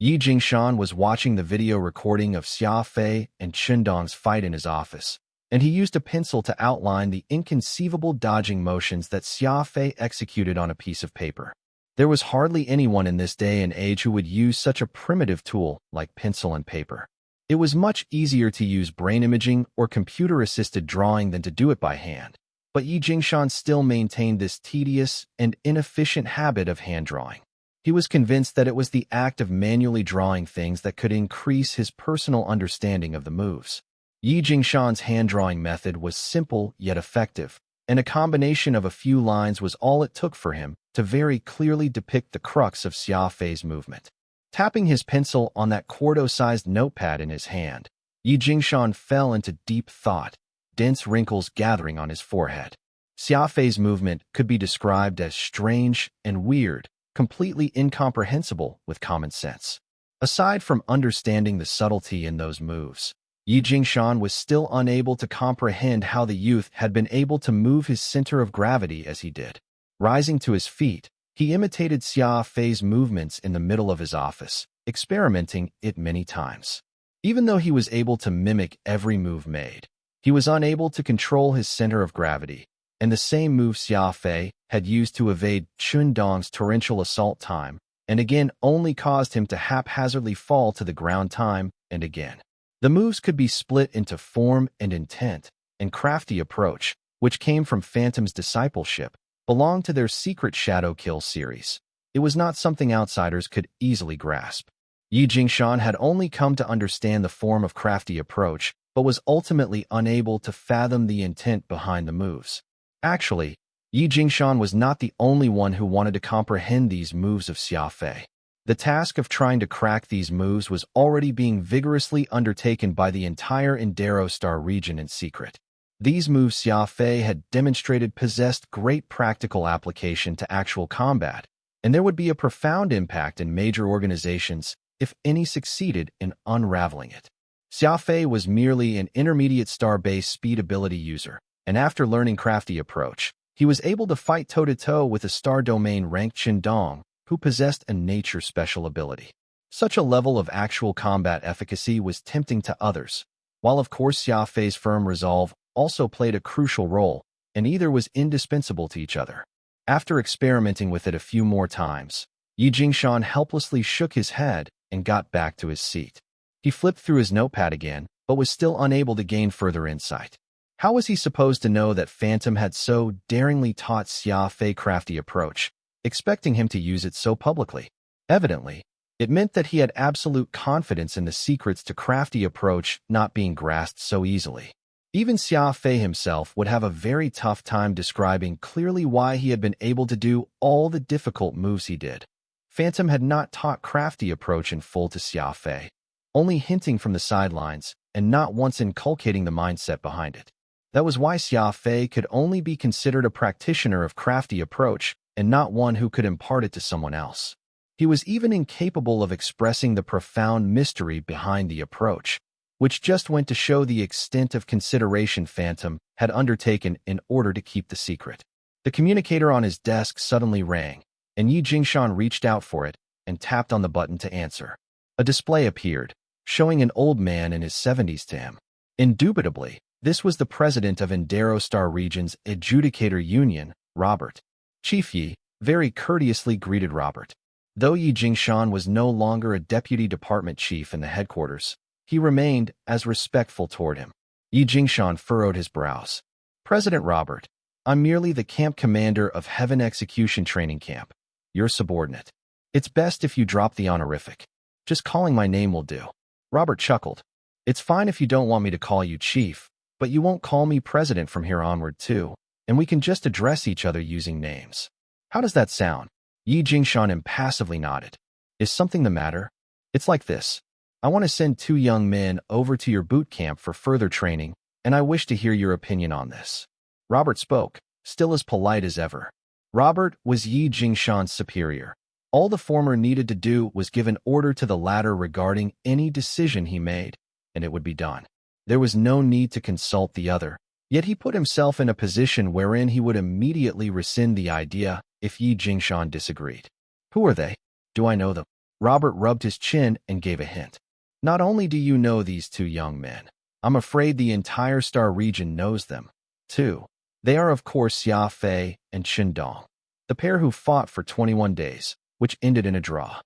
Yi Jingshan was watching the video recording of Xia Fei and Chundong's fight in his office, and he used a pencil to outline the inconceivable dodging motions that Xia Fei executed on a piece of paper. There was hardly anyone in this day and age who would use such a primitive tool like pencil and paper. It was much easier to use brain imaging or computer-assisted drawing than to do it by hand, but Yi Jingshan still maintained this tedious and inefficient habit of hand drawing. He was convinced that it was the act of manually drawing things that could increase his personal understanding of the moves. Yi Jingshan's hand-drawing method was simple yet effective, and a combination of a few lines was all it took for him to very clearly depict the crux of Xia Fei's movement. Tapping his pencil on that quarto-sized notepad in his hand, Yi Jingshan fell into deep thought, dense wrinkles gathering on his forehead. Xia Fei's movement could be described as strange and weird, completely incomprehensible with common sense. Aside from understanding the subtlety in those moves, Yi Jingshan was still unable to comprehend how the youth had been able to move his center of gravity as he did. Rising to his feet, he imitated Xia Fei's movements in the middle of his office, experimenting it many times. Even though he was able to mimic every move made, he was unable to control his center of gravity, and the same move Xia Fei had used to evade Chundong's torrential assault time and again only caused him to haphazardly fall to the ground time and again. The moves could be split into form and intent, and crafty approach, which came from Phantom's discipleship, belonged to their secret Shadow Kill series. It was not something outsiders could easily grasp. Yi Jingshan had only come to understand the form of crafty approach, but was ultimately unable to fathom the intent behind the moves. Actually, Yi Jingshan was not the only one who wanted to comprehend these moves of Xia Fei. The task of trying to crack these moves was already being vigorously undertaken by the entire Indero Star region in secret. These moves Xia Fei had demonstrated possessed great practical application to actual combat, and there would be a profound impact in major organizations if any succeeded in unraveling it. Xia Fei was merely an intermediate star-based speed ability user, and after learning crafty approach, he was able to fight toe-to-toe with a star domain ranked Chundong, who possessed a nature special ability. Such a level of actual combat efficacy was tempting to others, while of course Xia Fei's firm resolve also played a crucial role, and either was indispensable to each other. After experimenting with it a few more times, Yi Jingshan helplessly shook his head and got back to his seat. He flipped through his notepad again, but was still unable to gain further insight. How was he supposed to know that Phantom had so daringly taught Xia Fei crafty approach, expecting him to use it so publicly? Evidently, it meant that he had absolute confidence in the secrets to crafty approach not being grasped so easily. Even Xia Fei himself would have a very tough time describing clearly why he had been able to do all the difficult moves he did. Phantom had not taught crafty approach in full to Xia Fei, only hinting from the sidelines and not once inculcating the mindset behind it. That was why Xia Fei could only be considered a practitioner of crafty approach and not one who could impart it to someone else. He was even incapable of expressing the profound mystery behind the approach, which just went to show the extent of consideration Phantom had undertaken in order to keep the secret. The communicator on his desk suddenly rang, and Yi Jingshan reached out for it and tapped on the button to answer. A display appeared, showing an old man in his 70s to him. Indubitably, this was the president of Indero Star Region's Adjudicator Union, Robert. Chief Yi very courteously greeted Robert. Though Yi Jingshan was no longer a deputy department chief in the headquarters, he remained as respectful toward him. Yi Jingshan furrowed his brows. President Robert, I'm merely the camp commander of Heaven Execution Training Camp. Your subordinate. It's best if you drop the honorific. Just calling my name will do. Robert chuckled. It's fine if you don't want me to call you chief, but you won't call me president from here onward too, and we can just address each other using names. How does that sound? Yi Jingshan impassively nodded. Is something the matter? It's like this. I want to send 2 young men over to your boot camp for further training, and I wish to hear your opinion on this. Robert spoke, still as polite as ever. Robert was Yi Jingshan's superior. All the former needed to do was give an order to the latter regarding any decision he made, and it would be done. There was no need to consult the other, yet he put himself in a position wherein he would immediately rescind the idea if Yi Jingshan disagreed. Who are they? Do I know them? Robert rubbed his chin and gave a hint. Not only do you know these two young men, I'm afraid the entire Star region knows them, too. They are, of course, Xia Fei and Qindong, the pair who fought for 21 days, which ended in a draw.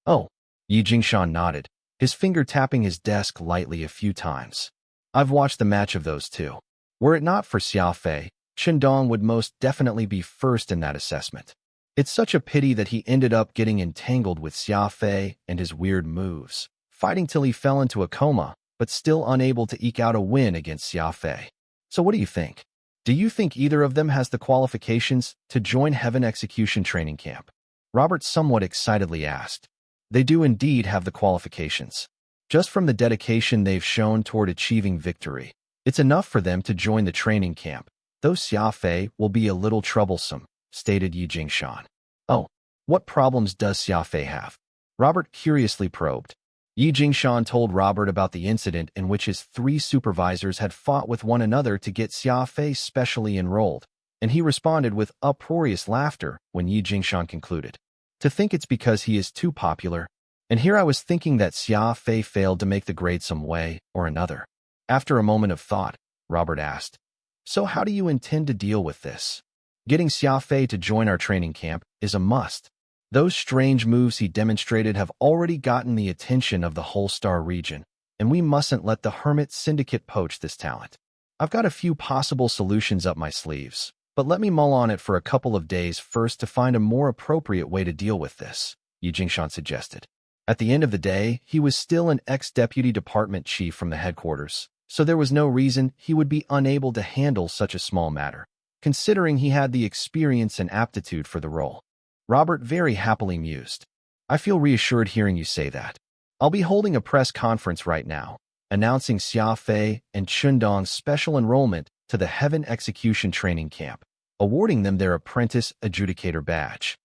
Oh, Yi Jingshan nodded, his finger tapping his desk lightly a few times. I've watched the match of those two. Were it not for Xia Fei, Qindong would most definitely be first in that assessment. It's such a pity that he ended up getting entangled with Xia Fei and his weird moves, fighting till he fell into a coma, but still unable to eke out a win against Xia Fei. So what do you think? Do you think either of them has the qualifications to join Heaven Execution Training Camp? Robert somewhat excitedly asked. They do indeed have the qualifications. Just from the dedication they've shown toward achieving victory, it's enough for them to join the training camp, though Xia Fei will be a little troublesome, stated Yi Jingshan. Oh, what problems does Xia Fei have? Robert curiously probed. Yi Jingshan told Robert about the incident in which his 3 supervisors had fought with one another to get Xia Fei specially enrolled, and he responded with uproarious laughter when Yi Jingshan concluded. To think it's because he is too popular, and here I was thinking that Xia Fei failed to make the grade some way or another. After a moment of thought, Robert asked, So how do you intend to deal with this? Getting Xia Fei to join our training camp is a must. Those strange moves he demonstrated have already gotten the attention of the whole Star region, and we mustn't let the Hermit Syndicate poach this talent. I've got a few possible solutions up my sleeves, but let me mull on it for a couple of days first to find a more appropriate way to deal with this, Yi Jingshan suggested. At the end of the day, he was still an ex-deputy department chief from the headquarters, so there was no reason he would be unable to handle such a small matter, considering he had the experience and aptitude for the role. Robert very happily mused. I feel reassured hearing you say that. I'll be holding a press conference right now, announcing Xia Fei and Qindong's special enrollment to the Heaven Execution Training Camp, awarding them their Apprentice Adjudicator badge.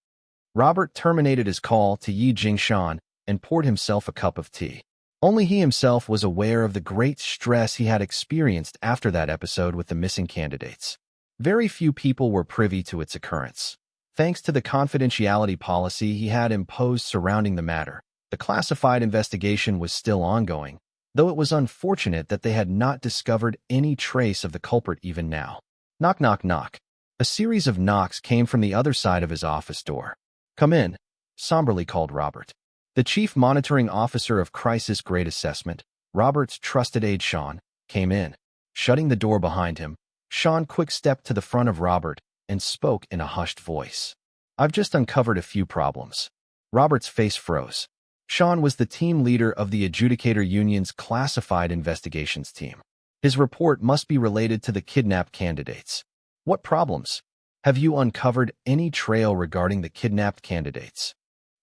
Robert terminated his call to Yi Jingshan and poured himself a cup of tea. Only he himself was aware of the great stress he had experienced after that episode with the missing candidates. Very few people were privy to its occurrence. Thanks to the confidentiality policy he had imposed surrounding the matter, the classified investigation was still ongoing, though it was unfortunate that they had not discovered any trace of the culprit even now. Knock, knock, knock. A series of knocks came from the other side of his office door. Come in, somberly called Robert. The chief monitoring officer of Crisis Grade Assessment, Robert's trusted aide Sean, came in. Shutting the door behind him, Sean quick-stepped to the front of Robert and spoke in a hushed voice. I've just uncovered a few problems. Robert's face froze. Sean was the team leader of the Adjudicator Union's classified investigations team. His report must be related to the kidnapped candidates. What problems? Have you uncovered any trail regarding the kidnapped candidates?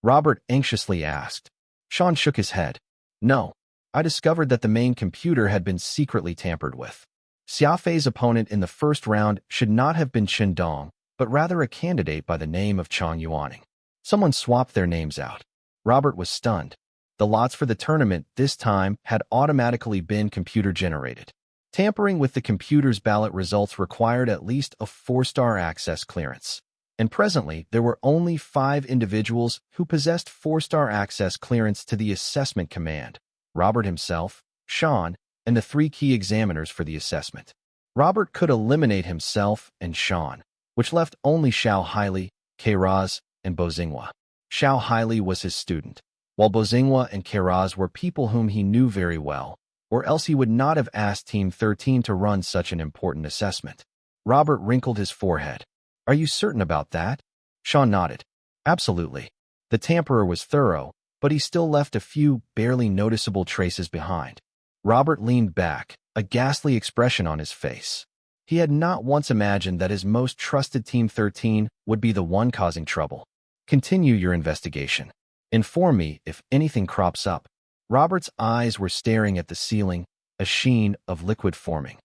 Robert anxiously asked. Sean shook his head. No, I discovered that the main computer had been secretly tampered with. Xia Fei's opponent in the first round should not have been Qindong, but rather a candidate by the name of Chang Yuaning. Someone swapped their names out. Robert was stunned. The lots for the tournament this time had automatically been computer-generated. Tampering with the computer's ballot results required at least a 4-star access clearance. And presently, there were only 5 individuals who possessed 4-star access clearance to the assessment command: Robert himself, Sean, and the 3 key examiners for the assessment. Robert could eliminate himself and Sean, which left only Xiao Haili, Keiraz, and Bozingwa. Xiao Haili was his student, while Bozingwa and Keiraz were people whom he knew very well, or else he would not have asked Team 13 to run such an important assessment. Robert wrinkled his forehead. Are you certain about that? Sean nodded. Absolutely. The tamperer was thorough, but he still left a few barely noticeable traces behind. Robert leaned back, a ghastly expression on his face. He had not once imagined that his most trusted Team 13 would be the one causing trouble. Continue your investigation. Inform me if anything crops up. Robert's eyes were staring at the ceiling, a sheen of liquid forming.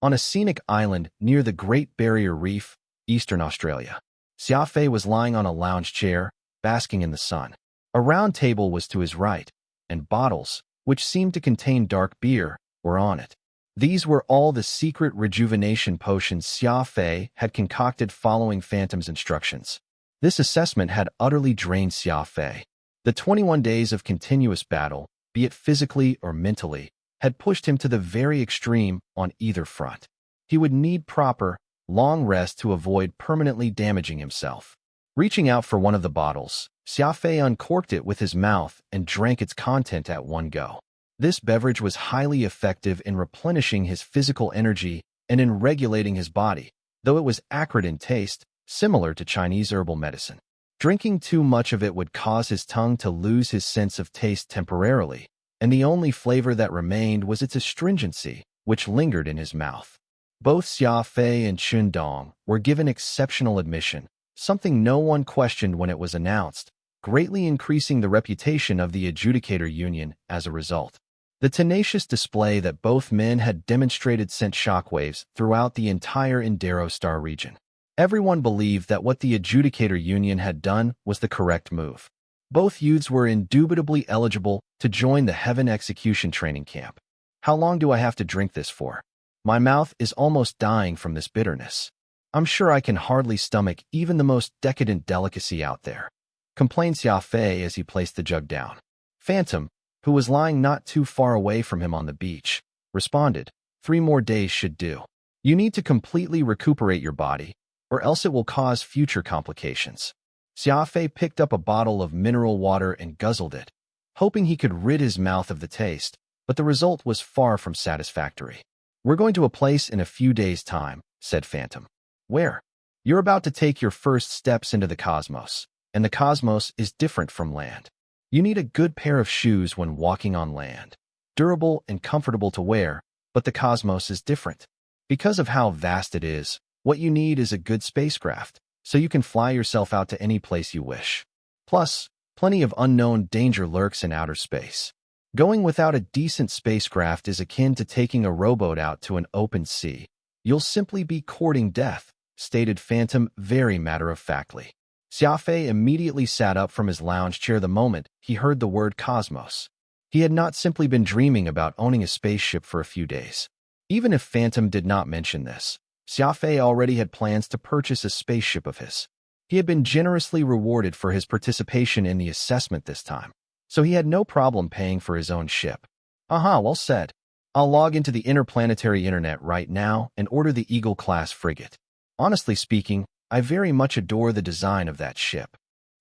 On a scenic island near the Great Barrier Reef, Eastern Australia, Xia Fei was lying on a lounge chair, basking in the sun. A round table was to his right, and bottles, which seemed to contain dark beer, were on it. These were all the secret rejuvenation potions Xia Fei had concocted following Phantom's instructions. This assessment had utterly drained Xia Fei. The 21 days of continuous battle, be it physically or mentally, had pushed him to the very extreme on either front. He would need proper, long rest to avoid permanently damaging himself. Reaching out for one of the bottles, Xia Fei uncorked it with his mouth and drank its content at one go. This beverage was highly effective in replenishing his physical energy and in regulating his body, though it was acrid in taste, similar to Chinese herbal medicine. Drinking too much of it would cause his tongue to lose his sense of taste temporarily, and the only flavor that remained was its astringency, which lingered in his mouth. Both Xia Fei and Chun Dong were given exceptional admission, something no one questioned when it was announced, greatly increasing the reputation of the adjudicator union as a result. The tenacious display that both men had demonstrated sent shockwaves throughout the entire Indero Star region. Everyone believed that what the adjudicator union had done was the correct move. Both youths were indubitably eligible to join the Heaven Execution training camp. How long do I have to drink this for? My mouth is almost dying from this bitterness. I'm sure I can hardly stomach even the most decadent delicacy out there, complained Xia Fei as he placed the jug down. Phantom, who was lying not too far away from him on the beach, responded, 3 more days should do. You need to completely recuperate your body, or else it will cause future complications. Xia Fei picked up a bottle of mineral water and guzzled it, hoping he could rid his mouth of the taste, but the result was far from satisfactory. We're going to a place in a few days' time, said Phantom. Where? You're about to take your first steps into the cosmos, and the cosmos is different from land. You need a good pair of shoes when walking on land. Durable and comfortable to wear, but the cosmos is different. Because of how vast it is, what you need is a good spacecraft, so you can fly yourself out to any place you wish. Plus, plenty of unknown danger lurks in outer space. Going without a decent spacecraft is akin to taking a rowboat out to an open sea. You'll simply be courting death, stated Phantom very matter-of-factly. Xia Fei immediately sat up from his lounge chair the moment he heard the word cosmos. He had not simply been dreaming about owning a spaceship for a few days. Even if Phantom did not mention this, Xia Fei already had plans to purchase a spaceship of his. He had been generously rewarded for his participation in the assessment this time, so he had no problem paying for his own ship. Well said. I'll log into the interplanetary internet right now and order the Eagle-class frigate. Honestly speaking, I very much adore the design of that ship.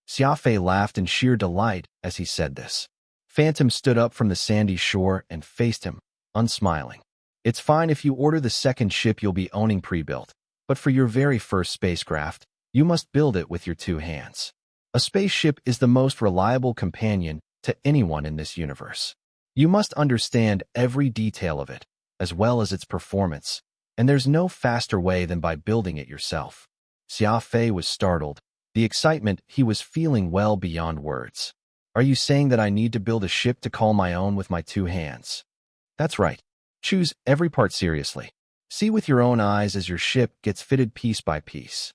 Xia Fei laughed in sheer delight as he said this. Phantom stood up from the sandy shore and faced him, unsmiling. It's fine if you order the second ship you'll be owning pre-built, but for your very first spacecraft, you must build it with your 2 hands. A spaceship is the most reliable companion to anyone in this universe. You must understand every detail of it, as well as its performance, and there's no faster way than by building it yourself. Xia Fei was startled, the excitement he was feeling well beyond words. Are you saying that I need to build a ship to call my own with my 2 hands? That's right. Choose every part seriously. See with your own eyes as your ship gets fitted piece by piece.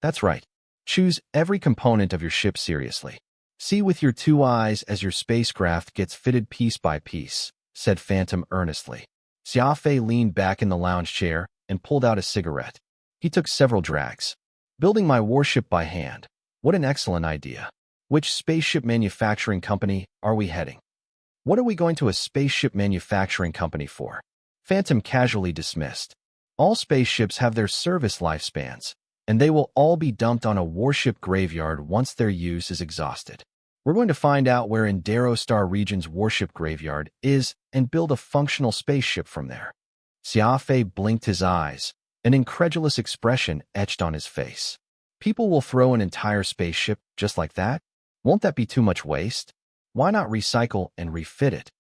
That's right. Choose every component of your ship seriously. See with your 2 eyes as your spacecraft gets fitted piece by piece, said Phantom earnestly. Xia Fei leaned back in the lounge chair and pulled out a cigarette. He took several drags. Building my warship by hand. What an excellent idea. Which spaceship manufacturing company are we heading? What are we going to a spaceship manufacturing company for? Phantom casually dismissed. All spaceships have their service lifespans, and they will all be dumped on a warship graveyard once their use is exhausted. We're going to find out where Indero Star region's warship graveyard is and build a functional spaceship from there. Xia Fei blinked his eyes, an incredulous expression etched on his face. People will throw an entire spaceship just like that? Won't that be too much waste? Why not recycle and refit it?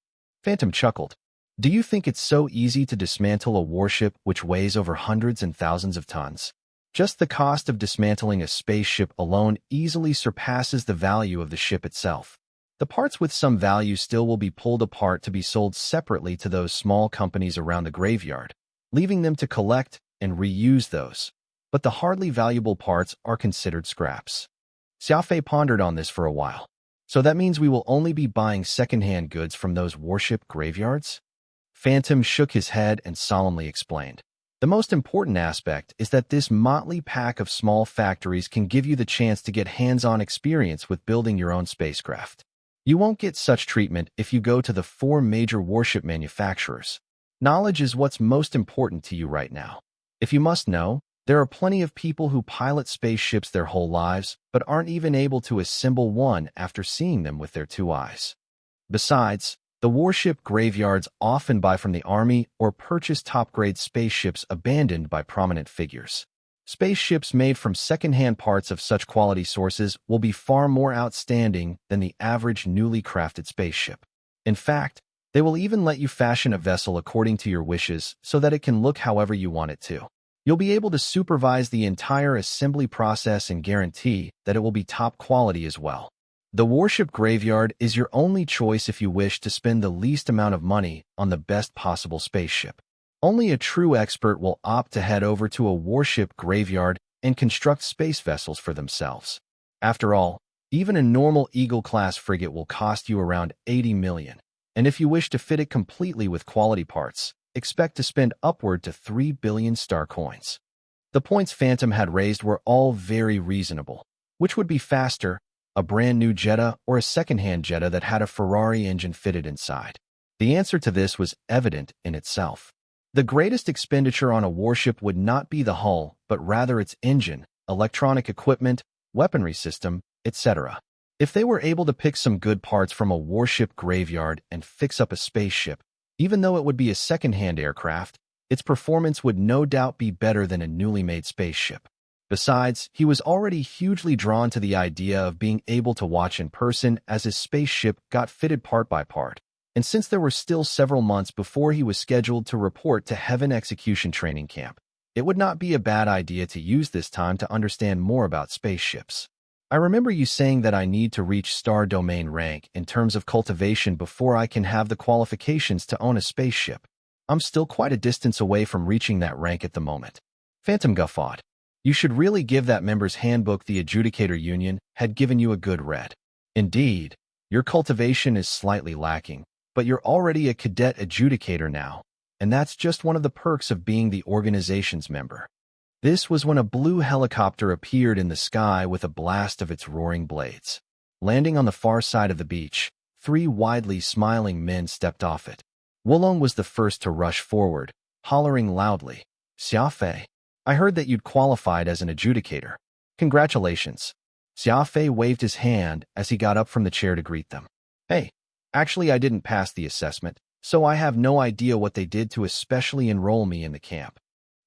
Phantom chuckled. Do you think it's so easy to dismantle a warship which weighs over hundreds and thousands of tons? Just the cost of dismantling a spaceship alone easily surpasses the value of the ship itself. The parts with some value still will be pulled apart to be sold separately to those small companies around the graveyard, leaving them to collect and reuse those. But the hardly valuable parts are considered scraps. Xia Fei pondered on this for a while. So that means we will only be buying second-hand goods from those warship graveyards? Phantom shook his head and solemnly explained. The most important aspect is that this motley pack of small factories can give you the chance to get hands-on experience with building your own spacecraft. You won't get such treatment if you go to the 4 major warship manufacturers. Knowledge is what's most important to you right now. If you must know, there are plenty of people who pilot spaceships their whole lives, but aren't even able to assemble one after seeing them with their 2 eyes. Besides, the warship graveyards often buy from the Army or purchase top-grade spaceships abandoned by prominent figures. Spaceships made from second-hand parts of such quality sources will be far more outstanding than the average newly crafted spaceship. In fact, they will even let you fashion a vessel according to your wishes so that it can look however you want it to. You'll be able to supervise the entire assembly process and guarantee that it will be top quality as well. The warship graveyard is your only choice if you wish to spend the least amount of money on the best possible spaceship. Only a true expert will opt to head over to a warship graveyard and construct space vessels for themselves. After all, even a normal Eagle-class frigate will cost you around 80 million, and if you wish to fit it completely with quality parts, expect to spend upward to 3 billion star coins. The points Phantom had raised were all very reasonable. Which would be faster, a brand new Jetta or a second-hand Jetta that had a Ferrari engine fitted inside? The answer to this was evident in itself. The greatest expenditure on a warship would not be the hull, but rather its engine, electronic equipment, weaponry system, etc. If they were able to pick some good parts from a warship graveyard and fix up a spaceship, even though it would be a second-hand aircraft, its performance would no doubt be better than a newly made spaceship. Besides, he was already hugely drawn to the idea of being able to watch in person as his spaceship got fitted part by part. And since there were still several months before he was scheduled to report to Heaven Execution Training Camp, it would not be a bad idea to use this time to understand more about spaceships. I remember you saying that I need to reach Star Domain rank in terms of cultivation before I can have the qualifications to own a spaceship. I'm still quite a distance away from reaching that rank at the moment. Phantom guffawed. You should really give that member's handbook the Adjudicator Union had given you a good read. Indeed, your cultivation is slightly lacking, but you're already a cadet adjudicator now, and that's just one of the perks of being the organization's member. This was when a blue helicopter appeared in the sky with a blast of its roaring blades. Landing on the far side of the beach, 3 widely smiling men stepped off it. Wulong was the first to rush forward, hollering loudly, "Xia Fei, I heard that you'd qualified as an adjudicator. Congratulations." Xia Fei waved his hand as he got up from the chair to greet them. "Hey, actually I didn't pass the assessment, so I have no idea what they did to especially enroll me in the camp."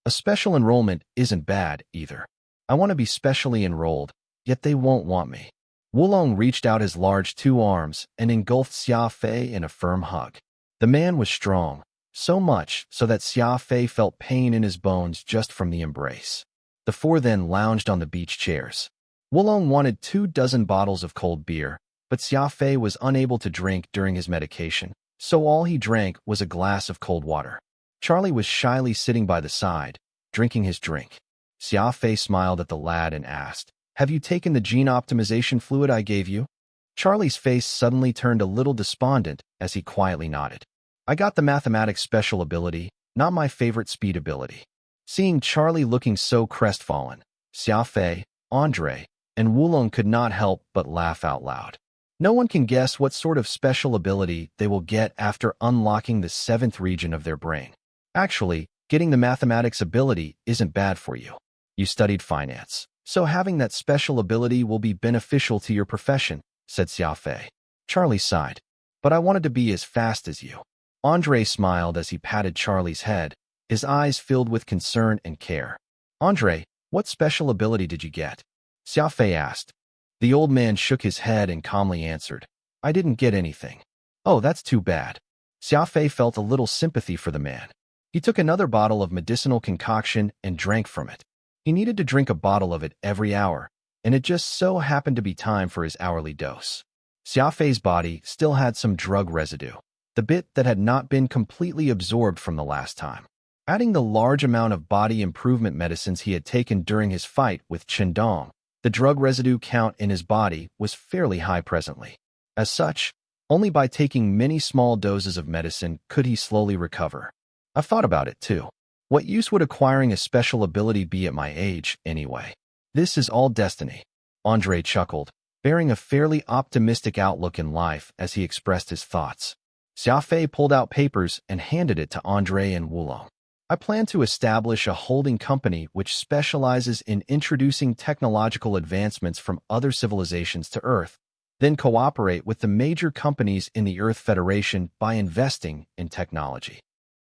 A special enrollment isn't bad, either. I want to be specially enrolled, yet they won't want me. Wulong reached out his large 2 arms and engulfed Xia Fei in a firm hug. The man was strong, so much so that Xia Fei felt pain in his bones just from the embrace. The 4 then lounged on the beach chairs. Wulong wanted 24 bottles of cold beer, but Xia Fei was unable to drink during his medication, so all he drank was a glass of cold water. Charlie was shyly sitting by the side, drinking his drink. Xia Fei smiled at the lad and asked, "Have you taken the gene optimization fluid I gave you?" Charlie's face suddenly turned a little despondent as he quietly nodded. "I got the mathematics special ability, not my favorite speed ability." Seeing Charlie looking so crestfallen, Xia Fei, Andre, and Wulong could not help but laugh out loud. No one can guess what sort of special ability they will get after unlocking the 7th region of their brain. Actually, getting the mathematics ability isn't bad for you. You studied finance, so having that special ability will be beneficial to your profession, said Xia Fei. Charlie sighed. "But I wanted to be as fast as you." Andre smiled as he patted Charlie's head, his eyes filled with concern and care. "Andre, what special ability did you get?" Xia Fei asked. The old man shook his head and calmly answered, "I didn't get anything." "Oh, that's too bad." Xia Fei felt a little sympathy for the man. He took another bottle of medicinal concoction and drank from it. He needed to drink a bottle of it every hour, and it just so happened to be time for his hourly dose. Xia Fei's body still had some drug residue, the bit that had not been completely absorbed from the last time. Adding the large amount of body improvement medicines he had taken during his fight with Qindong, the drug residue count in his body was fairly high presently. As such, only by taking many small doses of medicine could he slowly recover. I've thought about it too. What use would acquiring a special ability be at my age, anyway? This is all destiny. Andre chuckled. bearing a fairly optimistic outlook in life as he expressed his thoughts. Xia Fei pulled out papers and handed it to Andre and Wulong. I plan to establish a holding company which specializes in introducing technological advancements from other civilizations to Earth, then cooperate with the major companies in the Earth Federation by investing in technology.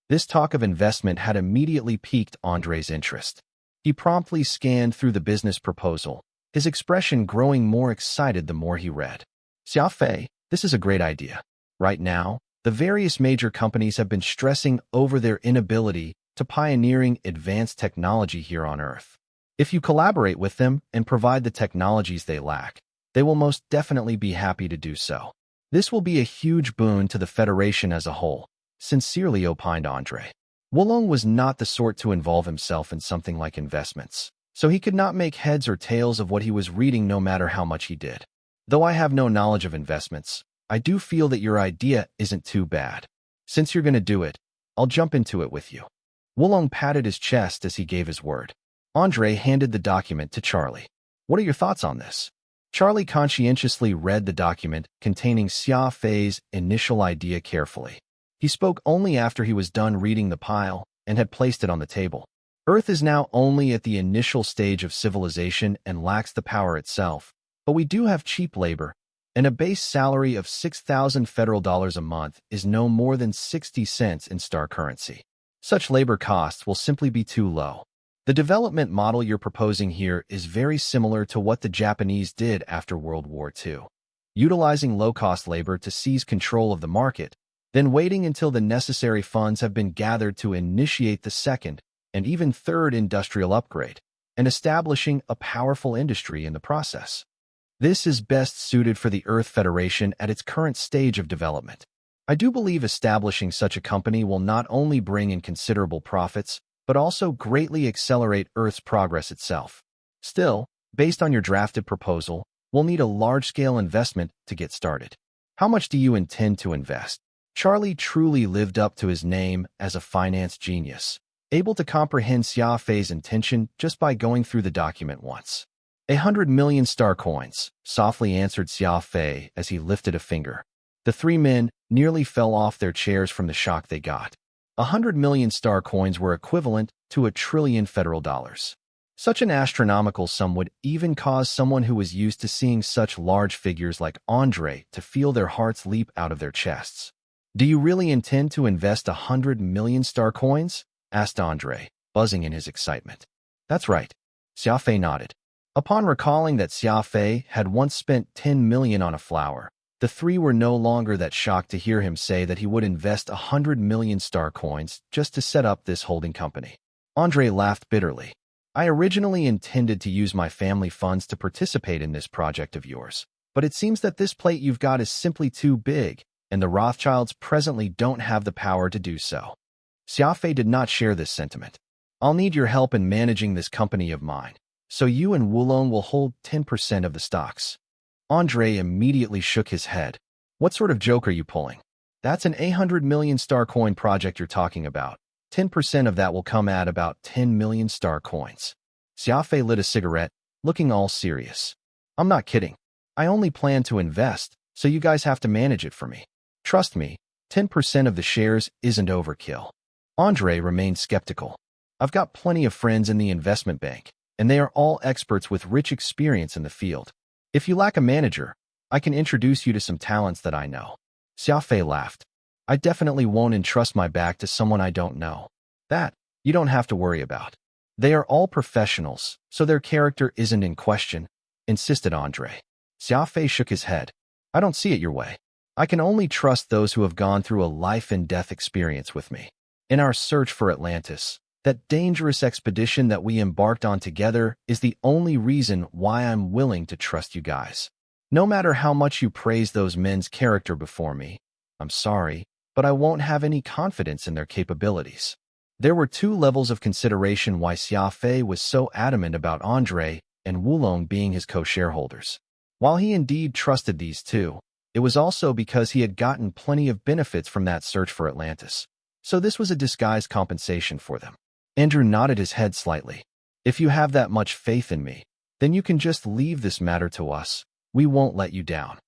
This talk of investment had immediately piqued Andre's interest. He promptly scanned through the business proposal, his expression growing more excited the more he read. Xia Fei, this is a great idea. Right now, the various major companies have been stressing over their inability to pioneering advanced technology here on Earth. If you collaborate with them and provide the technologies they lack, they will most definitely be happy to do so. This will be a huge boon to the Federation as a whole, sincerely opined Andre. Wulong was not the sort to involve himself in something like investments, so he could not make heads or tails of what he was reading no matter how much he did. Though I have no knowledge of investments, I do feel that your idea isn't too bad. Since you're going to do it, I'll jump into it with you. Wulong patted his chest as he gave his word. Andre handed the document to Charlie. What are your thoughts on this? Charlie conscientiously read the document containing Xia Fei's initial idea carefully. He spoke only after he was done reading the pile and had placed it on the table. Earth is now only at the initial stage of civilization and lacks the power itself, but we do have cheap labor, and a base salary of 6,000 federal dollars a month is no more than 60 cents in star currency. Such labor costs will simply be too low. The development model you're proposing here is very similar to what the Japanese did after World War II, utilizing low-cost labor to seize control of the market, then waiting until the necessary funds have been gathered to initiate the second and even third industrial upgrade, and establishing a powerful industry in the process. This is best suited for the Earth Federation at its current stage of development. I do believe establishing such a company will not only bring in considerable profits, but also greatly accelerate Earth's progress itself. Still, based on your drafted proposal, we'll need a large-scale investment to get started. How much do you intend to invest? Charlie truly lived up to his name as a finance genius, able to comprehend Xia Fei's intention just by going through the document once. 100 million star coins, softly answered Xia Fei as he lifted a finger. The three men nearly fell off their chairs from the shock they got. 100 million star coins were equivalent to $1 trillion federal dollars. Such an astronomical sum would even cause someone who was used to seeing such large figures like Andre to feel their hearts leap out of their chests. Do you really intend to invest 100 million star coins? Asked Andre, buzzing in his excitement. That's right. Xia Fei nodded. Upon recalling that Xia Fei had once spent 10 million on a flower, the three were no longer that shocked to hear him say that he would invest 100 million star coins just to set up this holding company. Andre laughed bitterly. I originally intended to use my family funds to participate in this project of yours, but it seems that this plate you've got is simply too big, and the Rothschilds presently don't have the power to do so. Xia Fei did not share this sentiment. I'll need your help in managing this company of mine, so you and Wulong will hold 10% of the stocks. Andre immediately shook his head. What sort of joke are you pulling? That's an 800 million star coin project you're talking about. 10% of that will come at about 10 million star coins. Xia Fei lit a cigarette, looking all serious. I'm not kidding. I only plan to invest, so you guys have to manage it for me. Trust me, 10% of the shares isn't overkill. Andre remained skeptical. I've got plenty of friends in the investment bank, and they are all experts with rich experience in the field. If you lack a manager, I can introduce you to some talents that I know. Xia Fei laughed. I definitely won't entrust my back to someone I don't know. That, you don't have to worry about. They are all professionals, so their character isn't in question, insisted Andre. Xia Fei shook his head. I don't see it your way. I can only trust those who have gone through a life-and-death experience with me. In our search for Atlantis, that dangerous expedition that we embarked on together is the only reason why I'm willing to trust you guys. No matter how much you praise those men's character before me, I'm sorry, but I won't have any confidence in their capabilities. There were two levels of consideration why Xia Fei was so adamant about Andre and Wulong being his co-shareholders. While he indeed trusted these two, it was also because he had gotten plenty of benefits from that search for Atlantis. So this was a disguised compensation for them. Andrew nodded his head slightly. If you have that much faith in me, then you can just leave this matter to us. We won't let you down."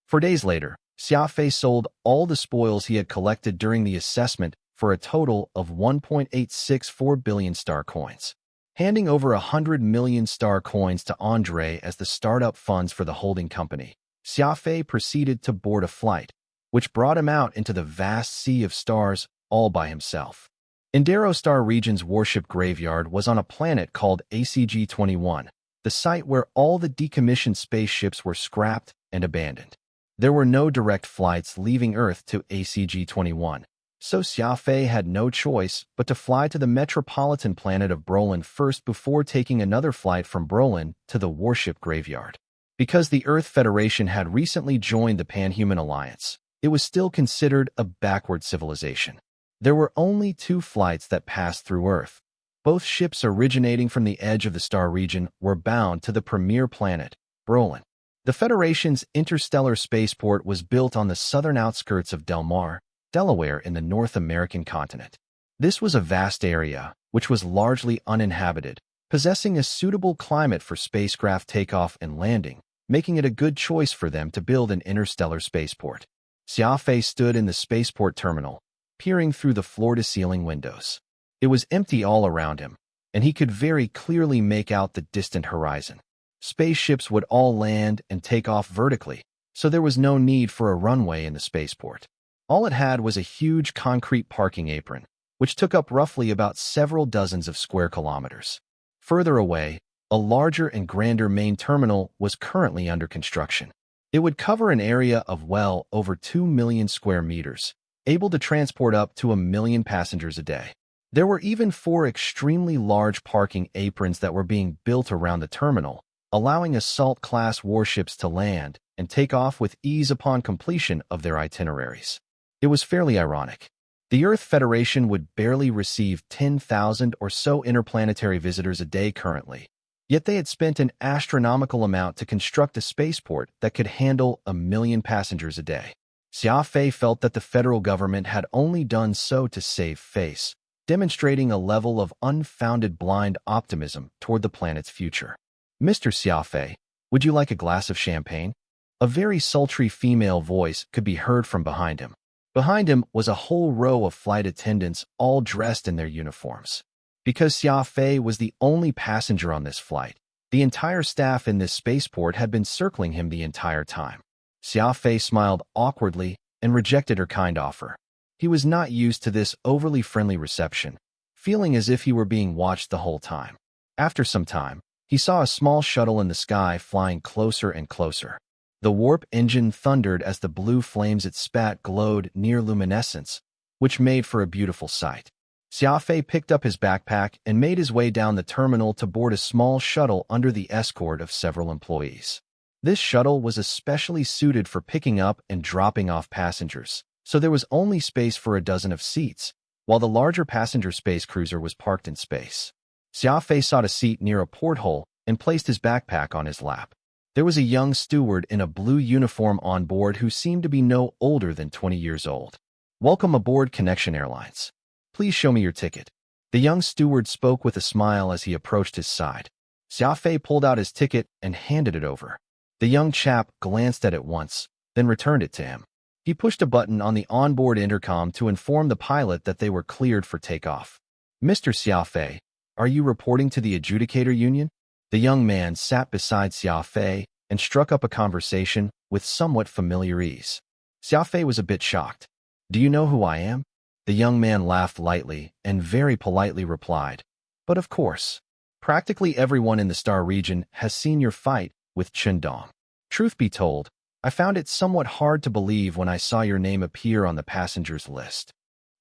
4 days later, Xia Fei sold all the spoils he had collected during the assessment for a total of 1.864 billion star coins. Handing over 100 million star coins to Andre as the startup funds for the holding company, Xia Fei proceeded to board a flight, which brought him out into the vast sea of stars all by himself. Indero Star Region's warship graveyard was on a planet called ACG-21, the site where all the decommissioned spaceships were scrapped and abandoned. There were no direct flights leaving Earth to ACG-21, so Xia Fei had no choice but to fly to the metropolitan planet of Brolin first before taking another flight from Brolin to the warship graveyard. Because the Earth Federation had recently joined the Pan-Human Alliance, it was still considered a backward civilization. There were only 2 flights that passed through Earth. Both ships originating from the edge of the star region were bound to the premier planet, Brolin. The Federation's interstellar spaceport was built on the southern outskirts of Del Mar, Delaware in the North American continent. This was a vast area, which was largely uninhabited, possessing a suitable climate for spacecraft takeoff and landing, making it a good choice for them to build an interstellar spaceport. Xia Fei stood in the spaceport terminal, peering through the floor-to-ceiling windows. It was empty all around him, and he could very clearly make out the distant horizon. Spaceships would all land and take off vertically, so there was no need for a runway in the spaceport. All it had was a huge concrete parking apron, which took up roughly about several dozens of square kilometers. Further away, a larger and grander main terminal was currently under construction. It would cover an area of well over 2 million square meters, able to transport up to 1 million passengers a day. There were even 4 extremely large parking aprons that were being built around the terminal, allowing assault-class warships to land and take off with ease upon completion of their itineraries. It was fairly ironic. The Earth Federation would barely receive 10,000 or so interplanetary visitors a day currently, yet they had spent an astronomical amount to construct a spaceport that could handle 1 million passengers a day. Xia Fei felt that the federal government had only done so to save face, demonstrating a level of unfounded blind optimism toward the planet's future. "Mr. Xia Fei, would you like a glass of champagne?" A very sultry female voice could be heard from behind him. Behind him was a whole row of flight attendants, all dressed in their uniforms. Because Xia Fei was the only passenger on this flight, the entire staff in this spaceport had been circling him the entire time. Xia Fei smiled awkwardly and rejected her kind offer. He was not used to this overly friendly reception, feeling as if he were being watched the whole time. After some time, he saw a small shuttle in the sky flying closer and closer. The warp engine thundered as the blue flames it spat glowed near luminescence, which made for a beautiful sight. Xia Fei picked up his backpack and made his way down the terminal to board a small shuttle under the escort of several employees. This shuttle was especially suited for picking up and dropping off passengers, so there was only space for a dozen of seats, while the larger passenger space cruiser was parked in space. Xia Fei sought a seat near a porthole and placed his backpack on his lap. There was a young steward in a blue uniform on board who seemed to be no older than 20 years old. "Welcome aboard Connection Airlines. Please show me your ticket." The young steward spoke with a smile as he approached his side. Xia Fei pulled out his ticket and handed it over. The young chap glanced at it once, then returned it to him. He pushed a button on the onboard intercom to inform the pilot that they were cleared for takeoff. "Mr. Xia Fei, are you reporting to the Adjudicator Union?" The young man sat beside Xia Fei and struck up a conversation with somewhat familiar ease. Xia Fei was a bit shocked. "Do you know who I am?" The young man laughed lightly and very politely replied, "But of course. Practically everyone in the Star region has seen your fight with Chundong. Truth be told, I found it somewhat hard to believe when I saw your name appear on the passengers list."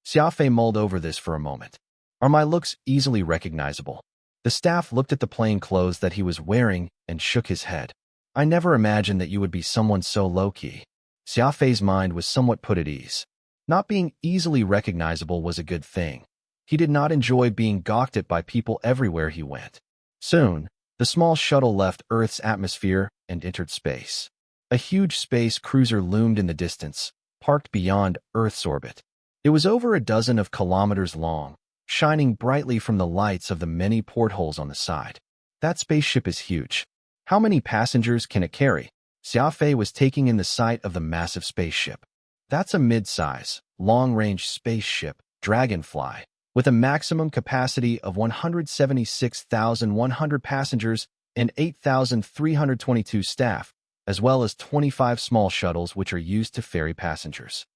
Xia Fei mulled over this for a moment. "Are my looks easily recognizable?" The staff looked at the plain clothes that he was wearing and shook his head. "I never imagined that you would be someone so low-key." Xia Fei's mind was somewhat put at ease. Not being easily recognizable was a good thing. He did not enjoy being gawked at by people everywhere he went. Soon, the small shuttle left Earth's atmosphere and entered space. A huge space cruiser loomed in the distance, parked beyond Earth's orbit. It was over a dozen of kilometers long, shining brightly from the lights of the many portholes on the side. "That spaceship is huge. How many passengers can it carry?" Xia Fei was taking in the sight of the massive spaceship. That's a mid-size, long-range spaceship, Dragonfly, with a maximum capacity of 176,100 passengers and 8,322 staff, as well as 25 small shuttles which are used to ferry passengers.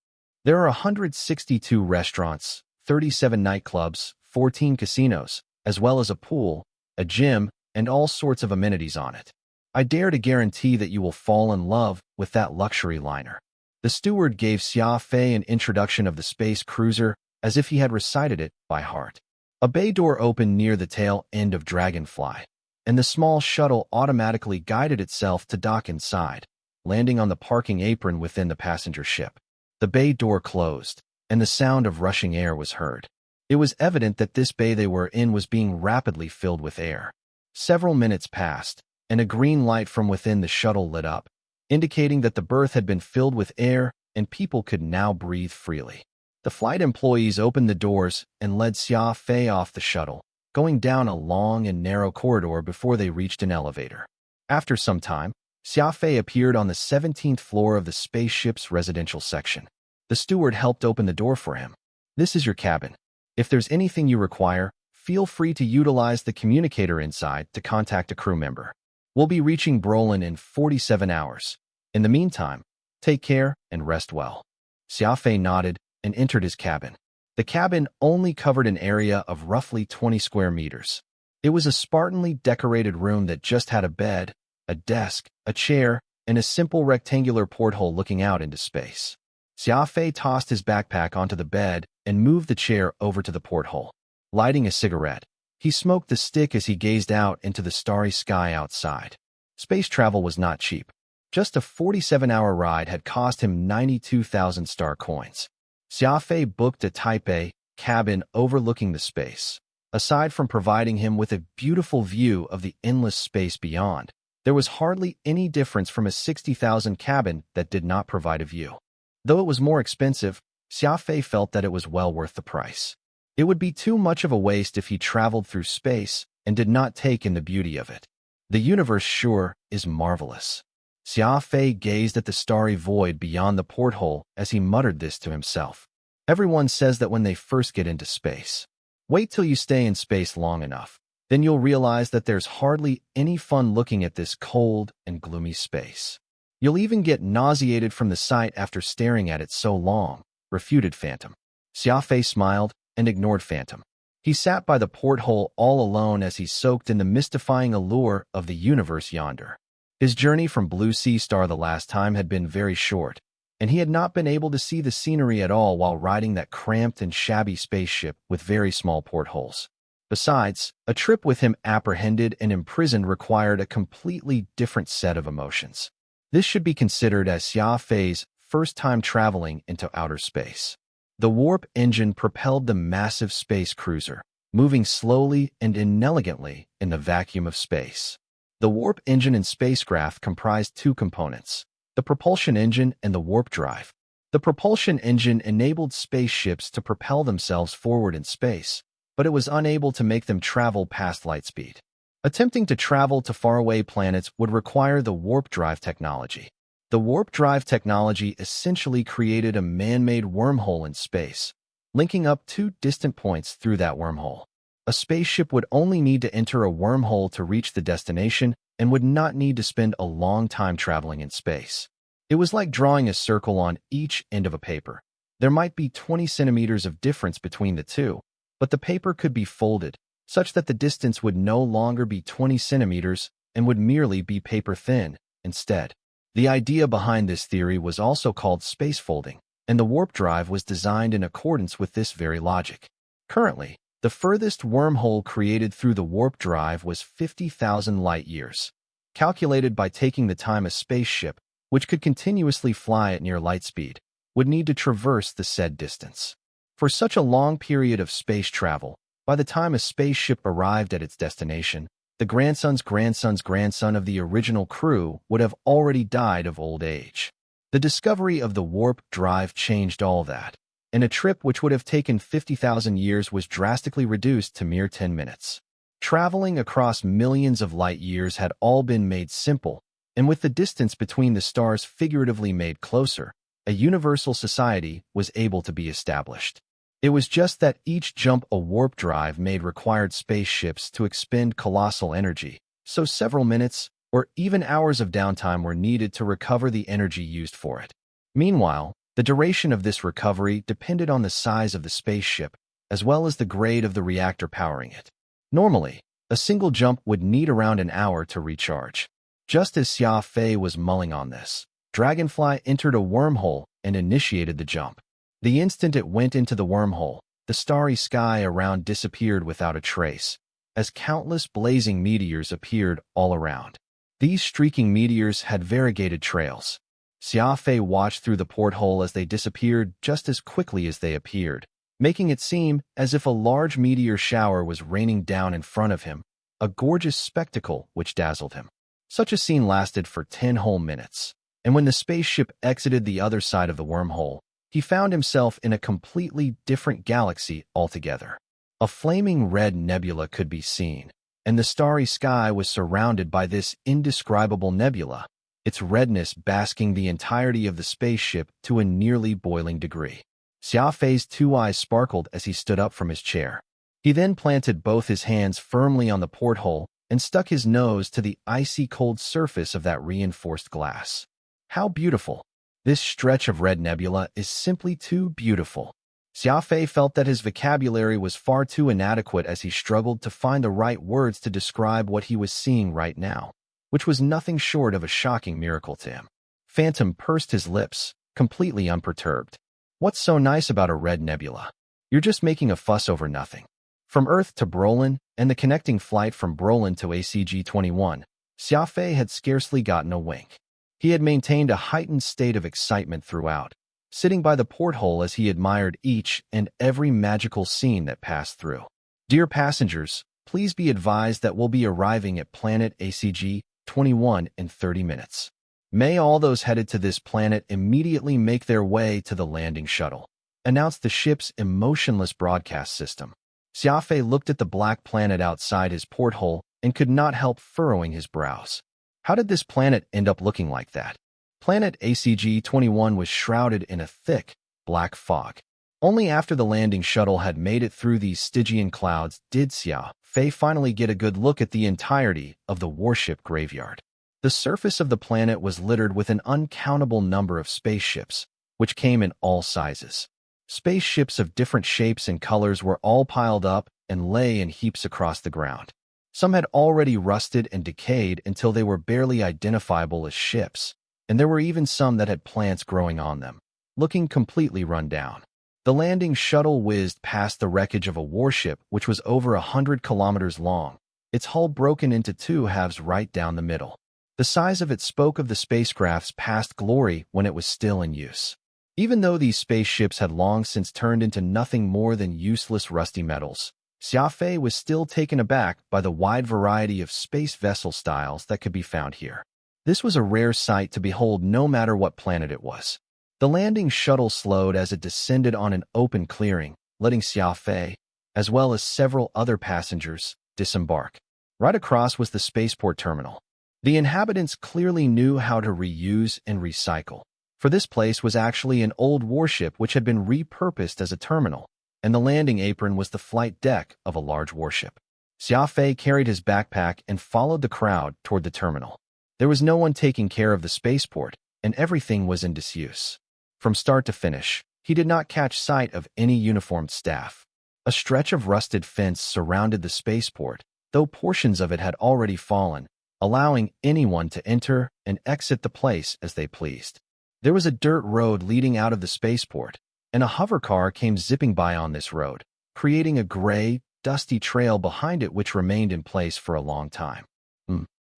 There are 162 restaurants, 37 nightclubs, 14 casinos, as well as a pool, a gym, and all sorts of amenities on it. I dare to guarantee that you will fall in love with that luxury liner. The steward gave Xia Fei an introduction of the space cruiser as if he had recited it by heart. A bay door opened near the tail end of Dragonfly, and the small shuttle automatically guided itself to dock inside, landing on the parking apron within the passenger ship. The bay door closed, and the sound of rushing air was heard. It was evident that this bay they were in was being rapidly filled with air. Several minutes passed, and a green light from within the shuttle lit up, indicating that the berth had been filled with air and people could now breathe freely. The flight employees opened the doors and led Xia Fei off the shuttle, going down a long and narrow corridor before they reached an elevator. After some time, Xia Fei appeared on the 17th floor of the spaceship's residential section. The steward helped open the door for him. "This is your cabin. If there's anything you require, feel free to utilize the communicator inside to contact a crew member. We'll be reaching Brolin in 47 hours. In the meantime, take care and rest well." Xia Fei nodded and entered his cabin. The cabin only covered an area of roughly 20 square meters. It was a spartanly decorated room that just had a bed, a desk, a chair, and a simple rectangular porthole looking out into space. Xia Fei tossed his backpack onto the bed and moved the chair over to the porthole. Lighting a cigarette, he smoked the stick as he gazed out into the starry sky outside. Space travel was not cheap. Just a 47-hour ride had cost him 92,000 star coins. Xia Fei booked a Type A cabin overlooking the space. Aside from providing him with a beautiful view of the endless space beyond, there was hardly any difference from a 60,000 cabin that did not provide a view. Though it was more expensive, Xia Fei felt that it was well worth the price. It would be too much of a waste if he traveled through space and did not take in the beauty of it. The universe sure is marvelous. Xia Fei gazed at the starry void beyond the porthole as he muttered this to himself. Everyone says that when they first get into space. Wait till you stay in space long enough. Then you'll realize that there's hardly any fun looking at this cold and gloomy space. You'll even get nauseated from the sight after staring at it so long, refuted Phantom. Xia Fei smiled and ignored Phantom. He sat by the porthole all alone as he soaked in the mystifying allure of the universe yonder. His journey from Blue Sea Star the last time had been very short, and he had not been able to see the scenery at all while riding that cramped and shabby spaceship with very small portholes. Besides, a trip with him apprehended and imprisoned required a completely different set of emotions. This should be considered as Xia Fei's first time traveling into outer space. The warp engine propelled the massive space cruiser, moving slowly and inelegantly in the vacuum of space. The warp engine and spacecraft comprised two components, the propulsion engine and the warp drive. The propulsion engine enabled spaceships to propel themselves forward in space, but it was unable to make them travel past light speed. Attempting to travel to faraway planets would require the warp drive technology. The warp drive technology essentially created a man-made wormhole in space, linking up two distant points through that wormhole. A spaceship would only need to enter a wormhole to reach the destination and would not need to spend a long time traveling in space. It was like drawing a circle on each end of a paper. There might be 20 centimeters of difference between the two, but the paper could be folded, such that the distance would no longer be 20 centimeters and would merely be paper thin instead. The idea behind this theory was also called space folding, and the warp drive was designed in accordance with this very logic. Currently, the furthest wormhole created through the warp drive was 50,000 light-years, calculated by taking the time a spaceship, which could continuously fly at near light speed, would need to traverse the said distance. For such a long period of space travel, by the time a spaceship arrived at its destination, the grandson's grandson's grandson of the original crew would have already died of old age. The discovery of the warp drive changed all that, and a trip which would have taken 50,000 years was drastically reduced to mere 10 minutes. Traveling across millions of light years had all been made simple and with the distance between the stars figuratively made closer, a universal society was able to be established. It was just that each jump a warp drive made required spaceships to expend colossal energy, so several minutes or even hours of downtime were needed to recover the energy used for it. Meanwhile, the duration of this recovery depended on the size of the spaceship, as well as the grade of the reactor powering it. Normally, a single jump would need around an hour to recharge. Just as Xia Fei was mulling on this, Dragonfly entered a wormhole and initiated the jump. The instant it went into the wormhole, the starry sky around disappeared without a trace, as countless blazing meteors appeared all around. These streaking meteors had variegated trails. Xia Fei watched through the porthole as they disappeared just as quickly as they appeared, making it seem as if a large meteor shower was raining down in front of him, a gorgeous spectacle which dazzled him. Such a scene lasted for 10 whole minutes, and when the spaceship exited the other side of the wormhole, he found himself in a completely different galaxy altogether. A flaming red nebula could be seen, and the starry sky was surrounded by this indescribable nebula, its redness basking the entirety of the spaceship to a nearly boiling degree. Xia Fei's 2 eyes sparkled as he stood up from his chair. He then planted both his hands firmly on the porthole and stuck his nose to the icy cold surface of that reinforced glass. How beautiful! This stretch of red nebula is simply too beautiful. Xia Fei felt that his vocabulary was far too inadequate as he struggled to find the right words to describe what he was seeing right now, which was nothing short of a shocking miracle to him. Phantom pursed his lips, completely unperturbed. What's so nice about a red nebula? You're just making a fuss over nothing. From Earth to Brolin and the connecting flight from Brolin to ACG-21, Xia Fei had scarcely gotten a wink. He had maintained a heightened state of excitement throughout, sitting by the porthole as he admired each and every magical scene that passed through. Dear passengers, please be advised that we'll be arriving at planet ACG-21 in 30 minutes. May all those headed to this planet immediately make their way to the landing shuttle, announced the ship's emotionless broadcast system. Xia Fei looked at the black planet outside his porthole and could not help furrowing his brows. How did this planet end up looking like that? Planet ACG-21 was shrouded in a thick, black fog. Only after the landing shuttle had made it through these Stygian clouds did Xia Fei finally get a good look at the entirety of the warship graveyard. The surface of the planet was littered with an uncountable number of spaceships, which came in all sizes. Spaceships of different shapes and colors were all piled up and lay in heaps across the ground. Some had already rusted and decayed until they were barely identifiable as ships, and there were even some that had plants growing on them, looking completely run down. The landing shuttle whizzed past the wreckage of a warship which was over 100 kilometers long, its hull broken into 2 halves right down the middle. The size of it spoke of the spacecraft's past glory when it was still in use. Even though these spaceships had long since turned into nothing more than useless rusty metals, Xia Fei was still taken aback by the wide variety of space vessel styles that could be found here. This was a rare sight to behold no matter what planet it was. The landing shuttle slowed as it descended on an open clearing, letting Xia Fei, as well as several other passengers, disembark. Right across was the spaceport terminal. The inhabitants clearly knew how to reuse and recycle, for this place was actually an old warship which had been repurposed as a terminal, and the landing apron was the flight deck of a large warship. Xia Fei carried his backpack and followed the crowd toward the terminal. There was no one taking care of the spaceport, and everything was in disuse. From start to finish, he did not catch sight of any uniformed staff. A stretch of rusted fence surrounded the spaceport, though portions of it had already fallen, allowing anyone to enter and exit the place as they pleased. There was a dirt road leading out of the spaceport, and a hover car came zipping by on this road, creating a gray, dusty trail behind it which remained in place for a long time.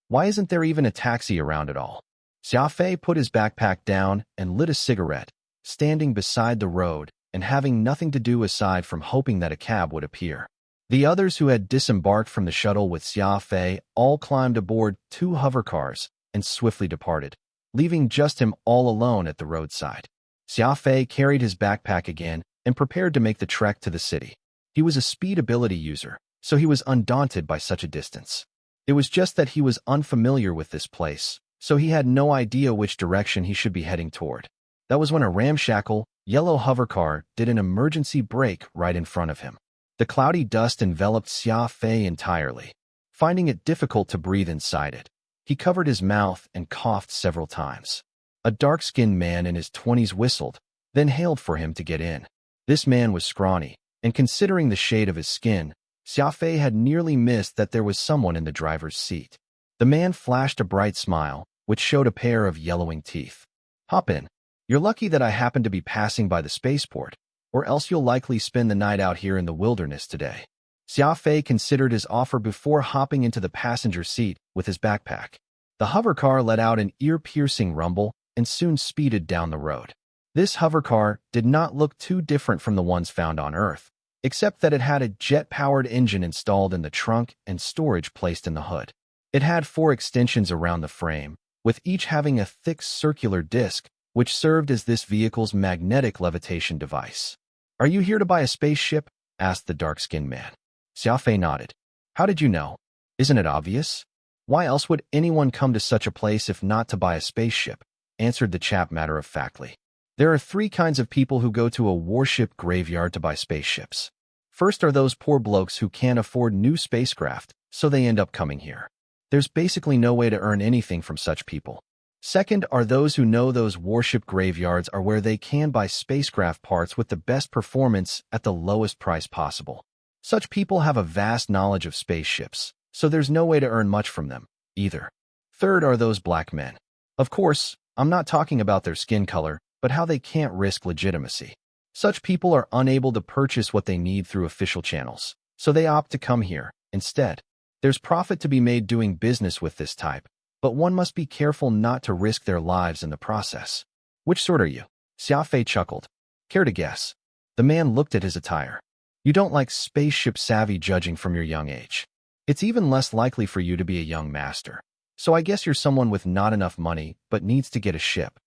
Why isn't there even a taxi around at all? Xia Fei put his backpack down and lit a cigarette, standing beside the road and having nothing to do aside from hoping that a cab would appear. The others who had disembarked from the shuttle with Xia Fei all climbed aboard 2 hover cars and swiftly departed, leaving just him all alone at the roadside. Xia Fei carried his backpack again and prepared to make the trek to the city. He was a speed ability user, so he was undaunted by such a distance. It was just that he was unfamiliar with this place, so he had no idea which direction he should be heading toward. That was when a ramshackle, yellow hovercar did an emergency brake right in front of him. The cloudy dust enveloped Xia Fei entirely, finding it difficult to breathe inside it. He covered his mouth and coughed several times. A dark-skinned man in his 20s whistled, then hailed for him to get in. This man was scrawny, and considering the shade of his skin, Xia Fei had nearly missed that there was someone in the driver's seat. The man flashed a bright smile, which showed a pair of yellowing teeth. "Hop in. You're lucky that I happened to be passing by the spaceport, or else you'll likely spend the night out here in the wilderness today." Xia Fei considered his offer before hopping into the passenger seat with his backpack. The hovercar let out an ear-piercing rumble and soon speeded down the road. This hovercar did not look too different from the ones found on Earth, except that it had a jet-powered engine installed in the trunk and storage placed in the hood. It had 4 extensions around the frame, with each having a thick circular disc, which served as this vehicle's magnetic levitation device. "Are you here to buy a spaceship?" asked the dark-skinned man. Xia Fei nodded. "How did you know? Isn't it obvious? Why else would anyone come to such a place if not to buy a spaceship?" answered the chap matter-of-factly. "There are 3 kinds of people who go to a warship graveyard to buy spaceships. First are those poor blokes who can't afford new spacecraft, so they end up coming here. There's basically no way to earn anything from such people. Second are those who know those warship graveyards are where they can buy spacecraft parts with the best performance at the lowest price possible. Such people have a vast knowledge of spaceships, so there's no way to earn much from them, either. Third are those black men. Of course, I'm not talking about their skin color, but how they can't risk legitimacy. Such people are unable to purchase what they need through official channels, so they opt to come here instead. There's profit to be made doing business with this type, but one must be careful not to risk their lives in the process." "Which sort are you?" Xia Fei chuckled. "Care to guess?" The man looked at his attire. "You don't like spaceship savvy judging from your young age. It's even less likely for you to be a young master. So I guess you're someone with not enough money but needs to get a ship."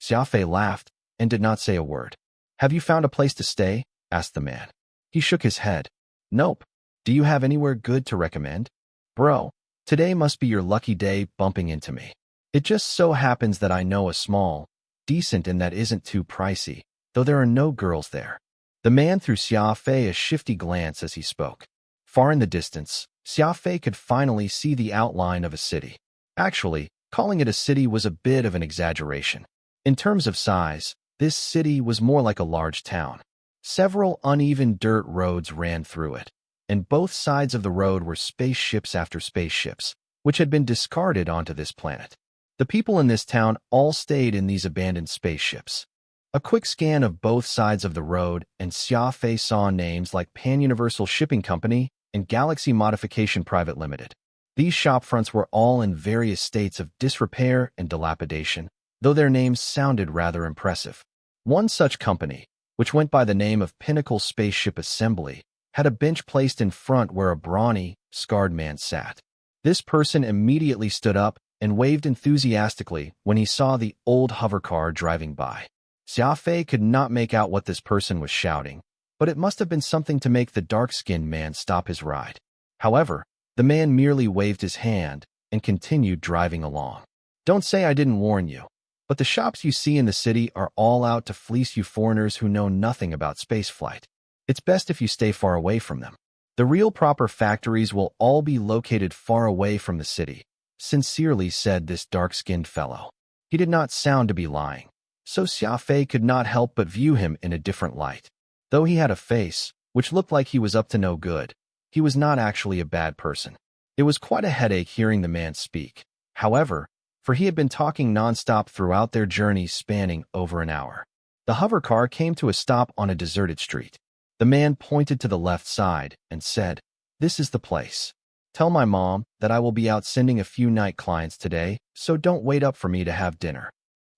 Xia Fei laughed and did not say a word. "Have you found a place to stay?" asked the man. He shook his head. "Nope. Do you have anywhere good to recommend?" "Bro, today must be your lucky day bumping into me. It just so happens that I know a small, decent inn that isn't too pricey, though there are no girls there." The man threw Xia Fei a shifty glance as he spoke. Far in the distance, Xia Fei could finally see the outline of a city. Actually, calling it a city was a bit of an exaggeration. In terms of size, this city was more like a large town. Several uneven dirt roads ran through it, and both sides of the road were spaceships after spaceships, which had been discarded onto this planet. The people in this town all stayed in these abandoned spaceships. A quick scan of both sides of the road, and Xia Fei saw names like Pan-Universal Shipping Company and Galaxy Modification Private Limited. These shopfronts were all in various states of disrepair and dilapidation, though their names sounded rather impressive. One such company, which went by the name of Pinnacle Spaceship Assembly, had a bench placed in front where a brawny, scarred man sat. This person immediately stood up and waved enthusiastically when he saw the old hovercar driving by. Xia Fei could not make out what this person was shouting, but it must have been something to make the dark-skinned man stop his ride. However, the man merely waved his hand and continued driving along. "Don't say I didn't warn you, but the shops you see in the city are all out to fleece you foreigners who know nothing about spaceflight. It's best if you stay far away from them. The real proper factories will all be located far away from the city," sincerely said this dark-skinned fellow. He did not sound to be lying, so Xia Fei could not help but view him in a different light. Though he had a face which looked like he was up to no good, he was not actually a bad person. It was quite a headache hearing the man speak, however, for he had been talking nonstop throughout their journey spanning over an hour. The hovercar came to a stop on a deserted street. The man pointed to the left side and said, "This is the place. Tell my mom that I will be out sending a few night clients today, so don't wait up for me to have dinner."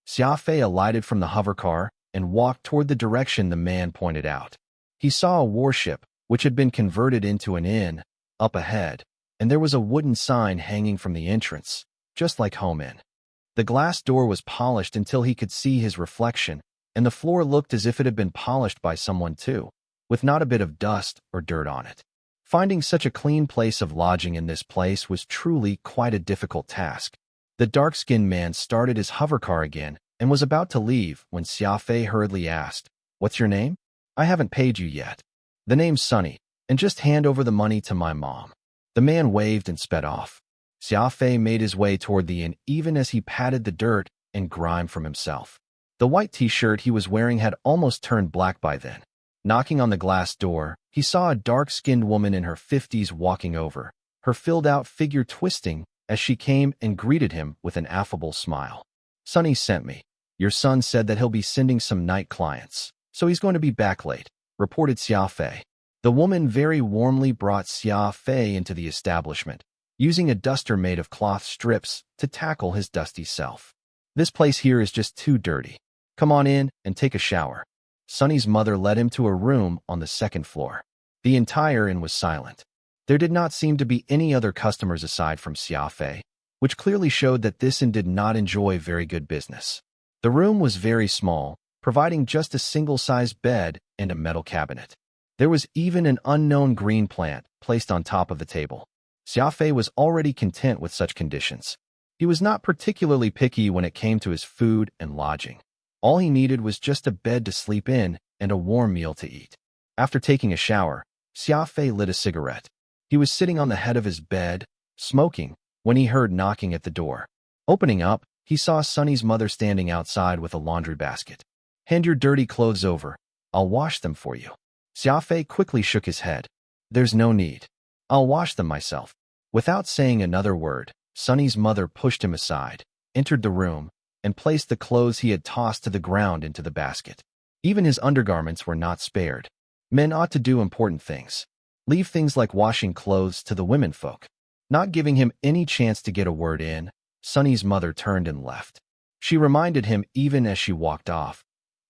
Xia Fei alighted from the hovercar and walked toward the direction the man pointed out. He saw a warship, which had been converted into an inn, up ahead, and there was a wooden sign hanging from the entrance, just like Home Inn. The glass door was polished until he could see his reflection, and the floor looked as if it had been polished by someone too, with not a bit of dust or dirt on it. Finding such a clean place of lodging in this place was truly quite a difficult task. The dark-skinned man started his hovercar again and was about to leave when Xia Fei hurriedly asked, "What's your name? I haven't paid you yet." "The name's Sunny, and just hand over the money to my mom." The man waved and sped off. Xia Fei made his way toward the inn even as he patted the dirt and grime from himself. The white t-shirt he was wearing had almost turned black by then. Knocking on the glass door, he saw a dark-skinned woman in her 50s walking over, her filled-out figure twisting as she came and greeted him with an affable smile. "Sonny sent me. Your son said that he'll be sending some night clients, so he's going to be back late," reported Xia Fei. The woman very warmly brought Xia Fei into the establishment, using a duster made of cloth strips to tackle his dusty self. "This place here is just too dirty. Come on in and take a shower." Sonny's mother led him to a room on the second floor. The entire inn was silent. There did not seem to be any other customers aside from Xia Fei, which clearly showed that this inn did not enjoy very good business. The room was very small, providing just a single-sized bed and a metal cabinet. There was even an unknown green plant placed on top of the table. Xia Fei was already content with such conditions. He was not particularly picky when it came to his food and lodging. All he needed was just a bed to sleep in and a warm meal to eat. After taking a shower, Xia Fei lit a cigarette. He was sitting on the head of his bed, smoking, when he heard knocking at the door. Opening up, he saw Sonny's mother standing outside with a laundry basket. "Hand your dirty clothes over. I'll wash them for you." Xia Fei quickly shook his head. "There's no need. I'll wash them myself." Without saying another word, Sonny's mother pushed him aside, entered the room, and placed the clothes he had tossed to the ground into the basket. Even his undergarments were not spared. Men ought to do important things. Leave things like washing clothes to the womenfolk. Not giving him any chance to get a word in, Sonny's mother turned and left. She reminded him even as she walked off,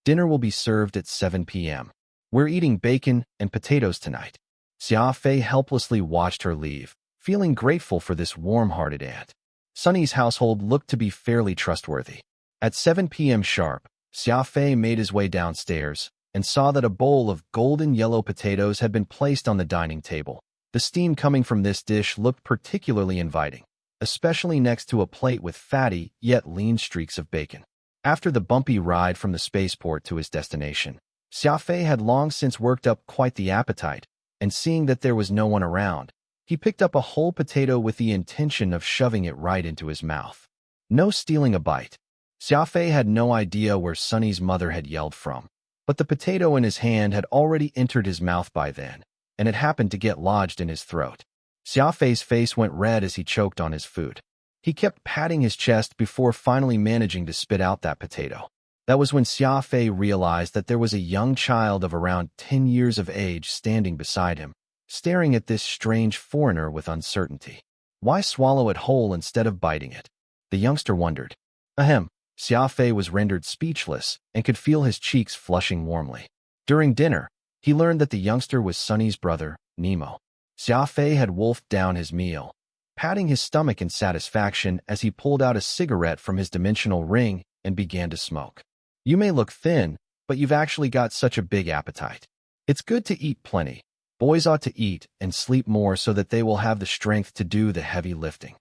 "Dinner will be served at 7 p.m. We're eating bacon and potatoes tonight." Xia Fei helplessly watched her leave, feeling grateful for this warm-hearted aunt. Sonny's household looked to be fairly trustworthy. At 7 p.m. sharp, Xia Fei made his way downstairs and saw that a bowl of golden yellow potatoes had been placed on the dining table. The steam coming from this dish looked particularly inviting, especially next to a plate with fatty yet lean streaks of bacon. After the bumpy ride from the spaceport to his destination, Xia Fei had long since worked up quite the appetite, and seeing that there was no one around, he picked up a whole potato with the intention of shoving it right into his mouth. No stealing a bite. Xia Fei had no idea where Sonny's mother had yelled from, but the potato in his hand had already entered his mouth by then, and it happened to get lodged in his throat. Xia Fei's face went red as he choked on his food. He kept patting his chest before finally managing to spit out that potato. That was when Xia Fei realized that there was a young child of around 10 years of age standing beside him, staring at this strange foreigner with uncertainty. Why swallow it whole instead of biting it? The youngster wondered. Ahem. Xia Fei was rendered speechless and could feel his cheeks flushing warmly. During dinner, he learned that the youngster was Sonny's brother, Nemo. Xia Fei had wolfed down his meal, patting his stomach in satisfaction as he pulled out a cigarette from his dimensional ring and began to smoke. "You may look thin, but you've actually got such a big appetite. It's good to eat plenty. Boys ought to eat and sleep more so that they will have the strength to do the heavy lifting."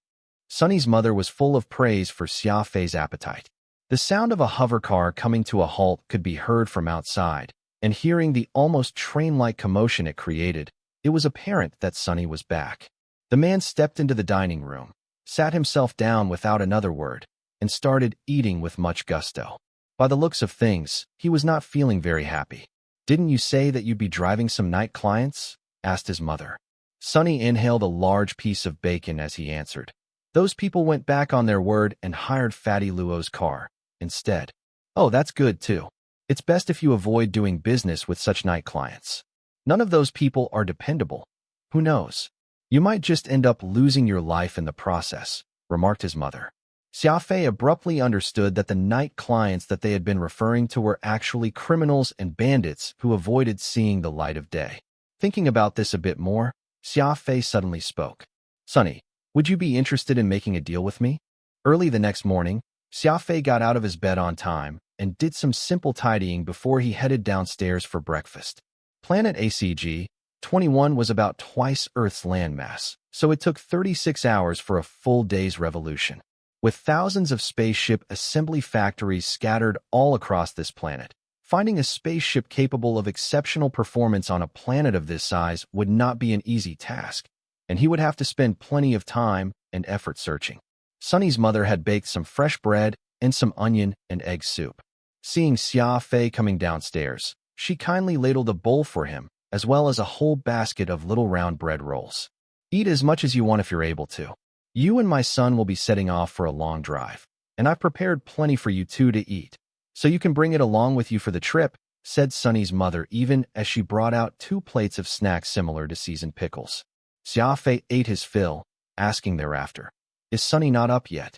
Sonny's mother was full of praise for Xia Fei's appetite. The sound of a hovercar coming to a halt could be heard from outside, and hearing the almost train-like commotion it created, it was apparent that Sonny was back. The man stepped into the dining room, sat himself down without another word, and started eating with much gusto. By the looks of things, he was not feeling very happy. "Didn't you say that you'd be driving some night clients?" asked his mother. Sonny inhaled a large piece of bacon as he answered. "Those people went back on their word and hired Fatty Luo's car instead." "Oh, that's good too. It's best if you avoid doing business with such night clients. None of those people are dependable. Who knows? You might just end up losing your life in the process," remarked his mother. Xia Fei abruptly understood that the night clients that they had been referring to were actually criminals and bandits who avoided seeing the light of day. Thinking about this a bit more, Xia Fei suddenly spoke. "Sonny, would you be interested in making a deal with me?" Early the next morning, Xia Fei got out of his bed on time and did some simple tidying before he headed downstairs for breakfast. Planet ACG-21 was about twice Earth's landmass, so it took 36 hours for a full day's revolution. With thousands of spaceship assembly factories scattered all across this planet, finding a spaceship capable of exceptional performance on a planet of this size would not be an easy task, and he would have to spend plenty of time and effort searching. Sunny's mother had baked some fresh bread and some onion and egg soup. Seeing Xia Fei coming downstairs, she kindly ladled a bowl for him, as well as a whole basket of little round bread rolls. Eat as much as you want if you're able to. You and my son will be setting off for a long drive, and I've prepared plenty for you two to eat, so you can bring it along with you for the trip, said Sunny's mother even as she brought out 2 plates of snacks similar to seasoned pickles. Xia Fei ate his fill, asking thereafter, "Is Sunny not up yet?"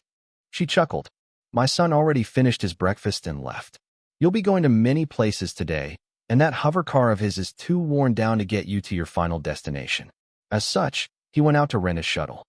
She chuckled. "My son already finished his breakfast and left. You'll be going to many places today, and that hover car of his is too worn down to get you to your final destination." As such, he went out to rent a shuttle.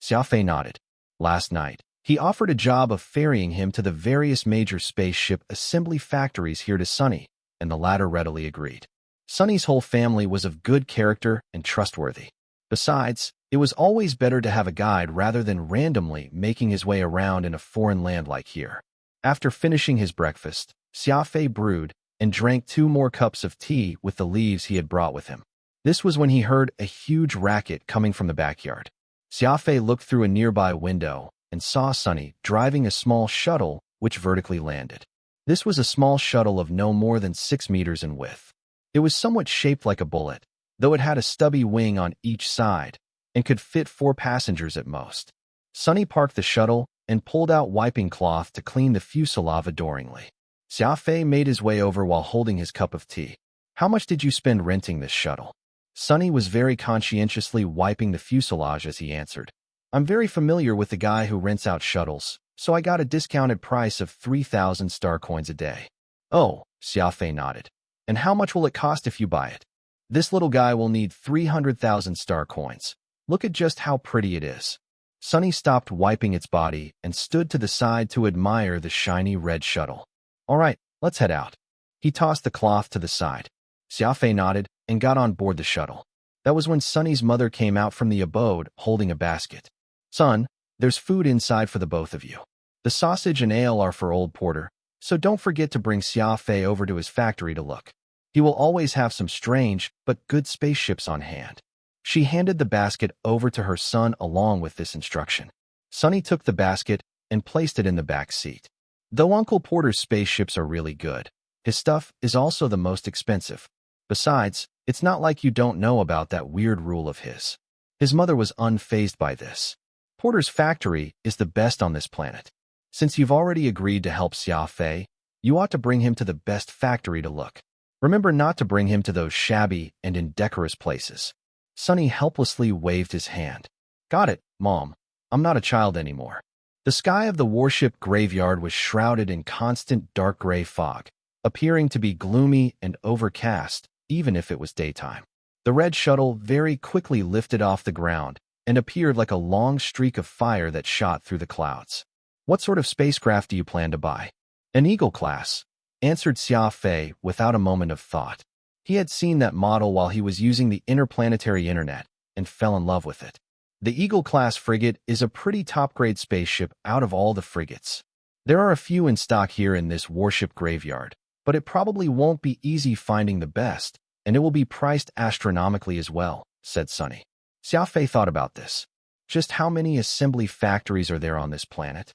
Xia Fei nodded. Last night, he offered a job of ferrying him to the various major spaceship assembly factories here to Sunny, and the latter readily agreed. Sunny's whole family was of good character and trustworthy. Besides, it was always better to have a guide rather than randomly making his way around in a foreign land like here. After finishing his breakfast, Xia Fei brewed and drank 2 more cups of tea with the leaves he had brought with him. This was when he heard a huge racket coming from the backyard. Xia Fei looked through a nearby window and saw Sunny driving a small shuttle which vertically landed. This was a small shuttle of no more than 6 meters in width. It was somewhat shaped like a bullet, though it had a stubby wing on each side and could fit 4 passengers at most. Sunny parked the shuttle and pulled out wiping cloth to clean the fuselage adoringly. Xia Fei made his way over while holding his cup of tea. "How much did you spend renting this shuttle?" Sunny was very conscientiously wiping the fuselage as he answered, "I'm very familiar with the guy who rents out shuttles, so I got a discounted price of 3,000 star coins a day." "Oh," Xia Fei nodded. "And how much will it cost if you buy it?" "This little guy will need 300,000 star coins. Look at just how pretty it is." Sunny stopped wiping its body and stood to the side to admire the shiny red shuttle. "All right, let's head out." He tossed the cloth to the side. Xia Fei nodded and got on board the shuttle. That was when Sunny's mother came out from the abode holding a basket. "Son, there's food inside for the both of you. The sausage and ale are for old Porter, so don't forget to bring Xia Fei over to his factory to look. He will always have some strange but good spaceships on hand." She handed the basket over to her son along with this instruction. Sunny took the basket and placed it in the back seat. Though Uncle Porter's spaceships are really good, his stuff is also the most expensive. Besides, it's not like you don't know about that weird rule of his. His mother was unfazed by this. "Porter's factory is the best on this planet. Since you've already agreed to help Xia Fei, you ought to bring him to the best factory to look. Remember not to bring him to those shabby and indecorous places." Sunny helplessly waved his hand. "Got it, Mom. I'm not a child anymore." The sky of the warship graveyard was shrouded in constant dark gray fog, appearing to be gloomy and overcast even if it was daytime. The red shuttle very quickly lifted off the ground and appeared like a long streak of fire that shot through the clouds. "What sort of spacecraft do you plan to buy?" "An Eagle class," answered Xia Fei without a moment of thought. He had seen that model while he was using the interplanetary internet and fell in love with it. The Eagle-class frigate is a pretty top-grade spaceship out of all the frigates. There are a few in stock here in this warship graveyard, but it probably won't be easy finding the best, and it will be priced astronomically as well, said Sunny. Xia Fei thought about this. Just how many assembly factories are there on this planet?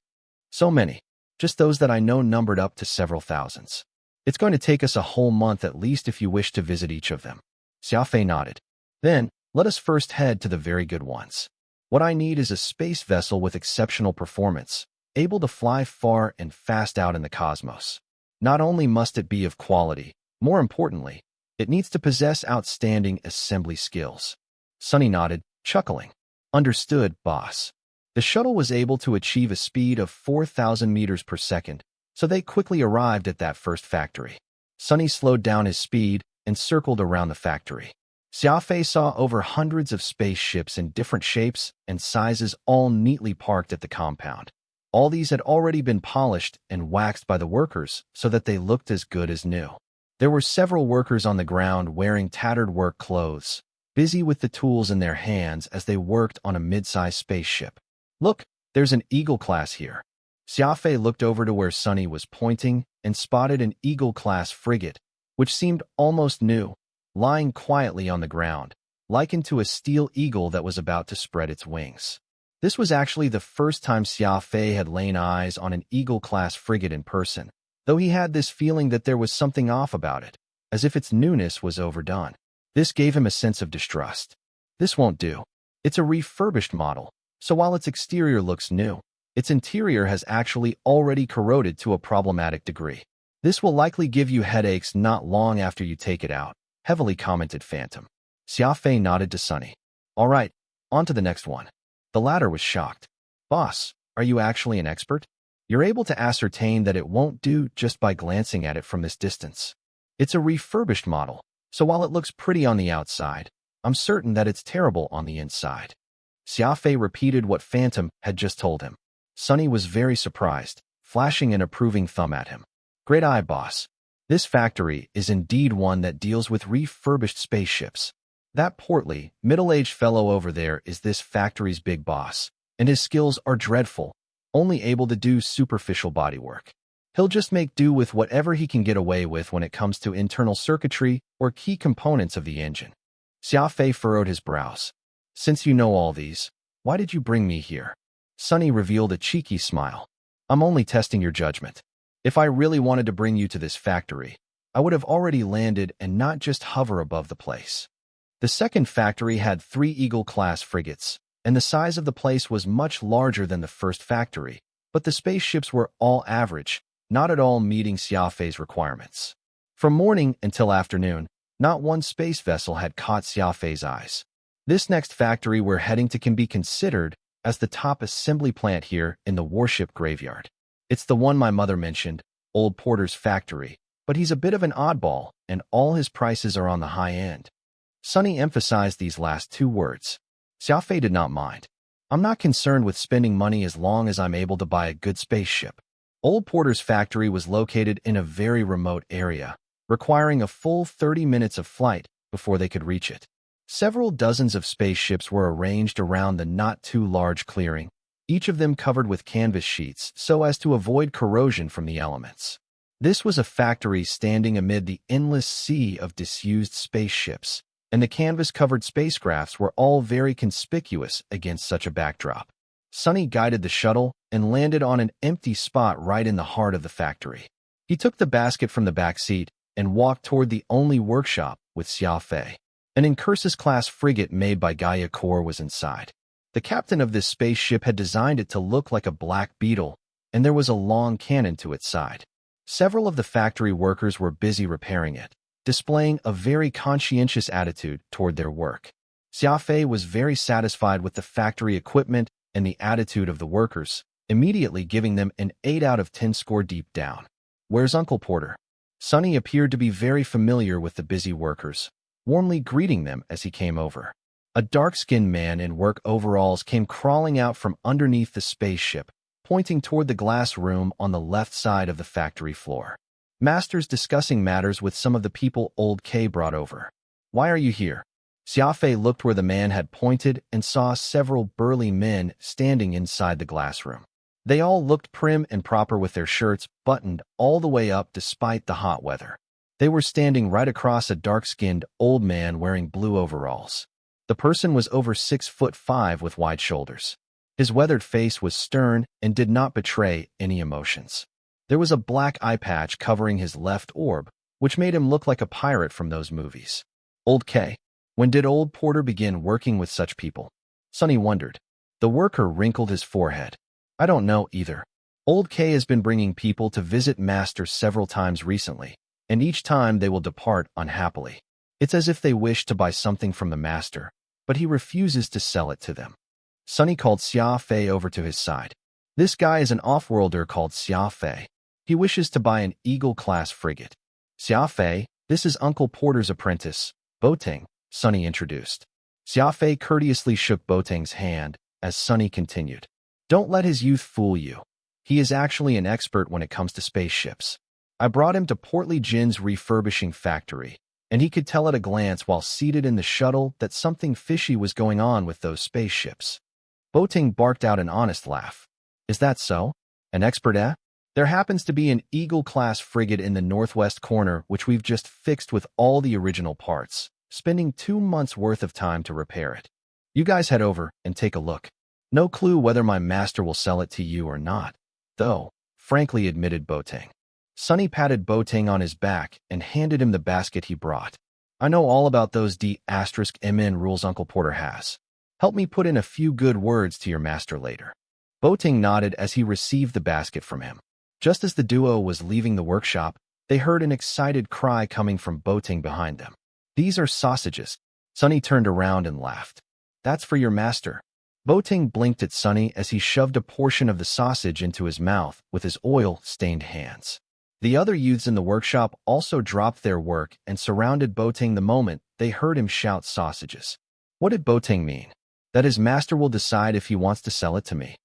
So many. Just those that I know numbered up to several thousands. It's going to take us a whole month at least if you wish to visit each of them. Xia Fei nodded. Then, let us first head to the very good ones. What I need is a space vessel with exceptional performance, able to fly far and fast out in the cosmos. Not only must it be of quality, more importantly, it needs to possess outstanding assembly skills. Sunny nodded, chuckling. Understood, boss. The shuttle was able to achieve a speed of 4,000 meters per second, so they quickly arrived at that first factory. Sunny slowed down his speed and circled around the factory. Xia Fei saw over hundreds of spaceships in different shapes and sizes all neatly parked at the compound. All these had already been polished and waxed by the workers so that they looked as good as new. There were several workers on the ground wearing tattered work clothes, busy with the tools in their hands as they worked on a mid-sized spaceship. Look, There's an Eagle class here. Xia Fei looked over to where Sunny was pointing and spotted an Eagle class frigate, which seemed almost new, lying quietly on the ground, likened to a steel eagle that was about to spread its wings. This was actually the first time Xia Fei had laid eyes on an Eagle-class frigate in person, though he had this feeling that there was something off about it, as if its newness was overdone. This gave him a sense of distrust. This won't do. It's a refurbished model, so while its exterior looks new, its interior has actually already corroded to a problematic degree. This will likely give you headaches not long after you take it out, heavily commented Phantom. Xia Fei nodded to Sunny. All right, on to the next one. The latter was shocked. Boss, are you actually an expert? You're able to ascertain that it won't do just by glancing at it from this distance. It's a refurbished model, so while it looks pretty on the outside, I'm certain that it's terrible on the inside. Xia Fei repeated what Phantom had just told him. Sunny was very surprised, flashing an approving thumb at him. Great eye, boss. This factory is indeed one that deals with refurbished spaceships. That portly, middle-aged fellow over there is this factory's big boss, and his skills are dreadful, only able to do superficial bodywork. He'll just make do with whatever he can get away with when it comes to internal circuitry or key components of the engine. Xia Fei furrowed his brows. Since you know all these, why did you bring me here? Sunny revealed a cheeky smile. I'm only testing your judgment. If I really wanted to bring you to this factory, I would have already landed and not just hover above the place. The second factory had 3 Eagle-class frigates, and the size of the place was much larger than the first factory, but the spaceships were all average, not at all meeting Xia Fei's requirements. From morning until afternoon, not one space vessel had caught Xia Fei's eyes. This next factory we're heading to can be considered as the top assembly plant here in the warship graveyard. It's the one my mother mentioned, Old Porter's factory, but he's a bit of an oddball, and all his prices are on the high end. Sunny emphasized these last 2 words. Xia Fei did not mind. I'm not concerned with spending money as long as I'm able to buy a good spaceship. Old Porter's factory was located in a very remote area, requiring a full 30 minutes of flight before they could reach it. Several dozens of spaceships were arranged around the not-too-large clearing, each of them covered with canvas sheets so as to avoid corrosion from the elements. This was a factory standing amid the endless sea of disused spaceships, and the canvas-covered spacecrafts were all very conspicuous against such a backdrop. Sunny guided the shuttle and landed on an empty spot right in the heart of the factory. He took the basket from the back seat and walked toward the only workshop with Xia Fei. An Incursus-class frigate made by Gaia Corps was inside. The captain of this spaceship had designed it to look like a black beetle, and there was a long cannon to its side. Several of the factory workers were busy repairing it, displaying a very conscientious attitude toward their work. Xia Fei was very satisfied with the factory equipment and the attitude of the workers, immediately giving them an 8 out of 10 score deep down. Where's Uncle Porter? Sunny appeared to be very familiar with the busy workers, warmly greeting them as he came over. A dark-skinned man in work overalls came crawling out from underneath the spaceship, pointing toward the glass room on the left side of the factory floor. Master's discussing matters with some of the people Old K brought over. Why are you here? Xia Fei looked where the man had pointed and saw several burly men standing inside the glass room. They all looked prim and proper with their shirts buttoned all the way up despite the hot weather. They were standing right across a dark-skinned old man wearing blue overalls. The person was over 6'5" with wide shoulders. His weathered face was stern and did not betray any emotions. There was a black eye patch covering his left orb, which made him look like a pirate from those movies. Old K. When did Old Porter begin working with such people? Sunny wondered. The worker wrinkled his forehead. I don't know either. Old K has been bringing people to visit Master several times recently, and each time they will depart unhappily. It's as if they wish to buy something from the Master, but he refuses to sell it to them. Sunny called Xia Fei over to his side. This guy is an off-worlder called Xia Fei. He wishes to buy an Eagle-class frigate. Xia Fei, this is Uncle Porter's apprentice, Boateng, Sunny introduced. Xia Fei courteously shook Boateng's hand as Sunny continued. Don't let his youth fool you. He is actually an expert when it comes to spaceships. I brought him to Portly Jin's refurbishing factory, and he could tell at a glance while seated in the shuttle that something fishy was going on with those spaceships. Boating barked out an honest laugh. Is that so? An expert, eh? There happens to be an Eagle-class frigate in the northwest corner which we've just fixed with all the original parts, spending 2 months' worth of time to repair it. You guys head over and take a look. No clue whether my master will sell it to you or not, though, frankly admitted Boating. Sunny patted Boating on his back and handed him the basket he brought. I know all about those D*MN rules Uncle Porter has. Help me put in a few good words to your master later. Boating nodded as he received the basket from him. Just as the duo was leaving the workshop, they heard an excited cry coming from Boating behind them. These are sausages. Sunny turned around and laughed. That's for your master. Boating blinked at Sunny as he shoved a portion of the sausage into his mouth with his oil-stained hands. The other youths in the workshop also dropped their work and surrounded Boating the moment they heard him shout sausages. What did Boating mean? That his master will decide if he wants to sell it to me?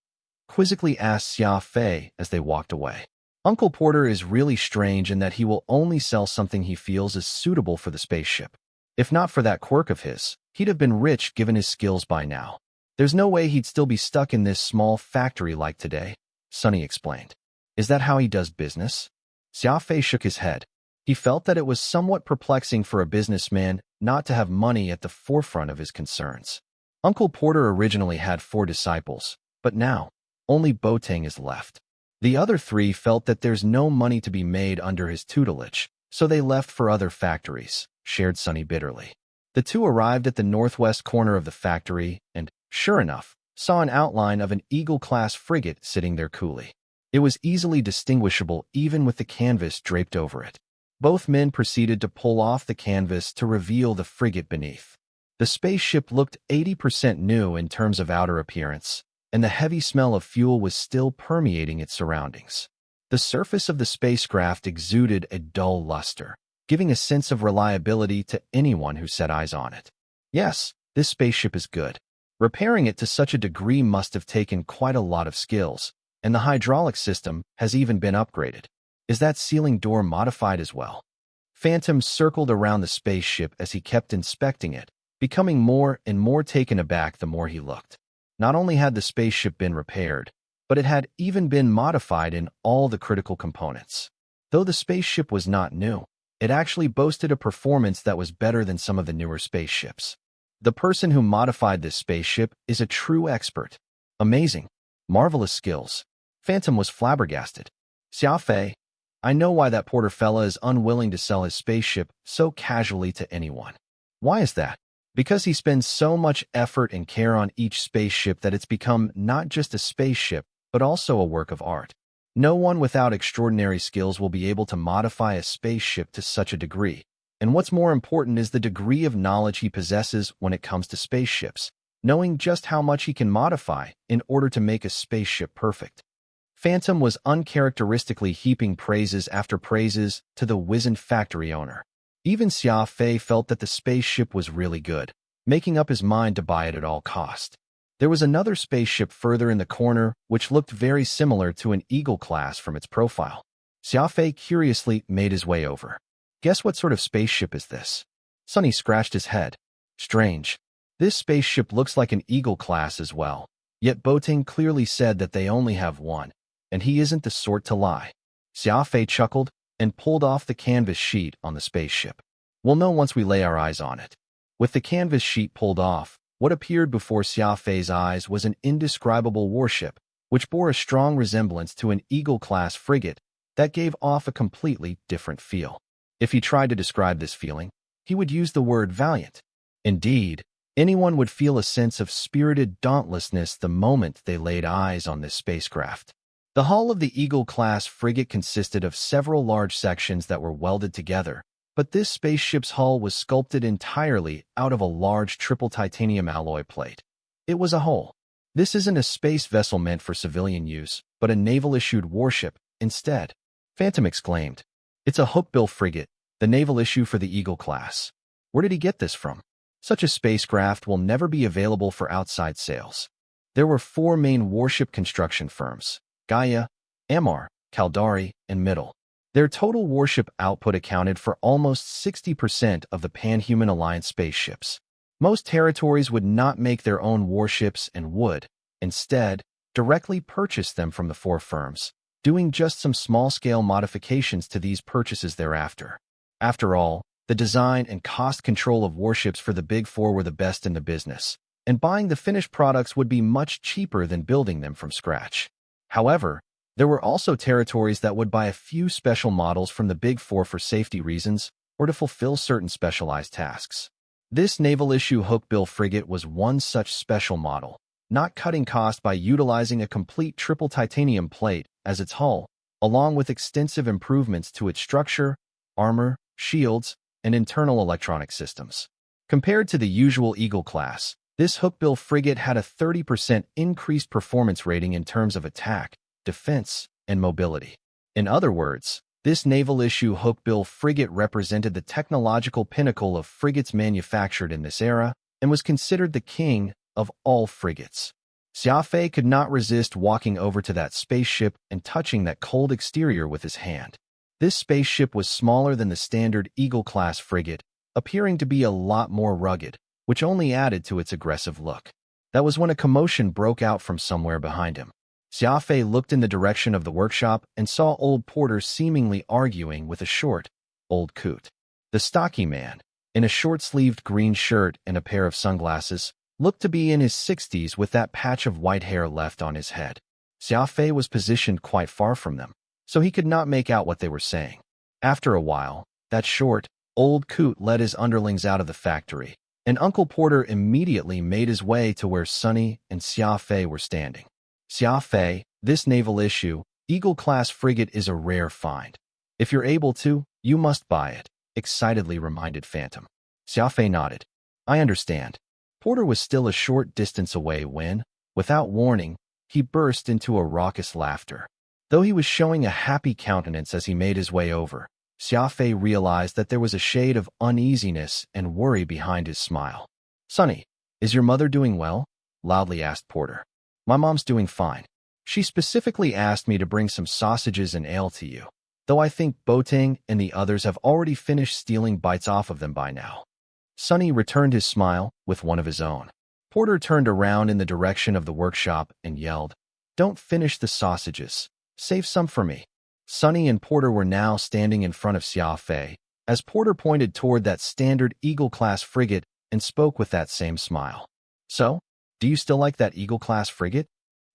Quizzically asked Xia Fei as they walked away. Uncle Porter is really strange in that he will only sell something he feels is suitable for the spaceship. If not for that quirk of his, he'd have been rich given his skills by now. There's no way he'd still be stuck in this small factory like today, Sunny explained. Is that how he does business? Xia Fei shook his head. He felt that it was somewhat perplexing for a businessman not to have money at the forefront of his concerns. Uncle Porter originally had 4 disciples, but now, only Boating is left. The other 3 felt that there's no money to be made under his tutelage, so they left for other factories, shared Sunny bitterly. The 2 arrived at the northwest corner of the factory and, sure enough, saw an outline of an Eagle-class frigate sitting there coolly. It was easily distinguishable even with the canvas draped over it. Both men proceeded to pull off the canvas to reveal the frigate beneath. The spaceship looked 80% new in terms of outer appearance, and the heavy smell of fuel was still permeating its surroundings. The surface of the spacecraft exuded a dull luster, giving a sense of reliability to anyone who set eyes on it. Yes, this spaceship is good. Repairing it to such a degree must have taken quite a lot of skills, and the hydraulic system has even been upgraded. Is that ceiling door modified as well? Phantom circled around the spaceship as he kept inspecting it, becoming more and more taken aback the more he looked. Not only had the spaceship been repaired, but it had even been modified in all the critical components. Though the spaceship was not new, it actually boasted a performance that was better than some of the newer spaceships. The person who modified this spaceship is a true expert. Amazing. Marvelous skills. Phantom was flabbergasted. Xia Fei, I know why that Porter fella is unwilling to sell his spaceship so casually to anyone. Why is that? Because he spends so much effort and care on each spaceship that it's become not just a spaceship, but also a work of art. No one without extraordinary skills will be able to modify a spaceship to such a degree. And what's more important is the degree of knowledge he possesses when it comes to spaceships, knowing just how much he can modify in order to make a spaceship perfect. Phantom was uncharacteristically heaping praises after praises to the wizened factory owner. Even Xia Fei felt that the spaceship was really good, making up his mind to buy it at all cost. There was another spaceship further in the corner which looked very similar to an Eagle class from its profile. Xia Fei curiously made his way over. Guess what sort of spaceship is this? Sunny scratched his head. Strange. This spaceship looks like an Eagle class as well, yet Boating clearly said that they only have one, and he isn't the sort to lie. Xia Fei chuckled and pulled off the canvas sheet on the spaceship. We'll know once we lay our eyes on it. With the canvas sheet pulled off, what appeared before Xia Fei's eyes was an indescribable warship, which bore a strong resemblance to an Eagle-class frigate that gave off a completely different feel. If he tried to describe this feeling, he would use the word valiant. Indeed, anyone would feel a sense of spirited dauntlessness the moment they laid eyes on this spacecraft. The hull of the Eagle-class frigate consisted of several large sections that were welded together, but this spaceship's hull was sculpted entirely out of a large triple titanium alloy plate. It was a hull. This isn't a space vessel meant for civilian use, but a naval-issued warship instead. Phantom exclaimed. It's a hookbill frigate, the naval issue for the Eagle class. Where did he get this from? Such a spacecraft will never be available for outside sales. There were 4 main warship construction firms: Gaia, Amar, Caldari, and Middle. Their total warship output accounted for almost 60% of the Pan-Human Alliance spaceships. Most territories would not make their own warships and would, Instead, directly purchased them from the four firms, doing just some small-scale modifications to these purchases thereafter. After all, the design and cost control of warships for the Big Four were the best in the business, and buying the finished products would be much cheaper than building them from scratch. However, there were also territories that would buy a few special models from the Big Four for safety reasons or to fulfill certain specialized tasks. This naval-issue hook-bill frigate was one such special model, not cutting cost by utilizing a complete triple titanium plate as its hull, along with extensive improvements to its structure, armor, shields, and internal electronic systems. Compared to the usual Eagle class, this hook-bill frigate had a 30% increased performance rating in terms of attack, defense, and mobility. In other words, this naval-issue hook-bill frigate represented the technological pinnacle of frigates manufactured in this era and was considered the king of all frigates. Xia Fei could not resist walking over to that spaceship and touching that cold exterior with his hand. This spaceship was smaller than the standard Eagle-class frigate, appearing to be a lot more rugged, which only added to its aggressive look. That was when a commotion broke out from somewhere behind him. Xia Fei looked in the direction of the workshop and saw old Porter seemingly arguing with a short, old coot. The stocky man, in a short-sleeved green shirt and a pair of sunglasses, looked to be in his 60s with that patch of white hair left on his head. Xia Fei was positioned quite far from them, so he could not make out what they were saying. After a while, that short, old coot led his underlings out of the factory, and Uncle Porter immediately made his way to where Sunny and Xia Fei were standing. Xia Fei, this naval-issue, Eagle-class frigate is a rare find. If you're able to, you must buy it, excitedly reminded Phantom. Xia Fei nodded. I understand. Porter was still a short distance away when, without warning, he burst into a raucous laughter. Though he was showing a happy countenance as he made his way over, Xia Fei realized that there was a shade of uneasiness and worry behind his smile. Sonny, is your mother doing well? Loudly asked Porter. My mom's doing fine. She specifically asked me to bring some sausages and ale to you, though I think Boateng and the others have already finished stealing bites off of them by now. Sonny returned his smile with one of his own. Porter turned around in the direction of the workshop and yelled, Don't finish the sausages. Save some for me. Sonny and Porter were now standing in front of Xia Fei, as Porter pointed toward that standard Eagle-class frigate and spoke with that same smile. So, do you still like that Eagle-class frigate?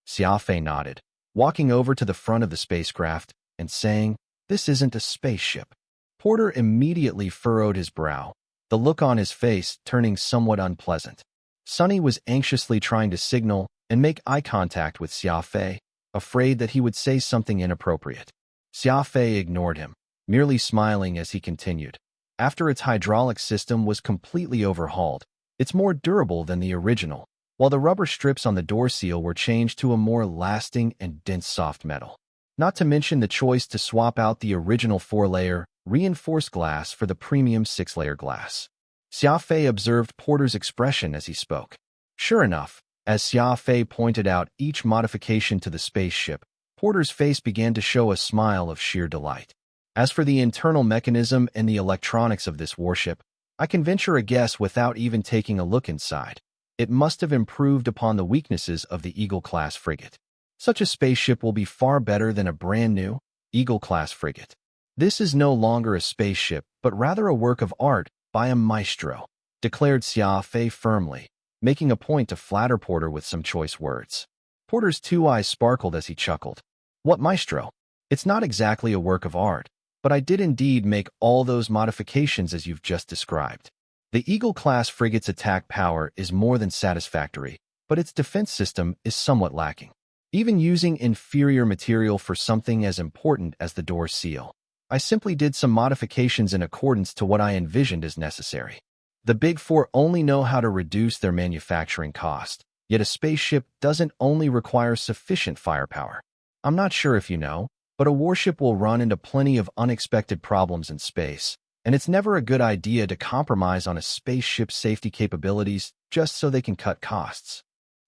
Xia Fei nodded, walking over to the front of the spacecraft and saying, This isn't a spaceship. Porter immediately furrowed his brow, the look on his face turning somewhat unpleasant. Sonny was anxiously trying to signal and make eye contact with Xia Fei, afraid that he would say something inappropriate. Xia Fei ignored him, merely smiling as he continued. After its hydraulic system was completely overhauled, it's more durable than the original, while the rubber strips on the door seal were changed to a more lasting and dense soft metal. Not to mention the choice to swap out the original 4-layer, reinforced glass for the premium 6-layer glass. Xia Fei observed Porter's expression as he spoke. Sure enough, as Xia Fei pointed out each modification to the spaceship, Porter's face began to show a smile of sheer delight. As for the internal mechanism and the electronics of this warship, I can venture a guess without even taking a look inside. It must have improved upon the weaknesses of the Eagle-class frigate. Such a spaceship will be far better than a brand-new Eagle-class frigate. This is no longer a spaceship, but rather a work of art by a maestro, declared Xia Fei firmly, making a point to flatter Porter with some choice words. Porter's two eyes sparkled as he chuckled. What maestro? It's not exactly a work of art, but I did indeed make all those modifications as you've just described. The Eagle-class frigate's attack power is more than satisfactory, but its defense system is somewhat lacking. Even using inferior material for something as important as the door seal, I simply did some modifications in accordance to what I envisioned as necessary. The Big Four only know how to reduce their manufacturing cost, yet a spaceship doesn't only require sufficient firepower. I'm not sure if you know, but a warship will run into plenty of unexpected problems in space, and it's never a good idea to compromise on a spaceship's safety capabilities just so they can cut costs.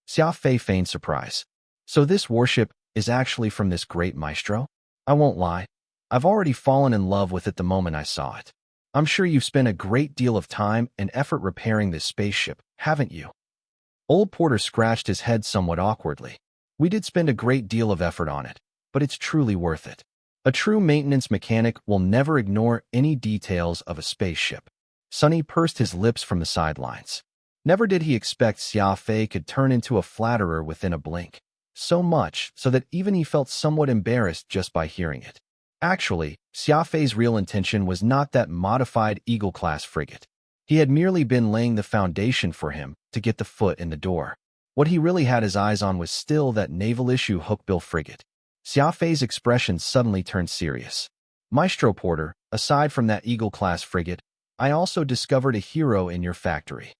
Xia Fei feigned surprise. So this warship is actually from this great maestro? I won't lie, I've already fallen in love with it the moment I saw it. I'm sure you've spent a great deal of time and effort repairing this spaceship, haven't you? Old Porter scratched his head somewhat awkwardly. We did spend a great deal of effort on it, but it's truly worth it. A true maintenance mechanic will never ignore any details of a spaceship. Sunny pursed his lips from the sidelines. Never did he expect Xia Fei could turn into a flatterer within a blink. So much so that even he felt somewhat embarrassed just by hearing it. Actually, Xia Fei's real intention was not that modified Eagle-class frigate. He had merely been laying the foundation for him to get the foot in the door. What he really had his eyes on was still that naval-issue hookbill frigate. Xia Fei's expression suddenly turned serious. Maestro Porter, aside from that Eagle-class frigate, I also discovered a hero in your factory.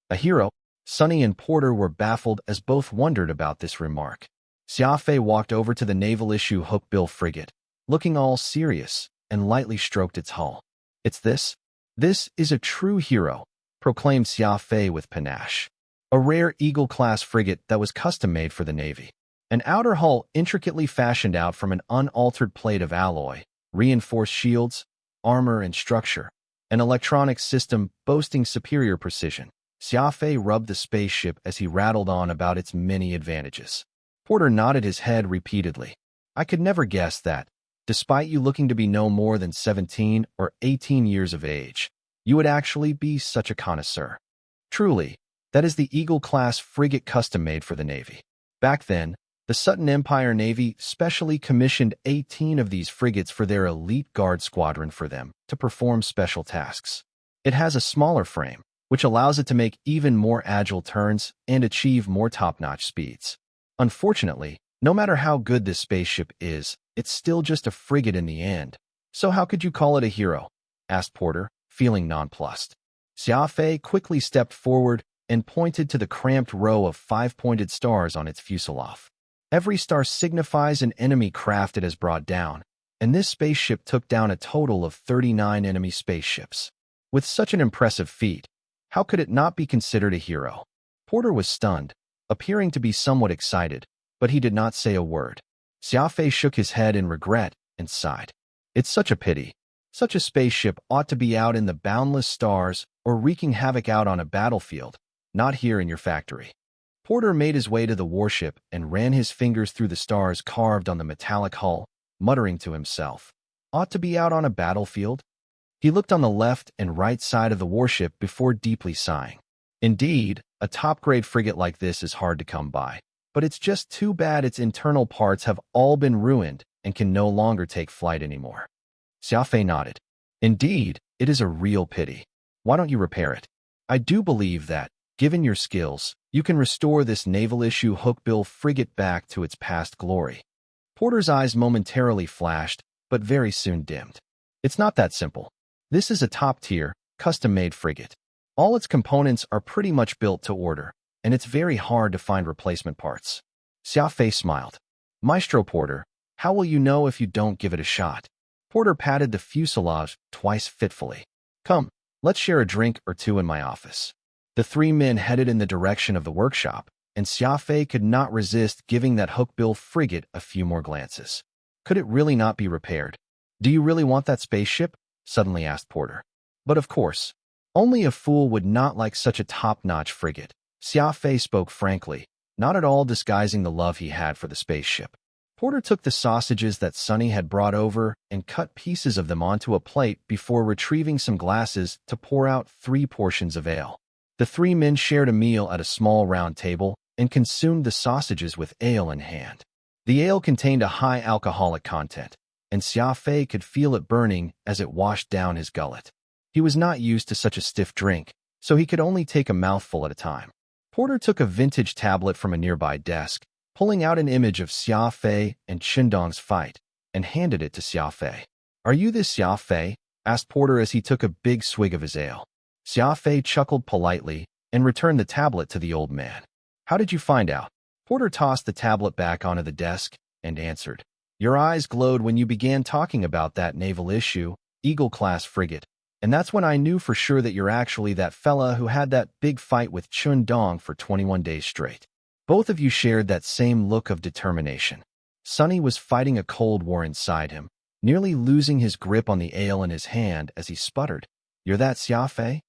A hero? Sunny and Porter were baffled as both wondered about this remark. Xia Fei walked over to the naval-issue hookbill frigate, looking all serious, and lightly stroked its hull. It's this? This is a true hero, proclaimed Xia Fei with panache. A rare Eagle-class frigate that was custom-made for the Navy. An outer hull intricately fashioned out from an unaltered plate of alloy, reinforced shields, armor and structure, an electronic system boasting superior precision. Xia Fei rubbed the spaceship as he rattled on about its many advantages. Porter nodded his head repeatedly. I could never guess that, despite you looking to be no more than 17 or 18 years of age, you would actually be such a connoisseur. Truly, that is the Eagle-class frigate custom-made for the Navy. Back then, the Sutton Empire Navy specially commissioned 18 of these frigates for their elite guard squadron for them to perform special tasks. It has a smaller frame, which allows it to make even more agile turns and achieve more top-notch speeds. Unfortunately, no matter how good this spaceship is, it's still just a frigate in the end. So how could you call it a hero? Asked Porter, feeling nonplussed. Xia Fei quickly stepped forward and pointed to the cramped row of 5-pointed stars on its fuselage. Every star signifies an enemy craft it has brought down, and this spaceship took down a total of 39 enemy spaceships. With such an impressive feat, how could it not be considered a hero? Porter was stunned, appearing to be somewhat excited, but he did not say a word. Xia Fei shook his head in regret and sighed. It's such a pity. Such a spaceship ought to be out in the boundless stars or wreaking havoc out on a battlefield, not here in your factory. Porter made his way to the warship and ran his fingers through the stars carved on the metallic hull, muttering to himself, ought to be out on a battlefield? He looked on the left and right side of the warship before deeply sighing. Indeed, a top-grade frigate like this is hard to come by, but it's just too bad its internal parts have all been ruined and can no longer take flight anymore. Xia Fei nodded. Indeed, it is a real pity. Why don't you repair it? I do believe that, given your skills, you can restore this naval-issue hookbill frigate back to its past glory. Porter's eyes momentarily flashed, but very soon dimmed. It's not that simple. This is a top-tier, custom-made frigate. All its components are pretty much built to order, and it's very hard to find replacement parts. Xia Fei smiled. Maestro Porter, how will you know if you don't give it a shot? Porter patted the fuselage twice fitfully. Come, let's share a drink or two in my office. The three men headed in the direction of the workshop, and Xia Fei could not resist giving that hookbill frigate a few more glances. Could it really not be repaired? Do you really want that spaceship? Suddenly asked Porter. But of course, only a fool would not like such a top-notch frigate. Xia Fei spoke frankly, not at all disguising the love he had for the spaceship. Porter took the sausages that Sunny had brought over and cut pieces of them onto a plate before retrieving some glasses to pour out 3 portions of ale. The 3 men shared a meal at a small round table and consumed the sausages with ale in hand. The ale contained a high alcoholic content, and Xia Fei could feel it burning as it washed down his gullet. He was not used to such a stiff drink, so he could only take a mouthful at a time. Porter took a vintage tablet from a nearby desk, pulling out an image of Xia Fei and Qindong's fight, and handed it to Xia Fei. Are you this Xia Fei? Asked Porter as he took a big swig of his ale. Xia Fei chuckled politely and returned the tablet to the old man. How did you find out? Porter tossed the tablet back onto the desk and answered. Your eyes glowed when you began talking about that naval issue, Eagle-class frigate, and that's when I knew for sure that you're actually that fella who had that big fight with Qindong for 21 days straight. Both of you shared that same look of determination. Sunny was fighting a cold war inside him, nearly losing his grip on the ale in his hand as he sputtered. You're that Xia Fei?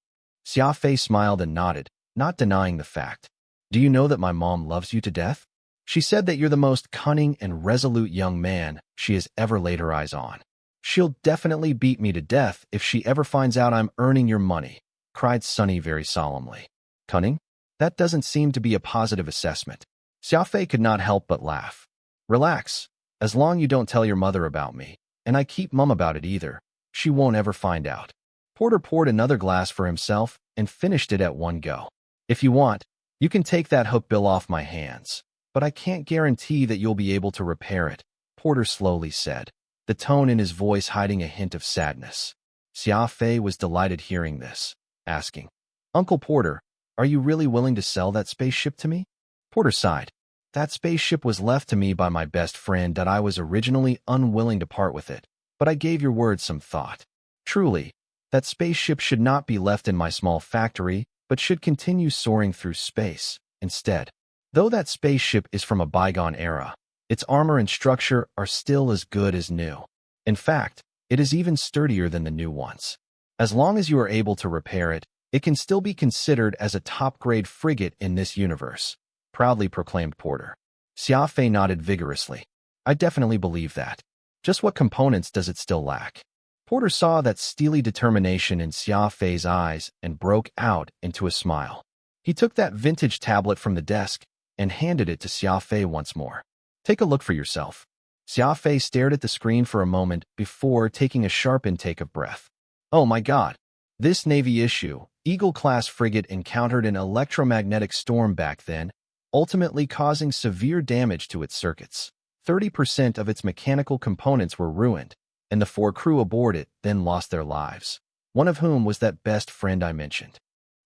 Xia Fei smiled and nodded, not denying the fact. Do you know that my mom loves you to death? She said that you're the most cunning and resolute young man she has ever laid her eyes on. She'll definitely beat me to death if she ever finds out I'm earning your money, cried Sunny very solemnly. Cunning? That doesn't seem to be a positive assessment. Xia Fei could not help but laugh. Relax. As long as you don't tell your mother about me, and I keep mum about it either, she won't ever find out. Porter poured another glass for himself and finished it at one go. If you want, you can take that hook bill off my hands, but I can't guarantee that you'll be able to repair it, Porter slowly said, the tone in his voice hiding a hint of sadness. Xia Fei was delighted hearing this, asking, Uncle Porter, are you really willing to sell that spaceship to me? Porter sighed. That spaceship was left to me by my best friend that I was originally unwilling to part with it, but I gave your words some thought. Truly, that spaceship should not be left in my small factory, but should continue soaring through space, instead. Though that spaceship is from a bygone era, its armor and structure are still as good as new. In fact, it is even sturdier than the new ones. As long as you are able to repair it, it can still be considered as a top-grade frigate in this universe, proudly proclaimed Porter. Xia Fei nodded vigorously. I definitely believe that. Just what components does it still lack? Porter saw that steely determination in Xia Fei's eyes and broke out into a smile. He took that vintage tablet from the desk and handed it to Xia Fei once more. Take a look for yourself. Xia Fei stared at the screen for a moment before taking a sharp intake of breath. Oh my God! This Navy-issue, Eagle-class frigate encountered an electromagnetic storm back then, ultimately causing severe damage to its circuits. 30% of its mechanical components were ruined, and the 4 crew aboard it then lost their lives, one of whom was that best friend I mentioned.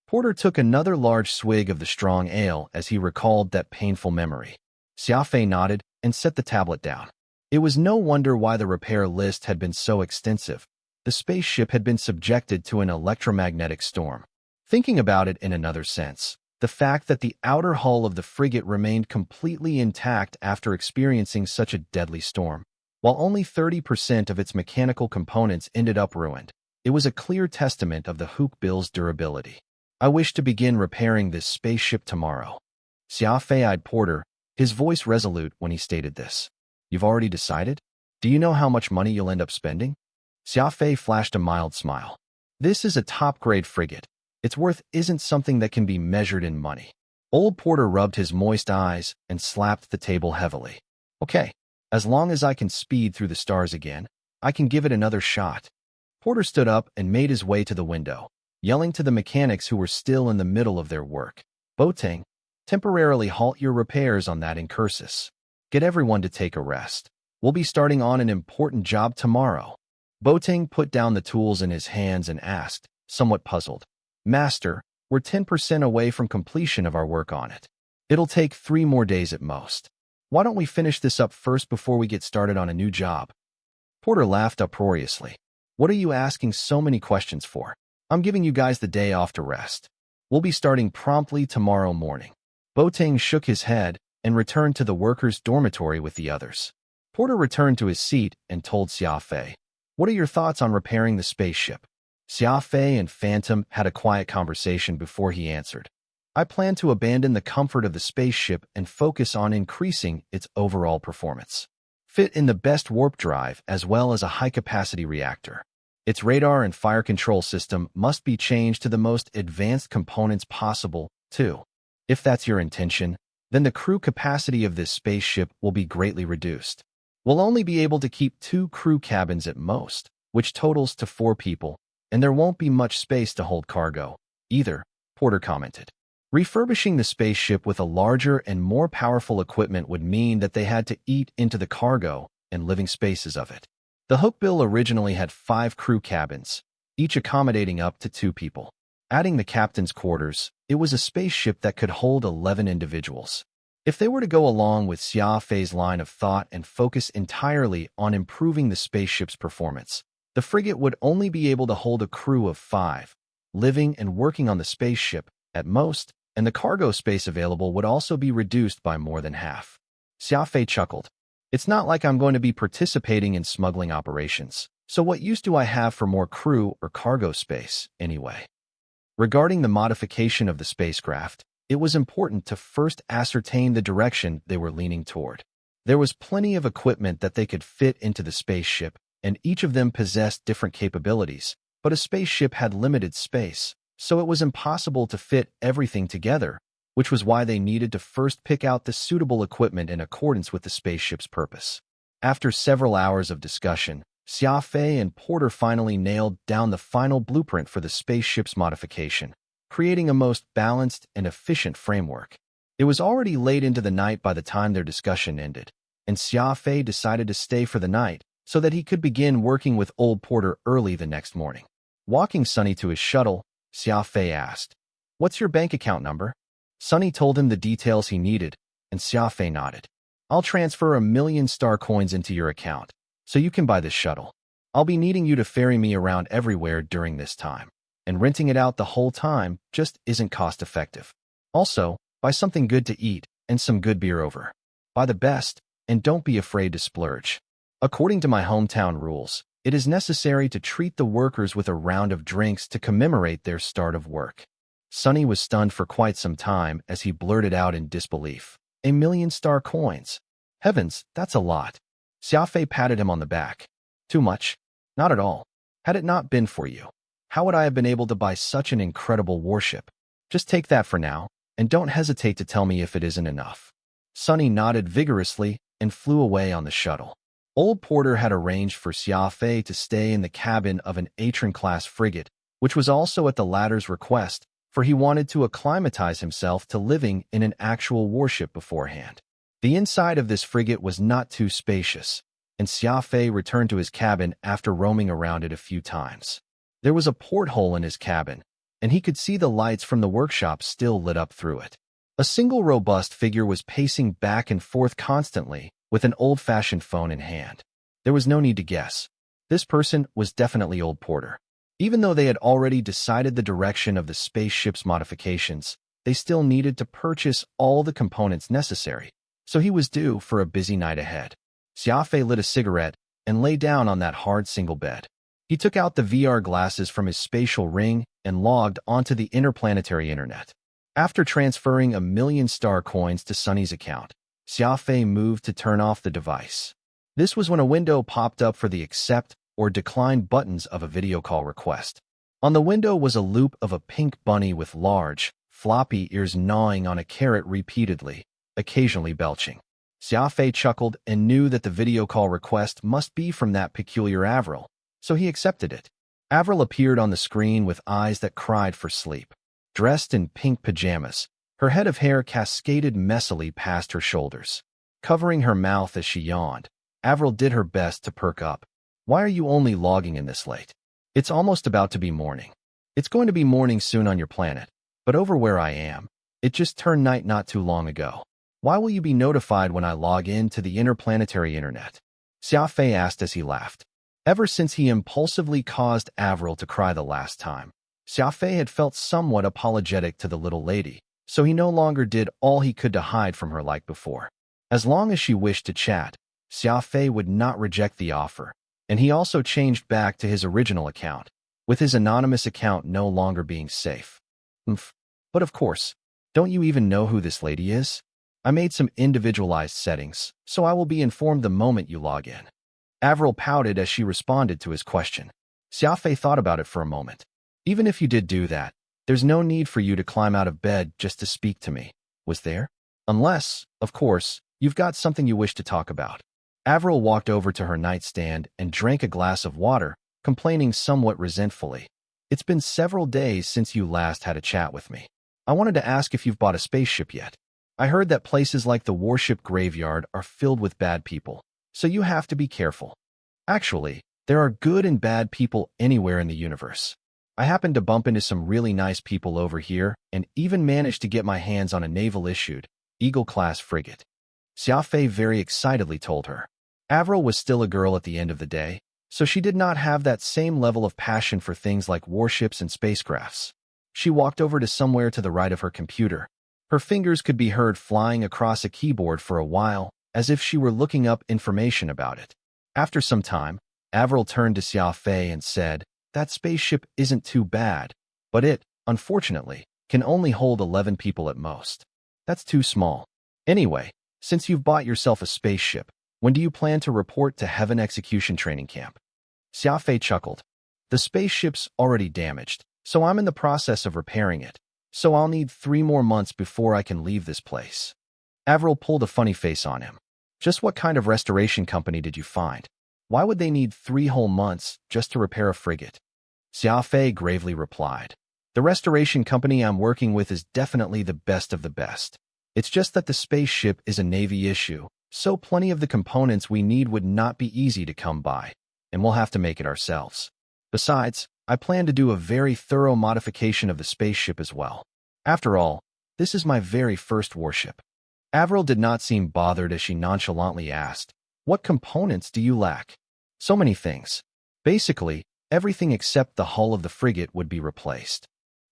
Porter took another large swig of the strong ale as he recalled that painful memory. Xia Fei nodded and set the tablet down. It was no wonder why the repair list had been so extensive. The spaceship had been subjected to an electromagnetic storm. Thinking about it in another sense, the fact that the outer hull of the frigate remained completely intact after experiencing such a deadly storm, while only 30% of its mechanical components ended up ruined, it was a clear testament of the hook bill's durability. I wish to begin repairing this spaceship tomorrow. Xia Fei eyed Porter, his voice resolute when he stated this. You've already decided? Do you know how much money you'll end up spending? Xia Fei flashed a mild smile. This is a top-grade frigate. Its worth isn't something that can be measured in money. Old Porter rubbed his moist eyes and slapped the table heavily. Okay, as long as I can speed through the stars again, I can give it another shot. Porter stood up and made his way to the window, yelling to the mechanics who were still in the middle of their work. Boateng, temporarily halt your repairs on that Incursus. Get everyone to take a rest. We'll be starting on an important job tomorrow. Boateng put down the tools in his hands and asked, somewhat puzzled, Master, we're 10% away from completion of our work on it. It'll take 3 more days at most. Why don't we finish this up first before we get started on a new job? Porter laughed uproariously. What are you asking so many questions for? I'm giving you guys the day off to rest. We'll be starting promptly tomorrow morning. Boateng shook his head and returned to the workers' dormitory with the others. Porter returned to his seat and told Xia Fei, What are your thoughts on repairing the spaceship? Xia Fei and Phantom had a quiet conversation before he answered. I plan to abandon the comfort of the spaceship and focus on increasing its overall performance. Fit in the best warp drive as well as a high-capacity reactor. Its radar and fire control system must be changed to the most advanced components possible, too. If that's your intention, then the crew capacity of this spaceship will be greatly reduced. We'll only be able to keep 2 crew cabins at most, which totals to 4 people, and there won't be much space to hold cargo, either, Porter commented. Refurbishing the spaceship with a larger and more powerful equipment would mean that they had to eat into the cargo and living spaces of it. The Hookbill originally had 5 crew cabins, each accommodating up to 2 people. Adding the captain's quarters, it was a spaceship that could hold 11 individuals. If they were to go along with Xia Fei's line of thought and focus entirely on improving the spaceship's performance, the frigate would only be able to hold a crew of 5, living and working on the spaceship, at most, and the cargo space available would also be reduced by more than half. Xia Fei chuckled. It's not like I'm going to be participating in smuggling operations, so what use do I have for more crew or cargo space, anyway? Regarding the modification of the spacecraft, it was important to first ascertain the direction they were leaning toward. There was plenty of equipment that they could fit into the spaceship, and each of them possessed different capabilities, but a spaceship had limited space, so it was impossible to fit everything together, which was why they needed to first pick out the suitable equipment in accordance with the spaceship's purpose. After several hours of discussion, Xia Fei and Porter finally nailed down the final blueprint for the spaceship's modification, creating a most balanced and efficient framework. It was already late into the night by the time their discussion ended, and Xia Fei decided to stay for the night so that he could begin working with old Porter early the next morning. Walking Sunny to his shuttle, Xia Fei asked, "What's your bank account number?" Sunny told him the details he needed, and Xia Fei nodded. "I'll transfer 1,000,000 star coins into your account, so you can buy this shuttle. I'll be needing you to ferry me around everywhere during this time, and renting it out the whole time just isn't cost-effective. Also, buy something good to eat and some good beer over. Buy the best, and don't be afraid to splurge. According to my hometown rules, it is necessary to treat the workers with a round of drinks to commemorate their start of work." Sunny was stunned for quite some time as he blurted out in disbelief, 1,000,000 star coins. Heavens, that's a lot. Xia Fei patted him on the back. "Too much? Not at all. Had it not been for you, how would I have been able to buy such an incredible warship? Just take that for now, and don't hesitate to tell me if it isn't enough." Sunny nodded vigorously and flew away on the shuttle. Old Porter had arranged for Xia Fei to stay in the cabin of an Atron-class frigate, which was also at the latter's request, for he wanted to acclimatize himself to living in an actual warship beforehand. The inside of this frigate was not too spacious, and Xia Fei returned to his cabin after roaming around it a few times. There was a porthole in his cabin, and he could see the lights from the workshop still lit up through it. A single robust figure was pacing back and forth constantly, with an old-fashioned phone in hand. There was no need to guess. This person was definitely old Porter. Even though they had already decided the direction of the spaceship's modifications, they still needed to purchase all the components necessary, so he was due for a busy night ahead. Xia Fei lit a cigarette and lay down on that hard single bed. He took out the VR glasses from his spatial ring and logged onto the interplanetary internet. After transferring 1,000,000 star coins to Sunny's account, Xia Fei moved to turn off the device. This was when a window popped up for the accept or decline buttons of a video call request. On the window was a loop of a pink bunny with large, floppy ears gnawing on a carrot repeatedly, occasionally belching. Xia Fei chuckled and knew that the video call request must be from that peculiar Avril, so he accepted it. Avril appeared on the screen with eyes that cried for sleep. Dressed in pink pajamas, her head of hair cascaded messily past her shoulders. Covering her mouth as she yawned, Avril did her best to perk up. "Why are you only logging in this late? It's almost about to be morning. It's going to be morning soon on your planet, but over where I am, it just turned night not too long ago. Why will you be notified when I log in to the interplanetary internet?" Xia Fei asked as he laughed. Ever since he impulsively caused Avril to cry the last time, Xia Fei had felt somewhat apologetic to the little lady, so he no longer did all he could to hide from her like before. As long as she wished to chat, Xia Fei would not reject the offer, and he also changed back to his original account, with his anonymous account no longer being safe. But of course, don't you even know who this lady is? I made some individualized settings, so I will be informed the moment you log in." Avril pouted as she responded to his question. Xia Fei thought about it for a moment. "Even if you did do that, there's no need for you to climb out of bed just to speak to me, was there? Unless, of course, you've got something you wish to talk about." Avril walked over to her nightstand and drank a glass of water, complaining somewhat resentfully. "It's been several days since you last had a chat with me. I wanted to ask if you've bought a spaceship yet. I heard that places like the warship graveyard are filled with bad people, so you have to be careful. Actually, there are good and bad people anywhere in the universe. I happened to bump into some really nice people over here and even managed to get my hands on a naval-issued, Eagle-class frigate." Xia Fei very excitedly told her. Avril was still a girl at the end of the day, so she did not have that same level of passion for things like warships and spacecrafts. She walked over to somewhere to the right of her computer. Her fingers could be heard flying across a keyboard for a while, as if she were looking up information about it. After some time, Avril turned to Xia Fei and said, "That spaceship isn't too bad, but it, unfortunately, can only hold 11 people at most. That's too small. Anyway, since you've bought yourself a spaceship, when do you plan to report to Heaven Execution Training Camp? Xia Fei chuckled. The spaceship's already damaged, so I'm in the process of repairing it. So I'll need 3 more months before I can leave this place. Avril pulled a funny face on him. Just what kind of restoration company did you find? Why would they need 3 whole months just to repair a frigate? Xia Fei gravely replied. The restoration company I'm working with is definitely the best of the best. It's just that the spaceship is a Navy issue, so plenty of the components we need would not be easy to come by, and we'll have to make it ourselves. Besides, I plan to do a very thorough modification of the spaceship as well. After all, this is my very first warship. Avril did not seem bothered as she nonchalantly asked, "What components do you lack?" "So many things. Basically, everything except the hull of the frigate would be replaced."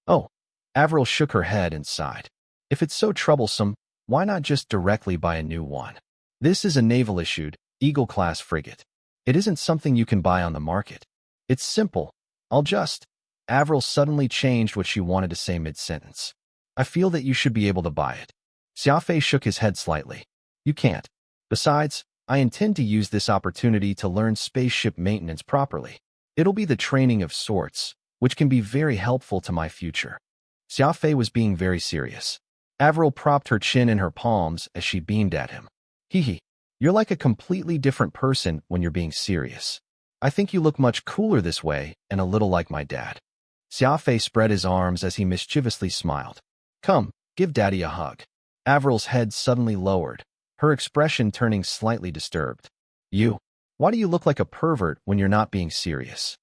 "Oh." Avril shook her head and sighed. "If it's so troublesome, why not just directly buy a new one? This is a naval-issued, Eagle-class frigate. It isn't something you can buy on the market. It's simple. I'll just—" Avril suddenly changed what she wanted to say mid-sentence. "I feel that you should be able to buy it." Xia Fei shook his head slightly. "You can't. Besides, I intend to use this opportunity to learn spaceship maintenance properly. It'll be the training of sorts, which can be very helpful to my future." Xia Fei was being very serious. Avril propped her chin in her palms as she beamed at him. "Hee, you're like a completely different person when you're being serious. I think you look much cooler this way and a little like my dad." Xia Fei spread his arms as he mischievously smiled. "Come, give Daddy a hug." Avril's head suddenly lowered, her expression turning slightly disturbed. Why do you look like a pervert when you're not being serious?"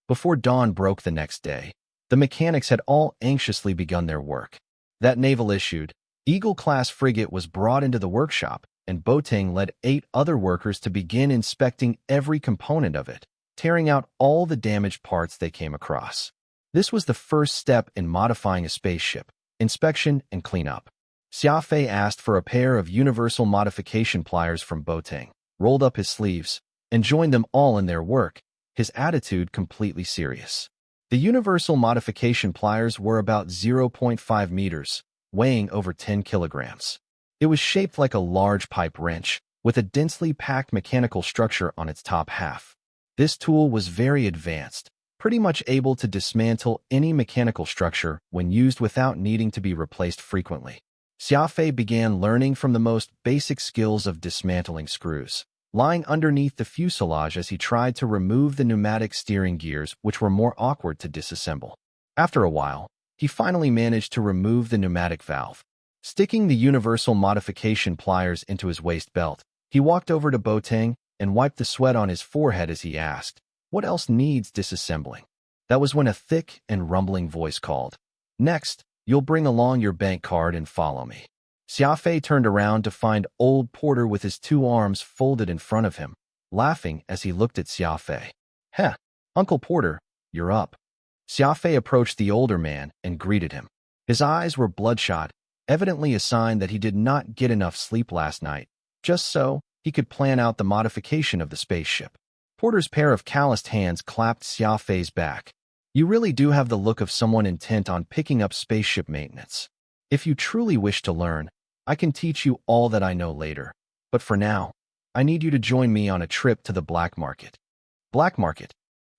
Before dawn broke the next day, the mechanics had all anxiously begun their work. That naval-issued, Eagle-class frigate was brought into the workshop, and Boateng led 8 other workers to begin inspecting every component of it, tearing out all the damaged parts they came across. This was the first step in modifying a spaceship: inspection and cleanup. Xia Fei asked for a pair of universal modification pliers from Boateng, rolled up his sleeves, and joined them all in their work, his attitude completely serious. The universal modification pliers were about 0.5 meters, weighing over 10 kilograms. It was shaped like a large pipe wrench, with a densely packed mechanical structure on its top half. This tool was very advanced, pretty much able to dismantle any mechanical structure when used without needing to be replaced frequently. Xia Fei began learning from the most basic skills of dismantling screws, lying underneath the fuselage as he tried to remove the pneumatic steering gears, which were more awkward to disassemble. After a while, he finally managed to remove the pneumatic valve. Sticking the universal modification pliers into his waist belt, he walked over to Boateng and wiped the sweat on his forehead as he asked, "What else needs disassembling?" That was when a thick and rumbling voice called, "Next, you'll bring along your bank card and follow me." Xia Fei turned around to find old Porter with his 2 arms folded in front of him, laughing as he looked at Xia Fei. "Heh, Uncle Porter, you're up." Xia Fei approached the older man and greeted him. His eyes were bloodshot, evidently a sign that he did not get enough sleep last night, just so he could plan out the modification of the spaceship. Porter's pair of calloused hands clapped Xia Fei's back. "You really do have the look of someone intent on picking up spaceship maintenance. If you truly wish to learn, I can teach you all that I know later. But for now, I need you to join me on a trip to the black market." "Black market?"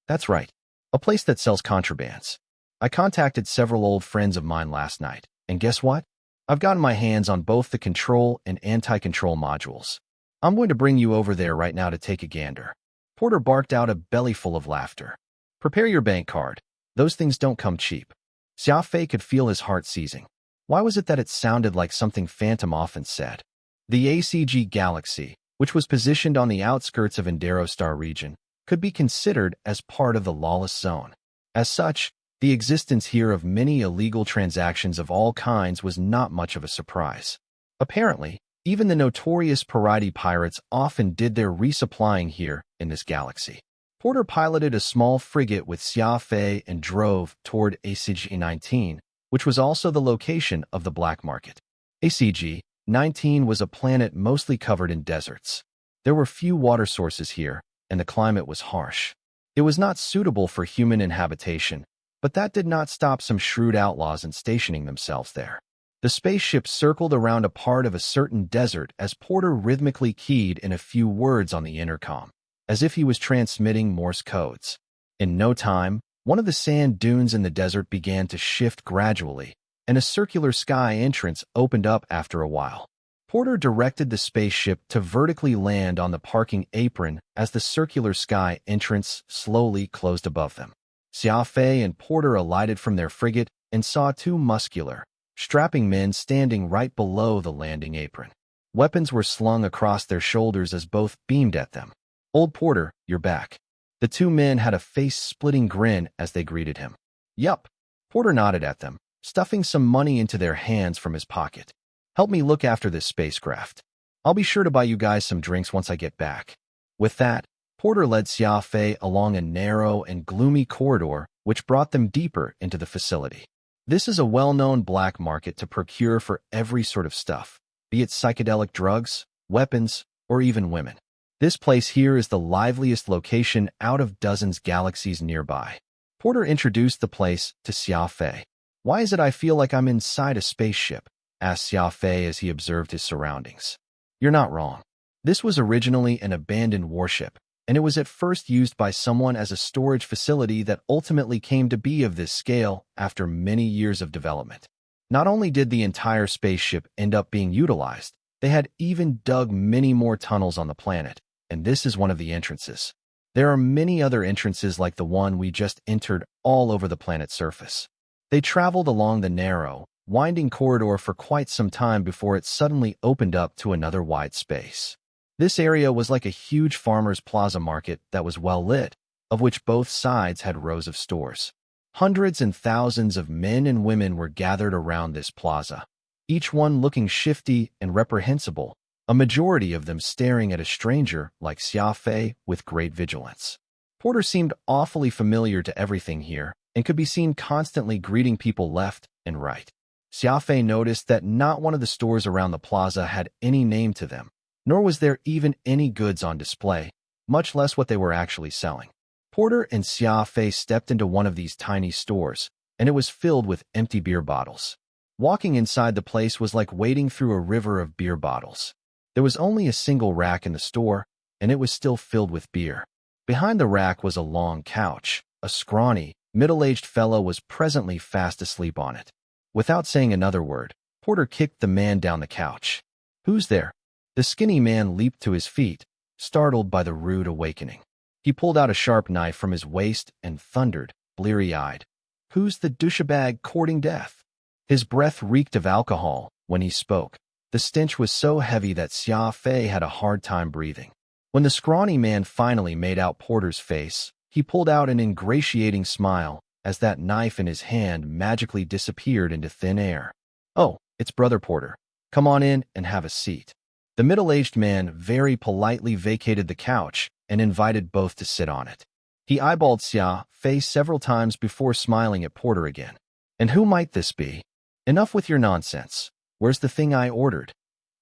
"That's right. A place that sells contrabands. I contacted several old friends of mine last night, and guess what? I've gotten my hands on both the control and anti-control modules. I'm going to bring you over there right now to take a gander." Porter barked out a bellyful of laughter. "Prepare your bank card. Those things don't come cheap." Xia Fei could feel his heart seizing. Why was it that it sounded like something Phantom often said? The ACG Galaxy, which was positioned on the outskirts of Endero Star region, could be considered as part of the lawless zone. As such, the existence here of many illegal transactions of all kinds was not much of a surprise. Apparently, even the notorious Paride pirates often did their resupplying here in this galaxy. Porter piloted a small frigate with Xia Fei and drove toward ACG-19, which was also the location of the black market. ACG-19 was a planet mostly covered in deserts. There were few water sources here, and the climate was harsh. It was not suitable for human inhabitation, But that did not stop some shrewd outlaws in stationing themselves there. The spaceship circled around a part of a certain desert as Porter rhythmically keyed in a few words on the intercom, as if he was transmitting Morse codes. In no time, one of the sand dunes in the desert began to shift gradually, and a circular sky entrance opened up after a while. Porter directed the spaceship to vertically land on the parking apron as the circular sky entrance slowly closed above them. Xia Fei and Porter alighted from their frigate and saw two muscular, strapping men standing right below the landing apron. Weapons were slung across their shoulders as both beamed at them. "Old Porter, you're back." The two men had a face-splitting grin as they greeted him. "Yup." Porter nodded at them, stuffing some money into their hands from his pocket. "Help me look after this spacecraft. I'll be sure to buy you guys some drinks once I get back." With that, Porter led Xia Fei along a narrow and gloomy corridor which brought them deeper into the facility. This is a well-known black market to procure for every sort of stuff, be it psychedelic drugs, weapons, or even women. This place here is the liveliest location out of dozens galaxies nearby. Porter introduced the place to Xia Fei. "Why is it I feel like I'm inside a spaceship?" asked Xia Fei as he observed his surroundings. "You're not wrong. This was originally an abandoned warship, and it was at first used by someone as a storage facility that ultimately came to be of this scale after many years of development. Not only did the entire spaceship end up being utilized, they had even dug many more tunnels on the planet, and this is one of the entrances. There are many other entrances like the one we just entered all over the planet's surface." They traveled along the narrow, winding corridor for quite some time before it suddenly opened up to another wide space. This area was like a huge farmer's plaza market that was well lit, of which both sides had rows of stores. Hundreds and thousands of men and women were gathered around this plaza, each one looking shifty and reprehensible, a majority of them staring at a stranger like Xia Fei with great vigilance. Porter seemed awfully familiar to everything here and could be seen constantly greeting people left and right. Xia Fei noticed that not one of the stores around the plaza had any name to them, nor was there even any goods on display, much less what they were actually selling. Porter and Xia Fei stepped into one of these tiny stores, and it was filled with empty beer bottles. Walking inside the place was like wading through a river of beer bottles. There was only a single rack in the store, and it was still filled with beer. Behind the rack was a long couch. A scrawny, middle-aged fellow was presently fast asleep on it. Without saying another word, Porter kicked the man down the couch. "Who's there?" The skinny man leaped to his feet, startled by the rude awakening. He pulled out a sharp knife from his waist and thundered, bleary-eyed, "Who's the douchebag courting death?" His breath reeked of alcohol when he spoke. The stench was so heavy that Xia Fei had a hard time breathing. When the scrawny man finally made out Porter's face, he pulled out an ingratiating smile as that knife in his hand magically disappeared into thin air. "Oh, it's Brother Porter. Come on in and have a seat." The middle-aged man very politely vacated the couch and invited both to sit on it. He eyeballed Xia Fei several times before smiling at Porter again. "And who might this be?" "Enough with your nonsense. Where's the thing I ordered?"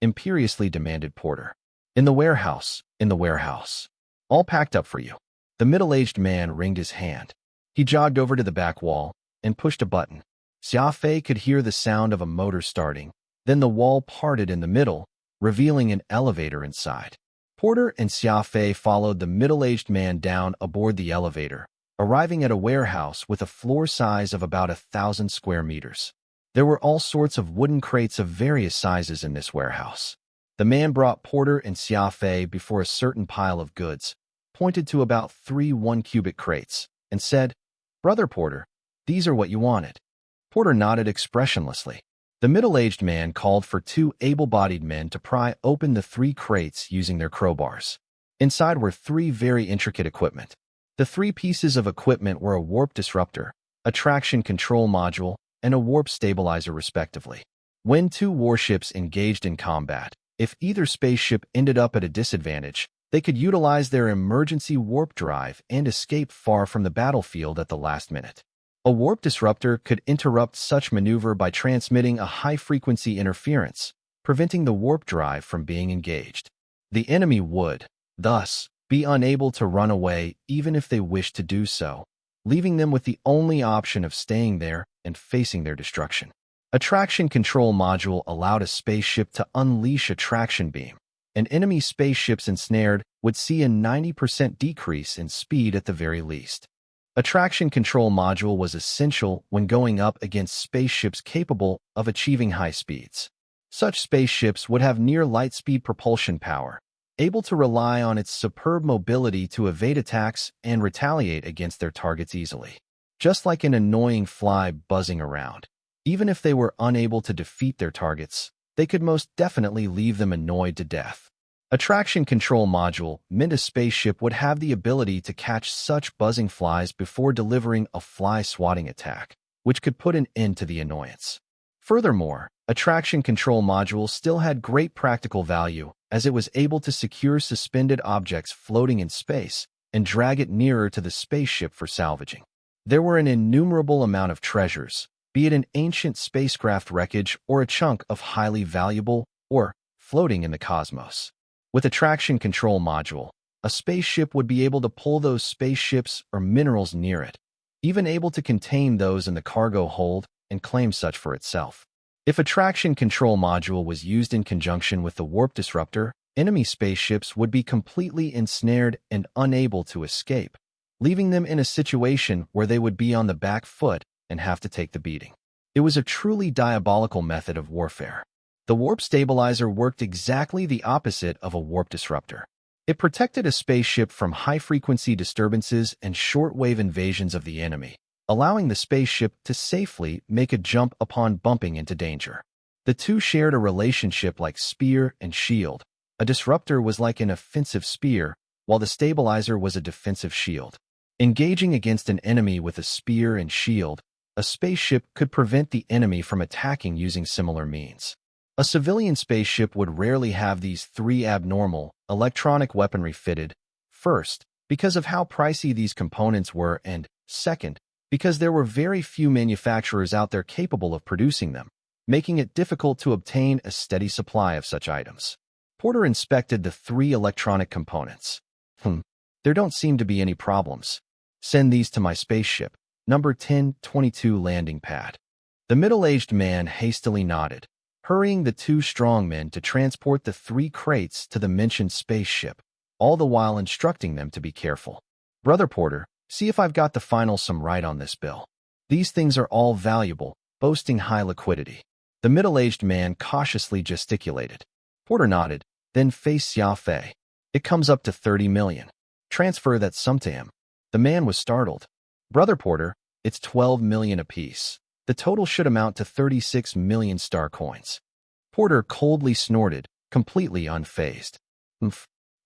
imperiously demanded Porter. "In the warehouse, in the warehouse. All packed up for you." The middle-aged man wringed his hand. He jogged over to the back wall and pushed a button. Xia Fei could hear the sound of a motor starting. Then the wall parted in the middle, revealing an elevator inside. Porter and Xia Fei followed the middle-aged man down aboard the elevator, arriving at a warehouse with a floor size of about 1,000 square meters. There were all sorts of wooden crates of various sizes in this warehouse. The man brought Porter and Xia Fei before a certain pile of goods, pointed to about 3 one-cubic crates, and said, "Brother Porter, these are what you wanted." Porter nodded expressionlessly. The middle-aged man called for 2 able-bodied men to pry open the 3 crates using their crowbars. Inside were 3 very intricate equipment. The 3 pieces of equipment were a warp disruptor, a traction control module, and a warp stabilizer respectively. When 2 warships engaged in combat, if either spaceship ended up at a disadvantage, they could utilize their emergency warp drive and escape far from the battlefield at the last minute. A warp disruptor could interrupt such maneuver by transmitting a high-frequency interference, preventing the warp drive from being engaged. The enemy would, thus, be unable to run away even if they wished to do so. leaving them with the only option of staying there and facing their destruction. A traction control module allowed a spaceship to unleash a traction beam, and enemy spaceships ensnared would see a 90% decrease in speed at the very least. A traction control module was essential when going up against spaceships capable of achieving high speeds. Such spaceships would have near light-speed propulsion power, able to rely on its superb mobility to evade attacks and retaliate against their targets easily. Just like an annoying fly buzzing around. Even if they were unable to defeat their targets, they could most definitely leave them annoyed to death. A traction control module meant a spaceship would have the ability to catch such buzzing flies before delivering a fly-swatting attack, which could put an end to the annoyance. Furthermore, a traction control module still had great practical value, as it was able to secure suspended objects floating in space and drag it nearer to the spaceship for salvaging. There were an innumerable amount of treasures, be it an ancient spacecraft wreckage or a chunk of highly valuable ore floating in the cosmos. With a traction control module, a spaceship would be able to pull those spaceships or minerals near it, even able to contain those in the cargo hold and claim such for itself. If a traction control module was used in conjunction with the warp disruptor, enemy spaceships would be completely ensnared and unable to escape, leaving them in a situation where they would be on the back foot and have to take the beating. It was a truly diabolical method of warfare. The warp stabilizer worked exactly the opposite of a warp disruptor. It protected a spaceship from high-frequency disturbances and short-wave invasions of the enemy, allowing the spaceship to safely make a jump upon bumping into danger. The two shared a relationship like spear and shield. A disruptor was like an offensive spear, while the stabilizer was a defensive shield. Engaging against an enemy with a spear and shield, a spaceship could prevent the enemy from attacking using similar means. A civilian spaceship would rarely have these three abnormal, electronic weaponry fitted, first, because of how pricey these components were, and, second, because there were very few manufacturers out there capable of producing them, making it difficult to obtain a steady supply of such items. Porter inspected the three electronic components. There don't seem to be any problems. Send these to my spaceship, number 1022 landing pad. The middle-aged man hastily nodded, hurrying the two strong men to transport the three crates to the mentioned spaceship, all the while instructing them to be careful. Brother Porter, see if I've got the final sum right on this bill. These things are all valuable, boasting high liquidity. The middle-aged man cautiously gesticulated. Porter nodded, then faced Xia Fei. It comes up to 30 million. Transfer that sum to him. The man was startled. Brother Porter, it's 12 million apiece. The total should amount to 36 million star coins. Porter coldly snorted, completely unfazed.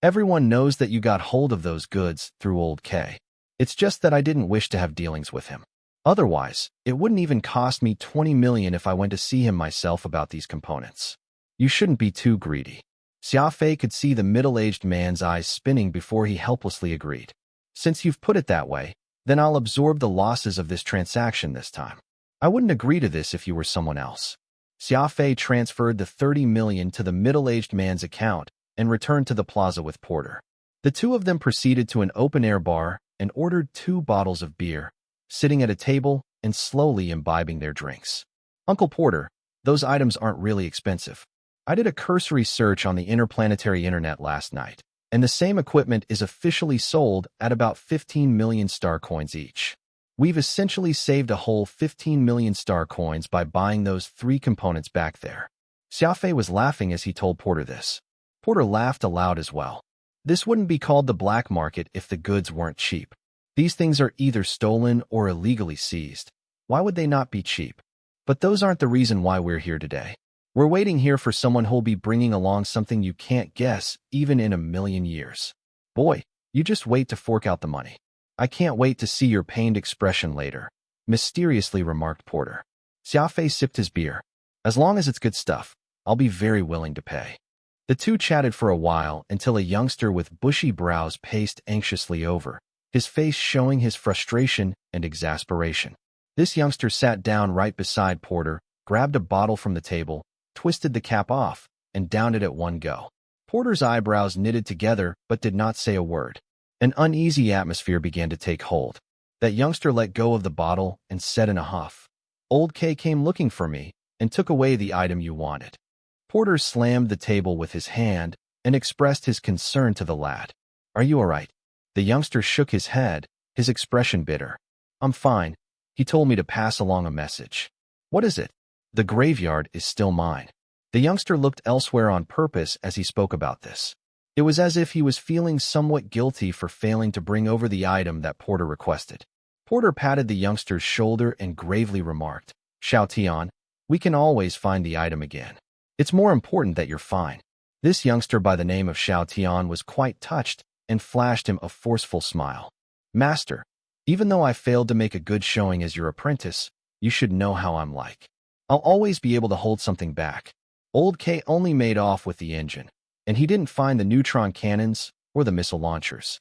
Everyone knows that you got hold of those goods through old K. It's just that I didn't wish to have dealings with him. Otherwise, it wouldn't even cost me 20 million if I went to see him myself about these components. You shouldn't be too greedy. Xia Fei could see the middle-aged man's eyes spinning before he helplessly agreed. Since you've put it that way, then I'll absorb the losses of this transaction this time. I wouldn't agree to this if you were someone else. Xia Fei transferred the 30 million to the middle-aged man's account and returned to the plaza with Porter. The two of them proceeded to an open-air bar and ordered 2 bottles of beer, sitting at a table and slowly imbibing their drinks. Uncle Porter, those items aren't really expensive. I did a cursory search on the interplanetary internet last night, and the same equipment is officially sold at about 15 million star coins each. We've essentially saved a whole 15 million star coins by buying those 3 components back there. Xia Fei was laughing as he told Porter this. Porter laughed aloud as well. This wouldn't be called the black market if the goods weren't cheap. These things are either stolen or illegally seized. Why would they not be cheap? But those aren't the reason why we're here today. We're waiting here for someone who'll be bringing along something you can't guess even in a million years. Boy, you just wait to fork out the money. I can't wait to see your pained expression later, mysteriously remarked Porter. Xia Fei sipped his beer. As long as it's good stuff, I'll be very willing to pay. The two chatted for a while until a youngster with bushy brows paced anxiously over, his face showing his frustration and exasperation. This youngster sat down right beside Porter, grabbed a bottle from the table, twisted the cap off, and downed it at one go. Porter's eyebrows knitted together but did not say a word. An uneasy atmosphere began to take hold. That youngster let go of the bottle and said in a huff, "Old K came looking for me and took away the item you wanted." Porter slammed the table with his hand and expressed his concern to the lad. "Are you all right?" The youngster shook his head, his expression bitter. "I'm fine. He told me to pass along a message." "What is it?" "The graveyard is still mine." The youngster looked elsewhere on purpose as he spoke about this. It was as if he was feeling somewhat guilty for failing to bring over the item that Porter requested. Porter patted the youngster's shoulder and gravely remarked, "Xiao Tian, we can always find the item again. It's more important that you're fine." This youngster by the name of Xiao Tian was quite touched and flashed him a forceful smile. "Master, even though I failed to make a good showing as your apprentice, you should know how I'm like. I'll always be able to hold something back." Old K only made off with the engine, and he didn't find the neutron cannons or the missile launchers.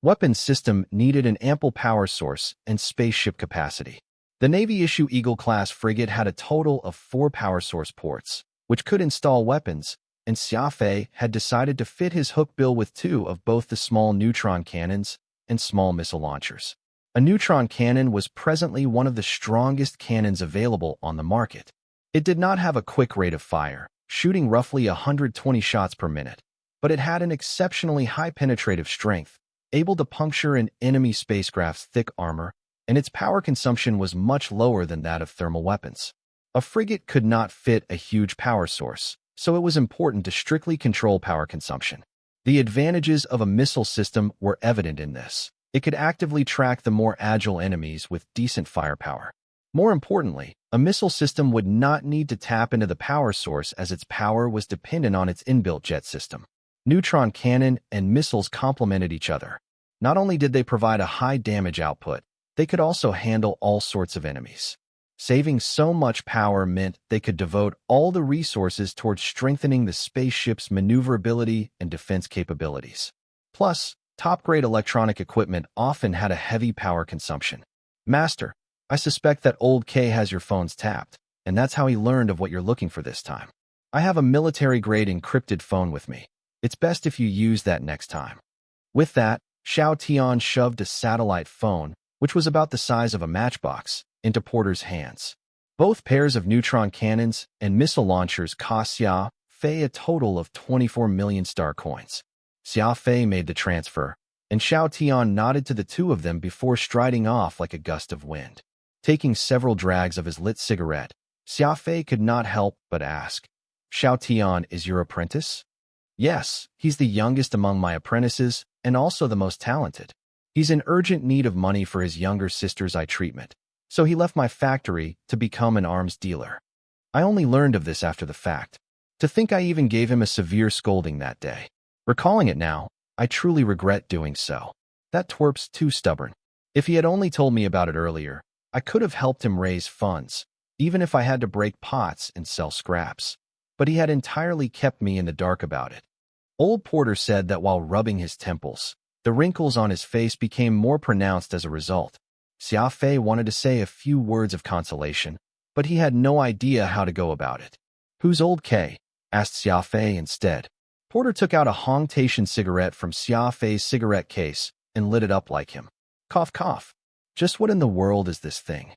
Weapons system needed an ample power source and spaceship capacity. The Navy-issue Eagle-class frigate had a total of 4 power source ports, which could install weapons, and Xia Fei had decided to fit his hook bill with 2 of both the small neutron cannons and small missile launchers. A neutron cannon was presently one of the strongest cannons available on the market. It did not have a quick rate of fire, shooting roughly 120 shots per minute, but it had an exceptionally high penetrative strength, able to puncture an enemy spacecraft's thick armor, and its power consumption was much lower than that of thermal weapons. A frigate could not fit a huge power source, so it was important to strictly control power consumption. The advantages of a missile system were evident in this. It could actively track the more agile enemies with decent firepower. More importantly, a missile system would not need to tap into the power source as its power was dependent on its inbuilt jet system. Neutron cannon and missiles complemented each other. Not only did they provide a high damage output, they could also handle all sorts of enemies. Saving so much power meant they could devote all the resources towards strengthening the spaceship's maneuverability and defense capabilities. Plus, top-grade electronic equipment often had a heavy power consumption. "Master, I suspect that Old K has your phones tapped, and that's how he learned of what you're looking for this time. I have a military-grade encrypted phone with me. It's best if you use that next time." With that, Xiao Tian shoved a satellite phone, which was about the size of a matchbox, into Porter's hands. Both pairs of neutron cannons and missile launchers cost Xia Fei a total of 24 million star coins. Xia Fei made the transfer, and Xiao Tian nodded to the 2 of them before striding off like a gust of wind. Taking several drags of his lit cigarette, Xia Fei could not help but ask, "Xiao Tian is your apprentice?" "Yes, he's the youngest among my apprentices and also the most talented. He's in urgent need of money for his younger sister's eye treatment, so he left my factory to become an arms dealer. I only learned of this after the fact. To think I even gave him a severe scolding that day. Recalling it now, I truly regret doing so. That twerp's too stubborn. If he had only told me about it earlier, I could have helped him raise funds, even if I had to break pots and sell scraps. But he had entirely kept me in the dark about it." Old Porter said that while rubbing his temples, the wrinkles on his face became more pronounced as a result. Xia Fei wanted to say a few words of consolation, but he had no idea how to go about it. "Who's Old K?" asked Xia Fei instead. Porter took out a Hongtation cigarette from Xia Fei's cigarette case and lit it up like him. Cough, cough. "Just what in the world is this thing?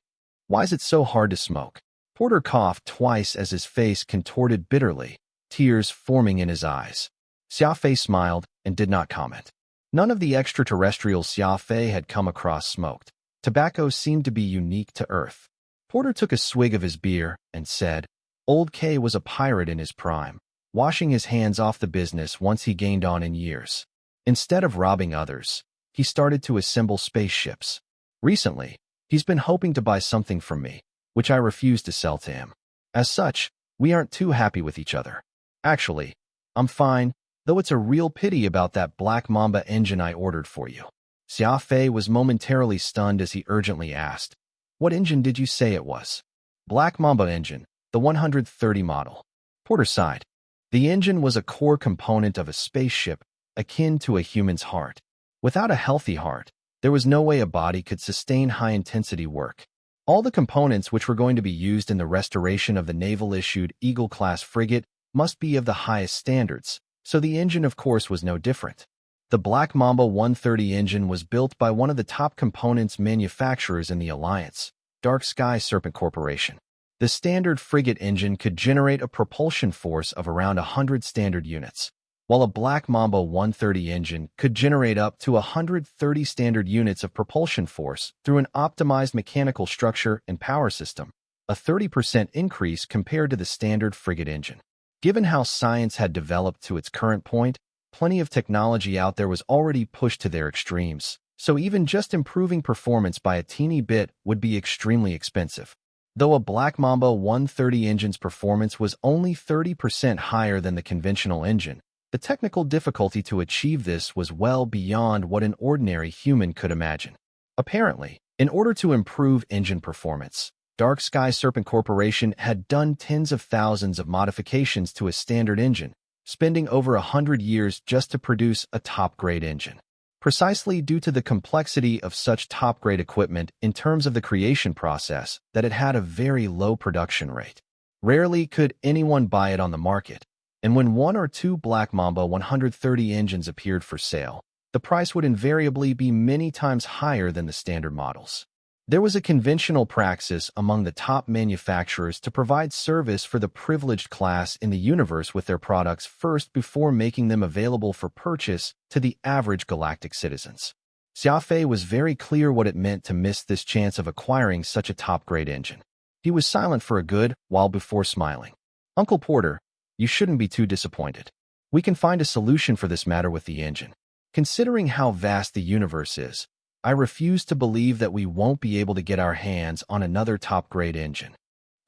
Why is it so hard to smoke?" Porter coughed twice as his face contorted bitterly, tears forming in his eyes. Xia Fei smiled and did not comment. None of the extraterrestrials Xia Fei had come across smoked. Tobacco seemed to be unique to Earth. Porter took a swig of his beer and said, "Old K was a pirate in his prime, washing his hands off the business once he gained on in years. Instead of robbing others, he started to assemble spaceships. Recently, he's been hoping to buy something from me, which I refused to sell to him. As such, we aren't too happy with each other. Actually, I'm fine, though it's a real pity about that Black Mamba engine I ordered for you." Xia Fei was momentarily stunned as he urgently asked, "What engine did you say it was?" "Black Mamba engine, the 130 model." Porter sighed. The engine was a core component of a spaceship, akin to a human's heart. Without a healthy heart, there was no way a body could sustain high-intensity work. All the components which were going to be used in the restoration of the naval-issued Eagle-class frigate must be of the highest standards, so the engine of course was no different. The Black Mamba 130 engine was built by one of the top components manufacturers in the alliance, Dark Sky Serpent Corporation. The standard frigate engine could generate a propulsion force of around 100 standard units, while a Black Mamba 130 engine could generate up to 130 standard units of propulsion force through an optimized mechanical structure and power system, a 30% increase compared to the standard frigate engine. Given how science had developed to its current point, plenty of technology out there was already pushed to their extremes, so even just improving performance by a teeny bit would be extremely expensive. Though a Black Mamba 130 engine's performance was only 30% higher than the conventional engine, the technical difficulty to achieve this was well beyond what an ordinary human could imagine. Apparently, in order to improve engine performance, Dark Sky Serpent Corporation had done tens of thousands of modifications to a standard engine, spending over 100 years just to produce a top-grade engine. Precisely due to the complexity of such top-grade equipment in terms of the creation process that it had a very low production rate. Rarely could anyone buy it on the market, and when one or two Black Mamba 130 engines appeared for sale, the price would invariably be many times higher than the standard models. There was a conventional praxis among the top manufacturers to provide service for the privileged class in the universe with their products first before making them available for purchase to the average galactic citizens. Xia Fei was very clear what it meant to miss this chance of acquiring such a top-grade engine. He was silent for a good while before smiling. "Uncle Porter, you shouldn't be too disappointed. We can find a solution for this matter with the engine. Considering how vast the universe is, I refuse to believe that we won't be able to get our hands on another top-grade engine."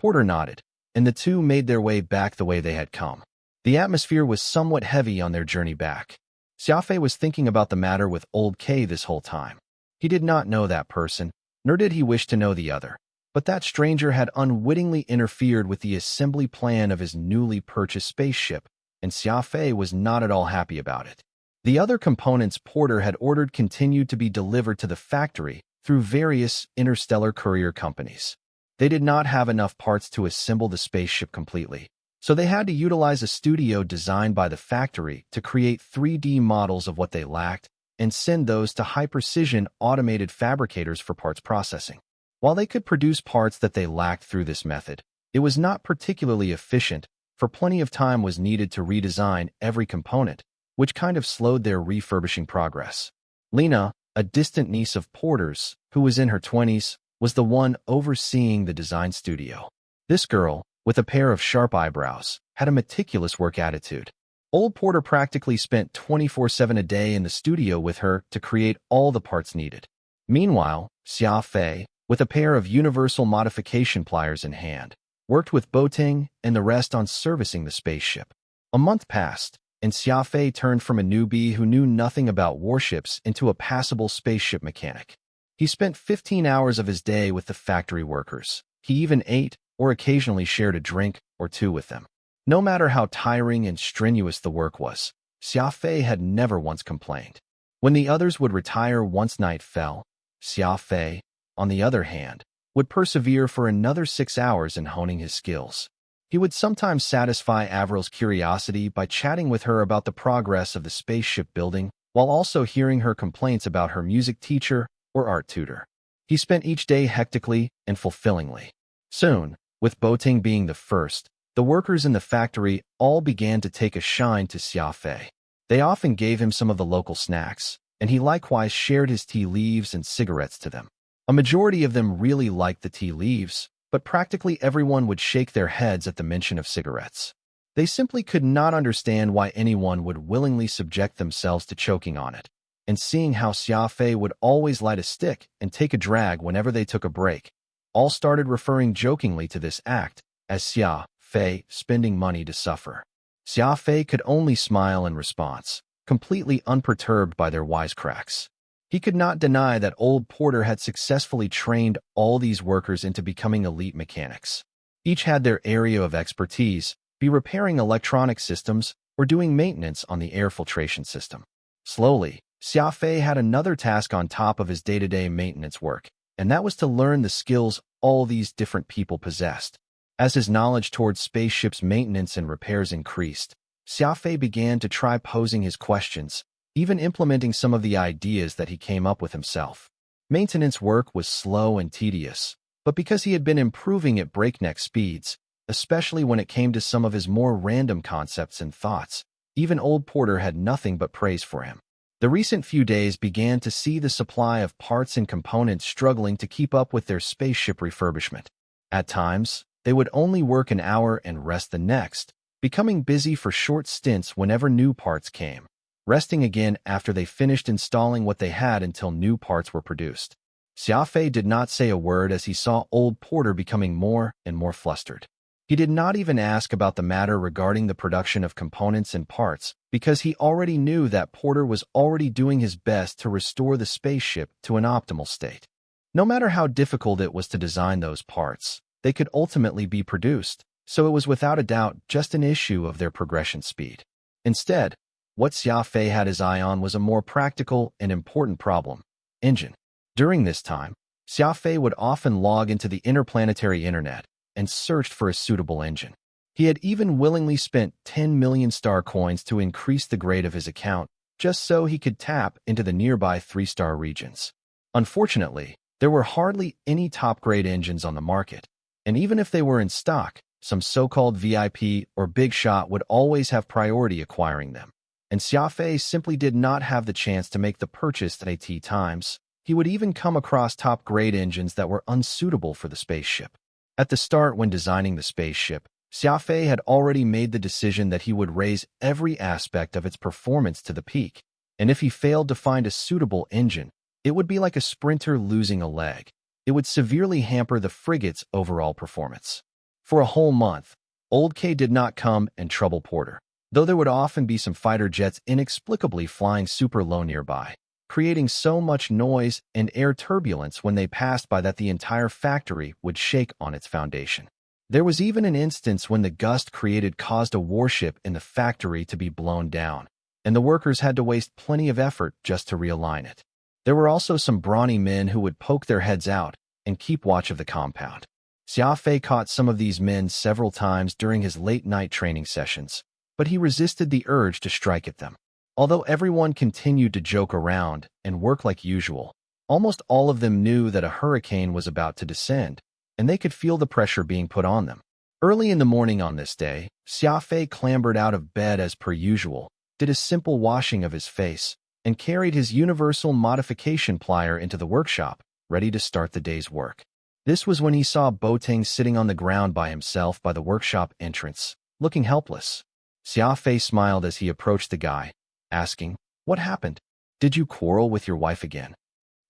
Porter nodded, and the two made their way back the way they had come. The atmosphere was somewhat heavy on their journey back. Xia Fei was thinking about the matter with Old K this whole time. He did not know that person, nor did he wish to know the other, but that stranger had unwittingly interfered with the assembly plan of his newly purchased spaceship, and Xia Fei was not at all happy about it. The other components Porter had ordered continued to be delivered to the factory through various interstellar courier companies. They did not have enough parts to assemble the spaceship completely, so they had to utilize a studio designed by the factory to create 3D models of what they lacked and send those to high-precision automated fabricators for parts processing. While they could produce parts that they lacked through this method, it was not particularly efficient, for plenty of time was needed to redesign every component, which kind of slowed their refurbishing progress. Lena, a distant niece of Porter's, who was in her 20s, was the one overseeing the design studio. This girl, with a pair of sharp eyebrows, had a meticulous work attitude. Old Porter practically spent 24/7 a day in the studio with her to create all the parts needed. Meanwhile, Xia Fei, with a pair of universal modification pliers in hand, worked with Boting and the rest on servicing the spaceship. A month passed, and Xia Fei turned from a newbie who knew nothing about warships into a passable spaceship mechanic. He spent 15 hours of his day with the factory workers. He even ate or occasionally shared a drink or two with them. No matter how tiring and strenuous the work was, Xia Fei had never once complained. When the others would retire once night fell, Xia Fei, on the other hand, would persevere for another 6 hours in honing his skills. He would sometimes satisfy Avril's curiosity by chatting with her about the progress of the spaceship building, while also hearing her complaints about her music teacher or art tutor. He spent each day hectically and fulfillingly. Soon, with Boting being the first, the workers in the factory all began to take a shine to Xia Fei. They often gave him some of the local snacks, and he likewise shared his tea leaves and cigarettes to them. A majority of them really liked the tea leaves, but practically everyone would shake their heads at the mention of cigarettes. They simply could not understand why anyone would willingly subject themselves to choking on it. And seeing how Xia Fei would always light a stick and take a drag whenever they took a break, all started referring jokingly to this act as Xia Fei spending money to suffer. Xia Fei could only smile in response, completely unperturbed by their wisecracks. He could not deny that Old Porter had successfully trained all these workers into becoming elite mechanics. Each had their area of expertise, be repairing electronic systems or doing maintenance on the air filtration system. Slowly, Xia Fei had another task on top of his day-to-day maintenance work, and that was to learn the skills all these different people possessed. As his knowledge towards spaceships' maintenance and repairs increased, Xia Fei began to try posing his questions, even implementing some of the ideas that he came up with himself. Maintenance work was slow and tedious, but because he had been improving at breakneck speeds, especially when it came to some of his more random concepts and thoughts, even old Porter had nothing but praise for him. The recent few days began to see the supply of parts and components struggling to keep up with their spaceship refurbishment. At times, they would only work an hour and rest the next, becoming busy for short stints whenever new parts came, resting again after they finished installing what they had until new parts were produced. Xia Fei did not say a word as he saw old Porter becoming more and more flustered. He did not even ask about the matter regarding the production of components and parts because he already knew that Porter was already doing his best to restore the spaceship to an optimal state. No matter how difficult it was to design those parts, they could ultimately be produced, so it was without a doubt just an issue of their progression speed. Instead, what Xia Fei had his eye on was a more practical and important problem: engine. During this time, Xia Fei would often log into the interplanetary internet and searched for a suitable engine. He had even willingly spent 10 million star coins to increase the grade of his account, just so he could tap into the nearby 3-star regions. Unfortunately, there were hardly any top-grade engines on the market, and even if they were in stock, some so-called VIP or big shot would always have priority acquiring them. And Xia Fei simply did not have the chance to make the purchase at times. He would even come across top-grade engines that were unsuitable for the spaceship. At the start, when designing the spaceship, Xia Fei had already made the decision that he would raise every aspect of its performance to the peak, and if he failed to find a suitable engine, it would be like a sprinter losing a leg. It would severely hamper the frigate's overall performance. For a whole month, Old K did not come and trouble Porter, though there would often be some fighter jets inexplicably flying super low nearby, creating so much noise and air turbulence when they passed by that the entire factory would shake on its foundation. There was even an instance when the gust created caused a warship in the factory to be blown down, and the workers had to waste plenty of effort just to realign it. There were also some brawny men who would poke their heads out and keep watch of the compound. Xia Fei caught some of these men several times during his late-night training sessions, but he resisted the urge to strike at them. Although everyone continued to joke around and work like usual, almost all of them knew that a hurricane was about to descend, and they could feel the pressure being put on them. Early in the morning on this day, Xia Fei clambered out of bed as per usual, did a simple washing of his face, and carried his universal modification plier into the workshop, ready to start the day's work. This was when he saw Boting sitting on the ground by himself by the workshop entrance, looking helpless. Xia Fei smiled as he approached the guy, asking, "What happened? Did you quarrel with your wife again?"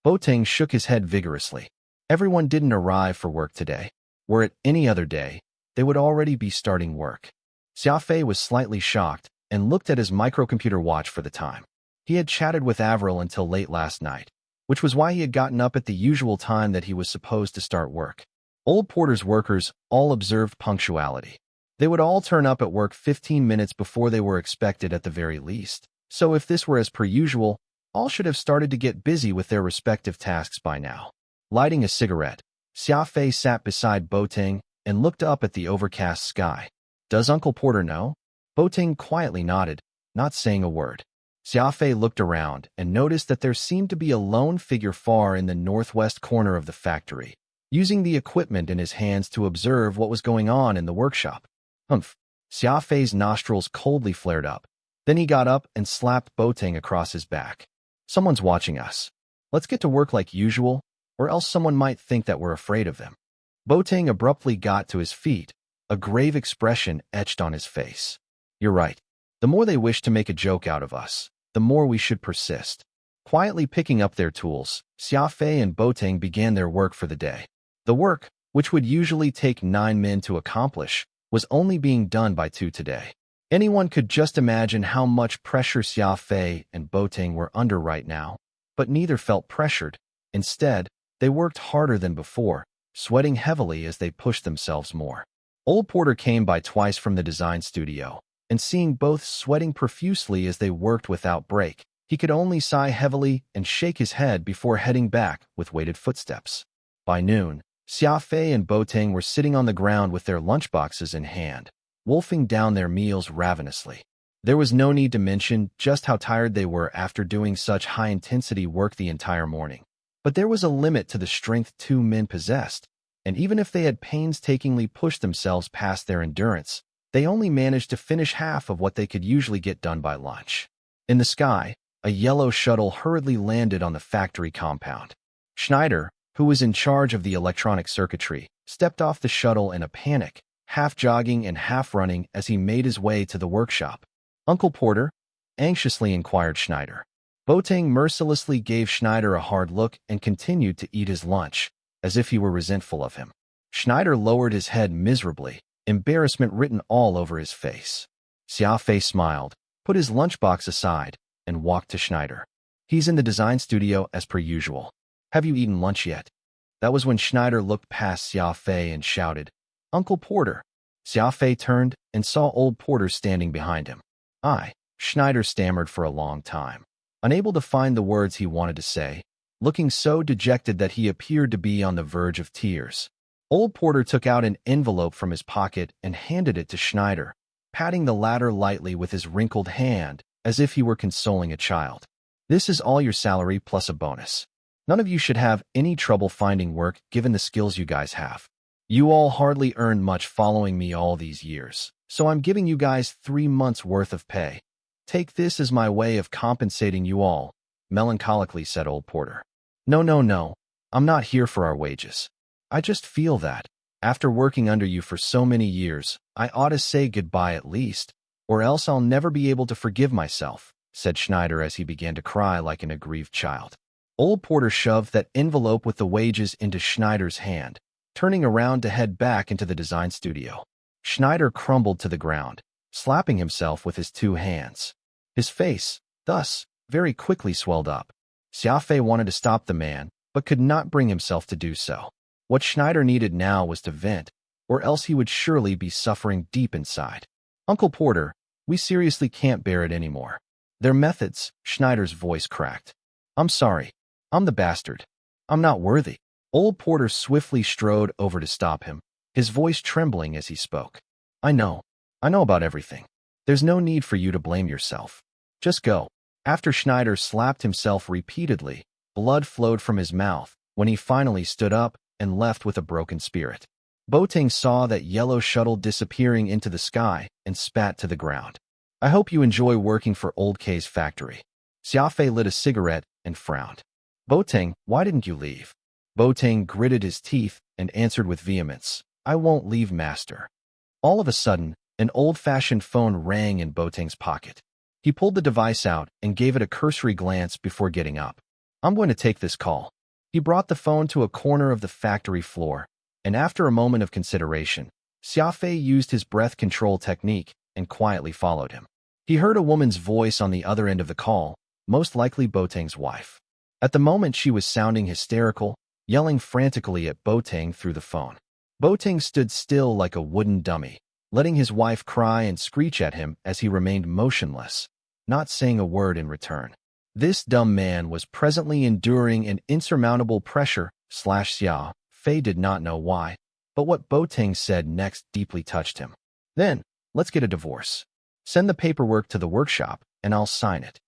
Boting shook his head vigorously. Everyone didn't arrive for work today. Were it any other day, they would already be starting work. Xia Fei was slightly shocked and looked at his microcomputer watch for the time. He had chatted with Avril until late last night, which was why he had gotten up at the usual time that he was supposed to start work. Old Porter's workers all observed punctuality. They would all turn up at work 15 minutes before they were expected at the very least. So if this were as per usual, all should have started to get busy with their respective tasks by now. Lighting a cigarette, Xia Fei sat beside Boting and looked up at the overcast sky. "Does Uncle Porter know?" Boting quietly nodded, not saying a word. Xia Fei looked around and noticed that there seemed to be a lone figure far in the northwest corner of the factory, using the equipment in his hands to observe what was going on in the workshop. Humph! Xia Fei's nostrils coldly flared up. Then he got up and slapped Boting across his back. "Someone's watching us. Let's get to work like usual, or else someone might think that we're afraid of them." Boting abruptly got to his feet, a grave expression etched on his face. "You're right. The more they wish to make a joke out of us, the more we should persist." Quietly picking up their tools, Xia Fei and Boting began their work for the day. The work, which would usually take 9 men to accomplish, was only being done by 2 today. Anyone could just imagine how much pressure Xia Fei and Boting were under right now, but neither felt pressured. Instead, they worked harder than before, sweating heavily as they pushed themselves more. Old Porter came by twice from the design studio, and seeing both sweating profusely as they worked without break, he could only sigh heavily and shake his head before heading back with weighted footsteps. By noon, Xia Fei and Boting were sitting on the ground with their lunchboxes in hand, wolfing down their meals ravenously. There was no need to mention just how tired they were after doing such high-intensity work the entire morning. But there was a limit to the strength two men possessed, and even if they had painstakingly pushed themselves past their endurance, they only managed to finish half of what they could usually get done by lunch. In the sky, a yellow shuttle hurriedly landed on the factory compound. Schneider, who was in charge of the electronic circuitry, stepped off the shuttle in a panic, half jogging and half running as he made his way to the workshop. "Uncle Porter?" anxiously inquired Schneider. Boateng mercilessly gave Schneider a hard look and continued to eat his lunch, as if he were resentful of him. Schneider lowered his head miserably, embarrassment written all over his face. Xia Fei smiled, put his lunchbox aside, and walked to Schneider. "He's in the design studio as per usual. Have you eaten lunch yet?" That was when Schneider looked past Xia Fei and shouted, "Uncle Porter." Xia Fei turned and saw old Porter standing behind him. Schneider stammered for a long time, unable to find the words he wanted to say, looking so dejected that he appeared to be on the verge of tears. Old Porter took out an envelope from his pocket and handed it to Schneider, patting the latter lightly with his wrinkled hand, as if he were consoling a child. "This is all your salary plus a bonus. None of you should have any trouble finding work given the skills you guys have. You all hardly earned much following me all these years, so I'm giving you guys 3 months' worth of pay. Take this as my way of compensating you all," melancholically said old Porter. No. I'm not here for our wages. I just feel that, after working under you for so many years, I ought to say goodbye at least, or else I'll never be able to forgive myself," said Schneider as he began to cry like an aggrieved child. Old Porter shoved that envelope with the wages into Schneider's hand, turning around to head back into the design studio. Schneider crumbled to the ground, slapping himself with his 2 hands. His face, thus, very quickly swelled up. Xia Fei wanted to stop the man, but could not bring himself to do so. What Schneider needed now was to vent, or else he would surely be suffering deep inside. "Uncle Porter, we seriously can't bear it anymore. Their methods," Schneider's voice cracked. "I'm sorry. I'm the bastard. I'm not worthy." Old Porter swiftly strode over to stop him, his voice trembling as he spoke. I know about everything. There's no need for you to blame yourself. Just go." After Schneider slapped himself repeatedly, blood flowed from his mouth when he finally stood up and left with a broken spirit. Boateng saw that yellow shuttle disappearing into the sky and spat to the ground. "I hope you enjoy working for Old K's factory." Xia Fei lit a cigarette and frowned. "Boateng, why didn't you leave?" Boateng gritted his teeth and answered with vehemence, "I won't leave, master." All of a sudden, an old-fashioned phone rang in Boateng's pocket. He pulled the device out and gave it a cursory glance before getting up. "I'm going to take this call." He brought the phone to a corner of the factory floor, and after a moment of consideration, Xia Fei used his breath control technique and quietly followed him. He heard a woman's voice on the other end of the call, most likely Boateng's wife. At the moment she was sounding hysterical, yelling frantically at Boateng through the phone. Boateng stood still like a wooden dummy, letting his wife cry and screech at him as he remained motionless, not saying a word in return. This dumb man was presently enduring an insurmountable pressure. Xia Fei did not know why, but what Boateng said next deeply touched him. "Then, let's get a divorce. Send the paperwork to the workshop, and I'll sign it."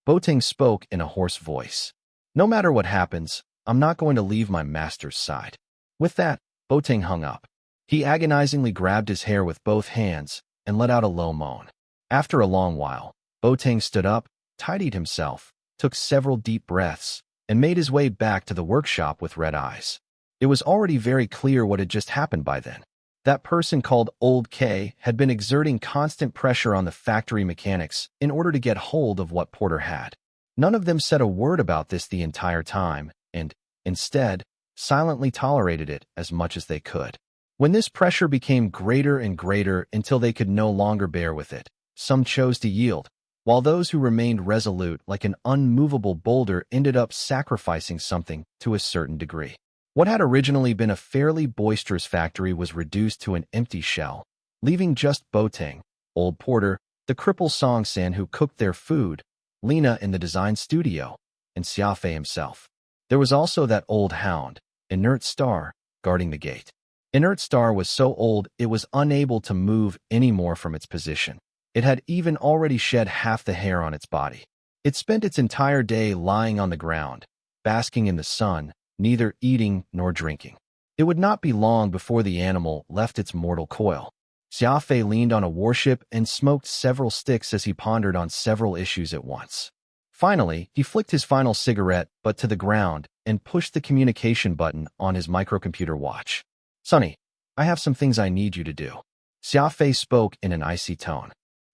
Boateng spoke in a hoarse voice. "No matter what happens, I'm not going to leave my master's side." With that, Boateng hung up. He agonizingly grabbed his hair with both hands and let out a low moan. After a long while, Boateng stood up, tidied himself, took several deep breaths, and made his way back to the workshop with red eyes. It was already very clear what had just happened by then. That person called Old K had been exerting constant pressure on the factory mechanics in order to get hold of what Porter had. None of them said a word about this the entire time, and, instead, silently tolerated it as much as they could. When this pressure became greater and greater until they could no longer bear with it, some chose to yield, while those who remained resolute like an unmovable boulder ended up sacrificing something to a certain degree. What had originally been a fairly boisterous factory was reduced to an empty shell, leaving just Boateng, Old Porter, the cripple Song-san who cooked their food, Lena in the design studio, and Xia Fei himself. There was also that old hound, Inert Star, guarding the gate. Inert Star was so old it was unable to move any more from its position. It had even already shed half the hair on its body. It spent its entire day lying on the ground, basking in the sun, neither eating nor drinking. It would not be long before the animal left its mortal coil. Xia Fei leaned on a warship and smoked several sticks as he pondered on several issues at once. Finally, he flicked his final cigarette but to the ground and pushed the communication button on his microcomputer watch. "Sonny, I have some things I need you to do." Xia Fei spoke in an icy tone.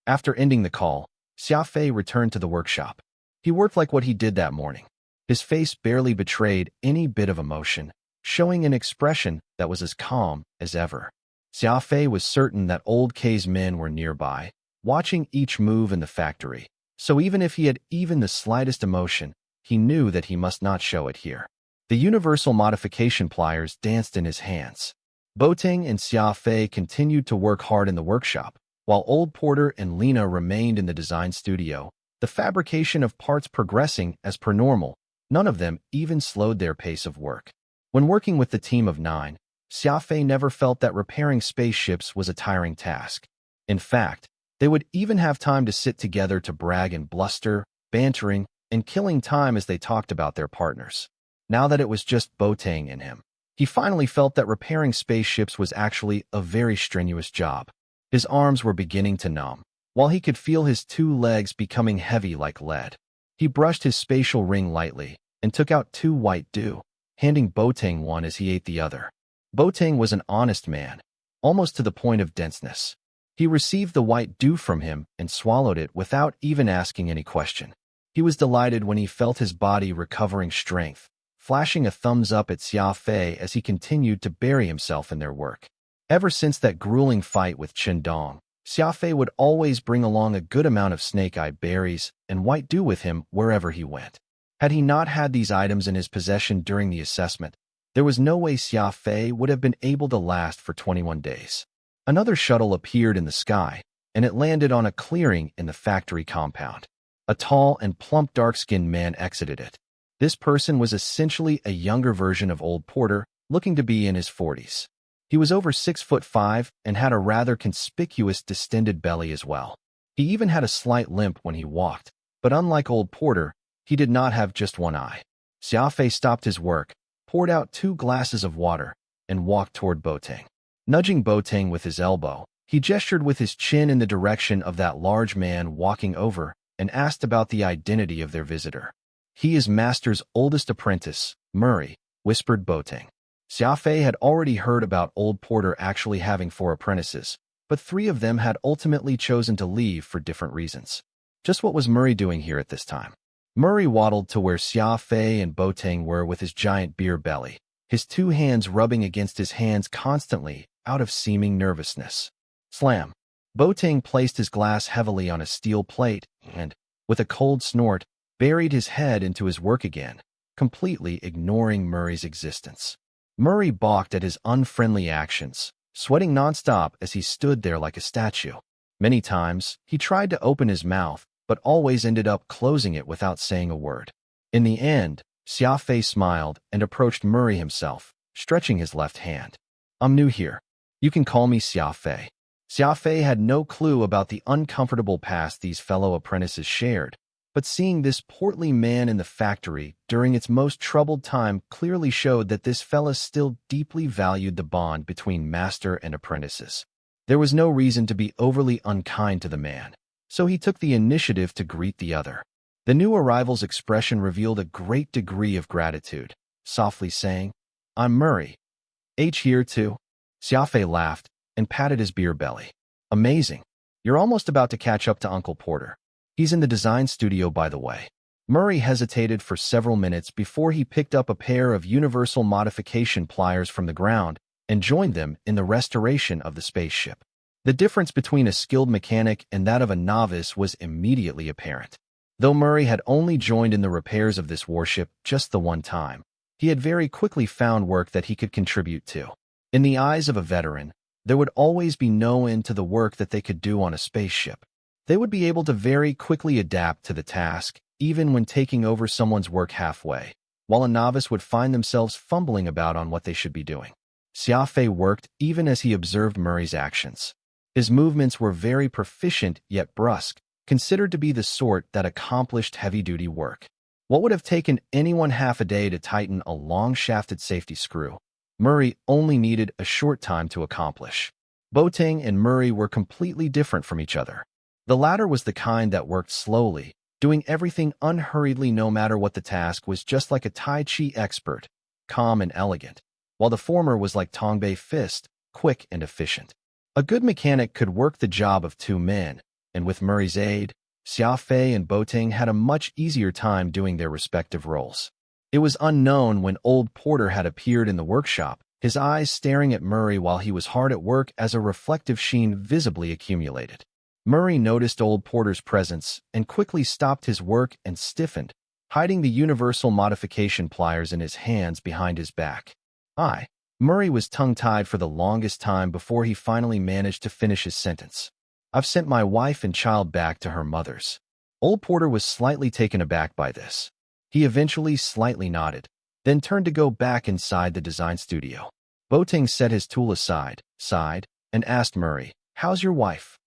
After ending the call, Xia Fei returned to the workshop. He worked like what he did that morning. His face barely betrayed any bit of emotion, showing an expression that was as calm as ever. Xia Fei was certain that old K's men were nearby, watching each move in the factory, so even if he had even the slightest emotion, he knew that he must not show it here. The universal modification pliers danced in his hands. Boateng and Xia Fei continued to work hard in the workshop, while Old Porter and Lena remained in the design studio, the fabrication of parts progressing as per normal. None of them even slowed their pace of work. When working with the team of 9, Xia Fei never felt that repairing spaceships was a tiring task. In fact, they would even have time to sit together to brag and bluster, bantering, and killing time as they talked about their partners. Now that it was just Boateng and him, he finally felt that repairing spaceships was actually a very strenuous job. His arms were beginning to numb, while he could feel his 2 legs becoming heavy like lead. He brushed his spatial ring lightly and took out 2 white dew, handing Boateng one as he ate the other. Boateng was an honest man, almost to the point of denseness. He received the white dew from him and swallowed it without even asking any question. He was delighted when he felt his body recovering strength, flashing a thumbs up at Xia Fei as he continued to bury himself in their work. Ever since that grueling fight with Qindong, Xia Fei would always bring along a good amount of snake-eye berries and white dew with him wherever he went. Had he not had these items in his possession during the assessment, there was no way Xia Fei would have been able to last for 21 days. Another shuttle appeared in the sky, and it landed on a clearing in the factory compound. A tall and plump dark-skinned man exited it. This person was essentially a younger version of Old Porter, looking to be in his 40s. He was over 6'5" and had a rather conspicuous distended belly as well. He even had a slight limp when he walked, but unlike Old Porter, he did not have just one eye. Xia Fei stopped his work, poured out 2 glasses of water, and walked toward Boateng. Nudging Boateng with his elbow, he gestured with his chin in the direction of that large man walking over and asked about the identity of their visitor. "He is Master's oldest apprentice, Murray," whispered Boateng. Xia Fei had already heard about Old Porter actually having 4 apprentices, but 3 of them had ultimately chosen to leave for different reasons. Just what was Murray doing here at this time? Murray waddled to where Xia Fei and Boateng were with his giant beer belly, his 2 hands rubbing against his hands constantly, out of seeming nervousness. Slam! Boateng placed his glass heavily on a steel plate and, with a cold snort, buried his head into his work again, completely ignoring Murray's existence. Murray balked at his unfriendly actions, sweating nonstop as he stood there like a statue. Many times, he tried to open his mouth, but always ended up closing it without saying a word. In the end, Xia Fei smiled and approached Murray himself, stretching his left hand. "I'm new here. You can call me Xia Fei." Xia Fei had no clue about the uncomfortable past these fellow apprentices shared, but seeing this portly man in the factory during its most troubled time clearly showed that this fella still deeply valued the bond between master and apprentices. There was no reason to be overly unkind to the man, so he took the initiative to greet the other. The new arrival's expression revealed a great degree of gratitude, softly saying, "I'm Murray. H here too." Xia Fei laughed and patted his beer belly. "Amazing. You're almost about to catch up to Uncle Porter. He's in the design studio, by the way." Murray hesitated for several minutes before he picked up a pair of universal modification pliers from the ground and joined them in the restoration of the spaceship. The difference between a skilled mechanic and that of a novice was immediately apparent. Though Murray had only joined in the repairs of this warship just the one time, he had very quickly found work that he could contribute to. In the eyes of a veteran, there would always be no end to the work that they could do on a spaceship. They would be able to very quickly adapt to the task, even when taking over someone's work halfway, while a novice would find themselves fumbling about on what they should be doing. Xia Fei worked even as he observed Murray's actions. His movements were very proficient yet brusque, considered to be the sort that accomplished heavy-duty work. What would have taken anyone half a day to tighten a long-shafted safety screw, Murray only needed a short time to accomplish. Boateng and Murray were completely different from each other. The latter was the kind that worked slowly, doing everything unhurriedly no matter what the task was, just like a Tai Chi expert, calm and elegant, while the former was like Tongbei Fist, quick and efficient. A good mechanic could work the job of two men, and with Murray's aid, Xia Fei and Boateng had a much easier time doing their respective roles. It was unknown when old Porter had appeared in the workshop, his eyes staring at Murray while he was hard at work as a reflective sheen visibly accumulated. Murray noticed old Porter's presence and quickly stopped his work and stiffened, hiding the universal modification pliers in his hands behind his back. Murray was tongue-tied for the longest time before he finally managed to finish his sentence. I've sent my wife and child back to her mother's. Old Porter was slightly taken aback by this. He eventually slightly nodded, then turned to go back inside the design studio. Boateng set his tool aside, sighed, and asked Murray, "How's your wife?"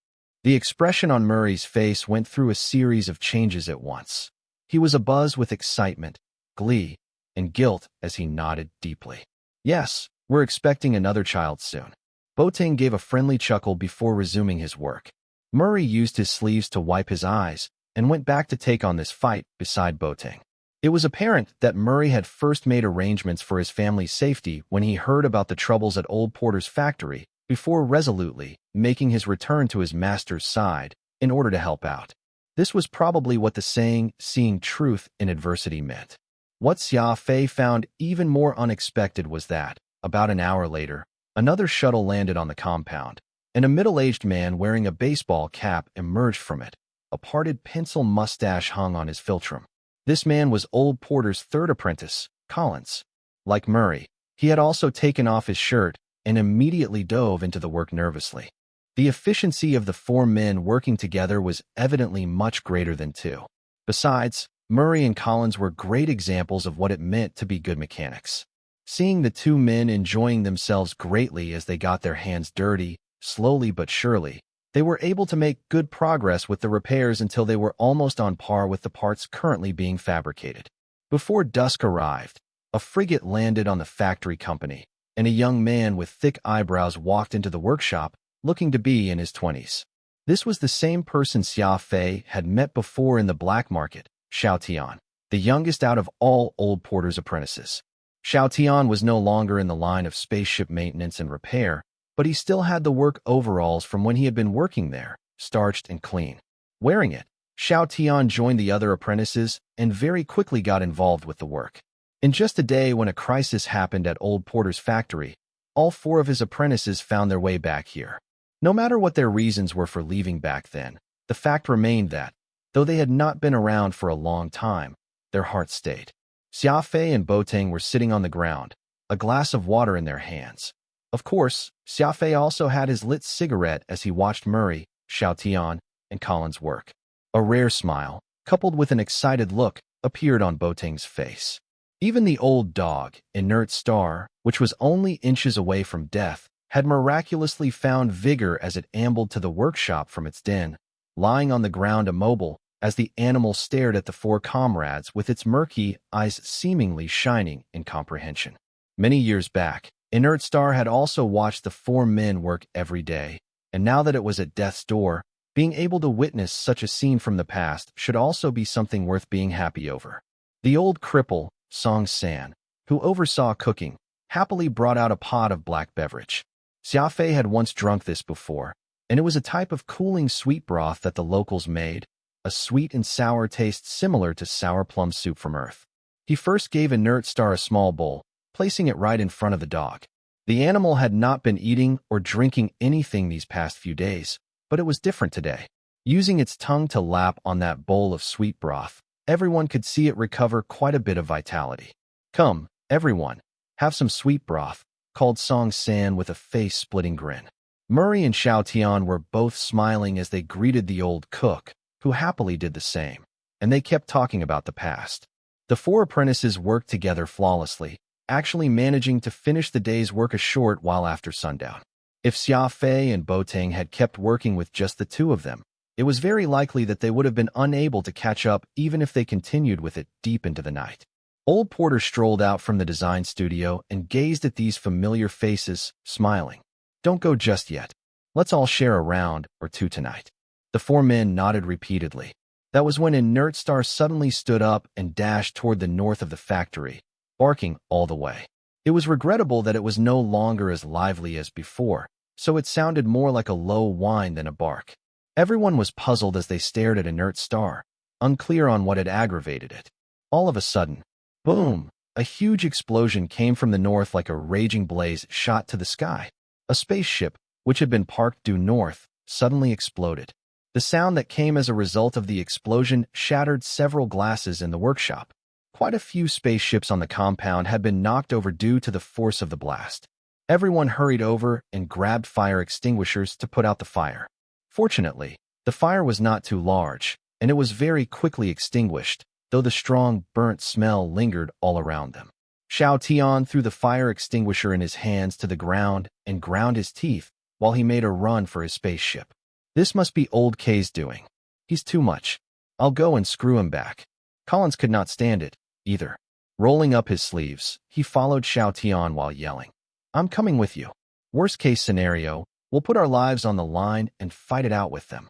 The expression on Murray's face went through a series of changes at once. He was abuzz with excitement, glee, and guilt as he nodded deeply. "Yes, we're expecting another child soon." Boateng gave a friendly chuckle before resuming his work. Murray used his sleeves to wipe his eyes and went back to take on this fight beside Boateng. It was apparent that Murray had first made arrangements for his family's safety when he heard about the troubles at old Porter's factory, before resolutely making his return to his master's side in order to help out. This was probably what the saying, "seeing truth in adversity," meant. What Xia Fei found even more unexpected was that, about an hour later, another shuttle landed on the compound, and a middle-aged man wearing a baseball cap emerged from it. A parted pencil mustache hung on his philtrum. This man was old Porter's third apprentice, Collins. Like Murray, he had also taken off his shirt and immediately dove into the work nervously. The efficiency of the four men working together was evidently much greater than two. Besides, Murray and Collins were great examples of what it meant to be good mechanics. Seeing the two men enjoying themselves greatly as they got their hands dirty, slowly but surely, they were able to make good progress with the repairs until they were almost on par with the parts currently being fabricated. Before dusk arrived, a frigate landed on the factory company, and a young man with thick eyebrows walked into the workshop, looking to be in his 20s. This was the same person Xia Fei had met before in the black market, Xiao Tian, the youngest out of all old Porter's apprentices. Xiao Tian was no longer in the line of spaceship maintenance and repair, but he still had the work overalls from when he had been working there, starched and clean. Wearing it, Xiao Tian joined the other apprentices and very quickly got involved with the work. In just a day, when a crisis happened at old Porter's factory, all four of his apprentices found their way back here. No matter what their reasons were for leaving back then, the fact remained that, though they had not been around for a long time, their hearts stayed. Xia Fei and Boateng were sitting on the ground, a glass of water in their hands. Of course, Xia Fei also had his lit cigarette as he watched Murray, Xiao Tian, and Collins work. A rare smile, coupled with an excited look, appeared on Boateng's face. Even the old dog, Inert Star, which was only inches away from death, had miraculously found vigor as it ambled to the workshop from its den, lying on the ground immobile, as the animal stared at the four comrades with its murky eyes seemingly shining in comprehension. Many years back, Inert Star had also watched the four men work every day, and now that it was at death's door, being able to witness such a scene from the past should also be something worth being happy over. The old cripple, Song San, who oversaw cooking, happily brought out a pot of black beverage. Xia Fei had once drunk this before, and it was a type of cooling sweet broth that the locals made, a sweet and sour taste similar to sour plum soup from Earth. He first gave Inert Star a small bowl, placing it right in front of the dog. The animal had not been eating or drinking anything these past few days, but it was different today. Using its tongue to lap on that bowl of sweet broth, everyone could see it recover quite a bit of vitality. "Come, everyone, have some sweet broth," called Song San with a face-splitting grin. Murray and Xiao Tian were both smiling as they greeted the old cook, who happily did the same, and they kept talking about the past. The four apprentices worked together flawlessly, actually managing to finish the day's work a short while after sundown. If Xia Fei and Boateng had kept working with just the two of them, it was very likely that they would have been unable to catch up even if they continued with it deep into the night. Old Porter strolled out from the design studio and gazed at these familiar faces, smiling. "Don't go just yet. Let's all share a round or two tonight." The four men nodded repeatedly. That was when Inert Star suddenly stood up and dashed toward the north of the factory, barking all the way. It was regrettable that it was no longer as lively as before, so it sounded more like a low whine than a bark. Everyone was puzzled as they stared at Inert Star, unclear on what had aggravated it. All of a sudden, boom! A huge explosion came from the north like a raging blaze shot to the sky. A spaceship, which had been parked due north, suddenly exploded. The sound that came as a result of the explosion shattered several glasses in the workshop. Quite a few spaceships on the compound had been knocked over due to the force of the blast. Everyone hurried over and grabbed fire extinguishers to put out the fire. Fortunately, the fire was not too large, and it was very quickly extinguished, though the strong, burnt smell lingered all around them. Xiao Tian threw the fire extinguisher in his hands to the ground and ground his teeth while he made a run for his spaceship. "This must be old K's doing. He's too much. I'll go and screw him back." Collins could not stand it, either. Rolling up his sleeves, he followed Xiao Tian while yelling, "I'm coming with you. Worst case scenario, we'll put our lives on the line and fight it out with them."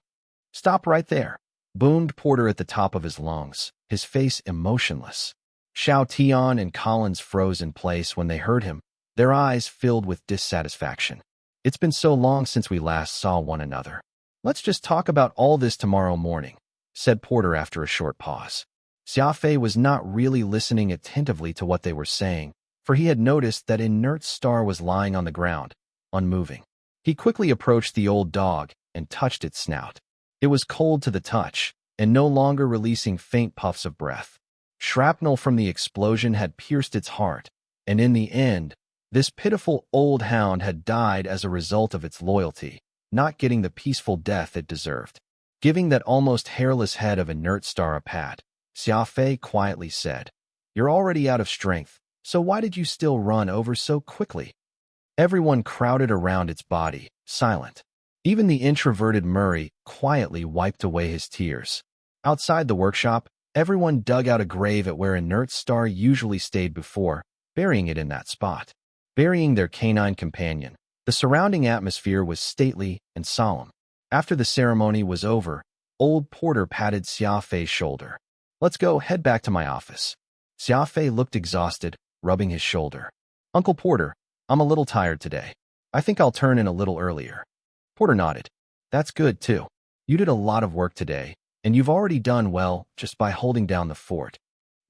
"Stop right there," boomed Porter at the top of his lungs, his face emotionless. Xiao Tian and Collins froze in place when they heard him, their eyes filled with dissatisfaction. "It's been so long since we last saw one another. Let's just talk about all this tomorrow morning," said Porter after a short pause. Xia Fei was not really listening attentively to what they were saying, for he had noticed that Inert Star was lying on the ground, unmoving. He quickly approached the old dog and touched its snout. It was cold to the touch, and no longer releasing faint puffs of breath. Shrapnel from the explosion had pierced its heart, and in the end, this pitiful old hound had died as a result of its loyalty, not getting the peaceful death it deserved. Giving that almost hairless head of Inert Star a pat, Xia Fei quietly said, "You're already out of strength, so why did you still run over so quickly?" Everyone crowded around its body, silent. Even the introverted Murray quietly wiped away his tears. Outside the workshop, everyone dug out a grave at where Inert Star usually stayed before, burying it in that spot. Burying their canine companion, the surrounding atmosphere was stately and solemn. After the ceremony was over, old Porter patted Xia Fei's shoulder. "Let's go head back to my office." Xia Fei looked exhausted, rubbing his shoulder. "Uncle Porter, I'm a little tired today. I think I'll turn in a little earlier." Porter nodded. "That's good, too. You did a lot of work today, and you've already done well just by holding down the fort."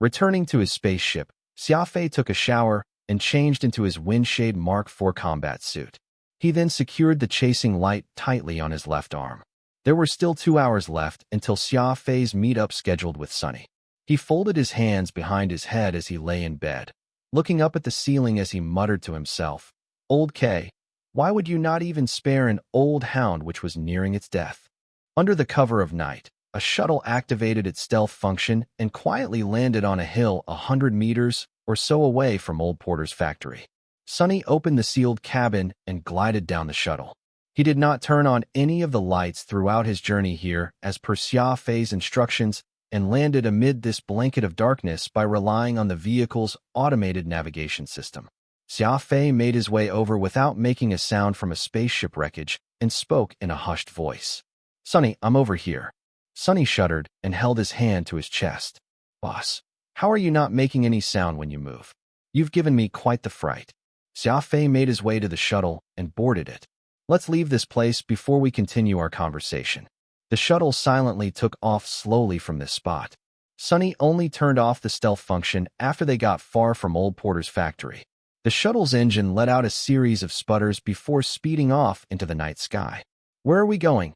Returning to his spaceship, Xia Fei took a shower and changed into his Windshade Mark IV combat suit. He then secured the chasing light tightly on his left arm. There were still 2 hours left until Xia Fei's meet-up scheduled with Sunny. He folded his hands behind his head as he lay in bed, looking up at the ceiling as he muttered to himself, "Old K, why would you not even spare an old hound which was nearing its death?" Under the cover of night, a shuttle activated its stealth function and quietly landed on a hill 100 meters or so away from Old Porter's factory. Sunny opened the sealed cabin and glided down the shuttle. He did not turn on any of the lights throughout his journey here as per Xia Fei's instructions and landed amid this blanket of darkness by relying on the vehicle's automated navigation system. Xia Fei made his way over without making a sound from a spaceship wreckage and spoke in a hushed voice. "Sunny, I'm over here." Sunny shuddered and held his hand to his chest. "Boss, how are you not making any sound when you move? You've given me quite the fright." Xia Fei made his way to the shuttle and boarded it. "Let's leave this place before we continue our conversation." The shuttle silently took off slowly from this spot. Sunny only turned off the stealth function after they got far from Old Porter's factory. The shuttle's engine let out a series of sputters before speeding off into the night sky. "Where are we going?"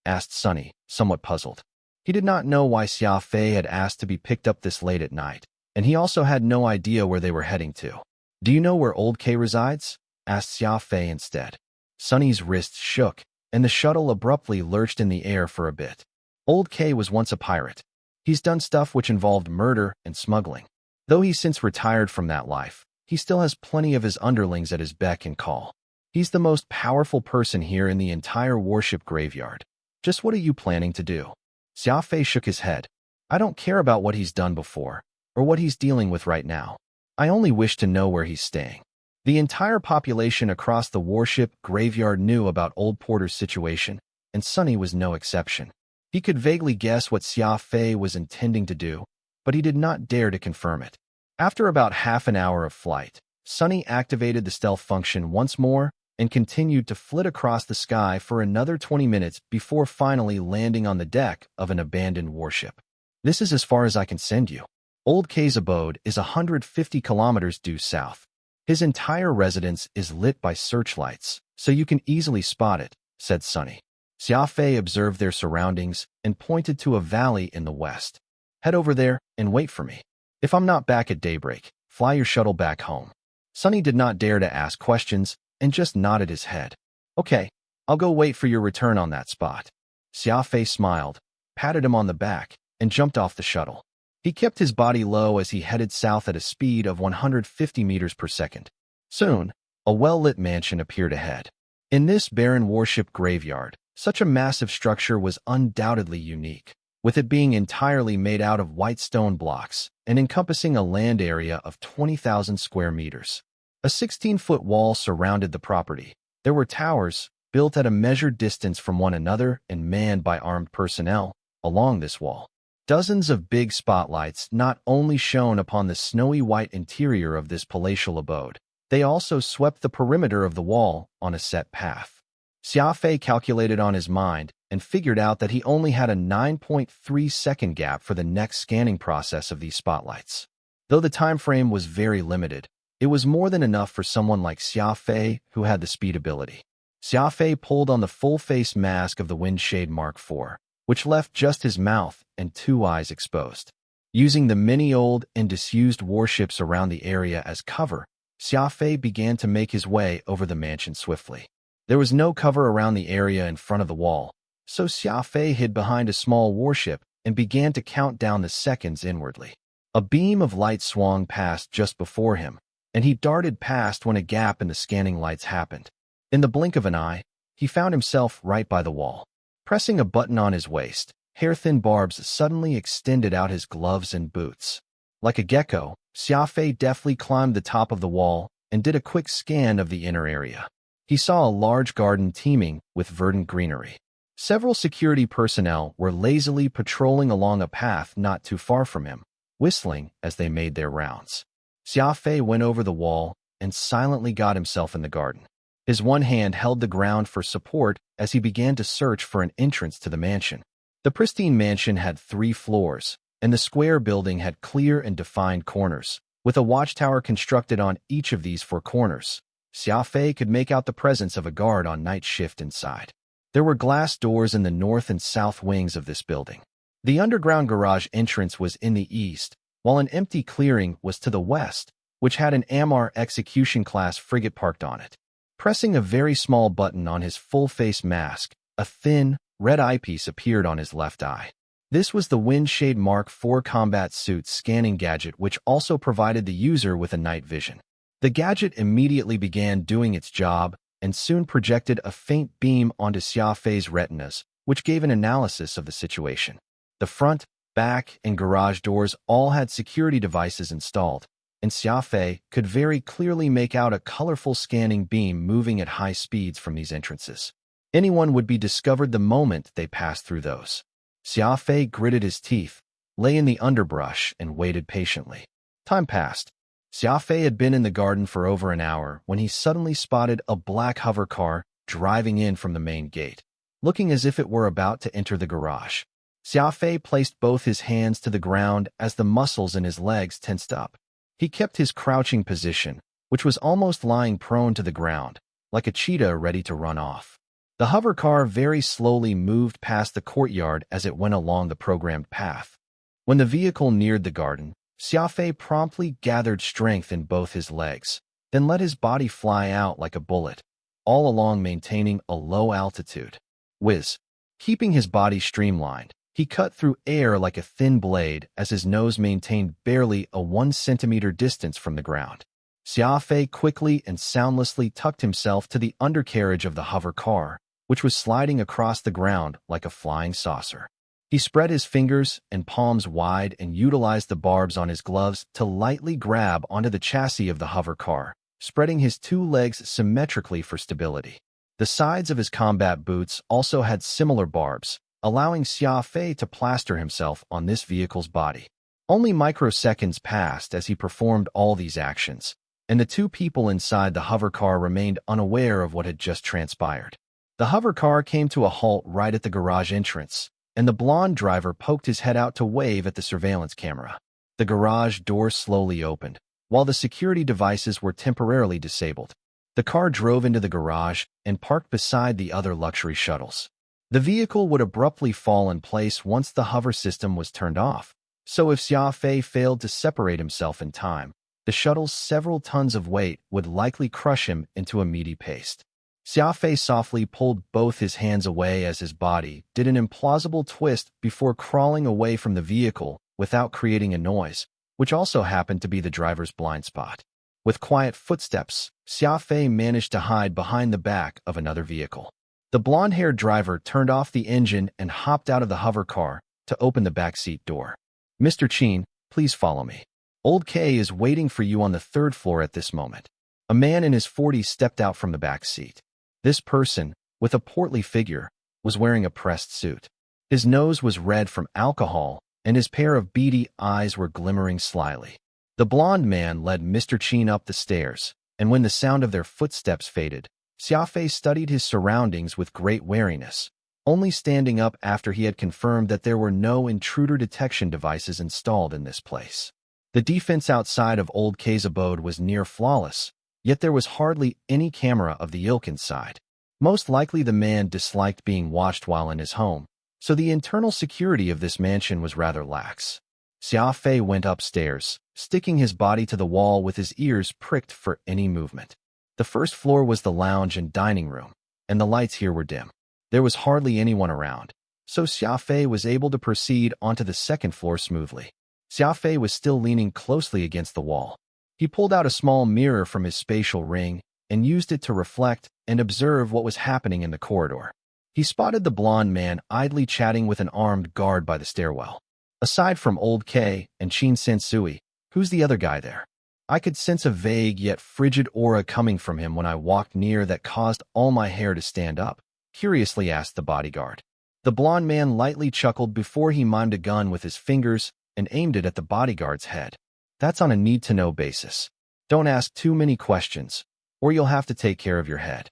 asked Sunny, somewhat puzzled. He did not know why Xia Fei had asked to be picked up this late at night, and he also had no idea where they were heading to. "Do you know where Old K resides?" asked Xia Fei instead. Sunny's wrists shook, and the shuttle abruptly lurched in the air for a bit. Old K was once a pirate. He's done stuff which involved murder and smuggling. Though he's since retired from that life, he still has plenty of his underlings at his beck and call. He's the most powerful person here in the entire warship graveyard. Just what are you planning to do? Xia Fei shook his head. I don't care about what he's done before, or what he's dealing with right now. I only wish to know where he's staying. The entire population across the warship graveyard knew about Old Porter's situation, and Sunny was no exception. He could vaguely guess what Xia Fei was intending to do, but he did not dare to confirm it. After about half an hour of flight, Sunny activated the stealth function once more and continued to flit across the sky for another 20 minutes before finally landing on the deck of an abandoned warship. This is as far as I can send you. Old K's abode is 150 kilometers due south. His entire residence is lit by searchlights, so you can easily spot it, said Sunny. Xia Fei observed their surroundings and pointed to a valley in the west. Head over there and wait for me. If I'm not back at daybreak, fly your shuttle back home. Sunny did not dare to ask questions and just nodded his head. Okay, I'll go wait for your return on that spot. Xia Fei smiled, patted him on the back, and jumped off the shuttle. He kept his body low as he headed south at a speed of 150 meters per second. Soon, a well-lit mansion appeared ahead. In this barren warship graveyard, such a massive structure was undoubtedly unique, with it being entirely made out of white stone blocks and encompassing a land area of 20,000 square meters. A 16-foot wall surrounded the property. There were towers, built at a measured distance from one another and manned by armed personnel, along this wall. Dozens of big spotlights not only shone upon the snowy white interior of this palatial abode, they also swept the perimeter of the wall on a set path. Xia Fei calculated on his mind and figured out that he only had a 9.3-second gap for the next scanning process of these spotlights. Though the time frame was very limited, it was more than enough for someone like Xia Fei who had the speed ability. Xia Fei pulled on the full-face mask of the Windshade Mark IV, which left just his mouth and 2 eyes exposed. Using the many old and disused warships around the area as cover, Xia Fei began to make his way over the mansion swiftly. There was no cover around the area in front of the wall, so Xia Fei hid behind a small warship and began to count down the seconds inwardly. A beam of light swung past just before him, and he darted past when a gap in the scanning lights happened. In the blink of an eye, he found himself right by the wall. Pressing a button on his waist, hair-thin barbs suddenly extended out his gloves and boots. Like a gecko, Xia Fei deftly climbed the top of the wall and did a quick scan of the inner area. He saw a large garden teeming with verdant greenery. Several security personnel were lazily patrolling along a path not too far from him, whistling as they made their rounds. Xia Fei went over the wall and silently got himself in the garden. His one hand held the ground for support as he began to search for an entrance to the mansion. The pristine mansion had 3 floors, and the square building had clear and defined corners, with a watchtower constructed on each of these 4 corners. Xia Fei could make out the presence of a guard on night shift inside. There were glass doors in the north and south wings of this building. The underground garage entrance was in the east, while an empty clearing was to the west, which had an Amar execution-class frigate parked on it. Pressing a very small button on his full-face mask, a thin, red eyepiece appeared on his left eye. This was the Windshade Mark IV combat suit scanning gadget, which also provided the user with a night vision. The gadget immediately began doing its job and soon projected a faint beam onto Xia Fei's retinas, which gave an analysis of the situation. The front, back, and garage doors all had security devices installed, and Xia Fei could very clearly make out a colorful scanning beam moving at high speeds from these entrances. Anyone would be discovered the moment they passed through those. Xia Fei gritted his teeth, lay in the underbrush, and waited patiently. Time passed. Xia Fei had been in the garden for over an hour when he suddenly spotted a black hover car driving in from the main gate, looking as if it were about to enter the garage. Xia Fei placed both his hands to the ground as the muscles in his legs tensed up. He kept his crouching position, which was almost lying prone to the ground, like a cheetah ready to run off. The hover car very slowly moved past the courtyard as it went along the programmed path. When the vehicle neared the garden, Xia Fei promptly gathered strength in both his legs, then let his body fly out like a bullet, all along maintaining a low altitude. Whiz. Keeping his body streamlined, he cut through air like a thin blade as his nose maintained barely a 1 centimeter distance from the ground. Xia Fei quickly and soundlessly tucked himself to the undercarriage of the hover car, which was sliding across the ground like a flying saucer. He spread his fingers and palms wide and utilized the barbs on his gloves to lightly grab onto the chassis of the hover car, spreading his two legs symmetrically for stability. The sides of his combat boots also had similar barbs, allowing Xia Fei to plaster himself on this vehicle's body. Only microseconds passed as he performed all these actions, and the two people inside the hover car remained unaware of what had just transpired. The hover car came to a halt right at the garage entrance, and the blonde driver poked his head out to wave at the surveillance camera. The garage door slowly opened, while the security devices were temporarily disabled. The car drove into the garage and parked beside the other luxury shuttles. The vehicle would abruptly fall in place once the hover system was turned off, so if Xia Fei failed to separate himself in time, the shuttle's several tons of weight would likely crush him into a meaty paste. Xia Fei softly pulled both his hands away as his body did an implausible twist before crawling away from the vehicle without creating a noise, which also happened to be the driver's blind spot. With quiet footsteps, Xia Fei managed to hide behind the back of another vehicle. The blonde-haired driver turned off the engine and hopped out of the hover car to open the backseat door. "Mr. Qin, please follow me. Old K is waiting for you on the third floor at this moment." A man in his 40s stepped out from the back seat. This person, with a portly figure, was wearing a pressed suit. His nose was red from alcohol, and his pair of beady eyes were glimmering slyly. The blond man led Mr. Qin up the stairs, and when the sound of their footsteps faded, Xia Fei studied his surroundings with great wariness, only standing up after he had confirmed that there were no intruder detection devices installed in this place. The defense outside of Old K's abode was near flawless, yet there was hardly any camera of the ilk inside. Most likely the man disliked being watched while in his home, so the internal security of this mansion was rather lax. Xia Fei went upstairs, sticking his body to the wall with his ears pricked for any movement. The first floor was the lounge and dining room, and the lights here were dim. There was hardly anyone around, so Xia Fei was able to proceed onto the second floor smoothly. Xia Fei was still leaning closely against the wall. He pulled out a small mirror from his spatial ring and used it to reflect and observe what was happening in the corridor. He spotted the blonde man idly chatting with an armed guard by the stairwell. Aside from Old K and Qin Sensui, who's the other guy there? I could sense a vague yet frigid aura coming from him when I walked near that caused all my hair to stand up, curiously asked the bodyguard. The blonde man lightly chuckled before he mimed a gun with his fingers and aimed it at the bodyguard's head. "That's on a need-to-know basis. Don't ask too many questions, or you'll have to take care of your head."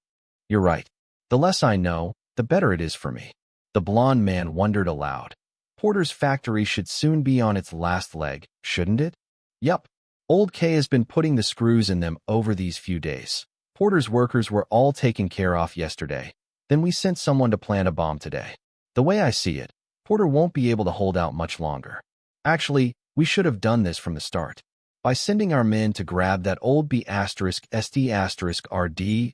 "You're right. The less I know, the better it is for me." The blonde man wondered aloud. "Porter's factory should soon be on its last leg, shouldn't it?" "Yup. Old K has been putting the screws in them over these few days. Porter's workers were all taken care of yesterday. Then we sent someone to plant a bomb today. The way I see it, Porter won't be able to hold out much longer. Actually, we should have done this from the start. By sending our men to grab that old B*SD*RD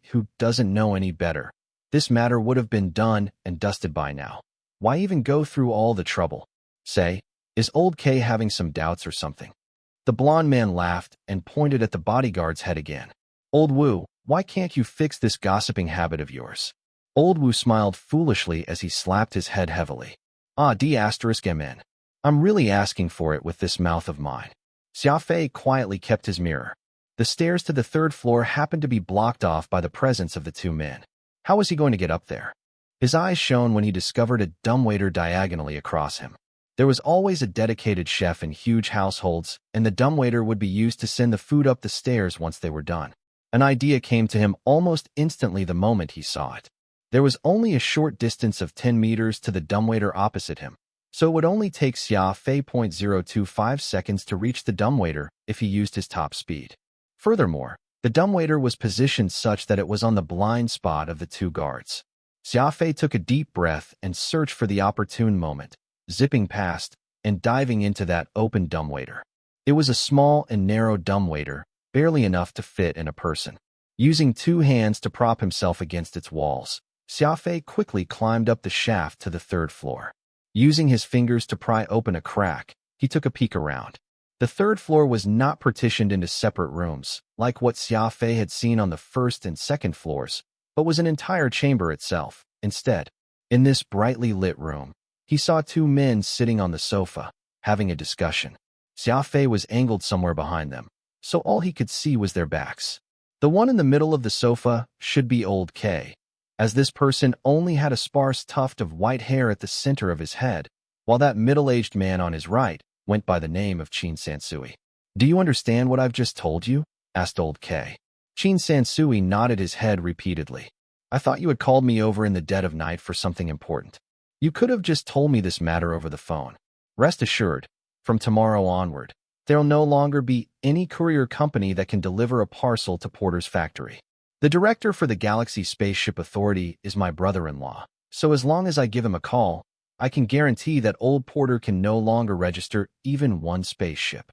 who doesn't know any better, this matter would have been done and dusted by now. Why even go through all the trouble? Say, is Old K having some doubts or something?" The blonde man laughed and pointed at the bodyguard's head again. "Old Wu, why can't you fix this gossiping habit of yours?" Old Wu smiled foolishly as he slapped his head heavily. "D*MN. I'm really asking for it with this mouth of mine." Xia Fei quietly kept his mirror. The stairs to the third floor happened to be blocked off by the presence of the two men. How was he going to get up there? His eyes shone when he discovered a dumbwaiter diagonally across him. There was always a dedicated chef in huge households, and the dumbwaiter would be used to send the food up the stairs once they were done. An idea came to him almost instantly the moment he saw it. There was only a short distance of 10 meters to the dumbwaiter opposite him, so it would only take Xia Fei 0.025 seconds to reach the dumbwaiter if he used his top speed. Furthermore, the dumbwaiter was positioned such that it was on the blind spot of the two guards. Xia Fei took a deep breath and searched for the opportune moment, zipping past and diving into that open dumbwaiter. It was a small and narrow dumbwaiter, barely enough to fit in a person. Using two hands to prop himself against its walls, Xia Fei quickly climbed up the shaft to the third floor. Using his fingers to pry open a crack, he took a peek around. The third floor was not partitioned into separate rooms, like what Xia Fei had seen on the first and second floors, but was an entire chamber itself. Instead, in this brightly lit room, he saw two men sitting on the sofa, having a discussion. Xia Fei was angled somewhere behind them, so all he could see was their backs. The one in the middle of the sofa should be Old K, as this person only had a sparse tuft of white hair at the center of his head, while that middle-aged man on his right went by the name of Qin Sansui. "Do you understand what I've just told you?" asked Old K. Qin Sansui nodded his head repeatedly. "I thought you had called me over in the dead of night for something important. You could have just told me this matter over the phone. Rest assured, from tomorrow onward, there'll no longer be any courier company that can deliver a parcel to Porter's factory. The director for the Galaxy Spaceship Authority is my brother-in-law, so as long as I give him a call, I can guarantee that old Porter can no longer register even one spaceship."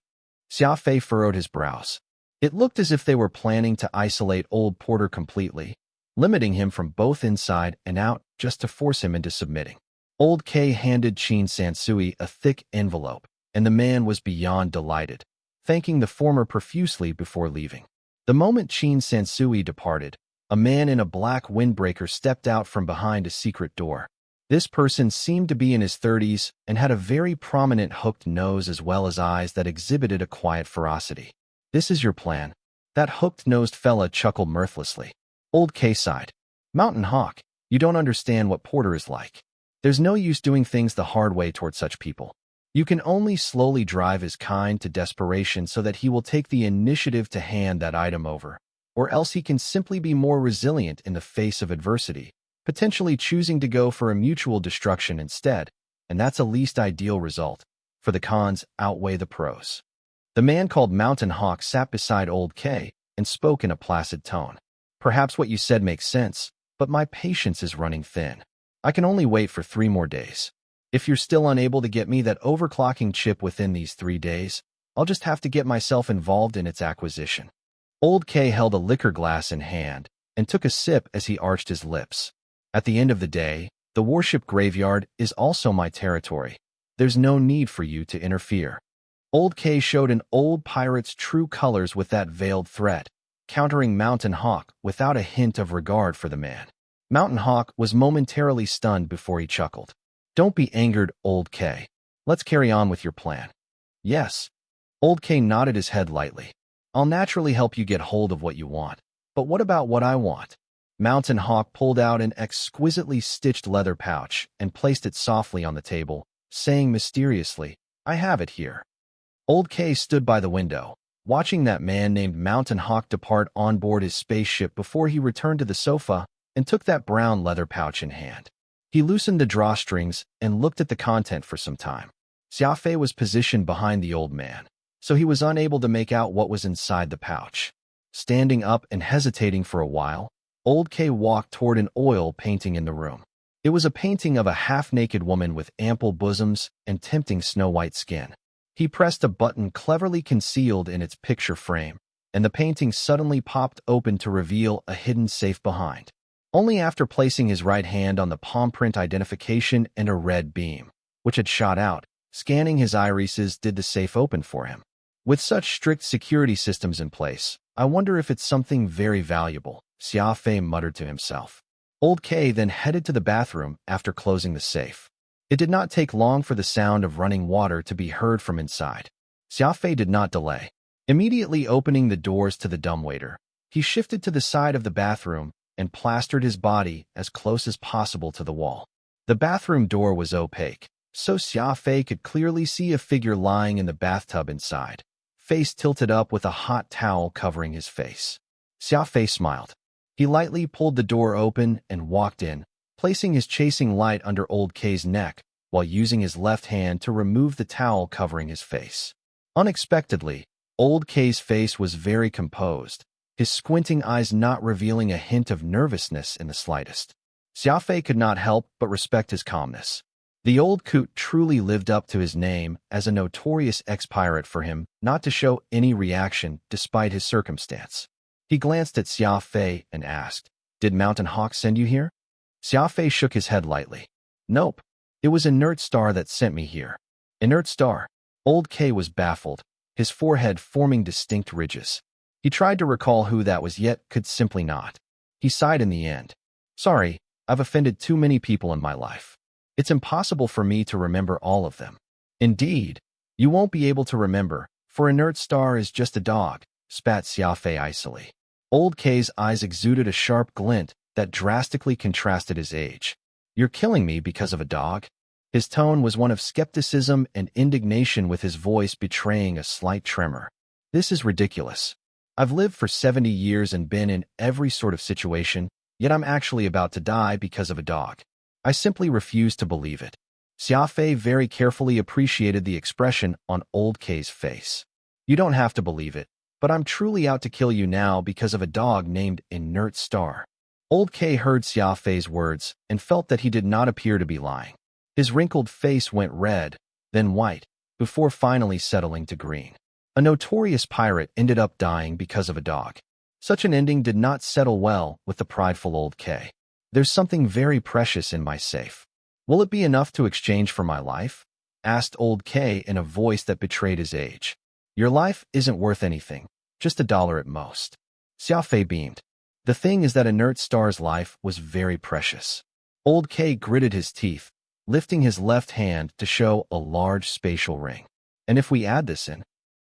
Xia Fei furrowed his brows. It looked as if they were planning to isolate old Porter completely, limiting him from both inside and out just to force him into submitting. Old K handed Qin Sansui a thick envelope, and the man was beyond delighted, thanking the former profusely before leaving. The moment Qin Sansui departed, a man in a black windbreaker stepped out from behind a secret door. This person seemed to be in his 30s and had a very prominent hooked nose as well as eyes that exhibited a quiet ferocity. "This is your plan?" That hooked-nosed fella chuckled mirthlessly. Old K sighed. "Mountain Hawk, you don't understand what Porter is like. There's no use doing things the hard way toward such people. You can only slowly drive his kind to desperation so that he will take the initiative to hand that item over, or else he can simply be more resilient in the face of adversity, potentially choosing to go for a mutual destruction instead, and that's a least ideal result, for the cons outweigh the pros." The man called Mountain Hawk sat beside Old K and spoke in a placid tone. "Perhaps what you said makes sense, but my patience is running thin. I can only wait for 3 more days. If you're still unable to get me that overclocking chip within these 3 days, I'll just have to get myself involved in its acquisition." Old K held a liquor glass in hand and took a sip as he arched his lips. "At the end of the day, the warship graveyard is also my territory. There's no need for you to interfere." Old K showed an old pirate's true colors with that veiled threat, countering Mountain Hawk without a hint of regard for the man. Mountain Hawk was momentarily stunned before he chuckled. "Don't be angered, Old K. Let's carry on with your plan." "Yes." Old K nodded his head lightly. "I'll naturally help you get hold of what you want. But what about what I want?" Mountain Hawk pulled out an exquisitely stitched leather pouch and placed it softly on the table, saying mysteriously, "I have it here." Old K stood by the window, watching that man named Mountain Hawk depart on board his spaceship before he returned to the sofa and took that brown leather pouch in hand. He loosened the drawstrings and looked at the content for some time. Xia Fei was positioned behind the old man, so he was unable to make out what was inside the pouch. Standing up and hesitating for a while, Old K walked toward an oil painting in the room. It was a painting of a half-naked woman with ample bosoms and tempting snow-white skin. He pressed a button cleverly concealed in its picture frame, and the painting suddenly popped open to reveal a hidden safe behind. Only after placing his right hand on the palm print identification and a red beam, which had shot out, scanning his irises, did the safe open for him. With such strict security systems in place, I wonder if it's something very valuable, Xia Fei muttered to himself. Old K then headed to the bathroom after closing the safe. It did not take long for the sound of running water to be heard from inside. Xia Fei did not delay. Immediately opening the doors to the dumbwaiter, he shifted to the side of the bathroom and plastered his body as close as possible to the wall. The bathroom door was opaque, so Xia Fei could clearly see a figure lying in the bathtub inside, face tilted up with a hot towel covering his face. Xia Fei smiled. He lightly pulled the door open and walked in, placing his chasing light under Old K's neck while using his left hand to remove the towel covering his face. Unexpectedly, Old K's face was very composed, his squinting eyes not revealing a hint of nervousness in the slightest. Xia Fei could not help but respect his calmness. The old coot truly lived up to his name as a notorious ex-pirate for him not to show any reaction despite his circumstance. He glanced at Xia Fei and asked, "Did Mountain Hawk send you here?" Xia Fei shook his head lightly. "Nope. It was Inert Star that sent me here." Inert Star? Old K was baffled. his forehead forming distinct ridges. He tried to recall who that was yet could simply not. He sighed in the end. Sorry, I've offended too many people in my life. It's impossible for me to remember all of them. Indeed, you won't be able to remember, for inert star is just a dog, spat Xia Fei icily. Old K's eyes exuded a sharp glint that drastically contrasted his age. You're killing me because of a dog? His tone was one of skepticism and indignation, with his voice betraying a slight tremor. This is ridiculous. I've lived for 70 years and been in every sort of situation, yet I'm actually about to die because of a dog. I simply refuse to believe it. Xia Fei very carefully appreciated the expression on Old K's face. You don't have to believe it, but I'm truly out to kill you now because of a dog named Inert Star. Old K heard Xia Fei's words and felt that he did not appear to be lying. His wrinkled face went red, then white, before finally settling to green. A notorious pirate ended up dying because of a dog. Such an ending did not settle well with the prideful Old K. There's something very precious in my safe. Will it be enough to exchange for my life? Asked Old K in a voice that betrayed his age. Your life isn't worth anything, just $1 at most. Xia Fei beamed. The thing is that Inert Star's life was very precious. Old K gritted his teeth, lifting his left hand to show a large spatial ring. And if we add this in,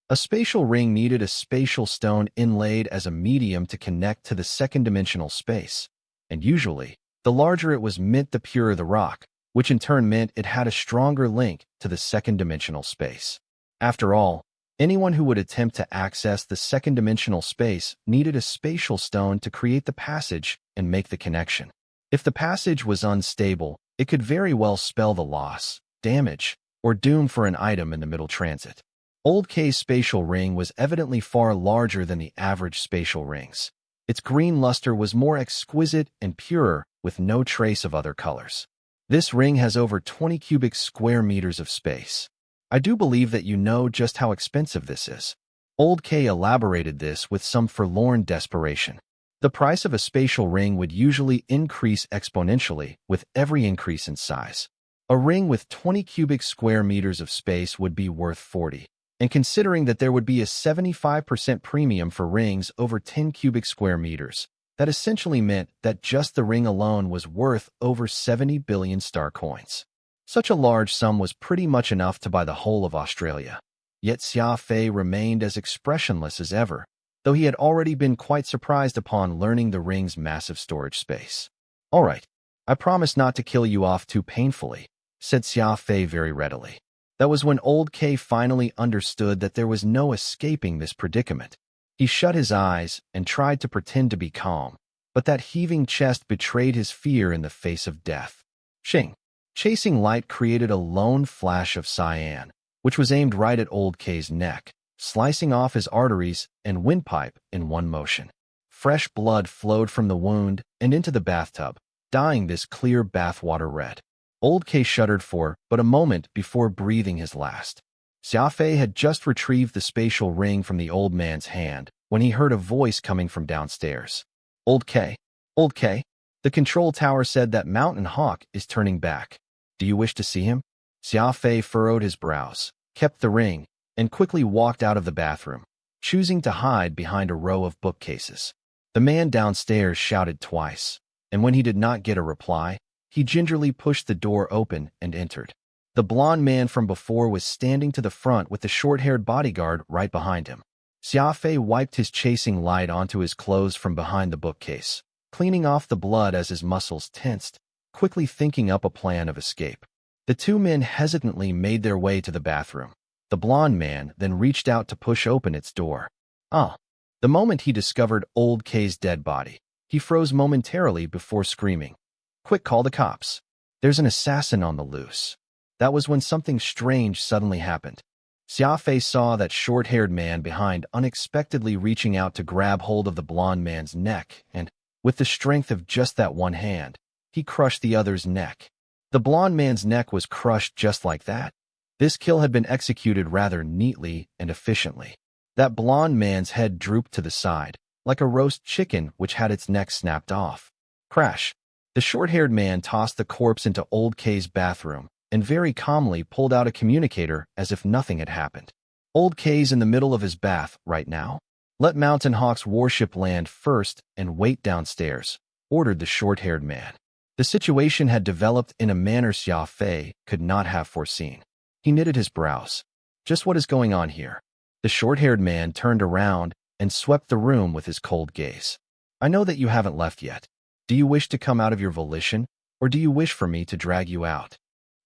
a spatial ring needed a spatial stone inlaid as a medium to connect to the second-dimensional space. And usually, the larger it was meant the purer the rock, which in turn meant it had a stronger link to the second-dimensional space. After all, anyone who would attempt to access the second-dimensional space needed a spatial stone to create the passage and make the connection. If the passage was unstable, it could very well spell the loss, damage, or doom for an item in the middle transit. Old K's spatial ring was evidently far larger than the average spatial rings. Its green luster was more exquisite and purer, with no trace of other colors. This ring has over 20 cubic square meters of space. I do believe that you know just how expensive this is. Old K elaborated this with some forlorn desperation. The price of a spatial ring would usually increase exponentially with every increase in size. A ring with 20 cubic square meters of space would be worth 40. And considering that there would be a 75% premium for rings over 10 cubic square meters, that essentially meant that just the ring alone was worth over 70 billion star coins. Such a large sum was pretty much enough to buy the whole of Australia. Yet Xia Fei remained as expressionless as ever, though he had already been quite surprised upon learning the ring's massive storage space. All right, I promise not to kill you off too painfully, said Xia Fei very readily. That was when Old K finally understood that there was no escaping this predicament. He shut his eyes and tried to pretend to be calm, but that heaving chest betrayed his fear in the face of death. Shing! Chasing light created a lone flash of cyan, which was aimed right at Old K's neck, slicing off his arteries and windpipe in one motion. Fresh blood flowed from the wound and into the bathtub, dyeing this clear bathwater red. Old K shuddered for but a moment before breathing his last. Xia Fei had just retrieved the spatial ring from the old man's hand when he heard a voice coming from downstairs. Old K, the control tower said that Mountain Hawk is turning back. Do you wish to see him? Xia Fei furrowed his brows, kept the ring, and quickly walked out of the bathroom, choosing to hide behind a row of bookcases. The man downstairs shouted twice, and when he did not get a reply, he gingerly pushed the door open and entered. The blond man from before was standing to the front with the short-haired bodyguard right behind him. Xia Fei wiped his chasing light onto his clothes from behind the bookcase, cleaning off the blood as his muscles tensed, quickly thinking up a plan of escape. The two men hesitantly made their way to the bathroom. The blond man then reached out to push open its door. The moment he discovered Old K's dead body, he froze momentarily before screaming, "Quick, call the cops. There's an assassin on the loose." That was when something strange suddenly happened. Xia Fei saw that short-haired man behind unexpectedly reaching out to grab hold of the blond man's neck, and, with the strength of just that one hand, he crushed the other's neck. The blond man's neck was crushed just like that. This kill had been executed rather neatly and efficiently. That blond man's head drooped to the side, like a roast chicken which had its neck snapped off. Crash! The short-haired man tossed the corpse into Old K's bathroom and very calmly pulled out a communicator as if nothing had happened. Old K's in the middle of his bath right now. Let Mountain Hawk's warship land first and wait downstairs, ordered the short-haired man. The situation had developed in a manner Xia Fei could not have foreseen. He knitted his brows. Just what is going on here? The short-haired man turned around and swept the room with his cold gaze. I know that you haven't left yet. Do you wish to come out of your volition, or do you wish for me to drag you out?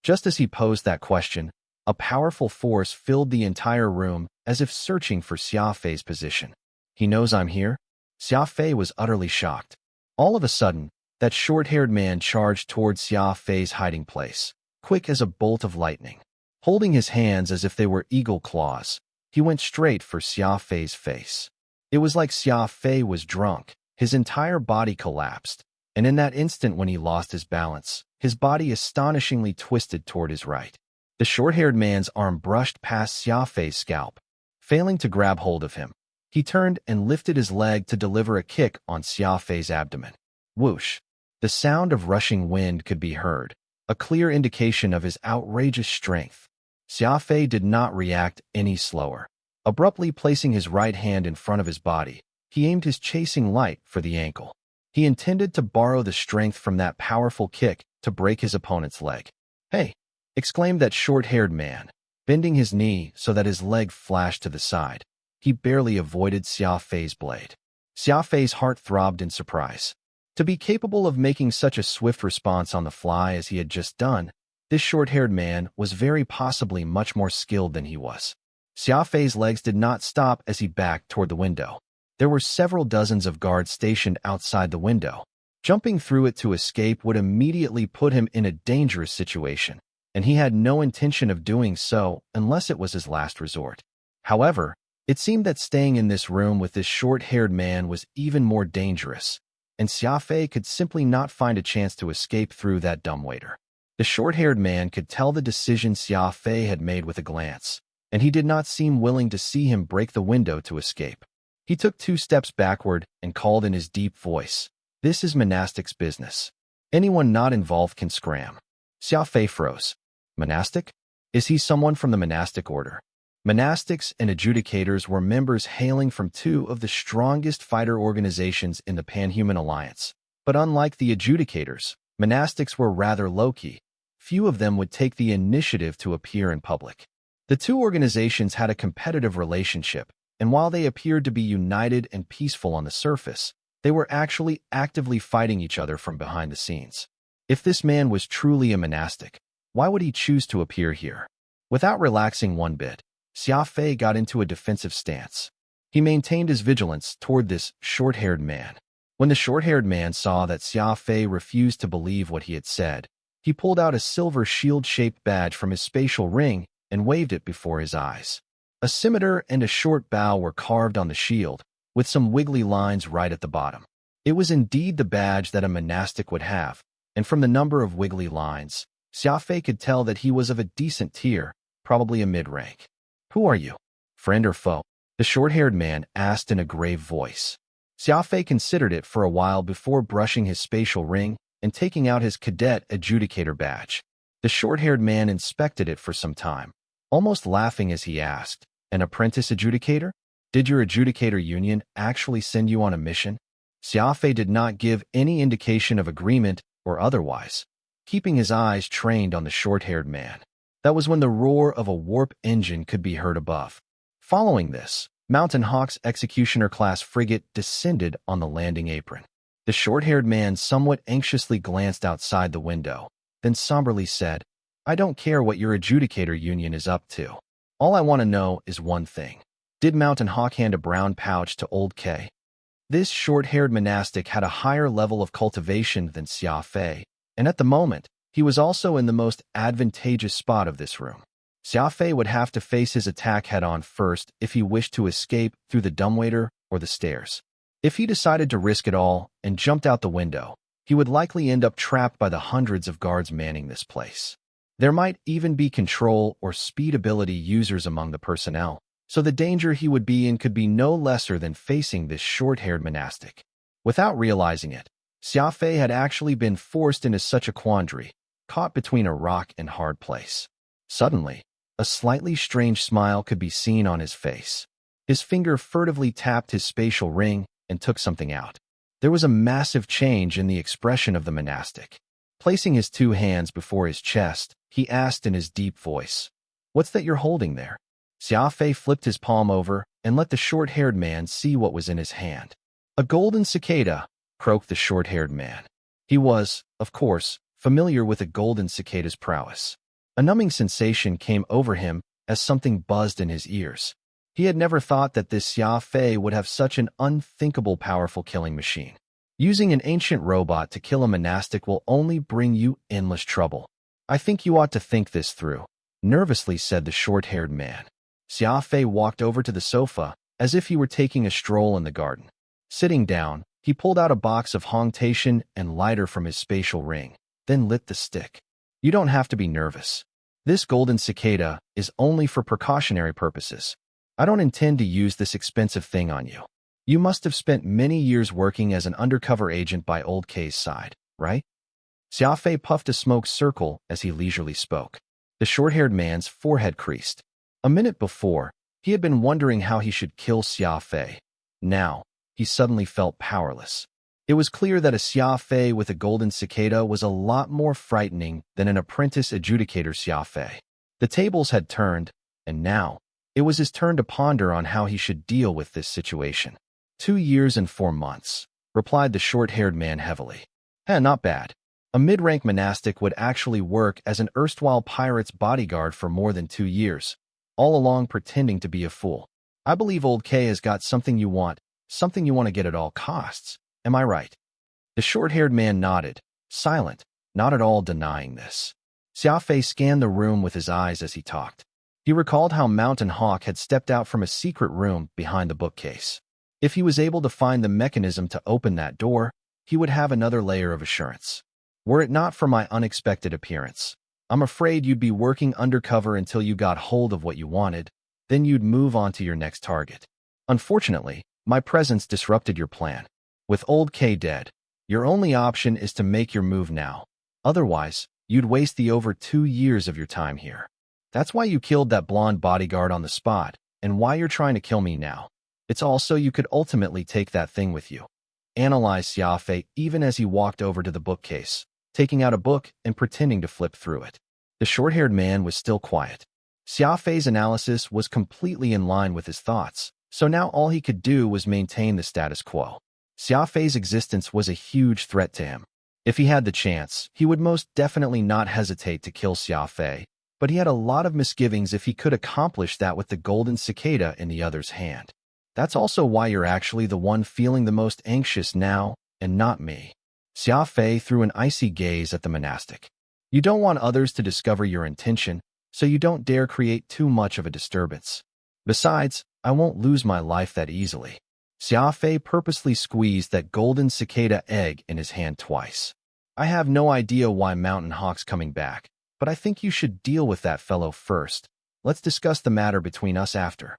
Just as he posed that question, a powerful force filled the entire room as if searching for Xia Fei's position. He knows I'm here? Xia Fei was utterly shocked. All of a sudden, that short-haired man charged towards Xia Fei's hiding place, quick as a bolt of lightning. Holding his hands as if they were eagle claws, he went straight for Xia Fei's face. It was like Xia Fei was drunk. His entire body collapsed, and in that instant when he lost his balance, his body astonishingly twisted toward his right. The short-haired man's arm brushed past Xia Fei's scalp. Failing to grab hold of him, he turned and lifted his leg to deliver a kick on Xia Fei's abdomen. Whoosh! The sound of rushing wind could be heard, a clear indication of his outrageous strength. Xia Fei did not react any slower. Abruptly placing his right hand in front of his body, he aimed his chasing light for the ankle. He intended to borrow the strength from that powerful kick to break his opponent's leg. Hey! Exclaimed that short-haired man, bending his knee so that his leg flashed to the side. He barely avoided Xia Fei's blade. Xia Fei's heart throbbed in surprise. To be capable of making such a swift response on the fly as he had just done, this short-haired man was very possibly much more skilled than he was. Xia Fei's legs did not stop as he backed toward the window. There were several dozens of guards stationed outside the window. Jumping through it to escape would immediately put him in a dangerous situation, and he had no intention of doing so unless it was his last resort. However, it seemed that staying in this room with this short-haired man was even more dangerous, and Xia Fei could simply not find a chance to escape through that dumbwaiter. The short-haired man could tell the decision Xia Fei had made with a glance, and he did not seem willing to see him break the window to escape. He took 2 steps backward and called in his deep voice, "This is monastic's business. Anyone not involved can scram." Xia Fei froze. Monastic? Is he someone from the monastic order? Monastics and adjudicators were members hailing from 2 of the strongest fighter organizations in the Panhuman Alliance. But unlike the adjudicators, monastics were rather low-key. Few of them would take the initiative to appear in public. The 2 organizations had a competitive relationship, and while they appeared to be united and peaceful on the surface, they were actually actively fighting each other from behind the scenes. If this man was truly a monastic, why would he choose to appear here? Without relaxing one bit, Xia Fei got into a defensive stance. He maintained his vigilance toward this short-haired man. When the short-haired man saw that Xia Fei refused to believe what he had said, he pulled out a silver shield-shaped badge from his spatial ring and waved it before his eyes. A scimitar and a short bow were carved on the shield, with some wiggly lines right at the bottom. It was indeed the badge that a monastic would have, and from the number of wiggly lines, Xia Fei could tell that he was of a decent tier, probably a mid-rank. "Who are you? Friend or foe?" the short-haired man asked in a grave voice. Xia Fei considered it for a while before brushing his spatial ring and taking out his cadet adjudicator badge. The short-haired man inspected it for some time, almost laughing as he asked, "An apprentice adjudicator? Did your adjudicator union actually send you on a mission?" Xia Fei did not give any indication of agreement or otherwise, keeping his eyes trained on the short-haired man. That was when the roar of a warp engine could be heard above. Following this, Mountain Hawk's Executioner-class frigate descended on the landing apron. The short-haired man somewhat anxiously glanced outside the window, then somberly said, "I don't care what your adjudicator union is up to. All I want to know is one thing. Did Mountain Hawk hand a brown pouch to Old K?" This short-haired monastic had a higher level of cultivation than Xia Fei, and at the moment, he was also in the most advantageous spot of this room. Xia Fei would have to face his attack head-on first if he wished to escape through the dumbwaiter or the stairs. If he decided to risk it all and jumped out the window, he would likely end up trapped by the hundreds of guards manning this place. There might even be control or speed ability users among the personnel, so the danger he would be in could be no lesser than facing this short-haired monastic. Without realizing it, Xia Fei had actually been forced into such a quandary, caught between a rock and hard place. Suddenly, A slightly strange smile could be seen on his face. His finger furtively tapped his spatial ring and took something out. There was a massive change in the expression of the monastic. Placing his two hands before his chest, he asked in his deep voice, "What's that you're holding there?" Xia Fei flipped his palm over and let the short-haired man see what was in his hand. "A golden cicada," croaked the short-haired man. He was, of course, familiar with a golden cicada's prowess. A numbing sensation came over him as something buzzed in his ears. He had never thought that this Xia Fei would have such an unthinkable powerful killing machine. Using an ancient robot to kill a monastic will only bring you endless trouble. "I think you ought to think this through," nervously said the short-haired man. Xia Fei walked over to the sofa as if he were taking a stroll in the garden. Sitting down, he pulled out a box of hongtation and lighter from his spatial ring, then lit the stick. "You don't have to be nervous. This golden cicada is only for precautionary purposes. I don't intend to use this expensive thing on you. You must have spent many years working as an undercover agent by Old K's side, right?" Xia Fei puffed a smoke circle as he leisurely spoke. The short-haired man's forehead creased. A minute before, he had been wondering how he should kill Xia Fei. Now, he suddenly felt powerless. It was clear that a Xia Fei with a golden cicada was a lot more frightening than an apprentice adjudicator Xia Fei. The tables had turned, and now, it was his turn to ponder on how he should deal with this situation. 2 years and 4 months, replied the short-haired man heavily. Not bad. A mid-rank monastic would actually work as an erstwhile pirate's bodyguard for more than 2 years, all along pretending to be a fool. I believe Old K has got something you want to get at all costs. Am I right? The short-haired man nodded, silent, not at all denying this. Xia Fei scanned the room with his eyes as he talked. He recalled how Mountain Hawk had stepped out from a secret room behind the bookcase. If he was able to find the mechanism to open that door, he would have another layer of assurance. Were it not for my unexpected appearance, I'm afraid you'd be working undercover until you got hold of what you wanted, then you'd move on to your next target. Unfortunately, my presence disrupted your plan. With Old K dead, your only option is to make your move now. Otherwise, you'd waste the over 2 years of your time here. That's why you killed that blonde bodyguard on the spot, and why you're trying to kill me now. It's all so you could ultimately take that thing with you. Analyzed Xia Fei even as he walked over to the bookcase, taking out a book and pretending to flip through it. The short-haired man was still quiet. Xia Fei's analysis was completely in line with his thoughts, so now all he could do was maintain the status quo. Xia Fei's existence was a huge threat to him. If he had the chance, he would most definitely not hesitate to kill Xia Fei, but he had a lot of misgivings if he could accomplish that with the golden cicada in the other's hand. That's also why you're actually the one feeling the most anxious now, and not me. Xia Fei threw an icy gaze at the monastic. You don't want others to discover your intention, so you don't dare create too much of a disturbance. Besides, I won't lose my life that easily. Xia Fei purposely squeezed that golden cicada egg in his hand twice. I have no idea why Mountain Hawk's coming back, but I think you should deal with that fellow first. Let's discuss the matter between us after.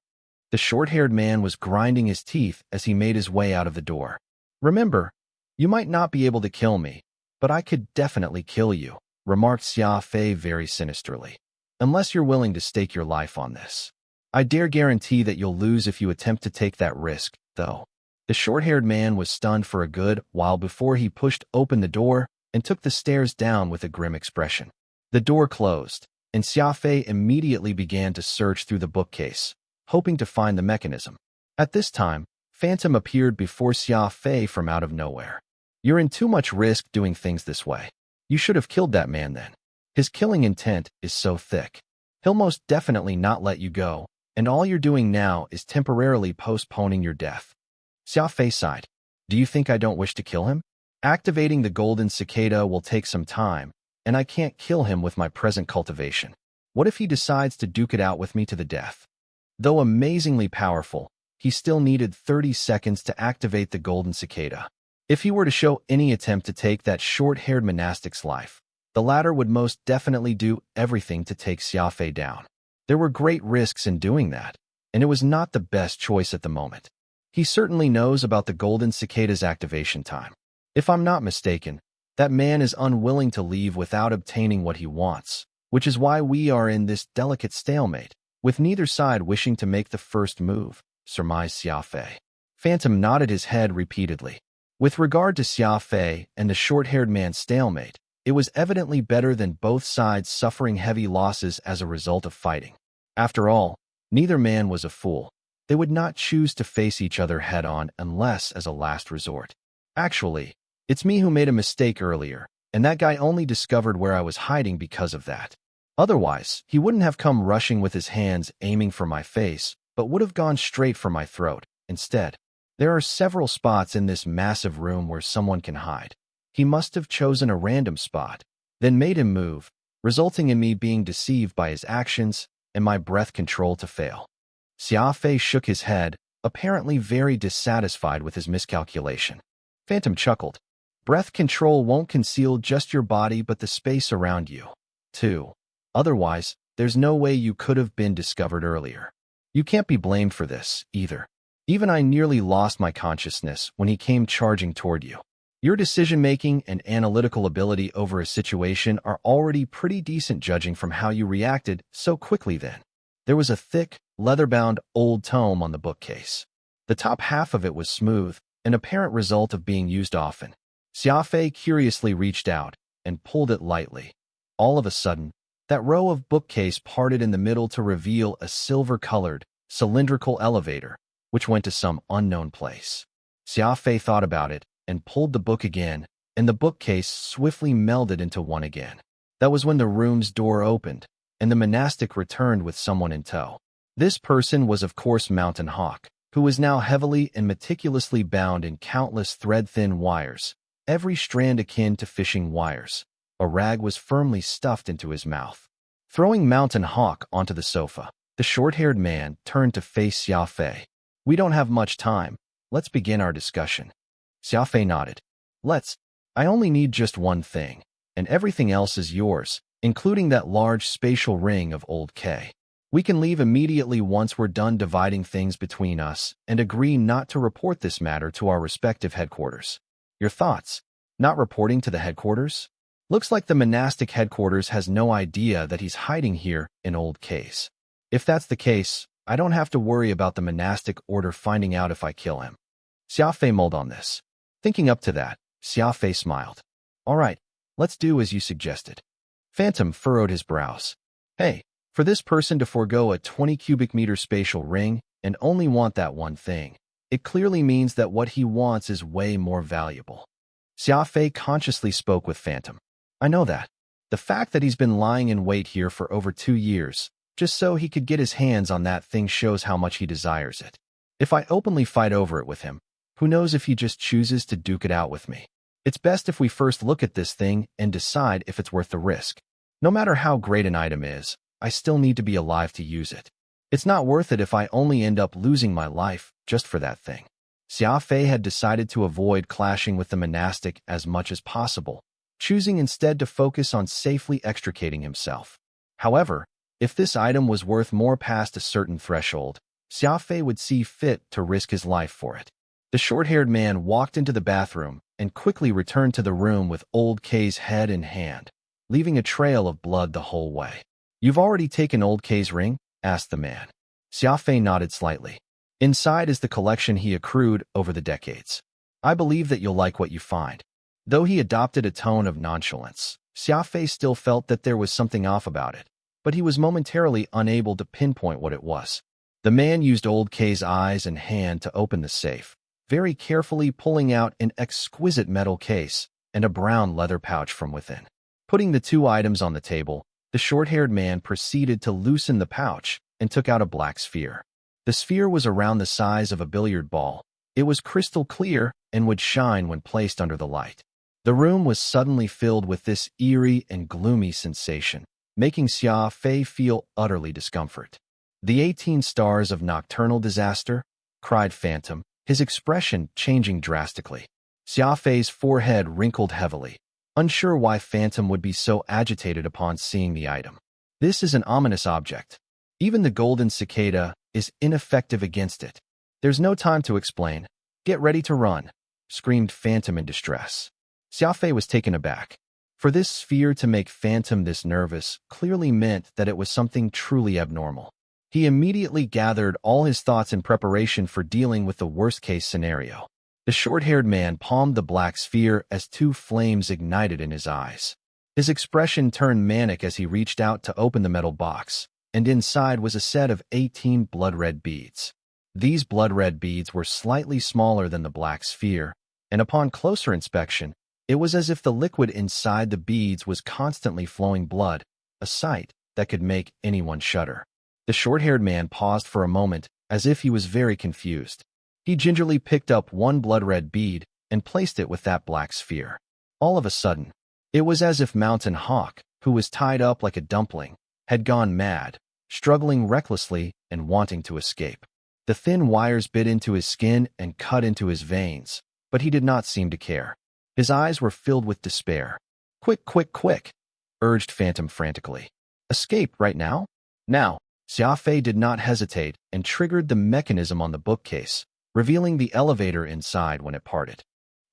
The short-haired man was grinding his teeth as he made his way out of the door. Remember, you might not be able to kill me, but I could definitely kill you, remarked Xia Fei very sinisterly. Unless you're willing to stake your life on this. I dare guarantee that you'll lose if you attempt to take that risk, though. The short-haired man was stunned for a good while before he pushed open the door and took the stairs down with a grim expression. The door closed, and Xia Fei immediately began to search through the bookcase, hoping to find the mechanism. At this time, Phantom appeared before Xia Fei from out of nowhere. You're in too much risk doing things this way. You should have killed that man then. His killing intent is so thick. He'll most definitely not let you go, and all you're doing now is temporarily postponing your death. Xia Fei sighed. Do you think I don't wish to kill him? Activating the golden cicada will take some time, and I can't kill him with my present cultivation. What if he decides to duke it out with me to the death? Though amazingly powerful, he still needed 30 seconds to activate the golden cicada. If he were to show any attempt to take that short-haired monastic's life, the latter would most definitely do everything to take Xia Fei down. There were great risks in doing that, and it was not the best choice at the moment. He certainly knows about the golden cicada's activation time. If I'm not mistaken, that man is unwilling to leave without obtaining what he wants, which is why we are in this delicate stalemate, with neither side wishing to make the first move, surmised Xia Fei. Phantom nodded his head repeatedly. With regard to Xia Fei and the short-haired man's stalemate, it was evidently better than both sides suffering heavy losses as a result of fighting. After all, neither man was a fool. They would not choose to face each other head-on unless as a last resort. Actually, it's me who made a mistake earlier, and that guy only discovered where I was hiding because of that. Otherwise, he wouldn't have come rushing with his hands aiming for my face, but would have gone straight for my throat instead. There are several spots in this massive room where someone can hide. He must have chosen a random spot, then made him move, resulting in me being deceived by his actions and my breath control to fail. Xia Fei shook his head, apparently very dissatisfied with his miscalculation. Phantom chuckled. Breath control won't conceal just your body but the space around you, too. Otherwise, there's no way you could have been discovered earlier. You can't be blamed for this, either. Even I nearly lost my consciousness when he came charging toward you. Your decision-making and analytical ability over a situation are already pretty decent judging from how you reacted so quickly then. There was a thick, leather-bound old tome on the bookcase. The top half of it was smooth, an apparent result of being used often. Xia Fei curiously reached out and pulled it lightly. All of a sudden, that row of bookcase parted in the middle to reveal a silver-colored, cylindrical elevator, which went to some unknown place. Xia Fei thought about it and pulled the book again, and the bookcase swiftly melded into one again. That was when the room's door opened, and the monastic returned with someone in tow. This person was of course Mountain Hawk, who was now heavily and meticulously bound in countless thread-thin wires, every strand akin to fishing wires. A rag was firmly stuffed into his mouth. Throwing Mountain Hawk onto the sofa, the short-haired man turned to face Xia Fei. We don't have much time. Let's begin our discussion. Xia Fei nodded. Let's. I only need just one thing, and everything else is yours, including that large spatial ring of old K. We can leave immediately once we're done dividing things between us and agree not to report this matter to our respective headquarters. Your thoughts? Not reporting to the headquarters? Looks like the monastic headquarters has no idea that he's hiding here in Old K's. If that's the case, I don't have to worry about the monastic order finding out if I kill him. Xia Fei mulled on this. Thinking up to that, Xia Fei smiled. All right, let's do as you suggested. Phantom furrowed his brows. Hey, for this person to forego a 20 cubic meter spatial ring and only want that one thing, it clearly means that what he wants is way more valuable. Xia Fei consciously spoke with Phantom. I know that. The fact that he's been lying in wait here for over 2 years, just so he could get his hands on that thing shows how much he desires it. If I openly fight over it with him, who knows if he just chooses to duke it out with me. It's best if we first look at this thing and decide if it's worth the risk. No matter how great an item is, I still need to be alive to use it. It's not worth it if I only end up losing my life just for that thing. Xia Fei had decided to avoid clashing with the monastic as much as possible, choosing instead to focus on safely extricating himself. However, if this item was worth more past a certain threshold, Xia Fei would see fit to risk his life for it. The short-haired man walked into the bathroom and quickly returned to the room with Old K's head in hand, leaving a trail of blood the whole way. You've already taken Old K's ring? Asked the man. Xia Fei nodded slightly. Inside is the collection he accrued over the decades. I believe that you'll like what you find. Though he adopted a tone of nonchalance, Xia Fei still felt that there was something off about it, but he was momentarily unable to pinpoint what it was. The man used Old K's eyes and hand to open the safe, very carefully pulling out an exquisite metal case and a brown leather pouch from within. Putting the two items on the table, the short-haired man proceeded to loosen the pouch and took out a black sphere. The sphere was around the size of a billiard ball. It was crystal clear and would shine when placed under the light. The room was suddenly filled with this eerie and gloomy sensation, making Xia Fei feel utterly discomfort. The 18 stars of nocturnal disaster? Cried Phantom, his expression changing drastically. Xia Fei's forehead wrinkled heavily, unsure why Phantom would be so agitated upon seeing the item. This is an ominous object. Even the golden cicada is ineffective against it. There's no time to explain. Get ready to run, screamed Phantom in distress. Xia Fei was taken aback. For this sphere to make Phantom this nervous clearly meant that it was something truly abnormal. He immediately gathered all his thoughts in preparation for dealing with the worst-case scenario. The short-haired man palmed the black sphere as two flames ignited in his eyes. His expression turned manic as he reached out to open the metal box, and inside was a set of 18 blood-red beads. These blood-red beads were slightly smaller than the black sphere, and upon closer inspection, it was as if the liquid inside the beads was constantly flowing blood, a sight that could make anyone shudder. The short-haired man paused for a moment, as if he was very confused. He gingerly picked up one blood-red bead and placed it with that black sphere. All of a sudden, it was as if Mountain Hawk, who was tied up like a dumpling, had gone mad, struggling recklessly and wanting to escape. The thin wires bit into his skin and cut into his veins, but he did not seem to care. His eyes were filled with despair. "Quick, quick, quick!" urged Phantom frantically. "Escape right now?" Now, Xia Fei did not hesitate and triggered the mechanism on the bookcase, revealing the elevator inside when it parted.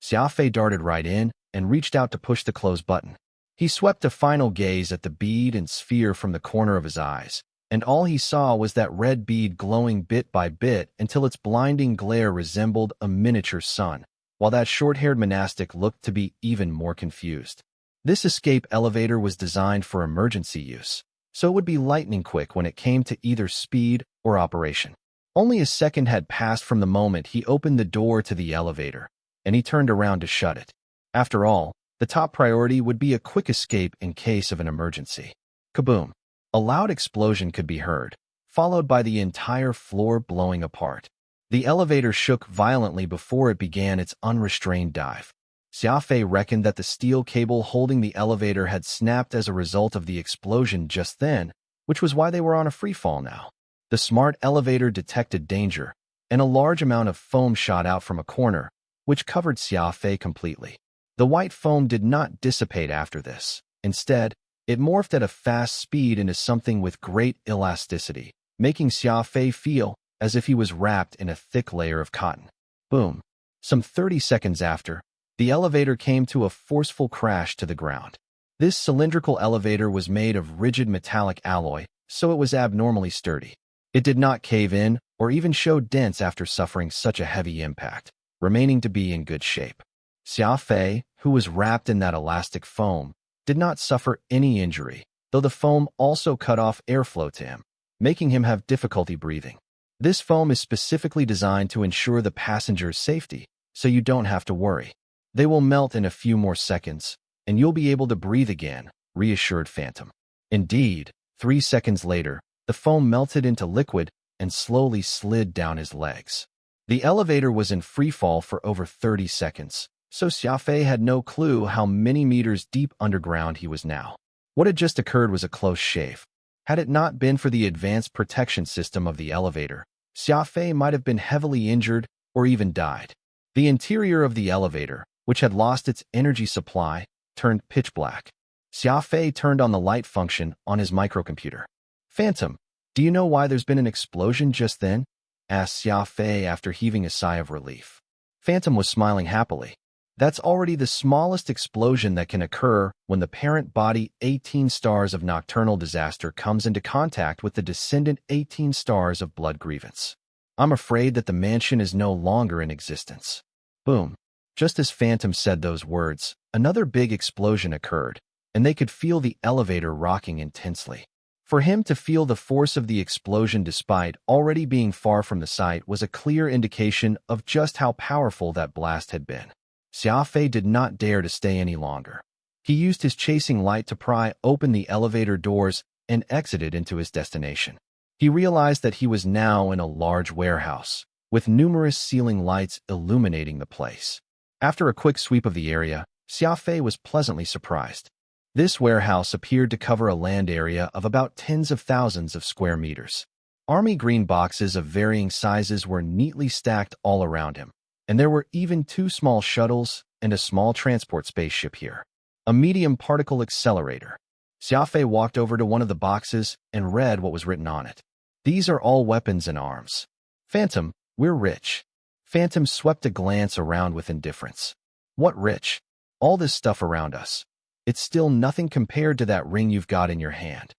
Xia Fei darted right in and reached out to push the close button. He swept a final gaze at the bead and sphere from the corner of his eyes, and all he saw was that red bead glowing bit by bit until its blinding glare resembled a miniature sun, while that short-haired monastic looked to be even more confused. This escape elevator was designed for emergency use, so it would be lightning quick when it came to either speed or operation. Only a second had passed from the moment he opened the door to the elevator, and he turned around to shut it. After all, the top priority would be a quick escape in case of an emergency. Kaboom! A loud explosion could be heard, followed by the entire floor blowing apart. The elevator shook violently before it began its unrestrained dive. Xia Fei reckoned that the steel cable holding the elevator had snapped as a result of the explosion just then, which was why they were on a free fall now. The smart elevator detected danger, and a large amount of foam shot out from a corner, which covered Xia Fei completely. The white foam did not dissipate after this. Instead, it morphed at a fast speed into something with great elasticity, making Xia Fei feel as if he was wrapped in a thick layer of cotton. Boom! Some 30 seconds after, the elevator came to a forceful crash to the ground. This cylindrical elevator was made of rigid metallic alloy, so it was abnormally sturdy. It did not cave in or even show dents after suffering such a heavy impact, remaining to be in good shape. Xia Fei, who was wrapped in that elastic foam, did not suffer any injury, though the foam also cut off airflow to him, making him have difficulty breathing. This foam is specifically designed to ensure the passenger's safety, so you don't have to worry. They will melt in a few more seconds, and you'll be able to breathe again, reassured Phantom. Indeed, 3 seconds later, the foam melted into liquid and slowly slid down his legs. The elevator was in free fall for over 30 seconds, so Xia Fei had no clue how many meters deep underground he was now. What had just occurred was a close shave. Had it not been for the advanced protection system of the elevator, Xia Fei might have been heavily injured or even died. The interior of the elevator, which had lost its energy supply, turned pitch black. Xia Fei turned on the light function on his microcomputer. "Phantom, do you know why there's been an explosion just then?" asked Xia Fei after heaving a sigh of relief. Phantom was smiling happily. "That's already the smallest explosion that can occur when the parent body 18 stars of nocturnal disaster comes into contact with the descendant 18 stars of blood grievance. I'm afraid that the mansion is no longer in existence." Boom. Just as Phantom said those words, another big explosion occurred, and they could feel the elevator rocking intensely. For him to feel the force of the explosion despite already being far from the site was a clear indication of just how powerful that blast had been. Xia Fei did not dare to stay any longer. He used his chasing light to pry open the elevator doors and exited into his destination. He realized that he was now in a large warehouse, with numerous ceiling lights illuminating the place. After a quick sweep of the area, Xia Fei was pleasantly surprised. This warehouse appeared to cover a land area of about tens of thousands of square meters. Army green boxes of varying sizes were neatly stacked all around him, and there were even 2 small shuttles and a small transport spaceship here. A medium particle accelerator. Xia Fei walked over to one of the boxes and read what was written on it. "These are all weapons and arms. Phantom, we're rich." Phantom swept a glance around with indifference. "What rich? All this stuff around us. it's still nothing compared to that ring you've got in your hand.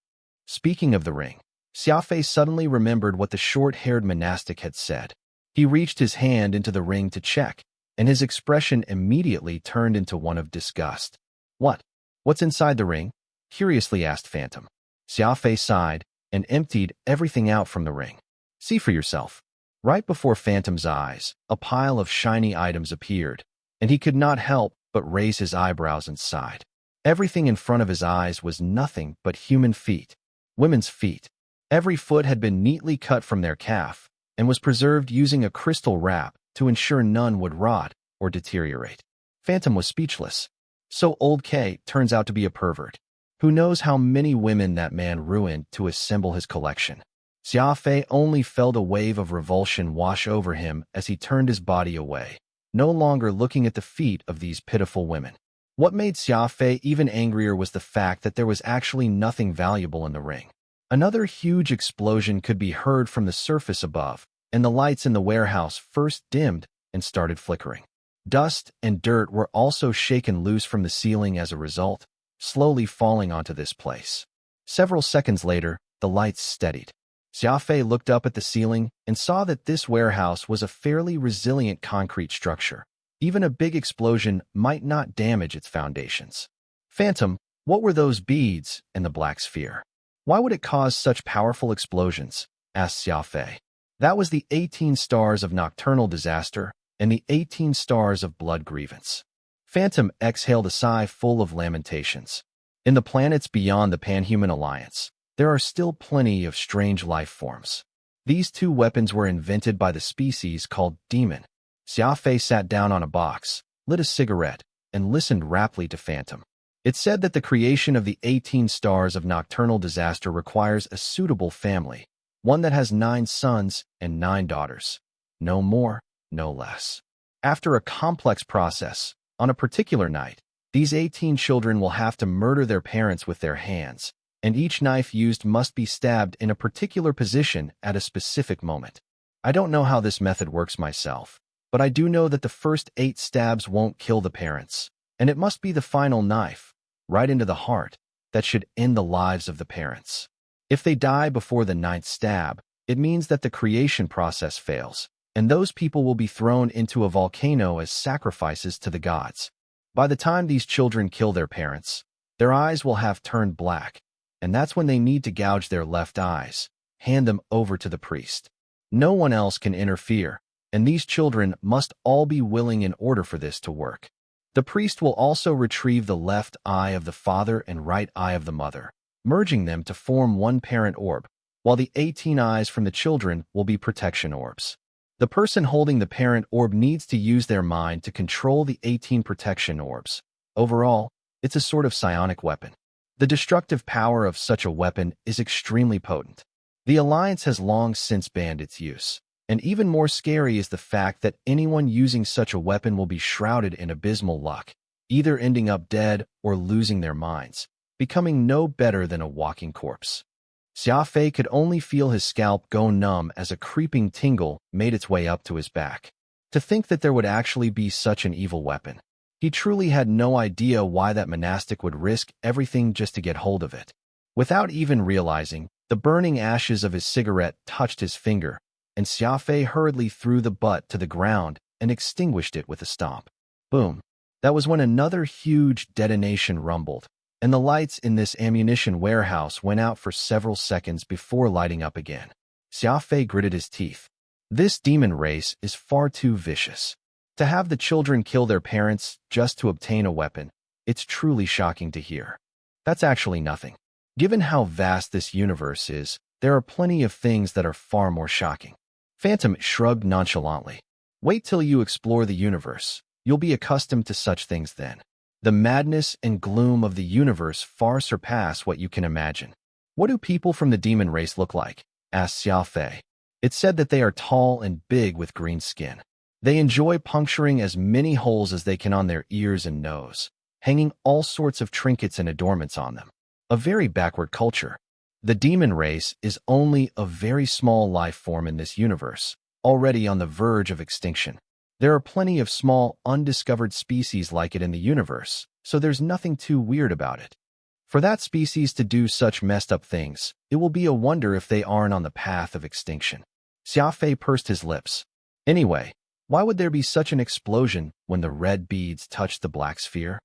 Speaking of the ring, Xia Fei suddenly remembered what the short-haired monastic had said. He reached his hand into the ring to check, and his expression immediately turned into one of disgust. "What? What's inside the ring?" curiously asked Phantom. Xia Fei sighed and emptied everything out from the ring. "See for yourself." Right before Phantom's eyes, a pile of shiny items appeared, and he could not help but raise his eyebrows and sighed. Everything in front of his eyes was nothing but human feet, women's feet. Every foot had been neatly cut from their calf and was preserved using a crystal wrap to ensure none would rot or deteriorate. Phantom was speechless. So old K turns out to be a pervert. Who knows how many women that man ruined to assemble his collection. Xia Fei only felt a wave of revulsion wash over him as he turned his body away, no longer looking at the feet of these pitiful women. What made Xia Fei even angrier was the fact that there was actually nothing valuable in the ring. Another huge explosion could be heard from the surface above, and the lights in the warehouse first dimmed and started flickering. Dust and dirt were also shaken loose from the ceiling as a result, slowly falling onto this place. Several seconds later, the lights steadied. Xia Fei looked up at the ceiling and saw that this warehouse was a fairly resilient concrete structure. Even a big explosion might not damage its foundations. "Phantom, what were those beads and the black sphere? Why would it cause such powerful explosions?" asked Xia Fei. "That was the 18 stars of nocturnal disaster and the 18 stars of blood grievance." Phantom exhaled a sigh full of lamentations. In the planets beyond the Panhuman Alliance, there are still plenty of strange life forms. These two weapons were invented by the species called demon. Xia Fei sat down on a box, lit a cigarette, and listened raptly to Phantom. It said that the creation of the 18 stars of nocturnal disaster requires a suitable family, one that has 9 sons and 9 daughters. No more, no less. After a complex process, on a particular night, these 18 children will have to murder their parents with their hands, and each knife used must be stabbed in a particular position at a specific moment. I don't know how this method works myself, but I do know that the first 8 stabs won't kill the parents, and it must be the final knife, right into the heart, that should end the lives of the parents. If they die before the 9th stab, it means that the creation process fails, and those people will be thrown into a volcano as sacrifices to the gods. By the time these children kill their parents, their eyes will have turned black, and that's when they need to gouge their left eyes, hand them over to the priest. No one else can interfere, and these children must all be willing in order for this to work. The priest will also retrieve the left eye of the father and right eye of the mother, merging them to form one parent orb, while the 18 eyes from the children will be protection orbs. The person holding the parent orb needs to use their mind to control the 18 protection orbs. Overall, it's a sort of psionic weapon. The destructive power of such a weapon is extremely potent. The Alliance has long since banned its use, and even more scary is the fact that anyone using such a weapon will be shrouded in abysmal luck, either ending up dead or losing their minds, becoming no better than a walking corpse. Xia Fei could only feel his scalp go numb as a creeping tingle made its way up to his back. To think that there would actually be such an evil weapon. He truly had no idea why that monastic would risk everything just to get hold of it. Without even realizing, the burning ashes of his cigarette touched his finger, and Xia Fei hurriedly threw the butt to the ground and extinguished it with a stomp. Boom. That was when another huge detonation rumbled, and the lights in this ammunition warehouse went out for several seconds before lighting up again. Xia Fei gritted his teeth. This demon race is far too vicious. To have the children kill their parents just to obtain a weapon, it's truly shocking to hear. That's actually nothing. Given how vast this universe is, there are plenty of things that are far more shocking. Phantom shrugged nonchalantly. Wait till you explore the universe. You'll be accustomed to such things then. The madness and gloom of the universe far surpass what you can imagine. What do people from the demon race look like? Asked Xia Fei. It's said that they are tall and big with green skin. They enjoy puncturing as many holes as they can on their ears and nose, hanging all sorts of trinkets and adornments on them. A very backward culture. The demon race is only a very small life form in this universe, already on the verge of extinction. There are plenty of small, undiscovered species like it in the universe, so there's nothing too weird about it. For that species to do such messed up things, it will be a wonder if they aren't on the path of extinction. Xia Fei pursed his lips. Anyway, why would there be such an explosion when the red beads touched the black sphere?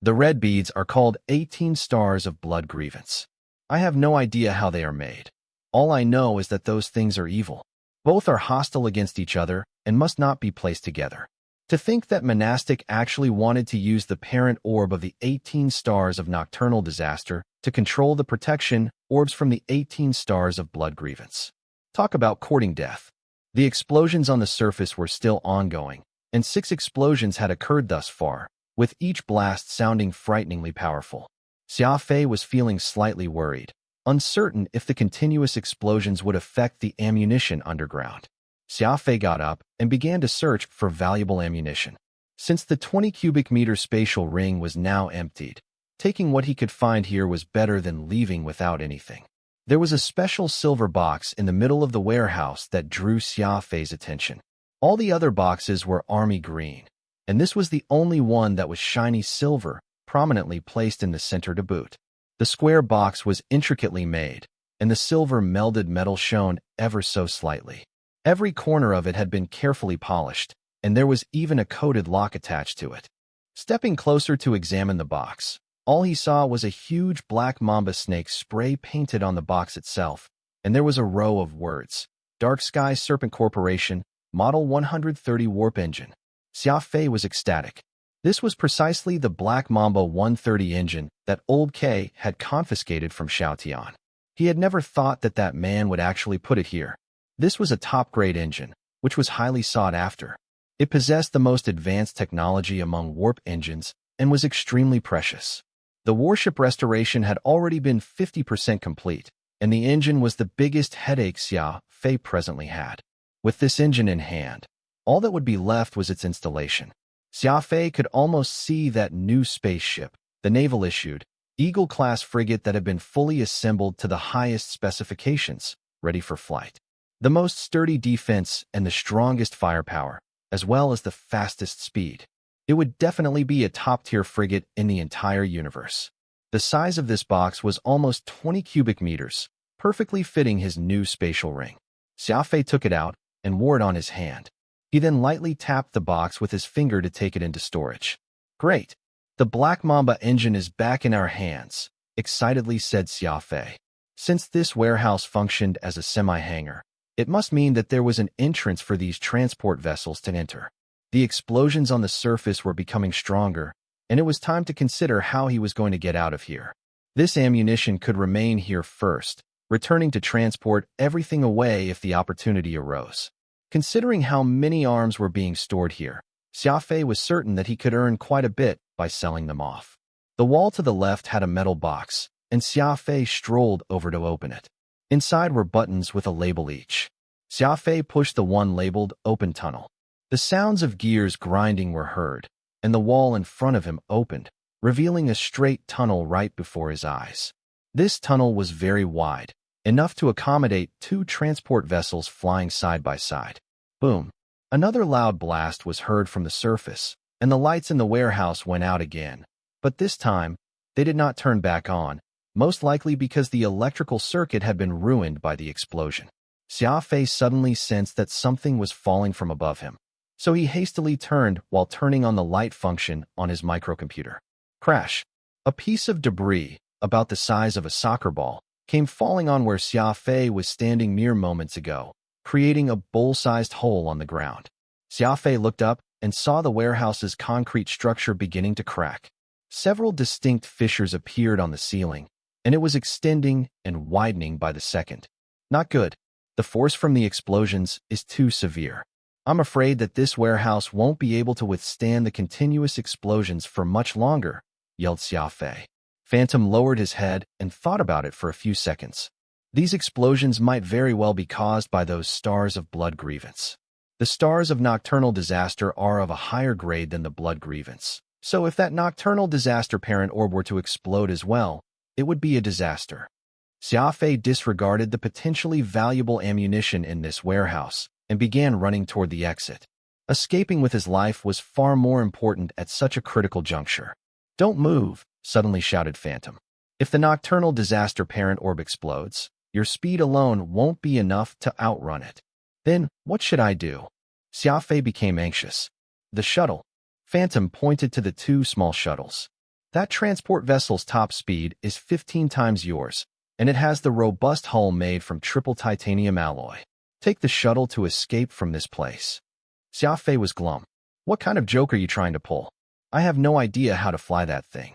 The red beads are called 18 stars of blood grievance. I have no idea how they are made. All I know is that those things are evil. Both are hostile against each other and must not be placed together. To think that Monastic actually wanted to use the parent orb of the 18 stars of nocturnal disaster to control the protection orbs from the 18 stars of blood grievance. Talk about courting death. The explosions on the surface were still ongoing, and 6 explosions had occurred thus far, with each blast sounding frighteningly powerful. Xia Fei was feeling slightly worried, uncertain if the continuous explosions would affect the ammunition underground. Xia Fei got up and began to search for valuable ammunition. Since the 20 cubic meter spatial ring was now emptied, taking what he could find here was better than leaving without anything. There was a special silver box in the middle of the warehouse that drew Xia Fei's attention. All the other boxes were army green, and this was the only one that was shiny silver, prominently placed in the center to boot. The square box was intricately made, and the silver melded metal shone ever so slightly. Every corner of it had been carefully polished, and there was even a coated lock attached to it. Stepping closer to examine the box, all he saw was a huge black mamba snake spray painted on the box itself, and there was a row of words: Dark Sky Serpent Corporation, Model 130 Warp Engine. Xia Fei was ecstatic. This was precisely the Black Mamba 130 engine that Old K had confiscated from Xiaotian. He had never thought that that man would actually put it here. This was a top-grade engine, which was highly sought after. It possessed the most advanced technology among warp engines and was extremely precious. The warship restoration had already been 50% complete, and the engine was the biggest headache Xia Fei presently had. With this engine in hand, all that would be left was its installation. Xia Fei could almost see that new spaceship, the naval-issued Eagle-class frigate that had been fully assembled to the highest specifications, ready for flight. The most sturdy defense and the strongest firepower, as well as the fastest speed. It would definitely be a top-tier frigate in the entire universe. The size of this box was almost 20 cubic meters, perfectly fitting his new spatial ring. Xia Fei took it out and wore it on his hand. He then lightly tapped the box with his finger to take it into storage. Great! The Black Mamba engine is back in our hands, excitedly said Xia Fei. Since this warehouse functioned as a semi-hangar, it must mean that there was an entrance for these transport vessels to enter. The explosions on the surface were becoming stronger, and it was time to consider how he was going to get out of here. This ammunition could remain here first, returning to transport everything away if the opportunity arose. Considering how many arms were being stored here, Xia Fei was certain that he could earn quite a bit by selling them off. The wall to the left had a metal box, and Xia Fei strolled over to open it. Inside were buttons with a label each. Xia Fei pushed the one labeled Open Tunnel. The sounds of gears grinding were heard, and the wall in front of him opened, revealing a straight tunnel right before his eyes. This tunnel was very wide, enough to accommodate 2 transport vessels flying side by side. Boom! Another loud blast was heard from the surface, and the lights in the warehouse went out again. But this time, they did not turn back on, most likely because the electrical circuit had been ruined by the explosion. Xia Fei suddenly sensed that something was falling from above him, so he hastily turned while turning on the light function on his microcomputer. Crash! A piece of debris, about the size of a soccer ball, came falling on where Xia Fei was standing mere moments ago, creating a bowl-sized hole on the ground. Xia Fei looked up and saw the warehouse's concrete structure beginning to crack. Several distinct fissures appeared on the ceiling, and it was extending and widening by the second. Not good. The force from the explosions is too severe. I'm afraid that this warehouse won't be able to withstand the continuous explosions for much longer, yelled Xia Fei. Phantom lowered his head and thought about it for a few seconds. These explosions might very well be caused by those stars of blood grievance. The stars of nocturnal disaster are of a higher grade than the blood grievance. So if that nocturnal disaster parent orb were to explode as well, it would be a disaster. Xia Fei disregarded the potentially valuable ammunition in this warehouse and began running toward the exit. Escaping with his life was far more important at such a critical juncture. "Don't move," suddenly shouted Phantom. "If the nocturnal disaster parent orb explodes, your speed alone won't be enough to outrun it." "Then, what should I do?" Xia Fei became anxious. "The shuttle." Phantom pointed to the two small shuttles. "That transport vessel's top speed is 15 times yours, and it has the robust hull made from triple titanium alloy. Take the shuttle to escape from this place." Xia Fei was glum. "What kind of joke are you trying to pull? I have no idea how to fly that thing."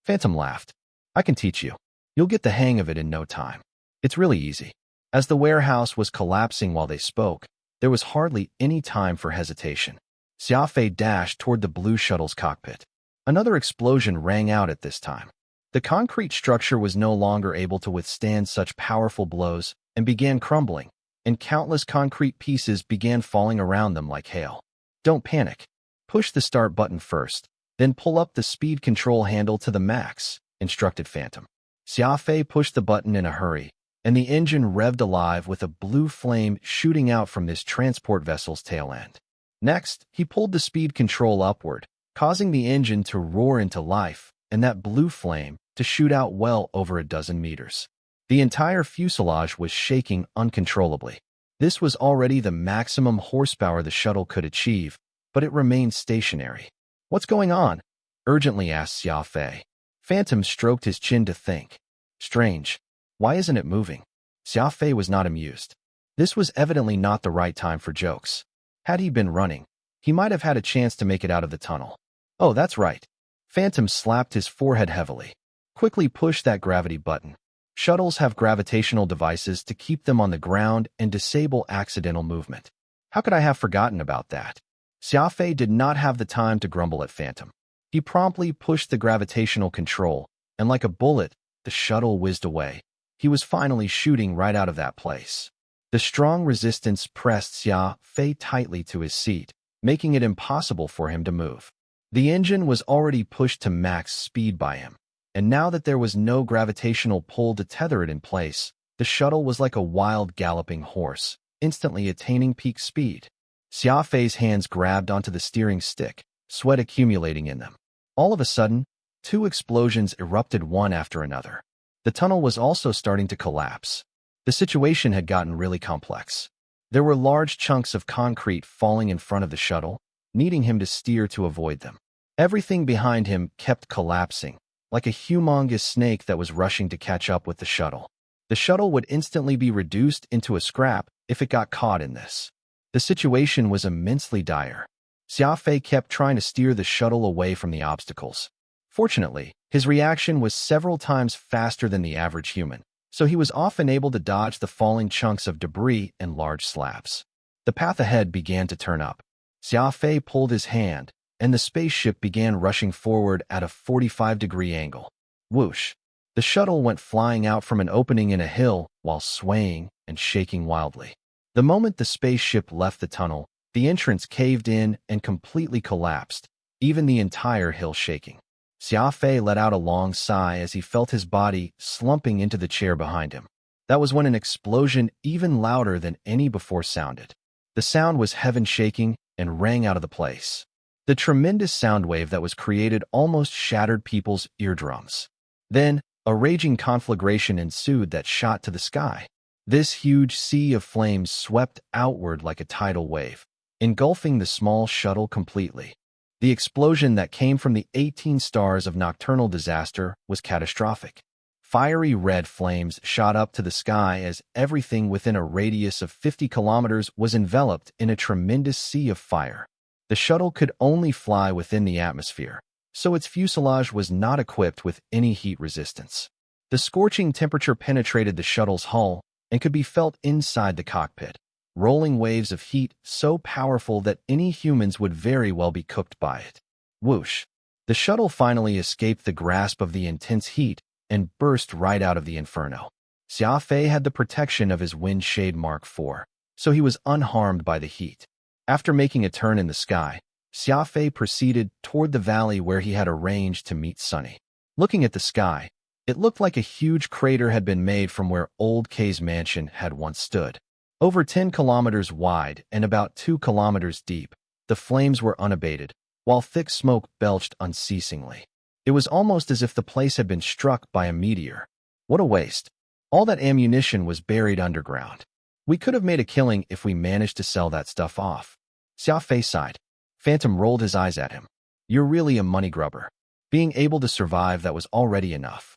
Phantom laughed. "I can teach you. You'll get the hang of it in no time. It's really easy." As the warehouse was collapsing while they spoke, there was hardly any time for hesitation. Xia Fei dashed toward the blue shuttle's cockpit. Another explosion rang out at this time. The concrete structure was no longer able to withstand such powerful blows and began crumbling, and countless concrete pieces began falling around them like hail. "Don't panic. Push the start button first, then pull up the speed control handle to the max," instructed Phantom. Xia Fei pushed the button in a hurry, and the engine revved alive with a blue flame shooting out from this transport vessel's tail end. Next, he pulled the speed control upward, causing the engine to roar into life and that blue flame to shoot out well over a dozen meters. The entire fuselage was shaking uncontrollably. This was already the maximum horsepower the shuttle could achieve, but it remained stationary. "What's going on?" urgently asked Xia Fei. Phantom stroked his chin to think. "Strange. Why isn't it moving?" Xia Fei was not amused. This was evidently not the right time for jokes. Had he been running, he might have had a chance to make it out of the tunnel. "Oh, that's right." Phantom slapped his forehead heavily. "Quickly push that gravity button. Shuttles have gravitational devices to keep them on the ground and disable accidental movement." "How could I have forgotten about that?" Xia Fei did not have the time to grumble at Phantom. He promptly pushed the gravitational control, and like a bullet, the shuttle whizzed away. He was finally shooting right out of that place. The strong resistance pressed Xia Fei tightly to his seat, making it impossible for him to move. The engine was already pushed to max speed by him, and now that there was no gravitational pull to tether it in place, the shuttle was like a wild galloping horse, instantly attaining peak speed. Xia Fei's hands grabbed onto the steering stick, sweat accumulating in them. All of a sudden, two explosions erupted one after another. The tunnel was also starting to collapse. The situation had gotten really complex. There were large chunks of concrete falling in front of the shuttle, needing him to steer to avoid them. Everything behind him kept collapsing, like a humongous snake that was rushing to catch up with the shuttle. The shuttle would instantly be reduced into a scrap if it got caught in this. The situation was immensely dire. Xia Fei kept trying to steer the shuttle away from the obstacles. Fortunately, his reaction was several times faster than the average human, so he was often able to dodge the falling chunks of debris and large slabs. The path ahead began to turn up. Xia Fei pulled his hand, and the spaceship began rushing forward at a 45-degree angle. Whoosh! The shuttle went flying out from an opening in a hill while swaying and shaking wildly. The moment the spaceship left the tunnel, the entrance caved in and completely collapsed, even the entire hill shaking. Xia Fei let out a long sigh as he felt his body slumping into the chair behind him. That was when an explosion even louder than any before sounded. The sound was heaven-shaking and rang out of the place. The tremendous sound wave that was created almost shattered people's eardrums. Then, a raging conflagration ensued that shot to the sky. This huge sea of flames swept outward like a tidal wave, engulfing the small shuttle completely. The explosion that came from the 18 stars of nocturnal disaster was catastrophic. Fiery red flames shot up to the sky as everything within a radius of 50 kilometers was enveloped in a tremendous sea of fire. The shuttle could only fly within the atmosphere, so its fuselage was not equipped with any heat resistance. The scorching temperature penetrated the shuttle's hull and could be felt inside the cockpit, rolling waves of heat so powerful that any humans would very well be cooked by it. Whoosh! The shuttle finally escaped the grasp of the intense heat and burst right out of the inferno. Xia Fei had the protection of his wind shade Mark IV, so he was unharmed by the heat. After making a turn in the sky, Xia Fei proceeded toward the valley where he had arranged to meet Sunny. Looking at the sky, it looked like a huge crater had been made from where Old K's mansion had once stood. Over 10 kilometers wide and about 2 kilometers deep, the flames were unabated, while thick smoke belched unceasingly. It was almost as if the place had been struck by a meteor. What a waste. All that ammunition was buried underground. We could have made a killing if we managed to sell that stuff off. Xia Fei sighed. Phantom rolled his eyes at him. You're really a money grubber. Being able to survive, that was already enough.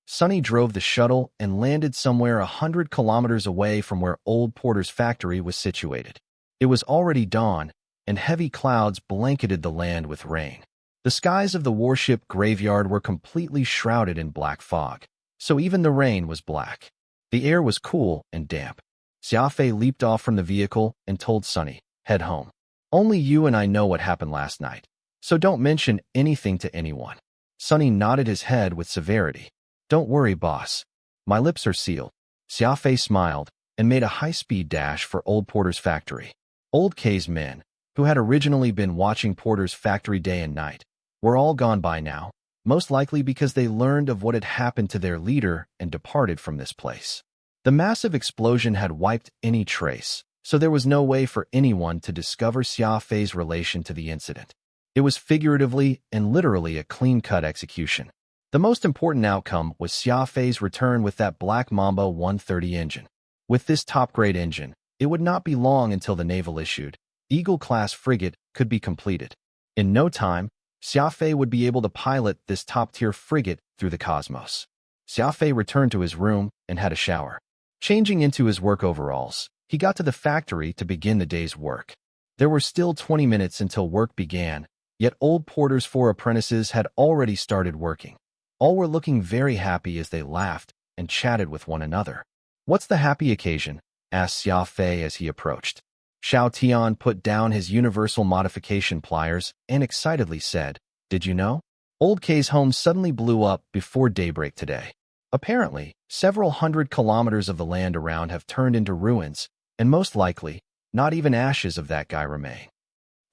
Sunny drove the shuttle and landed somewhere 100 kilometers away from where Old Porter's factory was situated. It was already dawn, and heavy clouds blanketed the land with rain. The skies of the warship graveyard were completely shrouded in black fog, so even the rain was black. The air was cool and damp. Xia Fei leaped off from the vehicle and told Sunny, head home. Only you and I know what happened last night, so don't mention anything to anyone. Sunny nodded his head with severity. Don't worry, boss. My lips are sealed. Xia Fei smiled and made a high-speed dash for Old Porter's factory. Old K's men, who had originally been watching Porter's factory day and night, were all gone by now, most likely because they learned of what had happened to their leader and departed from this place. The massive explosion had wiped any trace, so there was no way for anyone to discover Xia Fei's relation to the incident. It was figuratively and literally a clean-cut execution. The most important outcome was Xia Fei's return with that Black Mamba 130 engine. With this top-grade engine, it would not be long until the naval-issued Eagle-class frigate could be completed. In no time, Xia Fei would be able to pilot this top-tier frigate through the cosmos. Xia Fei returned to his room and had a shower. Changing into his work overalls, he got to the factory to begin the day's work. There were still 20 minutes until work began, yet Old Porter's 4 apprentices had already started working. All were looking very happy as they laughed and chatted with one another. What's the happy occasion? Asked Xia Fei as he approached. Xiao Tian put down his universal modification pliers and excitedly said, Did you know? Old K's home suddenly blew up before daybreak today. Apparently, several hundred kilometers of the land around have turned into ruins, and most likely, not even ashes of that guy remain.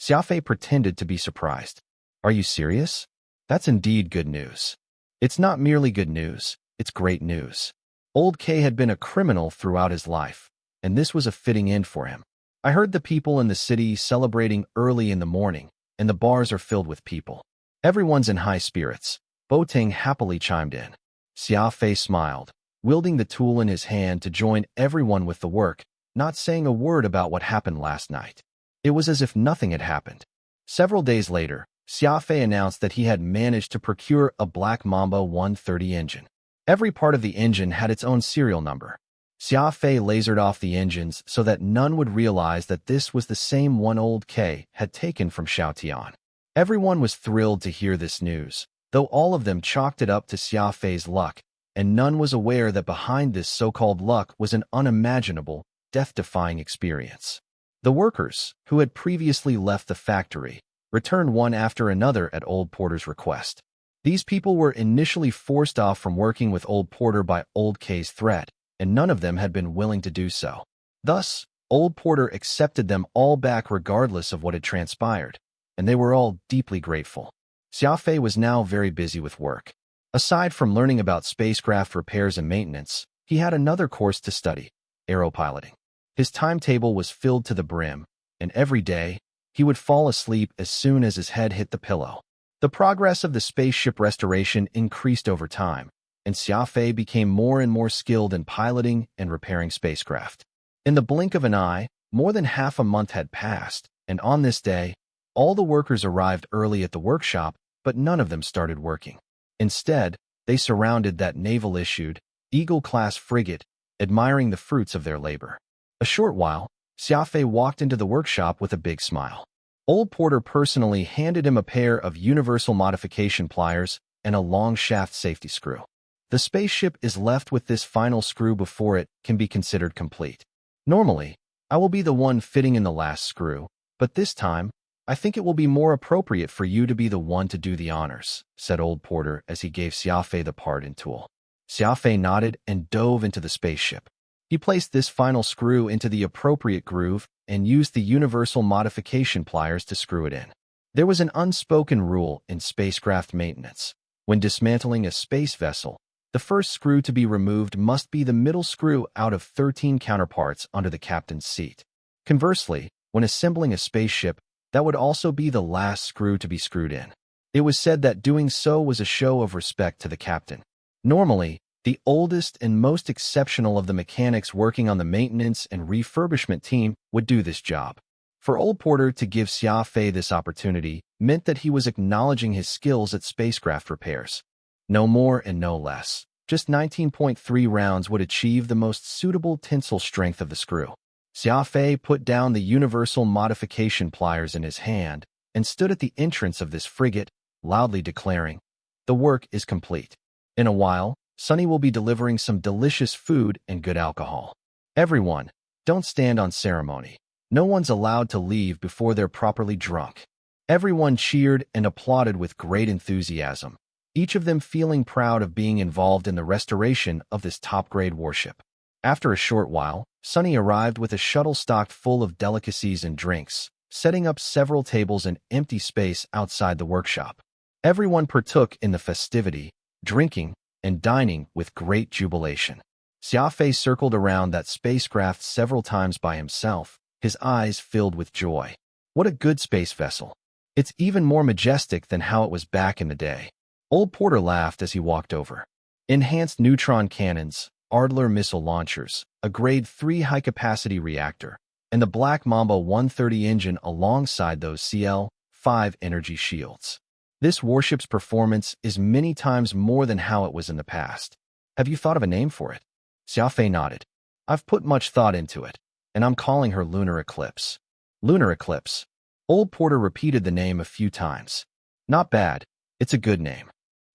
Xia Fei pretended to be surprised. Are you serious? That's indeed good news. It's not merely good news, it's great news. Old K had been a criminal throughout his life, and this was a fitting end for him. I heard the people in the city celebrating early in the morning, and the bars are filled with people. Everyone's in high spirits. Bo Ting happily chimed in. Xia Fei smiled, wielding the tool in his hand to join everyone with the work, not saying a word about what happened last night. It was as if nothing had happened. Several days later, Xia Fei announced that he had managed to procure a Black Mamba 130 engine. Every part of the engine had its own serial number. Xia Fei lasered off the engines so that none would realize that this was the same one Old K had taken from Xiao Tian. Everyone was thrilled to hear this news, though all of them chalked it up to Xia Fei's luck, and none was aware that behind this so-called luck was an unimaginable, death-defying experience. The workers, who had previously left the factory, returned one after another at Old Porter's request. These people were initially forced off from working with Old Porter by Old K's threat, and none of them had been willing to do so. Thus, Old Porter accepted them all back regardless of what had transpired, and they were all deeply grateful. Xia Fei was now very busy with work. Aside from learning about spacecraft repairs and maintenance, he had another course to study, aeropiloting. His timetable was filled to the brim, and every day, he would fall asleep as soon as his head hit the pillow. The progress of the spaceship restoration increased over time, and Xia Fei became more and more skilled in piloting and repairing spacecraft. In the blink of an eye, more than half a month had passed, and on this day, all the workers arrived early at the workshop, but none of them started working. Instead, they surrounded that naval-issued, Eagle-class frigate, admiring the fruits of their labor. A short while, Xia Fei walked into the workshop with a big smile. Old Porter personally handed him a pair of universal modification pliers and a long shaft safety screw. The spaceship is left with this final screw before it can be considered complete. Normally, I will be the one fitting in the last screw, but this time, I think it will be more appropriate for you to be the one to do the honors, said Old Porter as he gave Xia Fei the part and tool. Xia Fei nodded and dove into the spaceship. He placed this final screw into the appropriate groove and used the universal modification pliers to screw it in. There was an unspoken rule in spacecraft maintenance. When dismantling a space vessel, the first screw to be removed must be the middle screw out of 13 counterparts under the captain's seat. Conversely, when assembling a spaceship, that would also be the last screw to be screwed in. It was said that doing so was a show of respect to the captain. Normally, the oldest and most exceptional of the mechanics working on the maintenance and refurbishment team would do this job. For old Porter to give Xia Fei this opportunity meant that he was acknowledging his skills at spacecraft repairs. No more and no less. Just 19.3 rounds would achieve the most suitable tensile strength of the screw. Xia Fei put down the universal modification pliers in his hand and stood at the entrance of this frigate, loudly declaring, "The work is complete. In a while, Sonny will be delivering some delicious food and good alcohol. Everyone, don't stand on ceremony. No one's allowed to leave before they're properly drunk." Everyone cheered and applauded with great enthusiasm, each of them feeling proud of being involved in the restoration of this top-grade warship. After a short while, Sonny arrived with a shuttle stocked full of delicacies and drinks, setting up several tables in empty space outside the workshop. Everyone partook in the festivity, drinking and dining with great jubilation. Xia Fei circled around that spacecraft several times by himself, his eyes filled with joy. What a good space vessel. It's even more majestic than how it was back in the day. Old Porter laughed as he walked over. Enhanced neutron cannons, Ardler missile launchers, a Grade 3 high-capacity reactor, and the Black Mamba 130 engine alongside those CL-5 energy shields. This warship's performance is many times more than how it was in the past. Have you thought of a name for it? Xia Fei nodded. I've put much thought into it, and I'm calling her Lunar Eclipse. Lunar Eclipse. Old Porter repeated the name a few times. Not bad. It's a good name.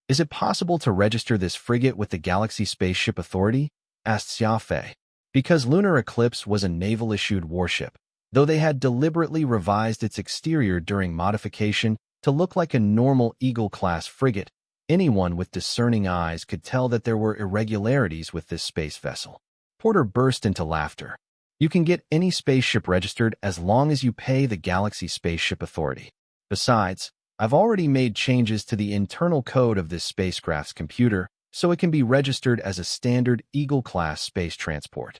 Is it possible to register this frigate with the Galaxy Spaceship Authority? Asked Xia Fei. Because Lunar Eclipse was a naval-issued warship, though they had deliberately revised its exterior during modification to look like a normal Eagle-class frigate, anyone with discerning eyes could tell that there were irregularities with this space vessel. Porter burst into laughter. You can get any spaceship registered as long as you pay the Galaxy Spaceship Authority. Besides, I've already made changes to the internal code of this spacecraft's computer, so it can be registered as a standard Eagle-class space transport.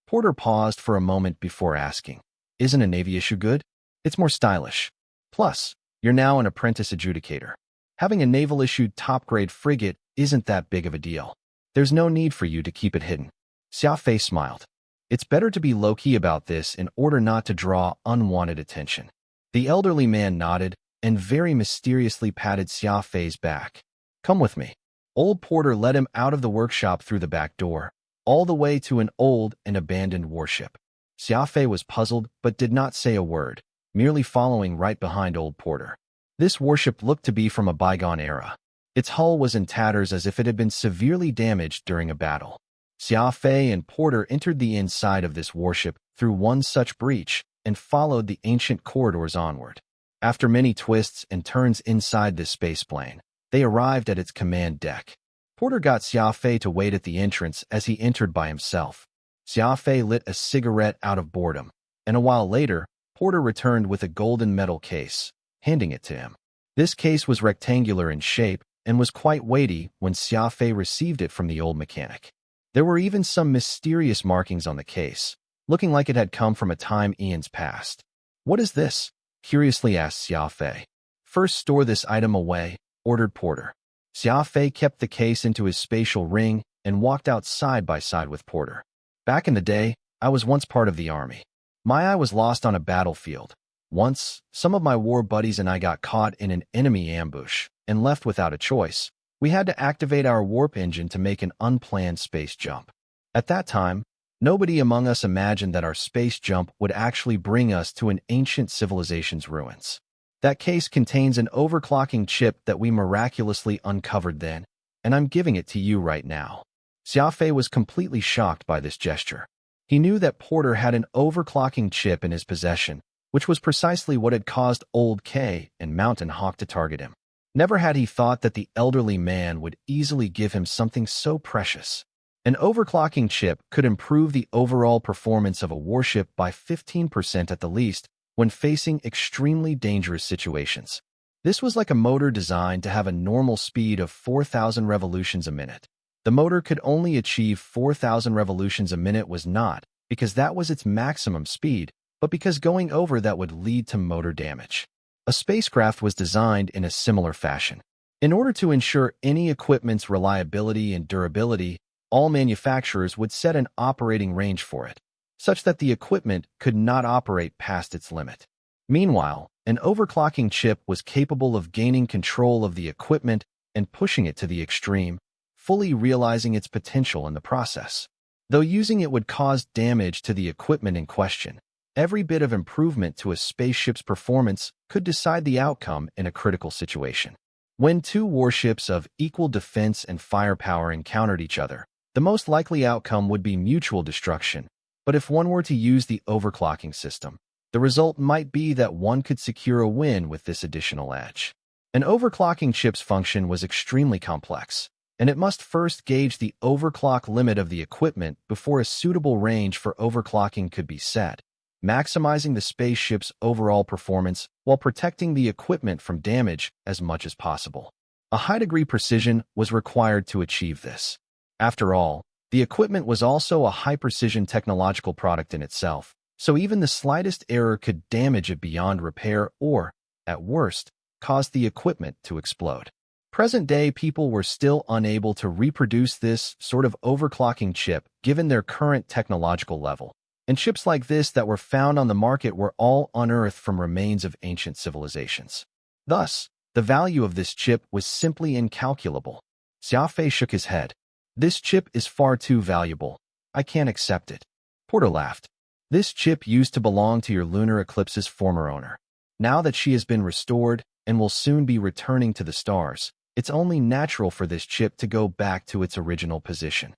Porter paused for a moment before asking, "Isn't a Navy issue good? It's more stylish. Plus, you're now an apprentice adjudicator. Having a naval-issued top-grade frigate isn't that big of a deal. There's no need for you to keep it hidden." Xia Fei smiled. It's better to be low-key about this in order not to draw unwanted attention. The elderly man nodded and very mysteriously patted Xia Fei's back. "Come with me." Old Porter led him out of the workshop through the back door, all the way to an old and abandoned warship. Xia Fei was puzzled but did not say a word, merely following right behind Old Porter. This warship looked to be from a bygone era. Its hull was in tatters as if it had been severely damaged during a battle. Xia Fei and Porter entered the inside of this warship through one such breach and followed the ancient corridors onward. After many twists and turns inside this spaceplane, they arrived at its command deck. Porter got Xia Fei to wait at the entrance as he entered by himself. Xia Fei lit a cigarette out of boredom, and a while later, Porter returned with a golden metal case, handing it to him. This case was rectangular in shape and was quite weighty when Xia Fei received it from the old mechanic. There were even some mysterious markings on the case, looking like it had come from a time eons past. "What is this?" curiously asked Xia Fei. "First store this item away," ordered Porter. Xia Fei kept the case into his spatial ring and walked out side by side with Porter. "Back in the day, I was once part of the army. My eye was lost on a battlefield. Once, some of my war buddies and I got caught in an enemy ambush and left without a choice. We had to activate our warp engine to make an unplanned space jump. At that time, nobody among us imagined that our space jump would actually bring us to an ancient civilization's ruins. That case contains an overclocking chip that we miraculously uncovered then, and I'm giving it to you right now." Xia Fei was completely shocked by this gesture. He knew that Porter had an overclocking chip in his possession, which was precisely what had caused Old K and Mountain Hawk to target him. Never had he thought that the elderly man would easily give him something so precious. An overclocking chip could improve the overall performance of a warship by 15% at the least when facing extremely dangerous situations. This was like a motor designed to have a normal speed of 4,000 revolutions a minute. The motor could only achieve 4,000 revolutions a minute was not because that was its maximum speed, but because going over that would lead to motor damage. A spacecraft was designed in a similar fashion. In order to ensure any equipment's reliability and durability, all manufacturers would set an operating range for it, such that the equipment could not operate past its limit. Meanwhile, an overclocking chip was capable of gaining control of the equipment and pushing it to the extreme, fully realizing its potential in the process. Though using it would cause damage to the equipment in question, every bit of improvement to a spaceship's performance could decide the outcome in a critical situation. When two warships of equal defense and firepower encountered each other, the most likely outcome would be mutual destruction. But if one were to use the overclocking system, the result might be that one could secure a win with this additional edge. An overclocking chip's function was extremely complex, and it must first gauge the overclock limit of the equipment before a suitable range for overclocking could be set, maximizing the spaceship's overall performance while protecting the equipment from damage as much as possible. A high-degree precision was required to achieve this. After all, the equipment was also a high-precision technological product in itself, so even the slightest error could damage it beyond repair or, at worst, cause the equipment to explode. Present-day people were still unable to reproduce this sort of overclocking chip given their current technological level, and chips like this that were found on the market were all unearthed from remains of ancient civilizations. Thus, the value of this chip was simply incalculable. Xia Fei shook his head. "This chip is far too valuable. I can't accept it." Porter laughed. "This chip used to belong to your lunar eclipse's former owner. Now that she has been restored and will soon be returning to the stars, it's only natural for this chip to go back to its original position."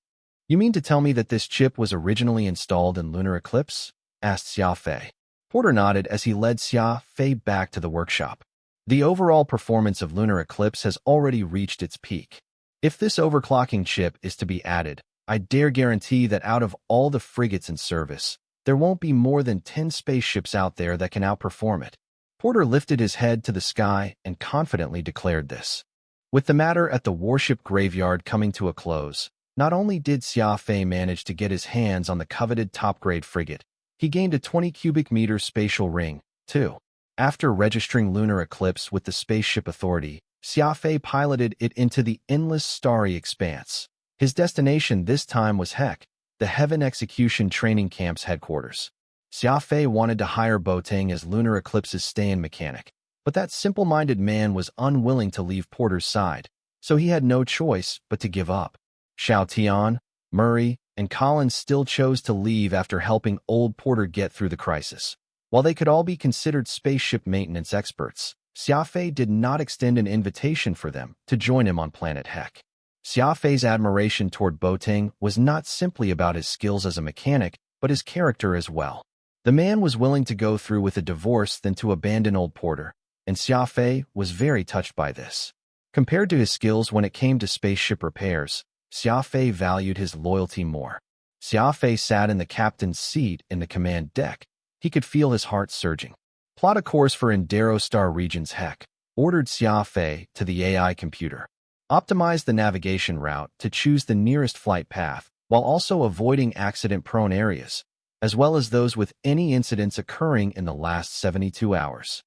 "You mean to tell me that this chip was originally installed in lunar eclipse?" asked Xia Fei. Porter nodded as he led Xia Fei back to the workshop. "The overall performance of lunar eclipse has already reached its peak. If this overclocking chip is to be added, I dare guarantee that out of all the frigates in service, there won't be more than 10 spaceships out there that can outperform it." Porter lifted his head to the sky and confidently declared this. With the matter at the warship graveyard coming to a close, not only did Xia Fei manage to get his hands on the coveted top-grade frigate, he gained a 20 cubic meter spatial ring, too. After registering lunar eclipse with the Spaceship Authority, Xia Fei piloted it into the endless starry expanse. His destination this time was Heck, the Heaven Execution Training Camp's headquarters. Xia Fei wanted to hire Boateng as lunar eclipse's stay-in mechanic, but that simple-minded man was unwilling to leave Porter's side, so he had no choice but to give up. Xiao Tian, Murray, and Collins still chose to leave after helping old Porter get through the crisis. While they could all be considered spaceship maintenance experts, Xia Fei did not extend an invitation for them to join him on planet Heck. Xia Fei's admiration toward Boateng was not simply about his skills as a mechanic, but his character as well. The man was willing to go through with a divorce than to abandon old Porter, and Xia Fei was very touched by this. Compared to his skills when it came to spaceship repairs, Xia Fei valued his loyalty more. Xia Fei sat in the captain's seat in the command deck. He could feel his heart surging. "Plot a course for Endero Star Region's Heck," ordered Xia Fei to the AI computer. "Optimize the navigation route to choose the nearest flight path, while also avoiding accident-prone areas, as well as those with any incidents occurring in the last 72 hours.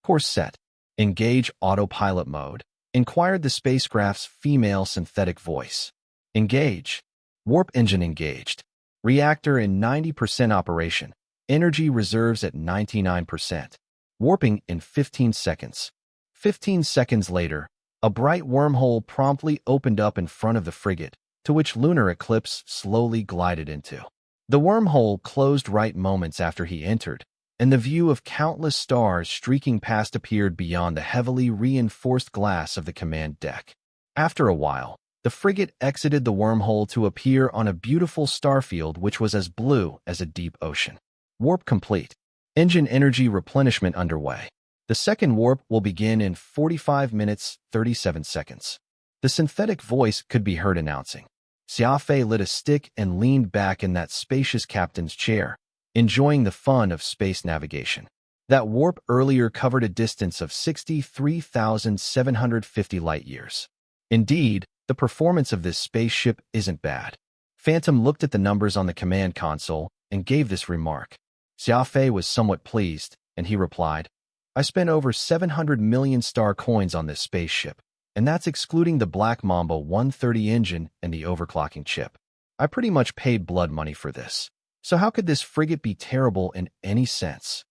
Course set. Engage autopilot mode," inquired the spacecraft's female synthetic voice. "Engage. Warp engine engaged. Reactor in 90% operation. Energy reserves at 99%. Warping in 15 seconds. 15 seconds later, a bright wormhole promptly opened up in front of the frigate, to which lunar eclipse slowly glided into. The wormhole closed right moments after he entered, and the view of countless stars streaking past appeared beyond the heavily reinforced glass of the command deck. After a while, the frigate exited the wormhole to appear on a beautiful starfield which was as blue as a deep ocean. Warp complete. Engine energy replenishment underway. The second warp will begin in 45 minutes, 37 seconds. The synthetic voice could be heard announcing. Xia Fei lit a stick and leaned back in that spacious captain's chair, enjoying the fun of space navigation. That warp earlier covered a distance of 63,750 light-years. Indeed, the performance of this spaceship isn't bad. Phantom looked at the numbers on the command console and gave this remark. Xia Fei was somewhat pleased, and he replied, I spent over 700 million star coins on this spaceship, and that's excluding the Black Mamba 130 engine and the overclocking chip. I pretty much paid blood money for this. So how could this frigate be terrible in any sense?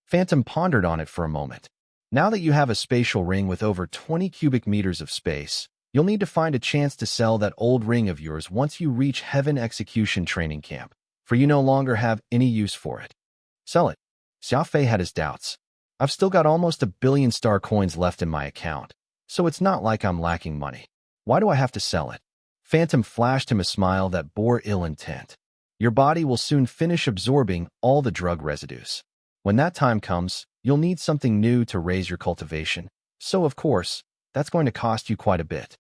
Phantom pondered on it for a moment. Now that you have a spatial ring with over 20 cubic meters of space, you'll need to find a chance to sell that old ring of yours once you reach Heaven Execution Training Camp, for you no longer have any use for it. Sell it. Xia Fei had his doubts. I've still got almost 1 billion star coins left in my account, so it's not like I'm lacking money. Why do I have to sell it? Phantom flashed him a smile that bore ill intent. Your body will soon finish absorbing all the drug residues. When that time comes, you'll need something new to raise your cultivation. So, of course, that's going to cost you quite a bit.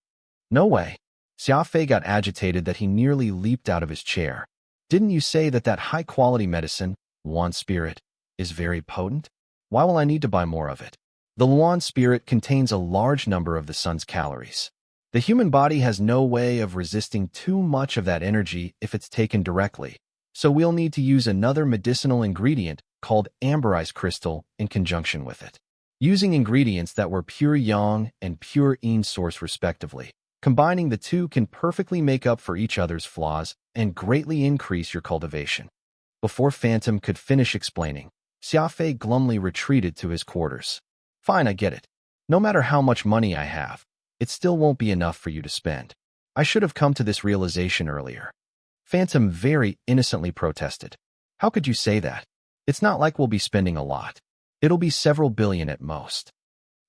No way. Xia Fei got agitated that he nearly leaped out of his chair. Didn't you say that high-quality medicine, Luan Spirit, is very potent? Why will I need to buy more of it? The Luan Spirit contains a large number of the sun's calories. The human body has no way of resisting too much of that energy if it's taken directly, so we'll need to use another medicinal ingredient called amberized crystal in conjunction with it. Using ingredients that were pure yang and pure yin source respectively, combining the two can perfectly make up for each other's flaws and greatly increase your cultivation. Before Phantom could finish explaining, Xia Fei glumly retreated to his quarters. Fine, I get it. No matter how much money I have, it still won't be enough for you to spend. I should have come to this realization earlier. Phantom very innocently protested. How could you say that? It's not like we'll be spending a lot. It'll be several billion at most.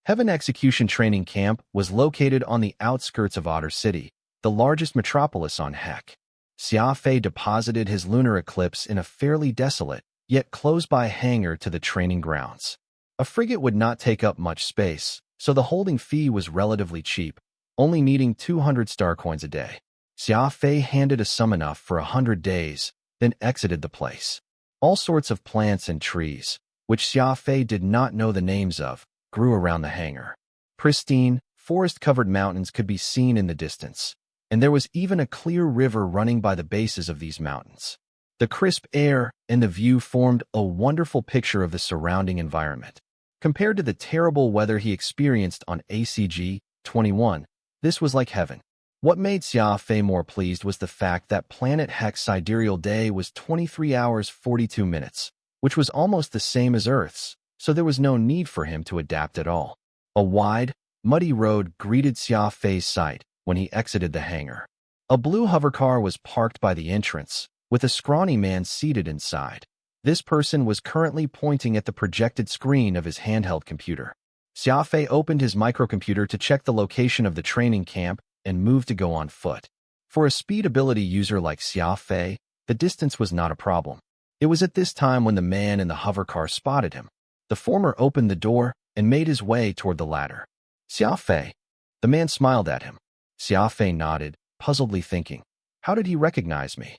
Heaven Execution Training Camp was located on the outskirts of Otter City, the largest metropolis on Hek. Xia Fei deposited his lunar eclipse in a fairly desolate, yet close-by hangar to the training grounds. A frigate would not take up much space, so the holding fee was relatively cheap, only needing 200 star coins a day. Xia Fei handed a sum enough for 100 days, then exited the place. All sorts of plants and trees, which Xia Fei did not know the names of, grew around the hangar. Pristine, forest-covered mountains could be seen in the distance, and there was even a clear river running by the bases of these mountains. The crisp air and the view formed a wonderful picture of the surrounding environment. Compared to the terrible weather he experienced on ACG-21, this was like heaven. What made Xia Fei more pleased was the fact that Planet Hek's sidereal day was 23 hours 42 minutes, which was almost the same as Earth's, so there was no need for him to adapt at all. A wide, muddy road greeted Xia Fei's sight when he exited the hangar. A blue hovercar was parked by the entrance, with a scrawny man seated inside. This person was currently pointing at the projected screen of his handheld computer. Xia Fei opened his microcomputer to check the location of the training camp and moved to go on foot. For a speed ability user like Xia Fei, the distance was not a problem. It was at this time when the man in the hovercar spotted him. The former opened the door and made his way toward the ladder. Xia Fei. The man smiled at him. Xia Fei nodded, puzzledly thinking, how did he recognize me?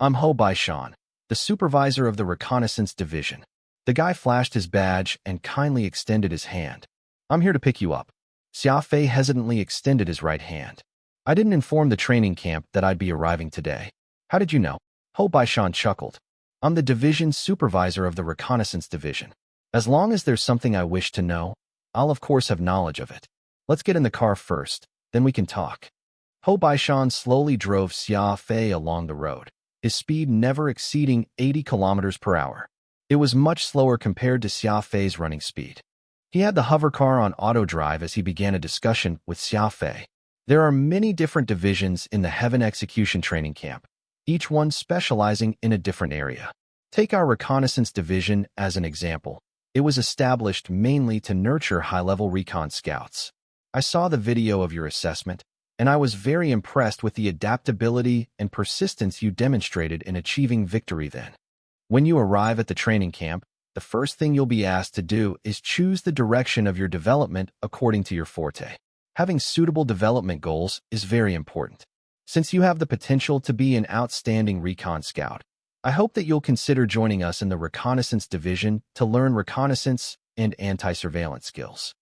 I'm Ho Baishan, the supervisor of the reconnaissance division. The guy flashed his badge and kindly extended his hand. I'm here to pick you up. Xia Fei hesitantly extended his right hand. I didn't inform the training camp that I'd be arriving today. How did you know? Ho Baishan chuckled. I'm the division supervisor of the reconnaissance division. As long as there's something I wish to know, I'll of course have knowledge of it. Let's get in the car first, then we can talk. Ho Baishan slowly drove Xia Fei along the road, his speed never exceeding 80 kilometers per hour. It was much slower compared to Xia Fei's running speed. He had the hovercar on auto drive as he began a discussion with Xia Fei. There are many different divisions in the Heaven Execution Training Camp, each one specializing in a different area. Take our reconnaissance division as an example. It was established mainly to nurture high-level recon scouts. I saw the video of your assessment, and I was very impressed with the adaptability and persistence you demonstrated in achieving victory then. When you arrive at the training camp, the first thing you'll be asked to do is choose the direction of your development according to your forte. Having suitable development goals is very important. Since you have the potential to be an outstanding recon scout, I hope that you'll consider joining us in the reconnaissance division to learn reconnaissance and anti-surveillance skills.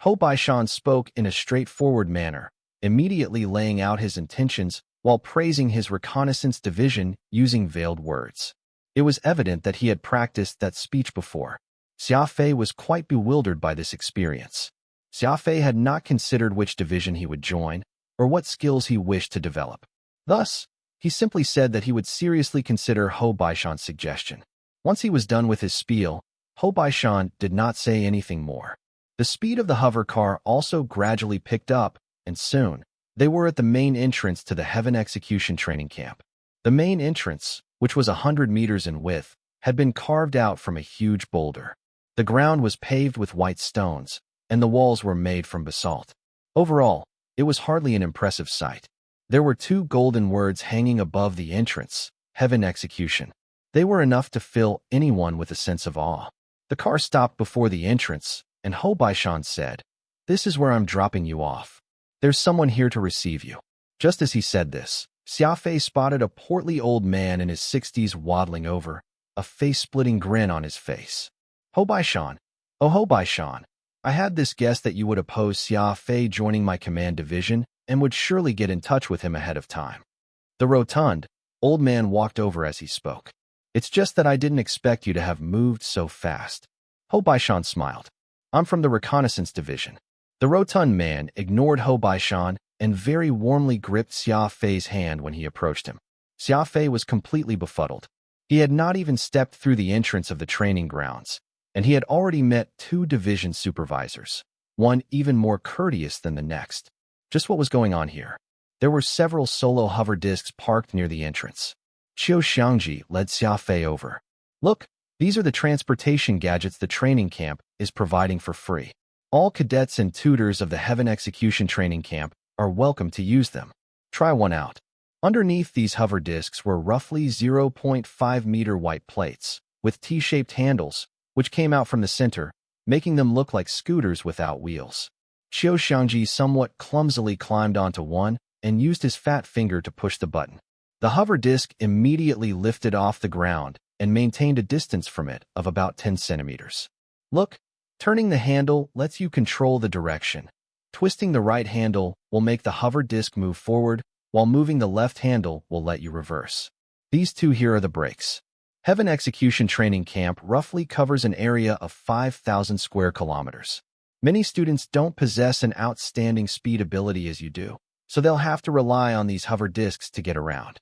Ho Baishan spoke in a straightforward manner, immediately laying out his intentions while praising his reconnaissance division using veiled words. It was evident that he had practiced that speech before. Xia Fei was quite bewildered by this experience. Xia Fei had not considered which division he would join or what skills he wished to develop. Thus, he simply said that he would seriously consider Hou Baishan's suggestion. Once he was done with his spiel, Hou Baishan did not say anything more. The speed of the hover car also gradually picked up, and soon, they were at the main entrance to the Heaven Execution Training Camp. The main entrance, which was 100 meters in width, had been carved out from a huge boulder. The ground was paved with white stones, and the walls were made from basalt. Overall, it was hardly an impressive sight. There were 2 golden words hanging above the entrance, Heaven Execution. They were enough to fill anyone with a sense of awe. The car stopped before the entrance, and Hou Baishan said, "This is where I'm dropping you off. There's someone here to receive you." Just as he said this, Xia Fei spotted a portly old man in his 60s waddling over, a face-splitting grin on his face. "Hou Baishan, oh Hou Baishan, I had this guess that you would oppose Xia Fei joining my command division and would surely get in touch with him ahead of time." The rotund, old man walked over as he spoke. "It's just that I didn't expect you to have moved so fast." Hou Baishan smiled. "I'm from the reconnaissance division." The rotund man ignored Hou Baishan and very warmly gripped Xia Fei's hand when he approached him. Xia Fei was completely befuddled. He had not even stepped through the entrance of the training grounds, and he had already met 2 division supervisors, one even more courteous than the next. Just what was going on here? There were several solo hover discs parked near the entrance. Qiu Xiangji led Xia Fei over. "Look, these are the transportation gadgets the training camp is providing for free. All cadets and tutors of the Heaven Execution Training Camp are welcome to use them. Try one out." Underneath these hover discs were roughly 0.5 meter white plates, with T-shaped handles, which came out from the center, making them look like scooters without wheels. Qiu Xiangji somewhat clumsily climbed onto one and used his fat finger to push the button. The hover disc immediately lifted off the ground and maintained a distance from it of about 10 centimeters. "Look, turning the handle lets you control the direction. Twisting the right handle will make the hover disc move forward, while moving the left handle will let you reverse. These 2 here are the brakes." Heaven Execution Training Camp roughly covers an area of 5,000 square kilometers. Many students don't possess an outstanding speed ability as you do, so they'll have to rely on these hover discs to get around.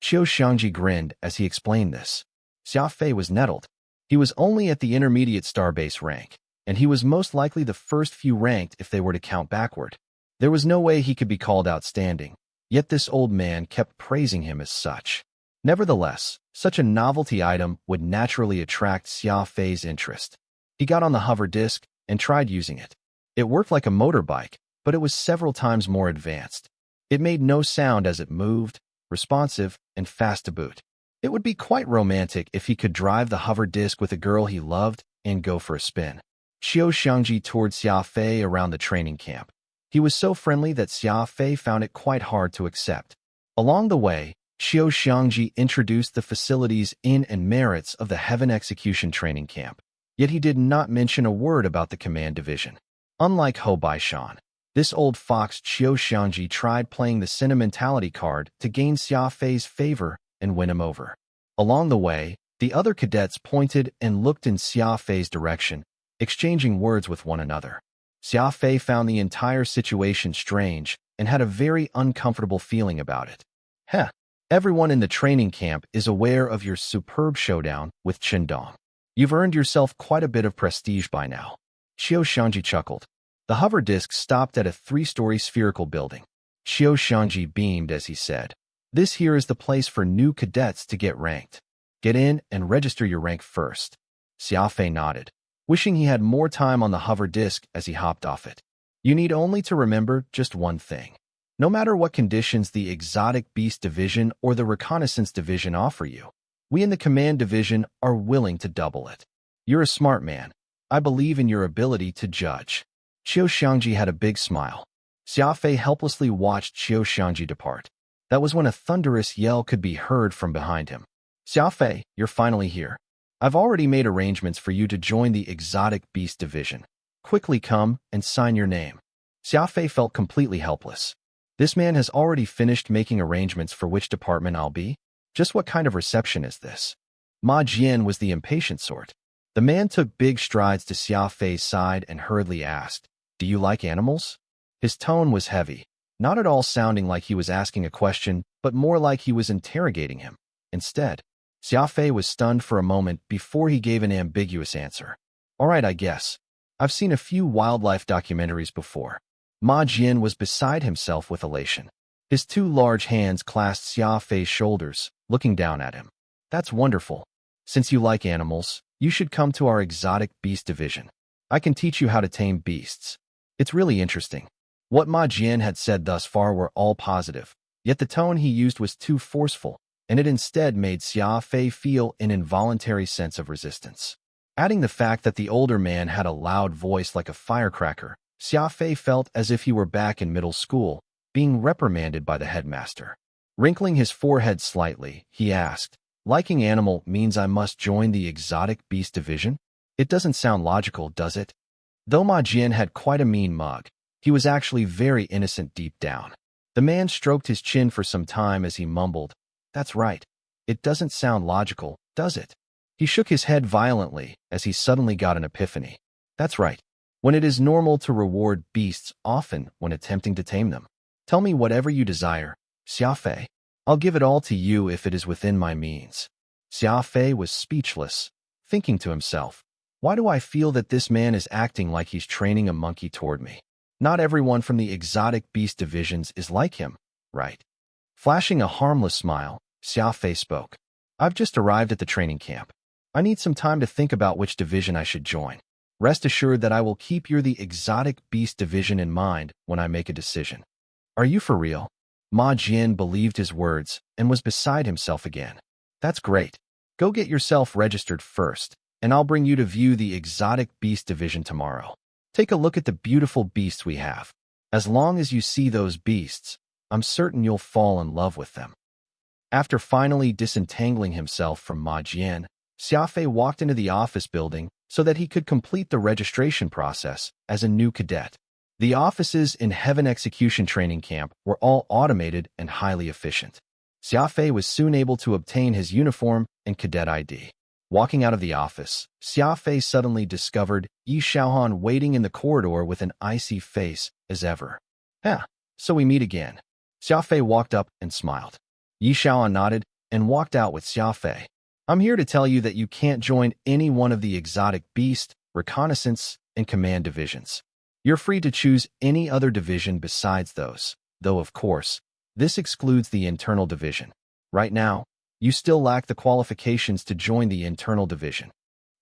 Qiu Xiangji grinned as he explained this. Xia Fei was nettled. He was only at the intermediate starbase rank, and he was most likely the first few ranked if they were to count backward. There was no way he could be called outstanding, yet this old man kept praising him as such. Nevertheless, such a novelty item would naturally attract Xia Fei's interest. He got on the hover disc and tried using it. It worked like a motorbike, but it was several times more advanced. It made no sound as it moved, responsive, and fast to boot. It would be quite romantic if he could drive the hover disc with a girl he loved and go for a spin. Qiu Xiangji toured Xia Fei around the training camp. He was so friendly that Xia Fei found it quite hard to accept. Along the way, Qiu Xiangji introduced the facilities and merits of the Heaven Execution Training Camp. Yet he did not mention a word about the command division. Unlike Hou Baishan, this old fox Qiu Xiangji tried playing the sentimentality card to gain Xia Fei's favor and win him over. Along the way, the other cadets pointed and looked in Xia Fei's direction, exchanging words with one another. Xia Fei found the entire situation strange and had a very uncomfortable feeling about it. "Heh, everyone in the training camp is aware of your superb showdown with Qindong. You've earned yourself quite a bit of prestige by now." Qiu Xiangji chuckled. The hover disc stopped at a 3-story spherical building. Qiu Xiangji beamed as he said, "This here is the place for new cadets to get ranked. Get in and register your rank first." Xia Fei nodded, wishing he had more time on the hover disc as he hopped off it. "You need only to remember just one thing. No matter what conditions the Exotic Beast Division or the Reconnaissance Division offer you, we in the Command Division are willing to double it. You're a smart man. I believe in your ability to judge." Qiu Xiangji had a big smile. Xia Fei helplessly watched Qiu Xiangji depart. That was when a thunderous yell could be heard from behind him. "Xia Fei, you're finally here. I've already made arrangements for you to join the Exotic Beast Division. Quickly come and sign your name." Xia Fei felt completely helpless. This man has already finished making arrangements for which department I'll be? Just what kind of reception is this? Ma Jian was the impatient sort. The man took big strides to Xia Fei's side and hurriedly asked, "Do you like animals?" His tone was heavy, not at all sounding like he was asking a question, but more like he was interrogating him. Instead, Xia Fei was stunned for a moment before he gave an ambiguous answer. "All right, I guess. I've seen a few wildlife documentaries before." Ma Jian was beside himself with elation. His two large hands clasped Xia Fei's shoulders, looking down at him. "That's wonderful. Since you like animals, you should come to our exotic beast division. I can teach you how to tame beasts. It's really interesting." What Ma Jian had said thus far were all positive, yet the tone he used was too forceful, and it instead made Xia Fei feel an involuntary sense of resistance. Adding the fact that the older man had a loud voice like a firecracker, Xia Fei felt as if he were back in middle school, being reprimanded by the headmaster. Wrinkling his forehead slightly, he asked, "Liking animal means I must join the exotic beast division? It doesn't sound logical, does it?" Though Ma Jian had quite a mean mug, he was actually very innocent deep down. The man stroked his chin for some time as he mumbled, "That's right. It doesn't sound logical, does it?" He shook his head violently as he suddenly got an epiphany. "That's right. When it is normal to reward beasts often when attempting to tame them. Tell me whatever you desire, Xia Fei. I'll give it all to you if it is within my means." Xia Fei was speechless, thinking to himself, "Why do I feel that this man is acting like he's training a monkey toward me? Not everyone from the exotic beast divisions is like him, right?" Flashing a harmless smile, Xia Fei spoke. "I've just arrived at the training camp. I need some time to think about which division I should join. Rest assured that I will keep the exotic beast division in mind when I make a decision." "Are you for real?" Ma Jian believed his words and was beside himself again. "That's great. Go get yourself registered first, and I'll bring you to view the exotic beast division tomorrow. Take a look at the beautiful beasts we have. As long as you see those beasts, I'm certain you'll fall in love with them." After finally disentangling himself from Ma Jian, Xia Fei walked into the office building so that he could complete the registration process as a new cadet. The offices in Heaven Execution Training Camp were all automated and highly efficient. Xia Fei was soon able to obtain his uniform and cadet ID. Walking out of the office, Xia Fei suddenly discovered Yi Xiaohan waiting in the corridor with an icy face as ever. So we meet again." Xia Fei walked up and smiled. Yi Xiaohan nodded and walked out with Xia Fei. "I'm here to tell you that you can't join any one of the exotic beast, reconnaissance, and command divisions. You're free to choose any other division besides those, though of course, this excludes the internal division. Right now, you still lack the qualifications to join the internal division."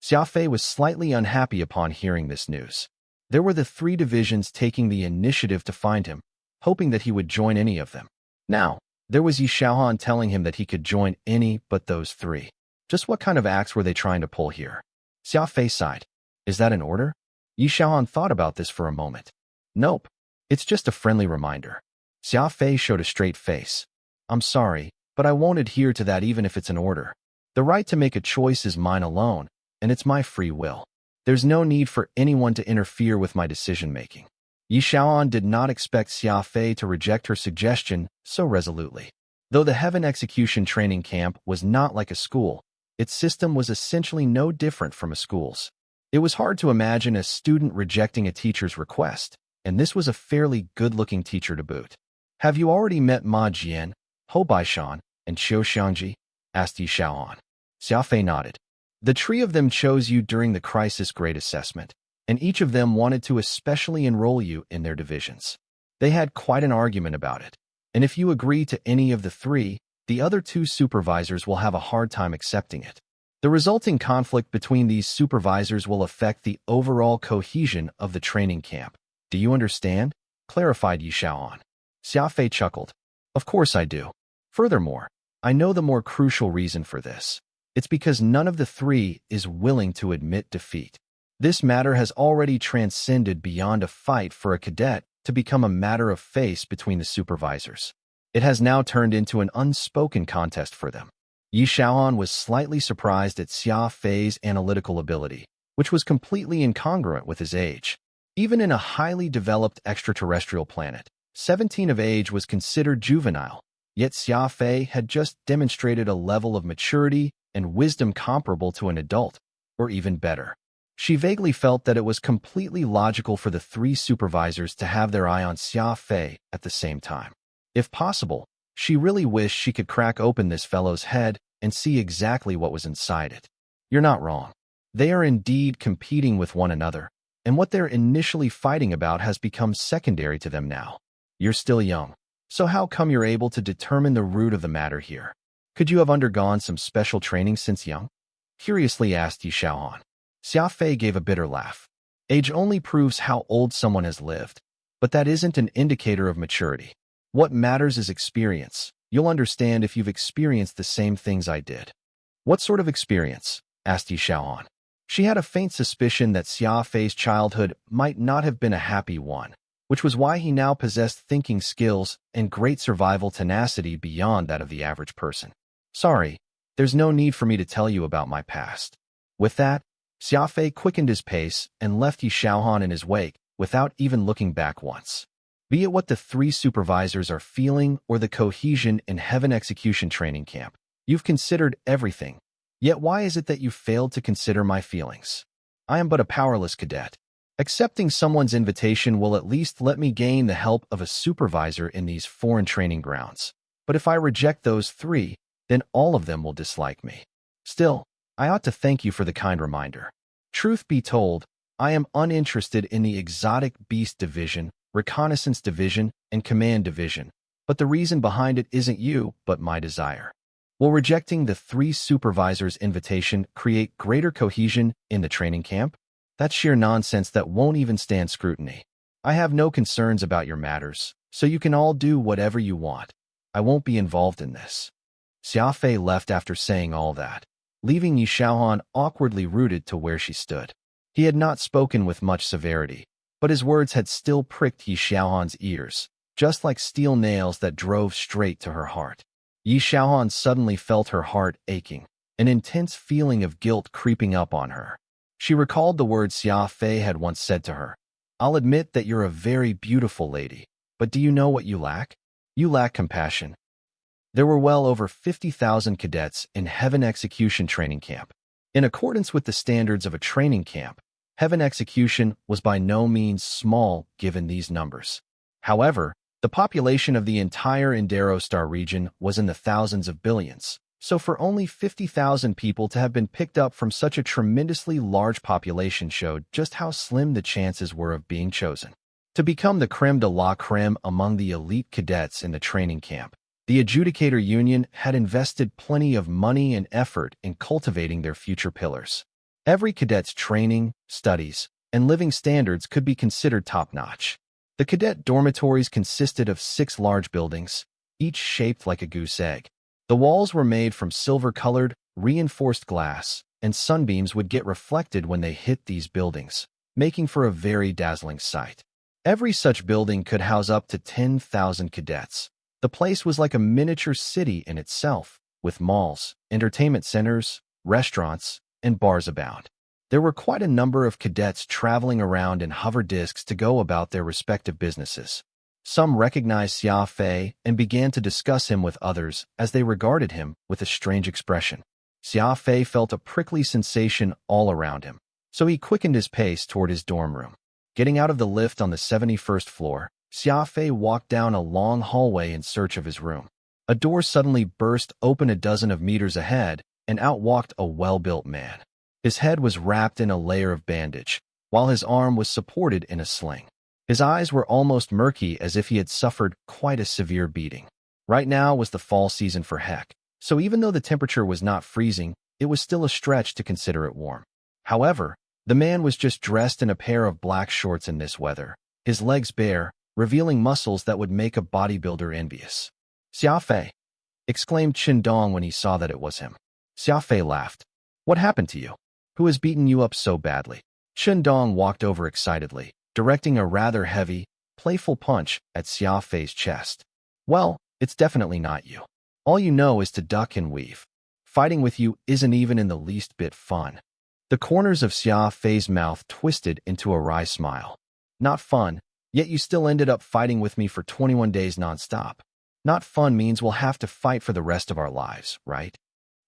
Xia Fei was slightly unhappy upon hearing this news. There were the three divisions taking the initiative to find him, hoping that he would join any of them. Now, there was Yi Xiaohan telling him that he could join any but those three. Just what kind of acts were they trying to pull here? Xia Fei sighed. "Is that an order?" Yi Xiaohan thought about this for a moment. "Nope. It's just a friendly reminder." Xia Fei showed a straight face. "I'm sorry, but I won't adhere to that even if it's an order. The right to make a choice is mine alone, and it's my free will. There's no need for anyone to interfere with my decision-making." Yi Xiaohan did not expect Xia Fei to reject her suggestion so resolutely. Though the Heaven Execution Training Camp was not like a school, its system was essentially no different from a school's. It was hard to imagine a student rejecting a teacher's request, and this was a fairly good-looking teacher to boot. "Have you already met Ma Jian, Hou Baishan, and Qiu Xiangji?" asked Yi Xiaohan. Xia Fei nodded. "The three of them chose you during the crisis grade assessment, and each of them wanted to especially enroll you in their divisions. They had quite an argument about it, and if you agree to any of the three, the other two supervisors will have a hard time accepting it. The resulting conflict between these supervisors will affect the overall cohesion of the training camp. Do you understand?" clarified Yi Xiaohan. Xia Fei chuckled. "Of course I do. Furthermore, I know the more crucial reason for this. It's because none of the three is willing to admit defeat. This matter has already transcended beyond a fight for a cadet to become a matter of face between the supervisors. It has now turned into an unspoken contest for them." Yi Xiaohan was slightly surprised at Xia Fei's analytical ability, which was completely incongruent with his age. Even in a highly developed extraterrestrial planet, 17 of age was considered juvenile, yet Xia Fei had just demonstrated a level of maturity and wisdom comparable to an adult. or even better. She vaguely felt that it was completely logical for the three supervisors to have their eye on Xia Fei at the same time. If possible, she really wished she could crack open this fellow's head and see exactly what was inside it. You're not wrong. They are indeed competing with one another, and what they're initially fighting about has become secondary to them now. You're still young, so how come you're able to determine the root of the matter here? Could you have undergone some special training since young? Curiously asked Yi Xiaohan. Xia Fei gave a bitter laugh. Age only proves how old someone has lived, but that isn't an indicator of maturity. What matters is experience. You'll understand if you've experienced the same things I did. What sort of experience? Asked Yi Xiaohan. She had a faint suspicion that Xia Fei's childhood might not have been a happy one, which was why he now possessed thinking skills and great survival tenacity beyond that of the average person. Sorry, there's no need for me to tell you about my past. With that, Xia Fei quickened his pace and left Yi Xiaohan in his wake without even looking back once. Be it what the three supervisors are feeling or the cohesion in Heaven Execution Training Camp, you've considered everything. Yet why is it that you failed to consider my feelings? I am but a powerless cadet. Accepting someone's invitation will at least let me gain the help of a supervisor in these foreign training grounds. But if I reject those three, then all of them will dislike me. Still, I ought to thank you for the kind reminder. Truth be told, I am uninterested in the Exotic Beast Division, Reconnaissance Division, and Command Division, but the reason behind it isn't you, but my desire. Will rejecting the three supervisors' invitation create greater cohesion in the training camp? That's sheer nonsense that won't even stand scrutiny. I have no concerns about your matters, so you can all do whatever you want. I won't be involved in this. Xia Fei left after saying all that, leaving Yi Xiaohan awkwardly rooted to where she stood. He had not spoken with much severity, but his words had still pricked Yi Xiaohan's ears, just like steel nails that drove straight to her heart. Yi Xiaohan suddenly felt her heart aching, an intense feeling of guilt creeping up on her. She recalled the words Xia Fei had once said to her. I'll admit that you're a very beautiful lady, but do you know what you lack? You lack compassion. There were well over 50,000 cadets in Heaven Execution Training Camp. In accordance with the standards of a training camp, Heaven Execution was by no means small given these numbers. However, the population of the entire Indero Star region was in the thousands of billions, so for only 50,000 people to have been picked up from such a tremendously large population showed just how slim the chances were of being chosen. To become the creme de la creme among the elite cadets in the training camp, the Adjudicator Union had invested plenty of money and effort in cultivating their future pillars. Every cadet's training, studies, and living standards could be considered top-notch. The cadet dormitories consisted of 6 large buildings, each shaped like a goose egg. The walls were made from silver-colored, reinforced glass, and sunbeams would get reflected when they hit these buildings, making for a very dazzling sight. Every such building could house up to 10,000 cadets. The place was like a miniature city in itself, with malls, entertainment centers, restaurants, and bars abound. There were quite a number of cadets traveling around in hover discs to go about their respective businesses. Some recognized Xia Fei and began to discuss him with others as they regarded him with a strange expression. Xia Fei felt a prickly sensation all around him, so he quickened his pace toward his dorm room. Getting out of the lift on the 71st floor, Xia Fei walked down a long hallway in search of his room. A door suddenly burst open a dozen of meters ahead, and out walked a well-built man. His head was wrapped in a layer of bandage, while his arm was supported in a sling. His eyes were almost murky as if he had suffered quite a severe beating. Right now was the fall season for Heck, so even though the temperature was not freezing, it was still a stretch to consider it warm. However, the man was just dressed in a pair of black shorts in this weather, his legs bare, revealing muscles that would make a bodybuilder envious. Xia Fei, exclaimed Qindong when he saw that it was him. Xia Fei laughed. What happened to you? Who has beaten you up so badly? Qindong walked over excitedly, directing a rather heavy, playful punch at Xia Fei's chest. Well, it's definitely not you. All you know is to duck and weave. Fighting with you isn't even in the least bit fun. The corners of Xia Fei's mouth twisted into a wry smile. Not fun, yet you still ended up fighting with me for 21 days nonstop. Not fun means we'll have to fight for the rest of our lives, right?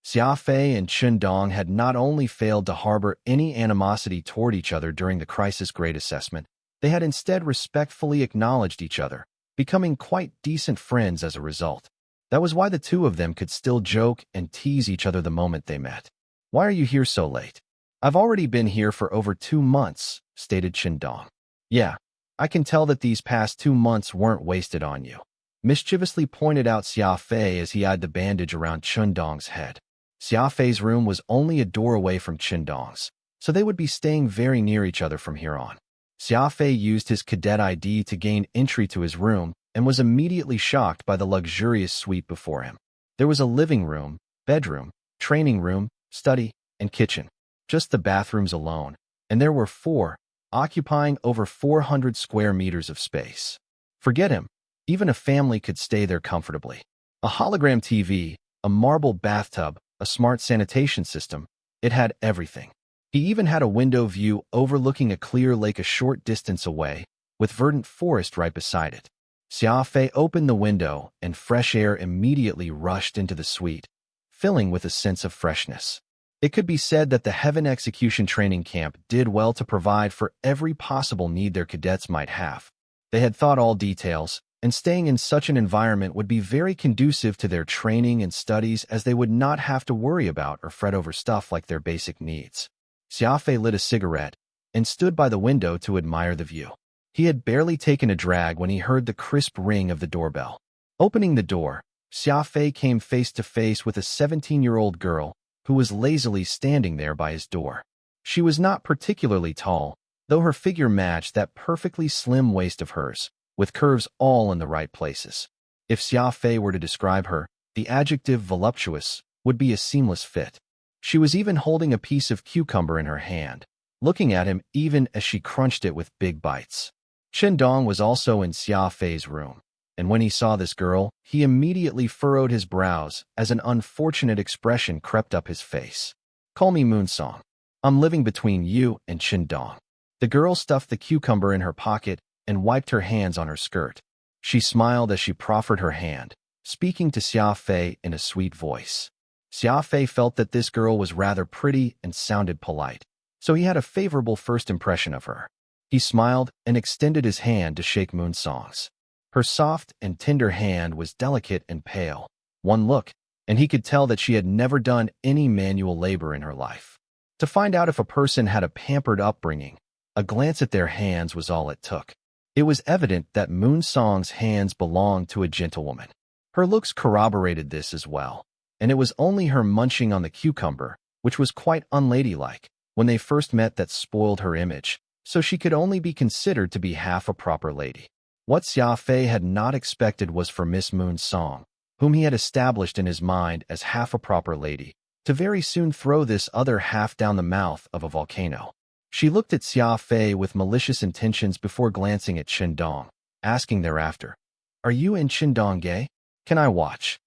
Xia Fei and Dong had not only failed to harbor any animosity toward each other during the crisis grade assessment, they had instead respectfully acknowledged each other, becoming quite decent friends as a result. That was why the two of them could still joke and tease each other the moment they met. "Why are you here so late?" "I've already been here for over 2 months, stated Dong. "Yeah, I can tell that these past 2 months weren't wasted on you," mischievously pointed out Xia Fei as he eyed the bandage around Dong's head. Xia Fei's room was only a door away from Dong's, so they would be staying very near each other from here on. Xia Fei used his cadet ID to gain entry to his room and was immediately shocked by the luxurious suite before him. There was a living room, bedroom, training room, study, and kitchen. Just the bathrooms alone, and there were 4, occupying over 400 square meters of space. Forget him. Even a family could stay there comfortably. A hologram TV, a marble bathtub, a smart sanitation system. It had everything. He even had a window view overlooking a clear lake a short distance away, with verdant forest right beside it. Xia Fei opened the window, and fresh air immediately rushed into the suite, filling with a sense of freshness. It could be said that the Heaven Execution Training Camp did well to provide for every possible need their cadets might have. They had thought all details, and staying in such an environment would be very conducive to their training and studies, as they would not have to worry about or fret over stuff like their basic needs. Xia Fei lit a cigarette and stood by the window to admire the view. He had barely taken a drag when he heard the crisp ring of the doorbell. Opening the door, Xia Fei came face to face with a 17-year-old girl who was lazily standing there by his door. She was not particularly tall, though her figure matched that perfectly slim waist of hers, with curves all in the right places. If Xia Fei were to describe her, the adjective voluptuous would be a seamless fit. She was even holding a piece of cucumber in her hand, looking at him even as she crunched it with big bites. Dong was also in Xia Fei's room, and when he saw this girl, he immediately furrowed his brows as an unfortunate expression crept up his face. "Call me Moonsong. I'm living between you and Dong." The girl stuffed the cucumber in her pocket and wiped her hands on her skirt. She smiled as she proffered her hand, speaking to Xia Fei in a sweet voice. Xia Fei felt that this girl was rather pretty and sounded polite, so he had a favorable first impression of her. He smiled and extended his hand to shake Moonsong's. Her soft and tender hand was delicate and pale. One look, and he could tell that she had never done any manual labor in her life. To find out if a person had a pampered upbringing, a glance at their hands was all it took. It was evident that Moonsong's hands belonged to a gentlewoman. Her looks corroborated this as well, and it was only her munching on the cucumber, which was quite unladylike, when they first met that spoiled her image, so she could only be considered to be half a proper lady. What Xia Fei had not expected was for Miss Moonsong, whom he had established in his mind as half a proper lady, to very soon throw this other half down the mouth of a volcano. She looked at Xia Fei with malicious intentions before glancing at Dong, asking thereafter, "Are you and Dong gay? Can I watch?"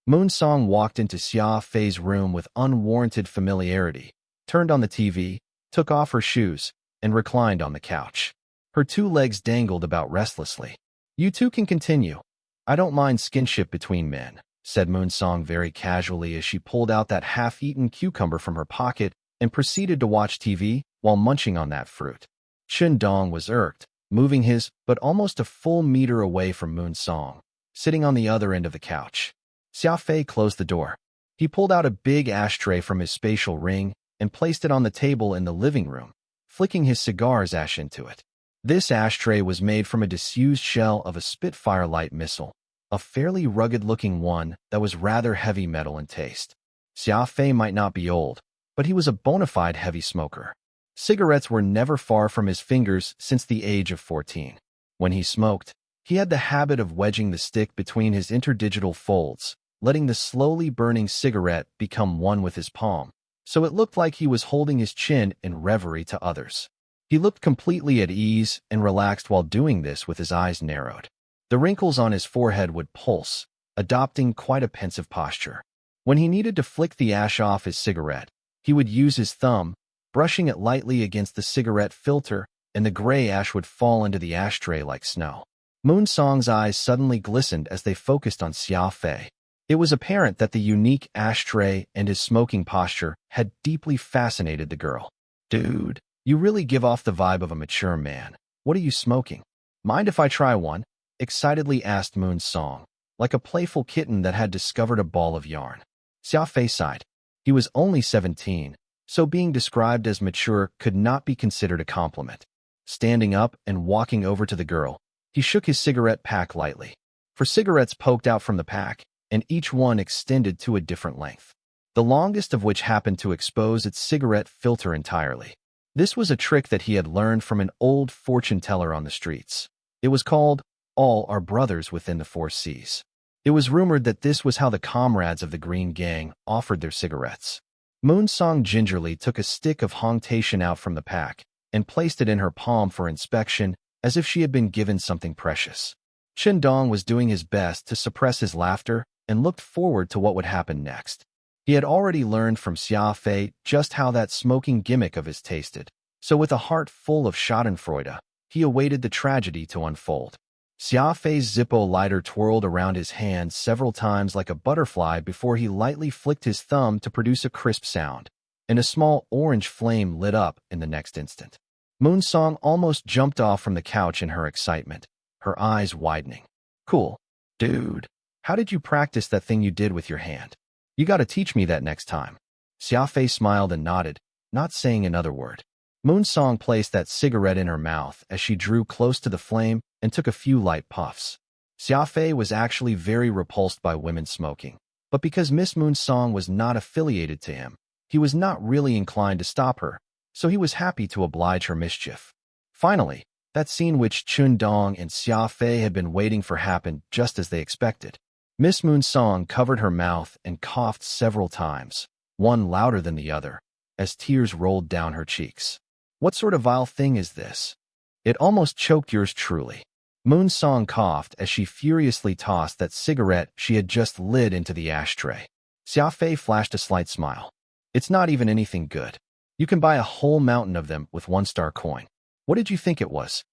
Moonsong walked into Xia Fei's room with unwarranted familiarity, turned on the TV, took off her shoes, and reclined on the couch. Her 2 legs dangled about restlessly. "You two can continue. I don't mind skinship between men," said Moonsong very casually as she pulled out that half-eaten cucumber from her pocket and proceeded to watch TV while munching on that fruit. Dong was irked, moving his but almost a full meter away from Moonsong, sitting on the other end of the couch. Xia Fei closed the door. He pulled out a big ashtray from his spatial ring and placed it on the table in the living room, flicking his cigar's ash into it. This ashtray was made from a disused shell of a Spitfire light missile, a fairly rugged-looking one that was rather heavy metal in taste. Xia Fei might not be old, but he was a bona fide heavy smoker. Cigarettes were never far from his fingers since the age of 14. When he smoked, he had the habit of wedging the stick between his interdigital folds, letting the slowly burning cigarette become one with his palm, so it looked like he was holding his chin in reverie to others. He looked completely at ease and relaxed while doing this with his eyes narrowed. The wrinkles on his forehead would pulse, adopting quite a pensive posture. When he needed to flick the ash off his cigarette, he would use his thumb, brushing it lightly against the cigarette filter, and the gray ash would fall into the ashtray like snow. Moonsong's eyes suddenly glistened as they focused on Xia Fei. It was apparent that the unique ashtray and his smoking posture had deeply fascinated the girl. Dude, you really give off the vibe of a mature man. What are you smoking? Mind if I try one? Excitedly asked Moon Song, like a playful kitten that had discovered a ball of yarn. Xia Fei sighed. He was only 17, so being described as mature could not be considered a compliment. Standing up and walking over to the girl, he shook his cigarette pack lightly. For cigarettes poked out from the pack, and each one extended to a different length, the longest of which happened to expose its cigarette filter entirely. This was a trick that he had learned from an old fortune teller on the streets. It was called, "All are brothers within the 4 Cs." It was rumored that this was how the comrades of the Green Gang offered their cigarettes. Moon Song gingerly took a stick of Hongtation out from the pack and placed it in her palm for inspection as if she had been given something precious. Dong was doing his best to suppress his laughter and looked forward to what would happen next. He had already learned from Xia Fei just how that smoking gimmick of his tasted, so with a heart full of schadenfreude, he awaited the tragedy to unfold. Xia Fei's Zippo lighter twirled around his hand several times like a butterfly before he lightly flicked his thumb to produce a crisp sound, and a small orange flame lit up in the next instant. Moon Song almost jumped off from the couch in her excitement, her eyes widening. Cool. Dude, how did you practice that thing you did with your hand? You gotta teach me that next time. Xia Fei smiled and nodded, not saying another word. Moon Song placed that cigarette in her mouth as she drew close to the flame and took a few light puffs. Xia Fei was actually very repulsed by women smoking, but because Miss Moon Song was not affiliated to him, he was not really inclined to stop her, so he was happy to oblige her mischief. Finally, that scene which Dong and Xia Fei had been waiting for happened just as they expected. Miss Moon Song covered her mouth and coughed several times, one louder than the other, as tears rolled down her cheeks. What sort of vile thing is this? It almost choked yours truly. Moon Song coughed as she furiously tossed that cigarette she had just lit into the ashtray. Xia Fei flashed a slight smile. It's not even anything good. You can buy a whole mountain of them with 1-star coin. What did you think it was?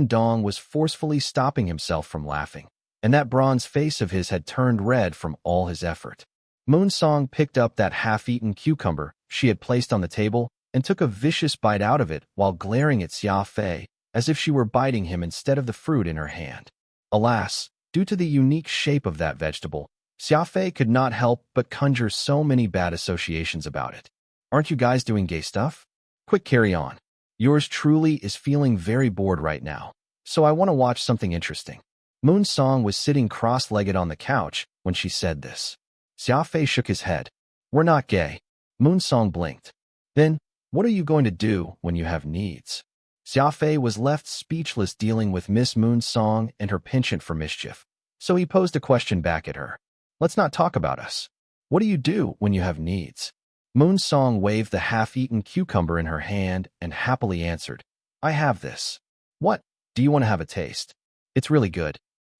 Dong was forcefully stopping himself from laughing, and that bronze face of his had turned red from all his effort. Moon Song picked up that half-eaten cucumber she had placed on the table and took a vicious bite out of it while glaring at Xia Fei as if she were biting him instead of the fruit in her hand. Alas, due to the unique shape of that vegetable, Xia Fei could not help but conjure so many bad associations about it. Aren't you guys doing gay stuff? Quick, carry on. Yours truly is feeling very bored right now, so I want to watch something interesting. Moon Song was sitting cross-legged on the couch when she said this. Xia Fei shook his head. We're not gay. Moon Song blinked. Then, what are you going to do when you have needs? Xia Fei was left speechless dealing with Miss Moon Song and her penchant for mischief, so he posed a question back at her. Let's not talk about us. What do you do when you have needs? Moon Song waved the half-eaten cucumber in her hand and happily answered, I have this. What? Do you want to have a taste? It's really good.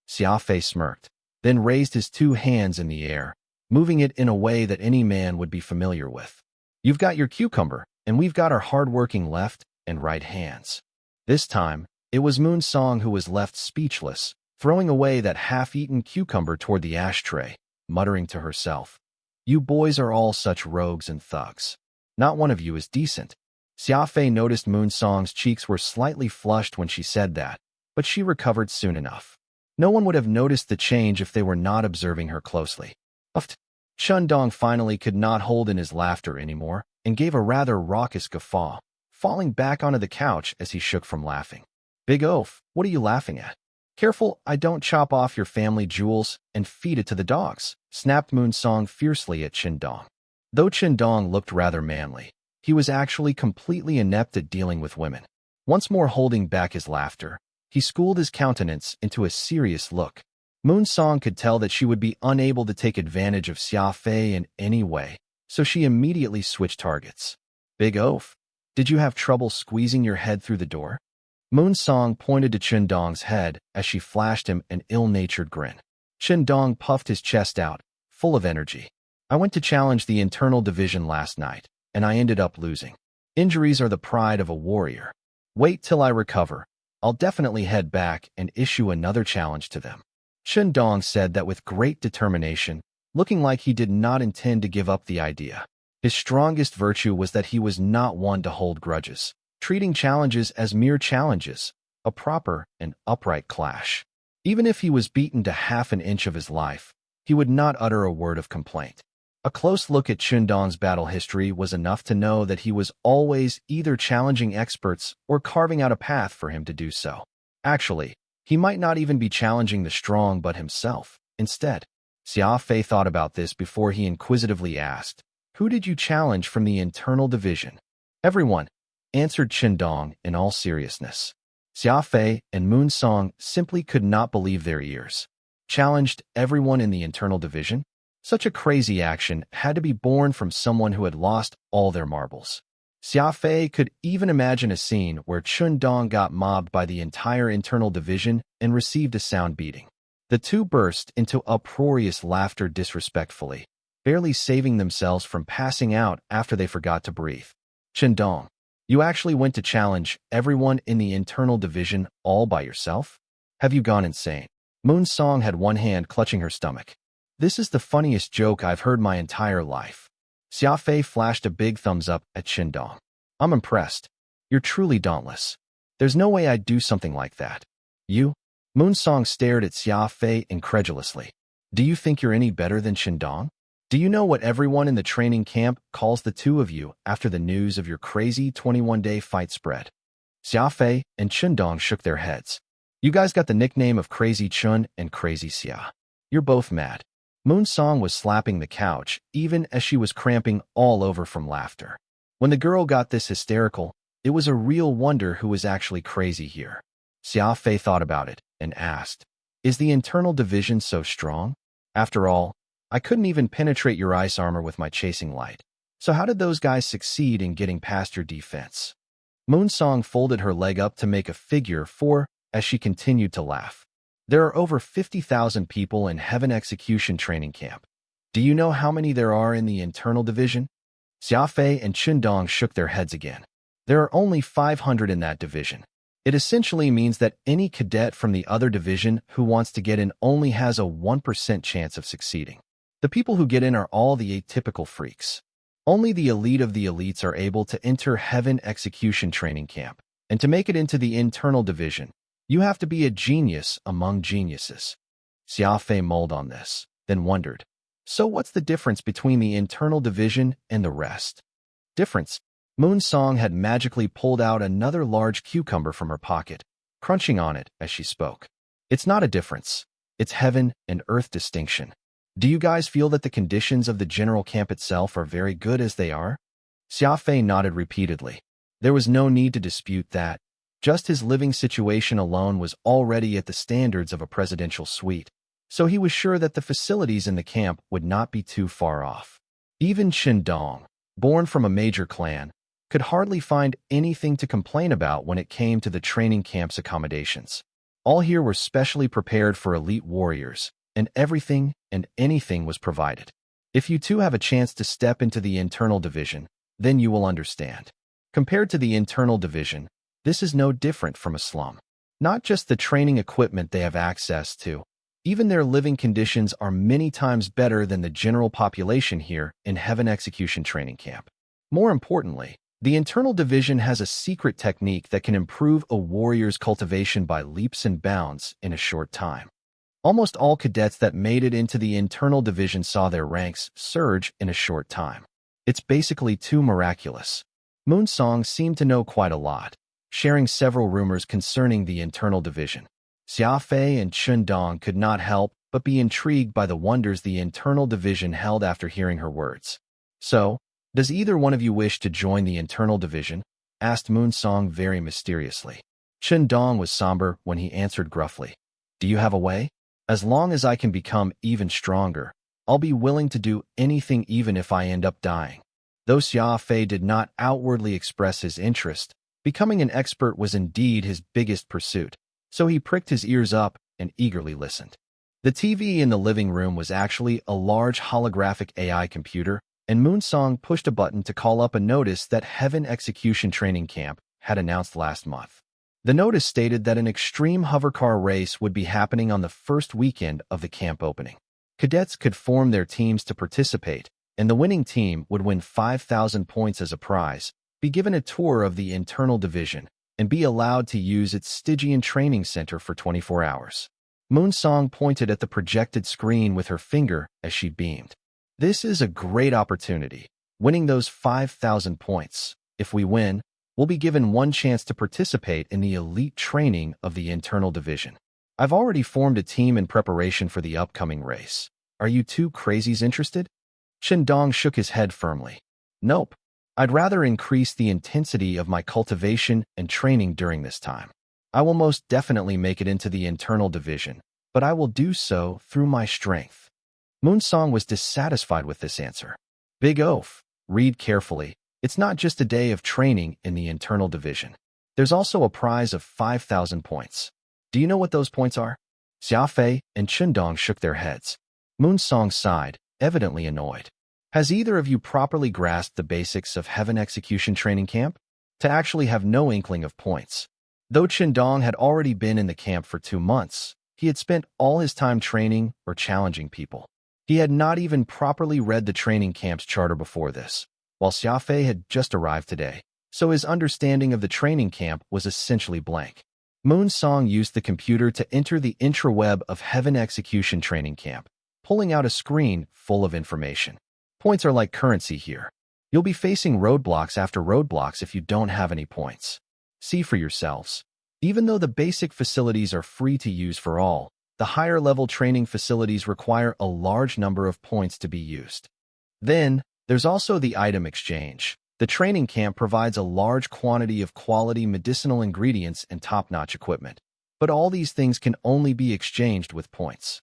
Xia Fei smirked, then raised his 2 hands in the air, moving it in a way that any man would be familiar with. You've got your cucumber, and we've got our hard-working left and right hands. This time, it was Moon Song who was left speechless, throwing away that half-eaten cucumber toward the ashtray, muttering to herself, You boys are all such rogues and thugs. Not one of you is decent. Xia Fei noticed Moon Song's cheeks were slightly flushed when she said that, but she recovered soon enough. No one would have noticed the change if they were not observing her closely. Dong finally could not hold in his laughter anymore and gave a rather raucous guffaw, falling back onto the couch as he shook from laughing. Big oaf, what are you laughing at? Careful I don't chop off your family jewels and feed it to the dogs, snapped Moon Song fiercely at Dong. Though Dong looked rather manly, he was actually completely inept at dealing with women. Once more holding back his laughter, he schooled his countenance into a serious look. Moon Song could tell that she would be unable to take advantage of Xia Fei in any way, so she immediately switched targets. Big oaf, did you have trouble squeezing your head through the door? Moon Song pointed to Dong's head as she flashed him an ill-natured grin. Dong puffed his chest out, full of energy. I went to challenge the internal division last night, and I ended up losing. Injuries are the pride of a warrior. Wait till I recover. I'll definitely head back and issue another challenge to them. Dong said that with great determination, looking like he did not intend to give up the idea. His strongest virtue was that he was not one to hold grudges, treating challenges as mere challenges, a proper and upright clash. Even if he was beaten to half an inch of his life, he would not utter a word of complaint. A close look at Chundong's battle history was enough to know that he was always either challenging experts or carving out a path for him to do so. Actually, he might not even be challenging the strong but himself. Instead, Xia Fei thought about this before he inquisitively asked, "Who did you challenge from the internal division?" "Everyone," answered Chundong in all seriousness. Xia Fei and Moon Song simply could not believe their ears. Challenged everyone in the internal division? Such a crazy action had to be born from someone who had lost all their marbles. Xia Fei could even imagine a scene where Chundong got mobbed by the entire internal division and received a sound beating. The two burst into uproarious laughter disrespectfully, barely saving themselves from passing out after they forgot to breathe. "Chundong, you actually went to challenge everyone in the internal division all by yourself? Have you gone insane?" Moon Song had one hand clutching her stomach. "This is the funniest joke I've heard my entire life." Xia Fei flashed a big thumbs up at Chundong. "I'm impressed. You're truly dauntless. There's no way I'd do something like that." "You?" Moon Song stared at Xia Fei incredulously. "Do you think you're any better than Chundong? Do you know what everyone in the training camp calls the two of you after the news of your crazy 21-day fight spread?" Xia Fei and Chundong shook their heads. "You guys got the nickname of Crazy Chun and Crazy Xia. You're both mad." Moon Song was slapping the couch, even as she was cramping all over from laughter. When the girl got this hysterical, it was a real wonder who was actually crazy here. Xia Fei thought about it and asked, "Is the internal division so strong? After all, I couldn't even penetrate your ice armor with my chasing light. So how did those guys succeed in getting past your defense?" Moon Song folded her leg up to make a figure 4 as she continued to laugh. "There are over 50,000 people in Heaven Execution Training Camp. Do you know how many there are in the internal division?" Xia Fei and Chundong shook their heads again. "There are only 500 in that division. It essentially means that any cadet from the other division who wants to get in only has a 1% chance of succeeding. The people who get in are all the atypical freaks. Only the elite of the elites are able to enter Heaven Execution Training Camp, and to make it into the internal division, you have to be a genius among geniuses." Xia Fei mulled on this, then wondered, "So what's the difference between the internal division and the rest?" "Difference?" Moon Song had magically pulled out another large cucumber from her pocket, crunching on it as she spoke. "It's not a difference. It's heaven and earth distinction. Do you guys feel that the conditions of the general camp itself are very good as they are?" Xia Fei nodded repeatedly. There was no need to dispute that. Just his living situation alone was already at the standards of a presidential suite, so he was sure that the facilities in the camp would not be too far off. Even Chundong, born from a major clan, could hardly find anything to complain about when it came to the training camp's accommodations. All here were specially prepared for elite warriors, and everything and anything was provided. If you two have a chance to step into the internal division, then you will understand. Compared to the internal division, this is no different from a slum. Not just the training equipment they have access to, even their living conditions are many times better than the general population here in Heaven Execution Training Camp. More importantly, the internal division has a secret technique that can improve a warrior's cultivation by leaps and bounds in a short time. Almost all cadets that made it into the internal division saw their ranks surge in a short time. It's basically too miraculous. Moon Song seemed to know quite a lot, sharing several rumors concerning the internal division. Xia Fei and Chundong could not help but be intrigued by the wonders the internal division held after hearing her words. "So, does either one of you wish to join the internal division?" asked Moon Song very mysteriously. Chundong was somber when he answered gruffly, "Do you have a way? As long as I can become even stronger, I'll be willing to do anything even if I end up dying." Though Xia Fei did not outwardly express his interest, becoming an expert was indeed his biggest pursuit, so he pricked his ears up and eagerly listened. The TV in the living room was actually a large holographic AI computer, and Moon Song pushed a button to call up a notice that Heaven Execution Training Camp had announced last month. The notice stated that an extreme hovercar race would be happening on the first weekend of the camp opening. Cadets could form their teams to participate, and the winning team would win 5,000 points as a prize, be given a tour of the internal division, and be allowed to use its Stygian training center for 24 hours. Moonsong pointed at the projected screen with her finger as she beamed. This is a great opportunity. Winning those 5,000 points. If we win, we'll be given one chance to participate in the elite training of the internal division. I've already formed a team in preparation for the upcoming race. Are you two crazies interested? Qindong shook his head firmly. Nope. I'd rather increase the intensity of my cultivation and training during this time. I will most definitely make it into the internal division, but I will do so through my strength. Moonsong was dissatisfied with this answer. Big oaf. Read carefully. It's not just a day of training in the internal division. There's also a prize of 5,000 points. Do you know what those points are? Xia Fei and Qindong shook their heads. Moonsong sighed, evidently annoyed. Has either of you properly grasped the basics of Heaven Execution Training Camp? To actually have no inkling of points. Though Qindong had already been in the camp for 2 months, he had spent all his time training or challenging people. He had not even properly read the training camp's charter before this, while Xia Fei had just arrived today, so his understanding of the training camp was essentially blank. Moonsong used the computer to enter the intraweb of Heaven Execution Training Camp, pulling out a screen full of information. Points are like currency here. You'll be facing roadblocks after roadblocks if you don't have any points. See for yourselves. Even though the basic facilities are free to use for all, the higher-level training facilities require a large number of points to be used. Then, there's also the item exchange. The training camp provides a large quantity of quality medicinal ingredients and top-notch equipment, but all these things can only be exchanged with points.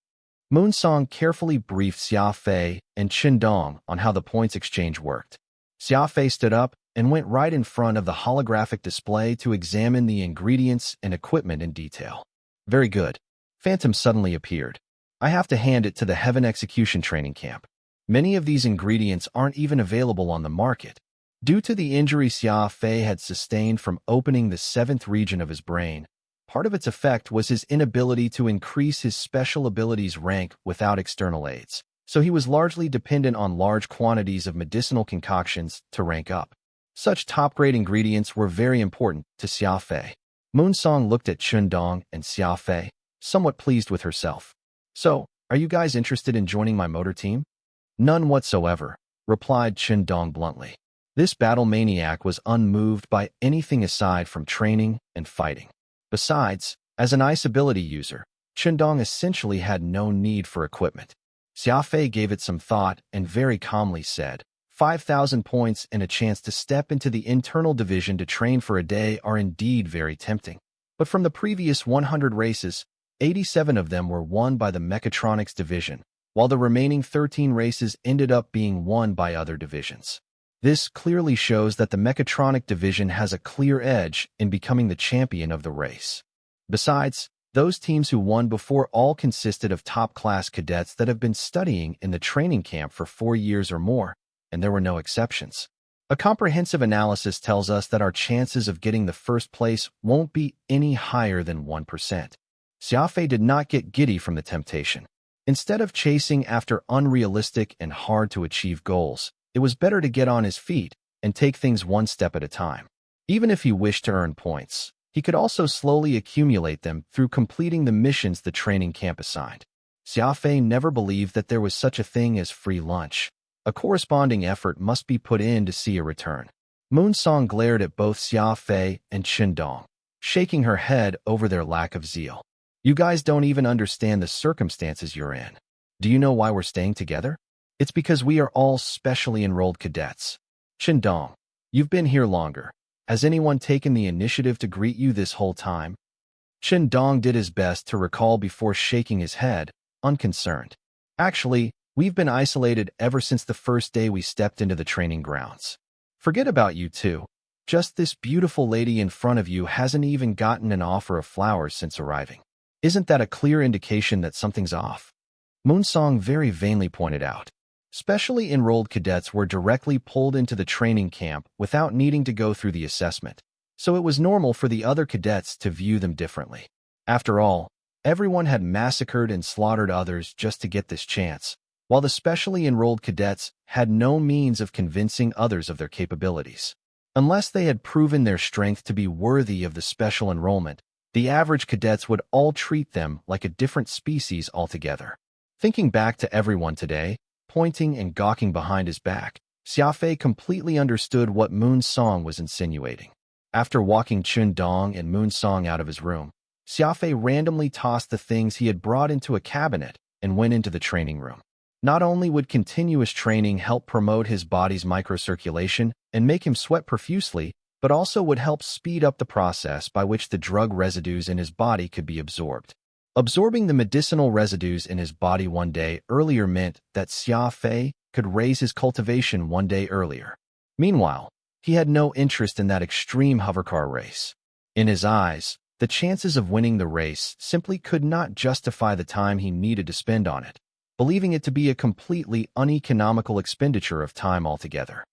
Moonsong carefully briefed Xia Fei and Qindong on how the points exchange worked. Xia Fei stood up and went right in front of the holographic display to examine the ingredients and equipment in detail. Very good. Phantom suddenly appeared. I have to hand it to the Heaven Execution Training Camp. Many of these ingredients aren't even available on the market. Due to the injury Xia Fei had sustained from opening the 7th region of his brain, part of its effect was his inability to increase his special abilities rank without external aids, so he was largely dependent on large quantities of medicinal concoctions to rank up. Such top-grade ingredients were very important to Xia Fei. Moonsong looked at Qindong and Xia Fei, somewhat pleased with herself. So, are you guys interested in joining my motor team? None whatsoever, replied Qindong bluntly. This battle maniac was unmoved by anything aside from training and fighting. Besides, as an ice ability user, Qindong essentially had no need for equipment. Xia Fei gave it some thought and very calmly said, 5,000 points and a chance to step into the internal division to train for a day are indeed very tempting. But from the previous 100 races, 87 of them were won by the Mechatronics division, while the remaining 13 races ended up being won by other divisions. This clearly shows that the Mechatronic division has a clear edge in becoming the champion of the race. Besides, those teams who won before all consisted of top-class cadets that have been studying in the training camp for 4 years or more, and there were no exceptions. A comprehensive analysis tells us that our chances of getting the first place won't be any higher than 1%. Xia Fei did not get giddy from the temptation. Instead of chasing after unrealistic and hard-to-achieve goals, it was better to get on his feet and take things one step at a time. Even if he wished to earn points, he could also slowly accumulate them through completing the missions the training camp assigned. Xia Fei never believed that there was such a thing as free lunch. A corresponding effort must be put in to see a return. Moonsong glared at both Xia Fei and Qindong, shaking her head over their lack of zeal. You guys don't even understand the circumstances you're in. Do you know why we're staying together? It's because we are all specially enrolled cadets. Qindong, you've been here longer. Has anyone taken the initiative to greet you this whole time? Qindong did his best to recall before shaking his head, unconcerned. Actually, we've been isolated ever since the first day we stepped into the training grounds. Forget about you two. Just this beautiful lady in front of you hasn't even gotten an offer of flowers since arriving. Isn't that a clear indication that something's off? Moonsong very vainly pointed out. Specially enrolled cadets were directly pulled into the training camp without needing to go through the assessment, so it was normal for the other cadets to view them differently. After all, Everyone had massacred and slaughtered others just to get this chance, while the specially enrolled cadets had no means of convincing others of their capabilities. Unless they had proven their strength to be worthy of the special enrollment, the average cadets would all treat them like a different species altogether. Thinking back to everyone today, pointing and gawking behind his back, Xia Fei completely understood what Moon Song was insinuating. After walking Chun Dong and Moon Song out of his room, Xia Fei randomly tossed the things he had brought into a cabinet and went into the training room. Not only would continuous training help promote his body's microcirculation and make him sweat profusely, but also would help speed up the process by which the drug residues in his body could be absorbed. Absorbing the medicinal residues in his body one day earlier meant that Xia Fei could raise his cultivation one day earlier. Meanwhile, he had no interest in that extreme hovercar race. In his eyes, the chances of winning the race simply could not justify the time he needed to spend on it, believing it to be a completely uneconomical expenditure of time altogether.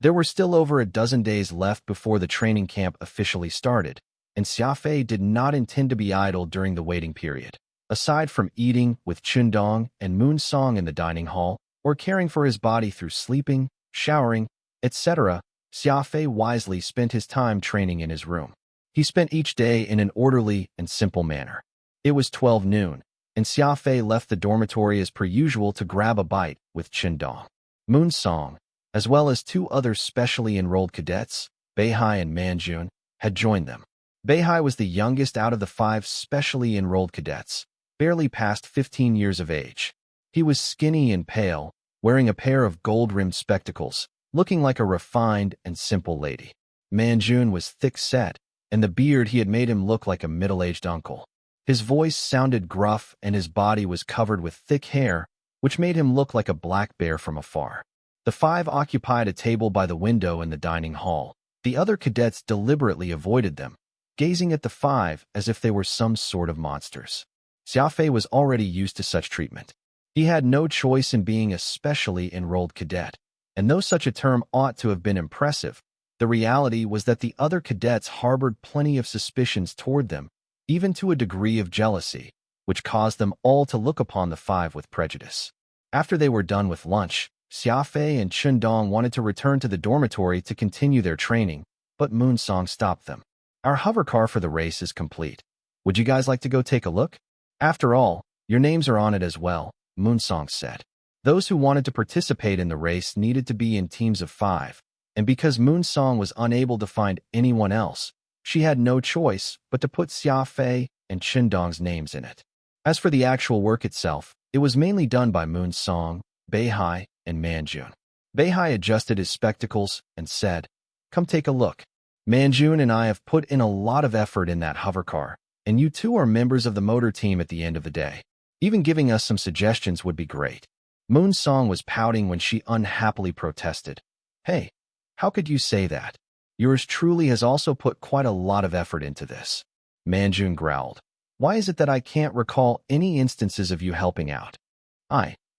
There were still over a dozen days left before the training camp officially started, and Xia Fei did not intend to be idle during the waiting period. Aside from eating with Chun Dong and Moon Song in the dining hall, or caring for his body through sleeping, showering, etc., Xia Fei wisely spent his time training in his room. He spent each day in an orderly and simple manner. It was 12 noon, and Xia Fei left the dormitory as per usual to grab a bite with Chun Dong. Moon Song, as well as two other specially enrolled cadets, Beihai and Manjun, had joined them. Beihai was the youngest out of the 5 specially enrolled cadets, barely past 15 years of age. He was skinny and pale, wearing a pair of gold-rimmed spectacles, looking like a refined and simple lady. Manjun was thick-set, and the beard he had made him look like a middle-aged uncle. His voice sounded gruff and his body was covered with thick hair, which made him look like a black bear from afar. The 5 occupied a table by the window in the dining hall. The other cadets deliberately avoided them, gazing at the 5 as if they were some sort of monsters. Xia Fei was already used to such treatment. He had no choice in being a specially enrolled cadet, and though such a term ought to have been impressive, the reality was that the other cadets harbored plenty of suspicions toward them, even to a degree of jealousy, which caused them all to look upon the 5 with prejudice. After they were done with lunch, Xia Fei and Chun Dong wanted to return to the dormitory to continue their training, but Moon Song stopped them. Our hovercar for the race is complete. Would you guys like to go take a look? After all, your names are on it as well, Moon Song said. Those who wanted to participate in the race needed to be in teams of 5, and because Moon Song was unable to find anyone else, she had no choice but to put Xia Fei and Chun Dong's names in it. As for the actual work itself, it was mainly done by Moon Song, Beihai, and Manjun. Beihai adjusted his spectacles and said, "Come take a look. Manjun and I have put in a lot of effort in that hovercar, and you two are members of the motor team at the end of the day. Even giving us some suggestions would be great." Moon Song was pouting when she unhappily protested. "Hey, how could you say that? Yours truly has also put quite a lot of effort into this." Manjun growled. "Why is it that I can't recall any instances of you helping out?"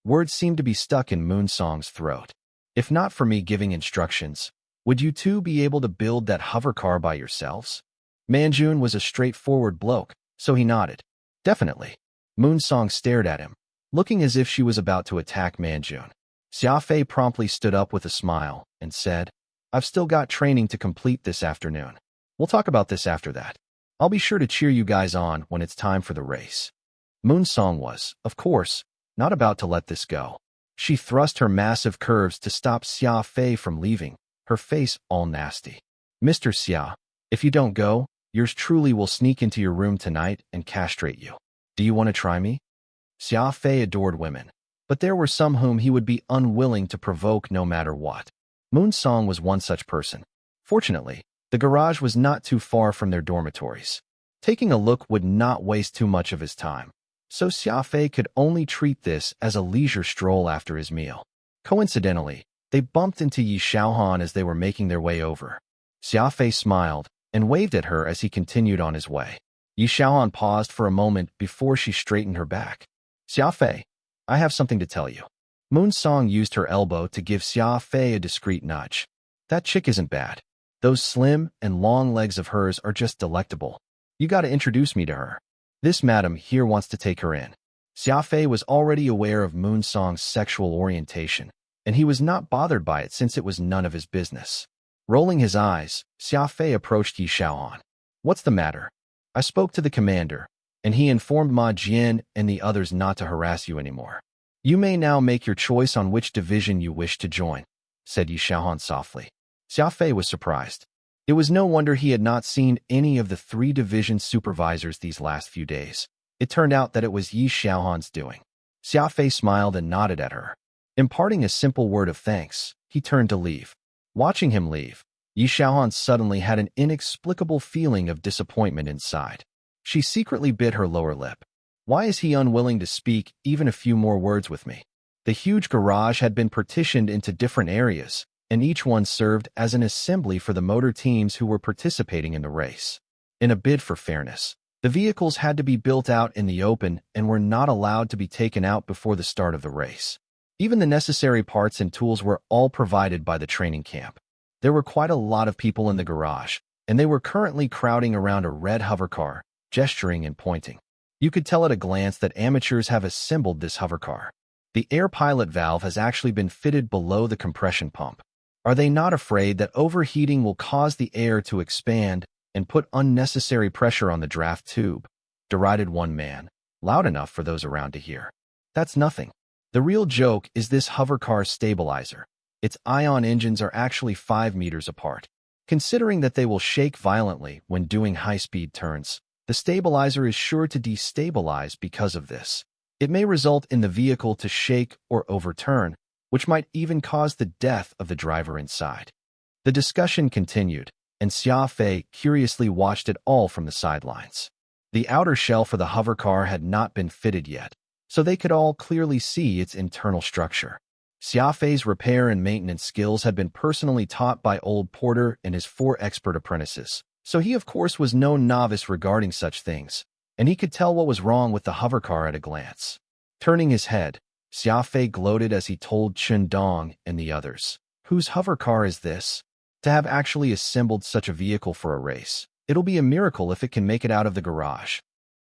Words seemed to be stuck in Moon Song's throat. "If not for me giving instructions, would you two be able to build that hovercar by yourselves?" Manjun was a straightforward bloke, so he nodded. "Definitely." Moon Song stared at him, looking as if she was about to attack Manjun. Xia Fei promptly stood up with a smile and said, "I've still got training to complete this afternoon. We'll talk about this after that. I'll be sure to cheer you guys on when it's time for the race." Moon Song was, of course, not about to let this go. She thrust her massive curves to stop Xia Fei from leaving, her face all nasty. "Mr. Xia, if you don't go, yours truly will sneak into your room tonight and castrate you. Do you want to try me?" Xia Fei adored women, but there were some whom he would be unwilling to provoke no matter what. Moon Song was one such person. Fortunately, the garage was not too far from their dormitories. Taking a look would not waste too much of his time, so Xia Fei could only treat this as a leisure stroll after his meal. Coincidentally, they bumped into Yi Xiaohan as they were making their way over. Xia Fei smiled and waved at her as he continued on his way. Yi Xiaohan paused for a moment before she straightened her back. "Xia Fei, I have something to tell you." Moon Song used her elbow to give Xia Fei a discreet nudge. "That chick isn't bad. Those slim and long legs of hers are just delectable. You gotta introduce me to her." This madam here wants to take her in. Xia Fei was already aware of Moon Song's sexual orientation, and he was not bothered by it since it was none of his business. Rolling his eyes, Xia Fei approached Yi Shaohan. What's the matter? I spoke to the commander, and he informed Ma Jian and the others not to harass you anymore. You may now make your choice on which division you wish to join, said Yi Shaohan softly. Xia Fei was surprised. It was no wonder he had not seen any of the 3 division supervisors these last few days. It turned out that it was Yi Shaohan's doing. Xia Fei smiled and nodded at her. Imparting a simple word of thanks, he turned to leave. Watching him leave, Yi Shaohan suddenly had an inexplicable feeling of disappointment inside. She secretly bit her lower lip. Why is he unwilling to speak even a few more words with me? The huge garage had been partitioned into different areas, and each one served as an assembly for the motor teams who were participating in the race. In a bid for fairness, the vehicles had to be built out in the open and were not allowed to be taken out before the start of the race. Even the necessary parts and tools were all provided by the training camp. There were quite a lot of people in the garage, and they were currently crowding around a red hovercar, gesturing and pointing. You could tell at a glance that amateurs have assembled this hovercar. The air pilot valve has actually been fitted below the compression pump. Are they not afraid that overheating will cause the air to expand and put unnecessary pressure on the draft tube? Derided one man, loud enough for those around to hear. That's nothing. The real joke is this hovercar stabilizer. Its ion engines are actually 5 meters apart. Considering that they will shake violently when doing high-speed turns, the stabilizer is sure to destabilize because of this. It may result in the vehicle to shake or overturn, which might even cause the death of the driver inside. The discussion continued, and Xia Fei curiously watched it all from the sidelines. The outer shell for the hovercar had not been fitted yet, so they could all clearly see its internal structure. Xia Fei's repair and maintenance skills had been personally taught by old Porter and his 4 expert apprentices, so he of course was no novice regarding such things, and he could tell what was wrong with the hovercar at a glance. Turning his head, Xia Fei gloated as he told Chen Dong and the others, "Whose hovercar is this? To have actually assembled such a vehicle for a race, it'll be a miracle if it can make it out of the garage."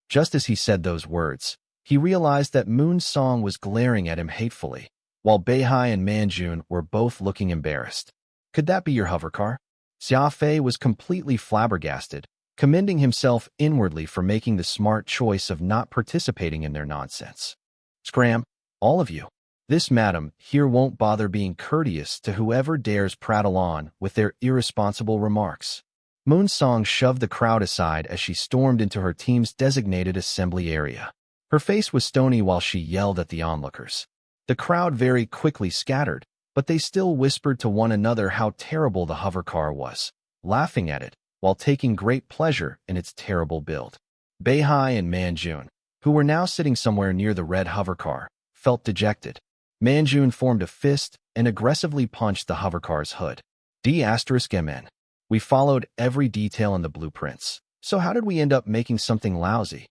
Just as he said those words, he realized that Moon Song was glaring at him hatefully, while Beihai and Manjun were both looking embarrassed. "Could that be your hovercar?" Xia Fei was completely flabbergasted, commending himself inwardly for making the smart choice of not participating in their nonsense. "Scram, all of you. This madam here won't bother being courteous to whoever dares prattle on with their irresponsible remarks." Moon Song shoved the crowd aside as she stormed into her team's designated assembly area. Her face was stony while she yelled at the onlookers. The crowd very quickly scattered, but they still whispered to one another how terrible the hovercar was, laughing at it while taking great pleasure in its terrible build. Beihai and Manjun, who were now sitting somewhere near the red hovercar, felt dejected. Manjun formed a fist and aggressively punched the hovercar's hood. D*MN. We followed every detail in the blueprints, so how did we end up making something lousy?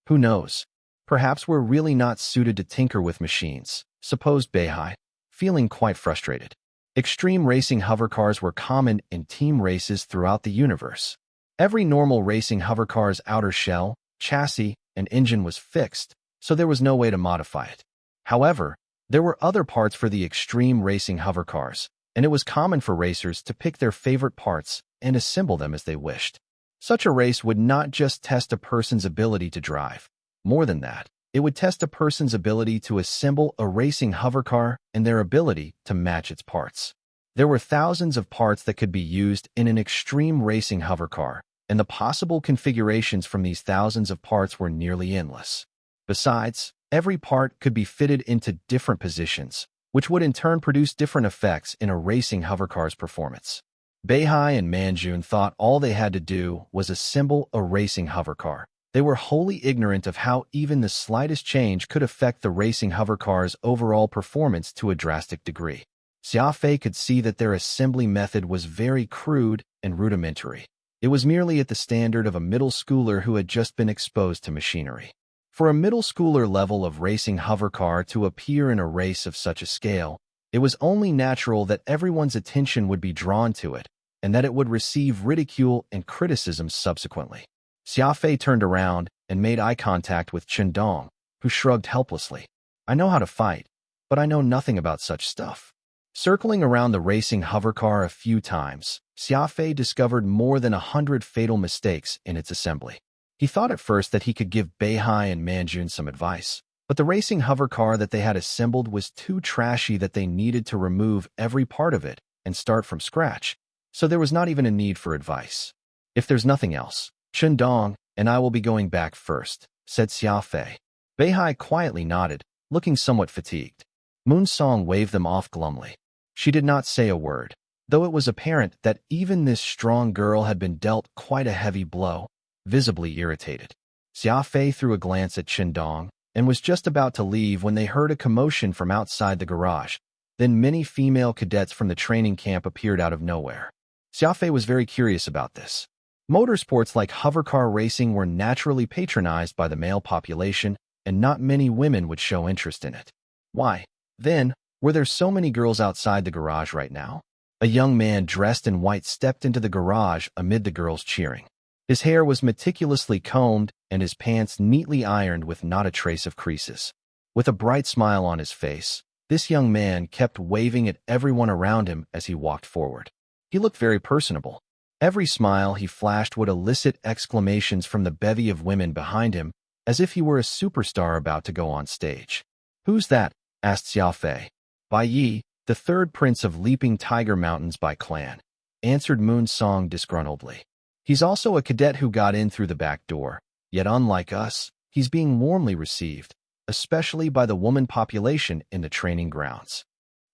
Who knows? Perhaps we're really not suited to tinker with machines, supposed Beihai, feeling quite frustrated. Extreme racing hovercars were common in team races throughout the universe. Every normal racing hovercar's outer shell, chassis, and engine was fixed, so there was no way to modify it. However, there were other parts for the extreme racing hovercars, and it was common for racers to pick their favorite parts and assemble them as they wished. Such a race would not just test a person's ability to drive. More than that, it would test a person's ability to assemble a racing hovercar and their ability to match its parts. There were thousands of parts that could be used in an extreme racing hovercar, and the possible configurations from these thousands of parts were nearly endless. Besides, every part could be fitted into different positions, which would in turn produce different effects in a racing hovercar's performance. Beihai and Manjun thought all they had to do was assemble a racing hovercar. They were wholly ignorant of how even the slightest change could affect the racing hovercar's overall performance to a drastic degree. Xia Fei could see that their assembly method was very crude and rudimentary. It was merely at the standard of a middle schooler who had just been exposed to machinery. For a middle schooler level of racing hovercar to appear in a race of such a scale, it was only natural that everyone's attention would be drawn to it, and that it would receive ridicule and criticism subsequently. Xia Fei turned around and made eye contact with Dong, who shrugged helplessly. I know how to fight, but I know nothing about such stuff. Circling around the racing hovercar a few times, Xia Fei discovered more than 100 fatal mistakes in its assembly. He thought at first that he could give Beihai and Manjun some advice, but the racing hovercar that they had assembled was too trashy that they needed to remove every part of it and start from scratch, so there was not even a need for advice. If there's nothing else, Dong and I will be going back first, said Xia Fei. Beihai quietly nodded, looking somewhat fatigued. Moon Song waved them off glumly. She did not say a word, though it was apparent that even this strong girl had been dealt quite a heavy blow, visibly irritated. Xia Fei threw a glance at Dong and was just about to leave when they heard a commotion from outside the garage. Then many female cadets from the training camp appeared out of nowhere. Xia Fei was very curious about this. Motorsports like hovercar racing were naturally patronized by the male population, and not many women would show interest in it. Why, then, were there so many girls outside the garage right now? A young man dressed in white stepped into the garage amid the girls cheering. His hair was meticulously combed and his pants neatly ironed with not a trace of creases. With a bright smile on his face, this young man kept waving at everyone around him as he walked forward. He looked very personable. Every smile he flashed would elicit exclamations from the bevy of women behind him, as if he were a superstar about to go on stage. "Who's that?" asked Xia Fei. "Bai Yi, the third prince of Leaping Tiger Mountains by clan," answered Moon Song disgruntledly. "He's also a cadet who got in through the back door, yet unlike us, he's being warmly received, especially by the woman population in the training grounds."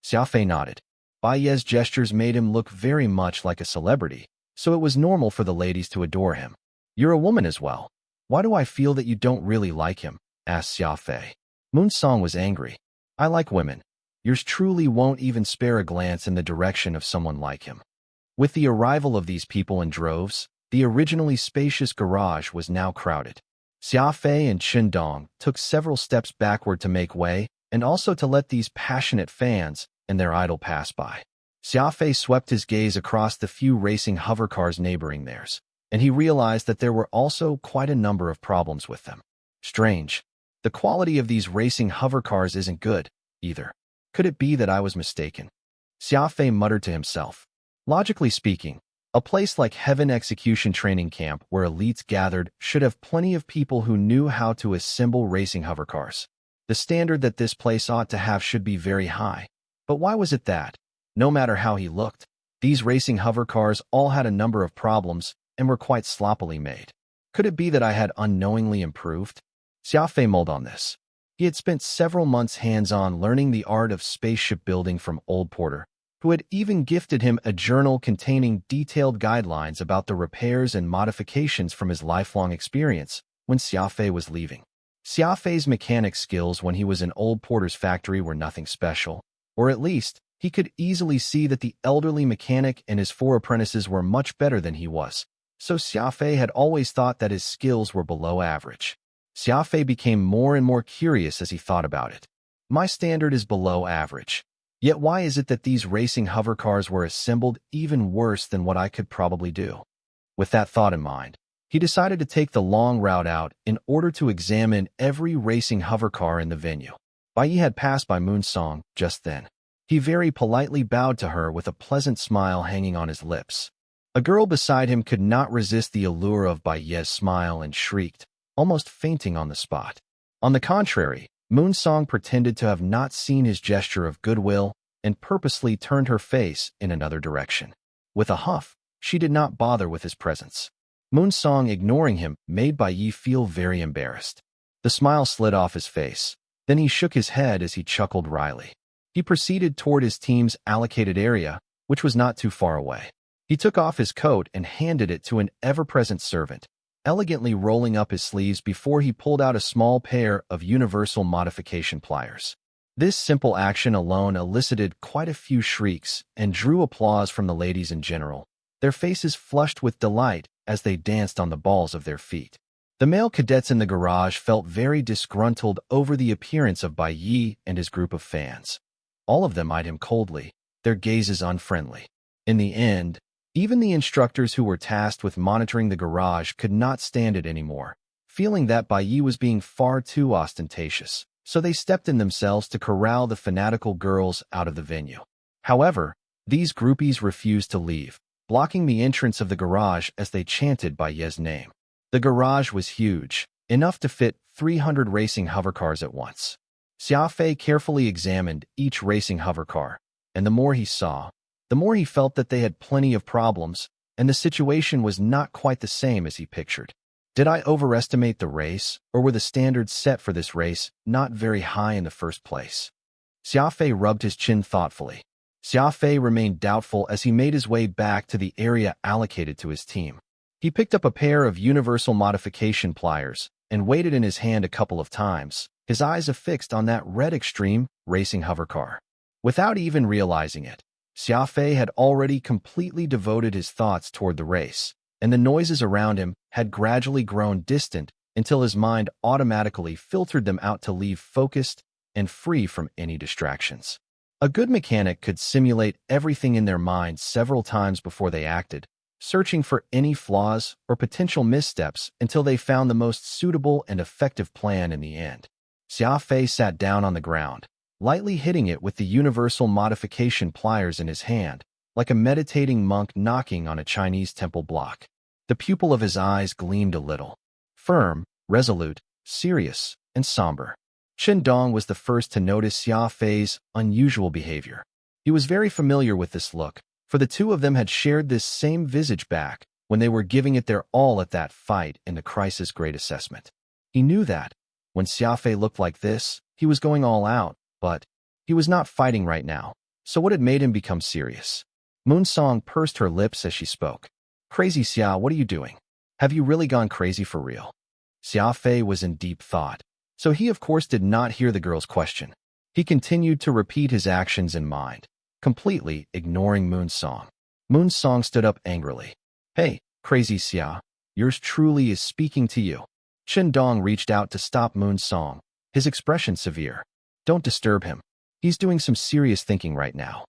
Xia Fei nodded. Bai Ye's gestures made him look very much like a celebrity, so it was normal for the ladies to adore him. "You're a woman as well. Why do I feel that you don't really like him?" asked Xia Fei. Moon Song was angry. "I like women. Yours truly won't even spare a glance in the direction of someone like him." With the arrival of these people in droves, the originally spacious garage was now crowded. Xia Fei and Dong took several steps backward to make way, and also to let these passionate fans and their idol pass by. Xia Fei swept his gaze across the few racing hovercars neighboring theirs, and he realized that there were also quite a number of problems with them. Strange. The quality of these racing hovercars isn't good, either. Could it be that I was mistaken? Xia Fei muttered to himself. Logically speaking, a place like Heaven Execution Training Camp where elites gathered should have plenty of people who knew how to assemble racing hovercars. The standard that this place ought to have should be very high. But why was it that, no matter how he looked, these racing hovercars all had a number of problems and were quite sloppily made? Could it be that I had unknowingly improved? Xia Fei mulled on this. He had spent several months hands-on learning the art of spaceship building from Old Porter, who had even gifted him a journal containing detailed guidelines about the repairs and modifications from his lifelong experience when Xia Fei was leaving. Xia Fei's mechanic skills when he was in Old Porter's factory were nothing special, or at least, he could easily see that the elderly mechanic and his 4 apprentices were much better than he was, so Xia Fei had always thought that his skills were below average. Xia Fei became more and more curious as he thought about it. My standard is below average. Yet why is it that these racing hovercars were assembled even worse than what I could probably do? With that thought in mind, he decided to take the long route out in order to examine every racing hovercar in the venue. Bai Yi had passed by Moon Song just then. He very politely bowed to her with a pleasant smile hanging on his lips. A girl beside him could not resist the allure of Bai Yi's smile and shrieked, almost fainting on the spot. On the contrary, Moon Song pretended to have not seen his gesture of goodwill and purposely turned her face in another direction. With a huff, she did not bother with his presence. Moon Song, ignoring him, made Bai Yi feel very embarrassed. The smile slid off his face. Then he shook his head as he chuckled wryly. He proceeded toward his team's allocated area, which was not too far away. He took off his coat and handed it to an ever-present servant, elegantly rolling up his sleeves before he pulled out a small pair of universal modification pliers. This simple action alone elicited quite a few shrieks and drew applause from the ladies in general, their faces flushed with delight as they danced on the balls of their feet. The male cadets in the garage felt very disgruntled over the appearance of Bai Yi and his group of fans. All of them eyed him coldly, their gazes unfriendly. In the end, even the instructors who were tasked with monitoring the garage could not stand it anymore, feeling that Bai Yi was being far too ostentatious, so they stepped in themselves to corral the fanatical girls out of the venue. However, these groupies refused to leave, blocking the entrance of the garage as they chanted Bai Yi's name. The garage was huge, enough to fit 300 racing hovercars at once. Xia Fei carefully examined each racing hovercar, and the more he saw, the more he felt that they had plenty of problems, and the situation was not quite the same as he pictured. Did I overestimate the race, or were the standards set for this race not very high in the first place? Xia Fei rubbed his chin thoughtfully. Xia Fei remained doubtful as he made his way back to the area allocated to his team. He picked up a pair of universal modification pliers and waited in his hand a couple of times, his eyes affixed on that red extreme racing hovercar. Without even realizing it, Xia Fei had already completely devoted his thoughts toward the race, and the noises around him had gradually grown distant until his mind automatically filtered them out to leave focused and free from any distractions. A good mechanic could simulate everything in their mind several times before they acted, searching for any flaws or potential missteps until they found the most suitable and effective plan in the end. Xia Fei sat down on the ground, lightly hitting it with the universal modification pliers in his hand, like a meditating monk knocking on a Chinese temple block. The pupil of his eyes gleamed a little. Firm, resolute, serious, and somber. Dong was the first to notice Xia Fei's unusual behavior. He was very familiar with this look, for the two of them had shared this same visage back when they were giving it their all at that fight in the Crisis Grade Assessment. He knew that, when Xia Fei looked like this, he was going all out, but he was not fighting right now. So what had made him become serious? Moonsong pursed her lips as she spoke. Crazy Xia, what are you doing? Have you really gone crazy for real? Xia Fei was in deep thought, so he of course did not hear the girl's question. He continued to repeat his actions in mind, completely ignoring Moonsong. Moonsong stood up angrily. Hey, crazy Xia, yours truly is speaking to you. Dong reached out to stop Moonsong, his expression severe. Don't disturb him. He's doing some serious thinking right now.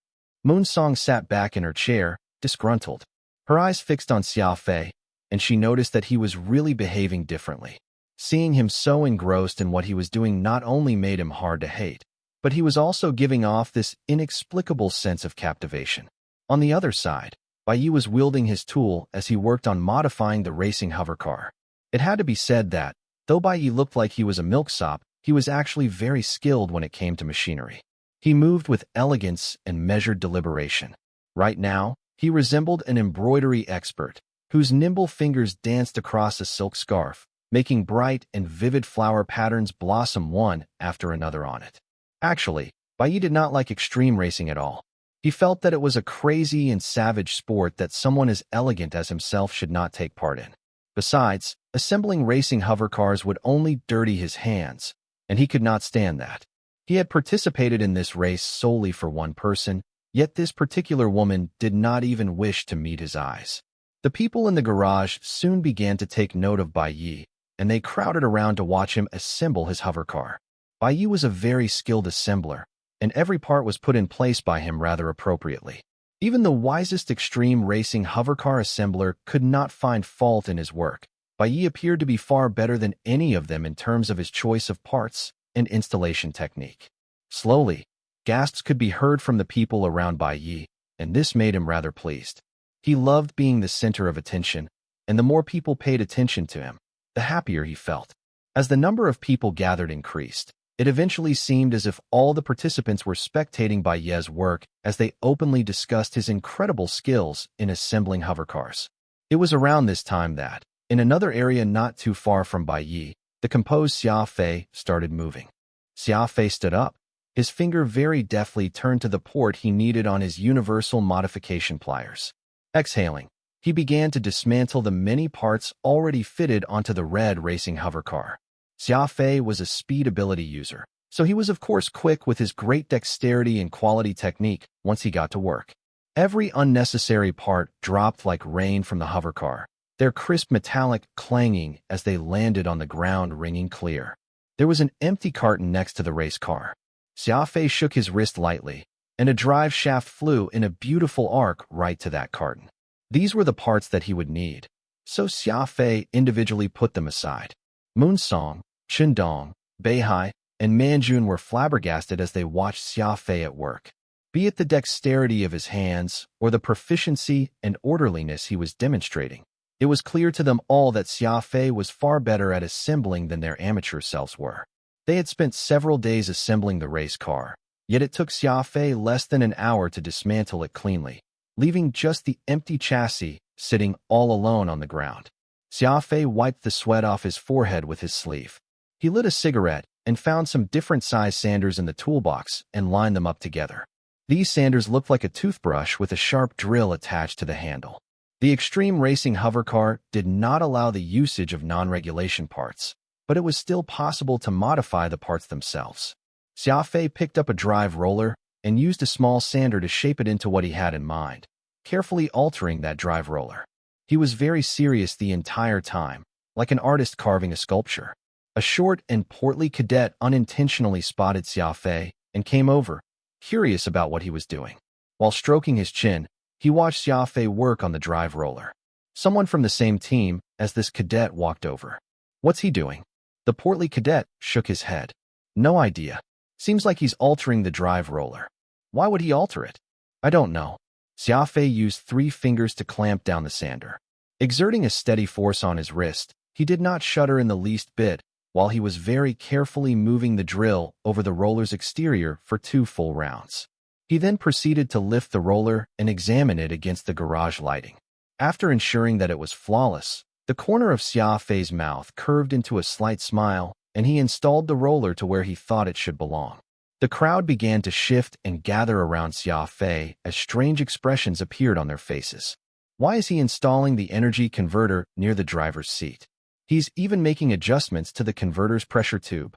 Moonsong sat back in her chair, disgruntled. Her eyes fixed on Xia Fei, and she noticed that he was really behaving differently. Seeing him so engrossed in what he was doing not only made him hard to hate, but he was also giving off this inexplicable sense of captivation. On the other side, Bai Yi was wielding his tool as he worked on modifying the racing hovercar. It had to be said that, though Bai Yi looked like he was a milksop, he was actually very skilled when it came to machinery. He moved with elegance and measured deliberation. Right now, he resembled an embroidery expert, whose nimble fingers danced across a silk scarf, making bright and vivid flower patterns blossom one after another on it. Actually, Bai Yi did not like extreme racing at all. He felt that it was a crazy and savage sport that someone as elegant as himself should not take part in. Besides, assembling racing hovercars would only dirty his hands, and he could not stand that. He had participated in this race solely for one person, yet this particular woman did not even wish to meet his eyes. The people in the garage soon began to take note of Bai Yi, and they crowded around to watch him assemble his hovercar. Bai Yi was a very skilled assembler, and every part was put in place by him rather appropriately. Even the wisest extreme racing hovercar assembler could not find fault in his work. Bai Yi appeared to be far better than any of them in terms of his choice of parts and installation technique. Slowly, gasps could be heard from the people around Bai Yi, and this made him rather pleased. He loved being the center of attention, and the more people paid attention to him, the happier he felt. As the number of people gathered increased, it eventually seemed as if all the participants were spectating Bai Yi's work as they openly discussed his incredible skills in assembling hovercars. It was around this time that, in another area not too far from Bai Yi, the composed Xia Fei started moving. Xia Fei stood up. His finger very deftly turned to the port he needed on his universal modification pliers. Exhaling, he began to dismantle the many parts already fitted onto the red racing hovercar. Xia Fei was a speed ability user, so he was of course quick with his great dexterity and quality technique once he got to work. Every unnecessary part dropped like rain from the hovercar, their crisp metallic clanging as they landed on the ground ringing clear. There was an empty carton next to the race car. Xia Fei shook his wrist lightly, and a drive shaft flew in a beautiful arc right to that carton. These were the parts that he would need, so Xia Fei individually put them aside. Moonsong, Qindong, Beihai, and Manjun were flabbergasted as they watched Xia Fei at work. Be it the dexterity of his hands or the proficiency and orderliness he was demonstrating, it was clear to them all that Xia Fei was far better at assembling than their amateur selves were. They had spent several days assembling the race car, yet it took Xia Fei less than an hour to dismantle it cleanly, leaving just the empty chassis sitting all alone on the ground. Xia Fei wiped the sweat off his forehead with his sleeve. He lit a cigarette and found some different size sanders in the toolbox and lined them up together. These sanders looked like a toothbrush with a sharp drill attached to the handle. The extreme racing hovercar did not allow the usage of non-regulation parts, but it was still possible to modify the parts themselves. Xia Fei picked up a drive roller and used a small sander to shape it into what he had in mind, carefully altering that drive roller. He was very serious the entire time, like an artist carving a sculpture. A short and portly cadet unintentionally spotted Xia Fei and came over, curious about what he was doing. While stroking his chin, he watched Xia Fei work on the drive roller. Someone from the same team as this cadet walked over. "What's he doing?" The portly cadet shook his head. "No idea. Seems like he's altering the drive roller." "Why would he alter it?" "I don't know." Xia Fei used 3 fingers to clamp down the sander. Exerting a steady force on his wrist, he did not shudder in the least bit while he was very carefully moving the drill over the roller's exterior for 2 full rounds. He then proceeded to lift the roller and examine it against the garage lighting. After ensuring that it was flawless, the corner of Xia Fei's mouth curved into a slight smile, and he installed the roller to where he thought it should belong. The crowd began to shift and gather around Xia Fei as strange expressions appeared on their faces. Why is he installing the energy converter near the driver's seat? He's even making adjustments to the converter's pressure tube.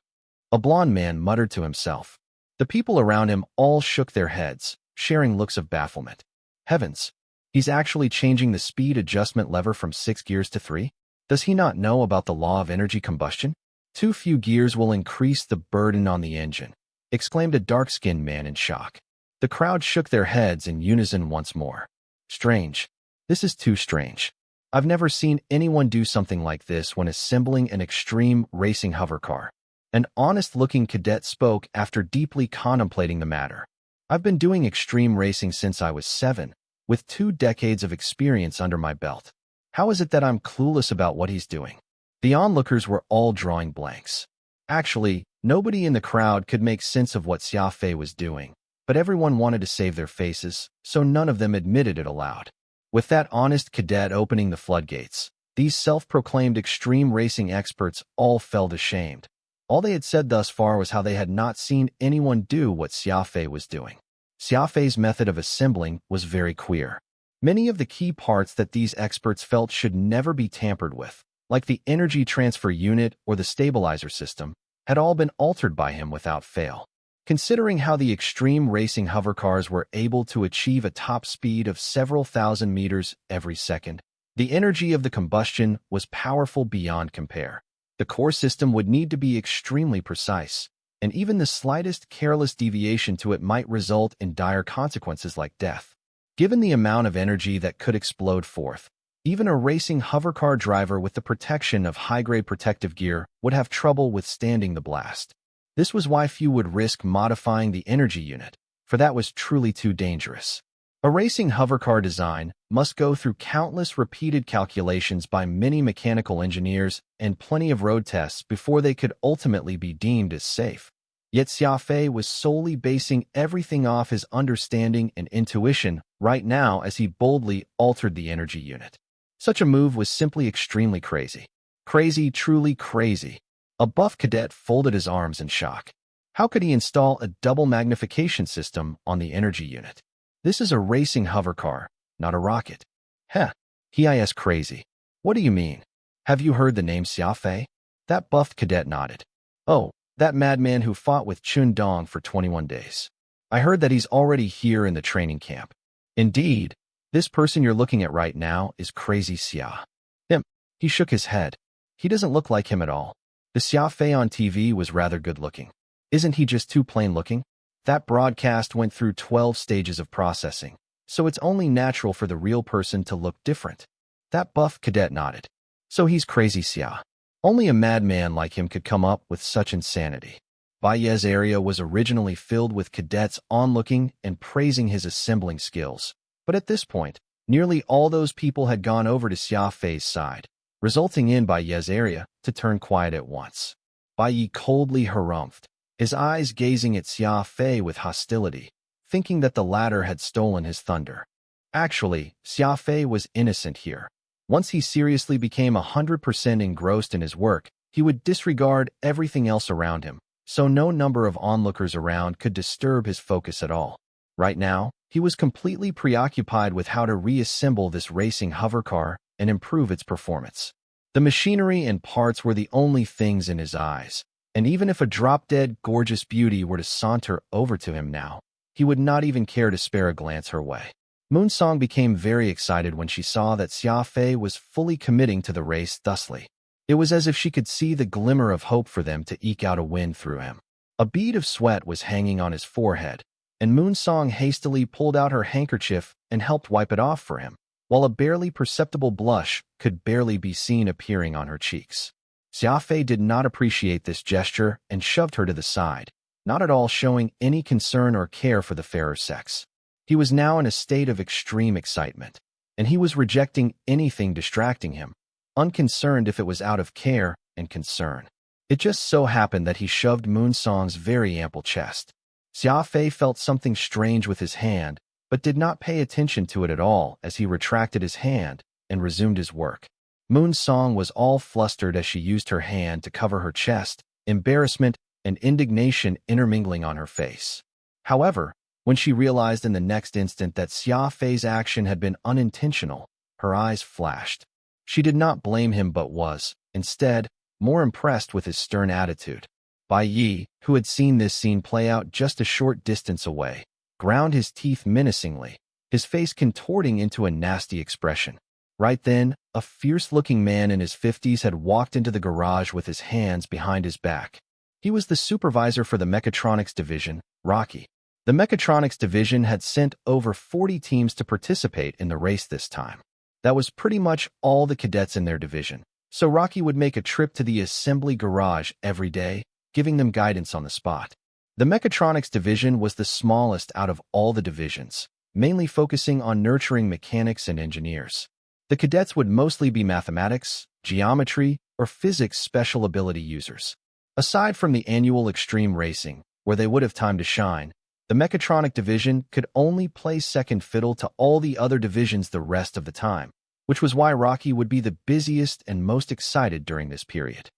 A blond man muttered to himself. The people around him all shook their heads, sharing looks of bafflement. Heavens! He's actually changing the speed adjustment lever from 6 gears to 3? Does he not know about the law of energy combustion? Too few gears will increase the burden on the engine, exclaimed a dark-skinned man in shock. The crowd shook their heads in unison once more. Strange. This is too strange. I've never seen anyone do something like this when assembling an extreme racing hovercar. An honest-looking cadet spoke after deeply contemplating the matter. I've been doing extreme racing since I was 7, with 2 decades of experience under my belt. How is it that I'm clueless about what he's doing? The onlookers were all drawing blanks. Actually, nobody in the crowd could make sense of what Xia Fei was doing, but everyone wanted to save their faces, so none of them admitted it aloud. With that honest cadet opening the floodgates, these self-proclaimed extreme racing experts all felt ashamed. All they had said thus far was how they had not seen anyone do what Xia Fei was doing. Xia Fei's method of assembling was very queer. Many of the key parts that these experts felt should never be tampered with, like the energy transfer unit or the stabilizer system, had all been altered by him without fail. Considering how the extreme racing hovercars were able to achieve a top speed of several thousand meters every second, the energy of the combustion was powerful beyond compare. The core system would need to be extremely precise, and even the slightest careless deviation to it might result in dire consequences like death. Given the amount of energy that could explode forth, even a racing hovercar driver with the protection of high-grade protective gear would have trouble withstanding the blast. This was why few would risk modifying the energy unit, for that was truly too dangerous. A racing hovercar design must go through countless repeated calculations by many mechanical engineers and plenty of road tests before they could ultimately be deemed as safe. Yet Xia Fei was solely basing everything off his understanding and intuition right now as he boldly altered the energy unit. Such a move was simply extremely crazy. Crazy, truly crazy. A buff cadet folded his arms in shock. How could he install a double magnification system on the energy unit? This is a racing hovercar, not a rocket. Heh, he is crazy. What do you mean? Have you heard the name Xia Fei? That buffed cadet nodded. Oh, that madman who fought with Chun Dong for 21 days. I heard that he's already here in the training camp. Indeed, this person you're looking at right now is Crazy Xia. Him. He shook his head. He doesn't look like him at all. The Xia Fei on TV was rather good-looking. Isn't he just too plain-looking? That broadcast went through 12 stages of processing, so it's only natural for the real person to look different. That buff cadet nodded. So he's Crazy Xia. Only a madman like him could come up with such insanity. Baiye's area was originally filled with cadets onlooking and praising his assembling skills. But at this point, nearly all those people had gone over to Xia Fei's side, resulting in Baiye's area to turn quiet at once. Baiye coldly harumphed, his eyes gazing at Xia Fei with hostility, thinking that the latter had stolen his thunder. Actually, Xia Fei was innocent here. Once he seriously became 100% engrossed in his work, he would disregard everything else around him, so no number of onlookers around could disturb his focus at all. Right now, he was completely preoccupied with how to reassemble this racing hovercar and improve its performance. The machinery and parts were the only things in his eyes, and even if a drop-dead gorgeous beauty were to saunter over to him now, he would not even care to spare a glance her way. Moonsong became very excited when she saw that Xia Fei was fully committing to the race thusly. It was as if she could see the glimmer of hope for them to eke out a win through him. A bead of sweat was hanging on his forehead, and Moonsong hastily pulled out her handkerchief and helped wipe it off for him, while a barely perceptible blush could barely be seen appearing on her cheeks. Xia Fei did not appreciate this gesture and shoved her to the side, not at all showing any concern or care for the fairer sex. He was now in a state of extreme excitement, and he was rejecting anything distracting him, unconcerned if it was out of care and concern. It just so happened that he shoved Moonsong's very ample chest. Xia Fei felt something strange with his hand, but did not pay attention to it at all as he retracted his hand and resumed his work. Moonsong was all flustered as she used her hand to cover her chest, embarrassment and indignation intermingling on her face. However, when she realized in the next instant that Xia Fei's action had been unintentional, her eyes flashed. She did not blame him but was, instead, more impressed with his stern attitude. Baiye, who had seen this scene play out just a short distance away, ground his teeth menacingly, his face contorting into a nasty expression. Right then, a fierce-looking man in his 50s had walked into the garage with his hands behind his back. He was the supervisor for the Mechatronics Division, Rocky. The Mechatronics Division had sent over 40 teams to participate in the race this time. That was pretty much all the cadets in their division, so Rocky would make a trip to the assembly garage every day, giving them guidance on the spot. The Mechatronics Division was the smallest out of all the divisions, mainly focusing on nurturing mechanics and engineers. The cadets would mostly be mathematics, geometry, or physics special ability users. Aside from the annual extreme racing, where they would have time to shine, the Mechatronic Division could only play second fiddle to all the other divisions the rest of the time, which was why Rocky would be the busiest and most excited during this period.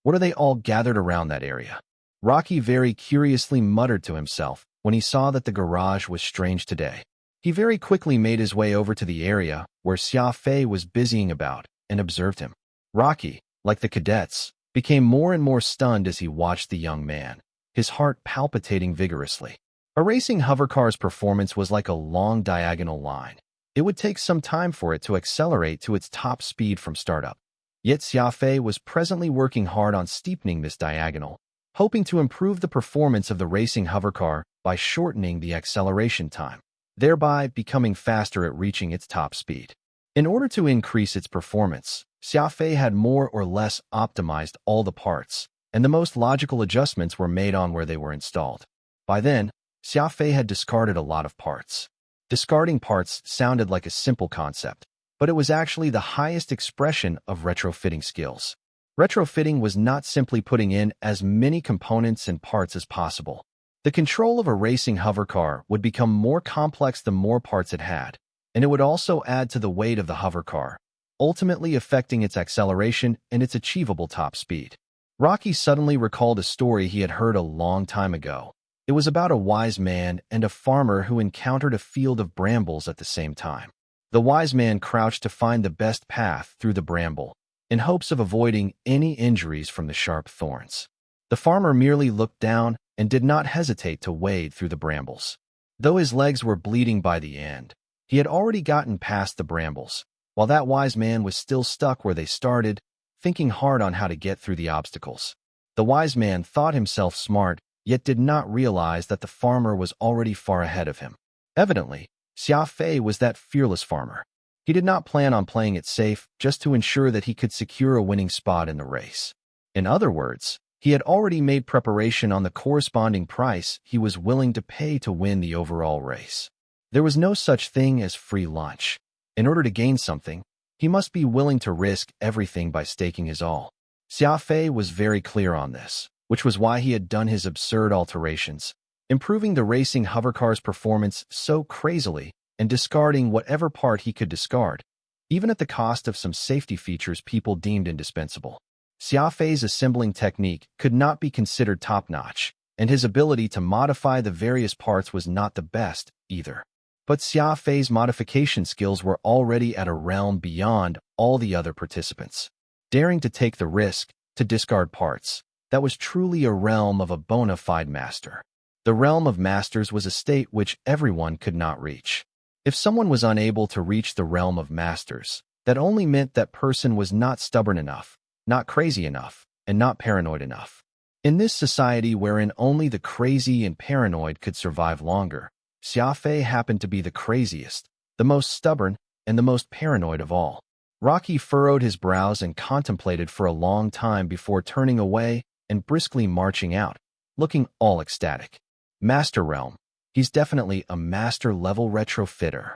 What are they all gathered around that area? Rocky very curiously muttered to himself when he saw that the garage was strange today. He very quickly made his way over to the area where Xia Fei was busying about and observed him. Rocky, like the cadets, became more and more stunned as he watched the young man, his heart palpitating vigorously. A racing hovercar's performance was like a long diagonal line. It would take some time for it to accelerate to its top speed from startup. Yet Xia Fei was presently working hard on steepening this diagonal, hoping to improve the performance of the racing hovercar by shortening the acceleration time, thereby becoming faster at reaching its top speed. In order to increase its performance, Xia Fei had more or less optimized all the parts, and the most logical adjustments were made on where they were installed. By then, Xia Fei had discarded a lot of parts. Discarding parts sounded like a simple concept, but it was actually the highest expression of retrofitting skills. Retrofitting was not simply putting in as many components and parts as possible. The control of a racing hovercar would become more complex the more parts it had, and it would also add to the weight of the hovercar, ultimately affecting its acceleration and its achievable top speed. Rocky suddenly recalled a story he had heard a long time ago. It was about a wise man and a farmer who encountered a field of brambles at the same time. The wise man crouched to find the best path through the bramble, in hopes of avoiding any injuries from the sharp thorns. The farmer merely looked down and did not hesitate to wade through the brambles. Though his legs were bleeding by the end, he had already gotten past the brambles, while that wise man was still stuck where they started, thinking hard on how to get through the obstacles. The wise man thought himself smart, yet did not realize that the farmer was already far ahead of him. Evidently, Xia Fei was that fearless farmer. He did not plan on playing it safe just to ensure that he could secure a winning spot in the race. In other words, he had already made preparation on the corresponding price he was willing to pay to win the overall race. There was no such thing as free lunch. In order to gain something, he must be willing to risk everything by staking his all. Xia Fei was very clear on this, which was why he had done his absurd alterations, improving the racing hovercar's performance so crazily and discarding whatever part he could discard, even at the cost of some safety features people deemed indispensable. Xia Fei's assembling technique could not be considered top-notch, and his ability to modify the various parts was not the best either. But Xia Fei's modification skills were already at a realm beyond all the other participants. Daring to take the risk to discard parts, that was truly a realm of a bona fide master. The realm of masters was a state which everyone could not reach. If someone was unable to reach the realm of masters, that only meant that person was not stubborn enough, not crazy enough, and not paranoid enough. In this society wherein only the crazy and paranoid could survive longer, Xia Fei happened to be the craziest, the most stubborn, and the most paranoid of all. Rocky furrowed his brows and contemplated for a long time before turning away and briskly marching out, looking all ecstatic. Master Realm. He's definitely a master-level retrofitter.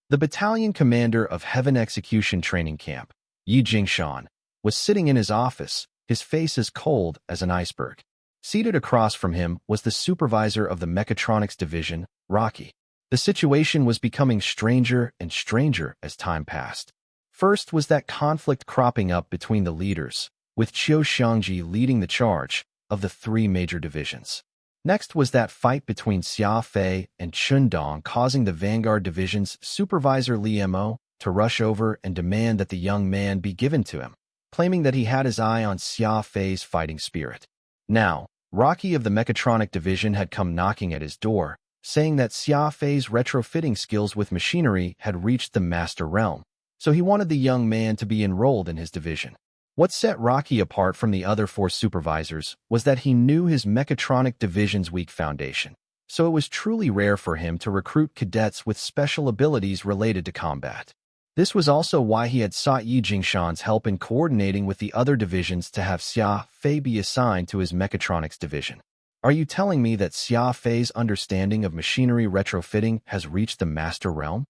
The battalion commander of Heaven Execution Training Camp, Yi Jingshan, was sitting in his office, his face as cold as an iceberg. Seated across from him was the supervisor of the Mechatronics Division, Rocky. The situation was becoming stranger and stranger as time passed. First was that conflict cropping up between the leaders, with Qiu Xiangji leading the charge of the three major divisions. Next was that fight between Xia Fei and Chundong, causing the Vanguard Division's supervisor Li Mo to rush over and demand that the young man be given to him, claiming that he had his eye on Xia Fei's fighting spirit. Now, Rocky of the Mechatronic Division had come knocking at his door, saying that Xia Fei's retrofitting skills with machinery had reached the master realm, so he wanted the young man to be enrolled in his division. What set Rocky apart from the other four supervisors was that he knew his Mechatronic Division's weak foundation, so it was truly rare for him to recruit cadets with special abilities related to combat. This was also why he had sought Yi Jingshan's help in coordinating with the other divisions to have Xia Fei be assigned to his Mechatronics Division. Are you telling me that Xia Fei's understanding of machinery retrofitting has reached the master realm?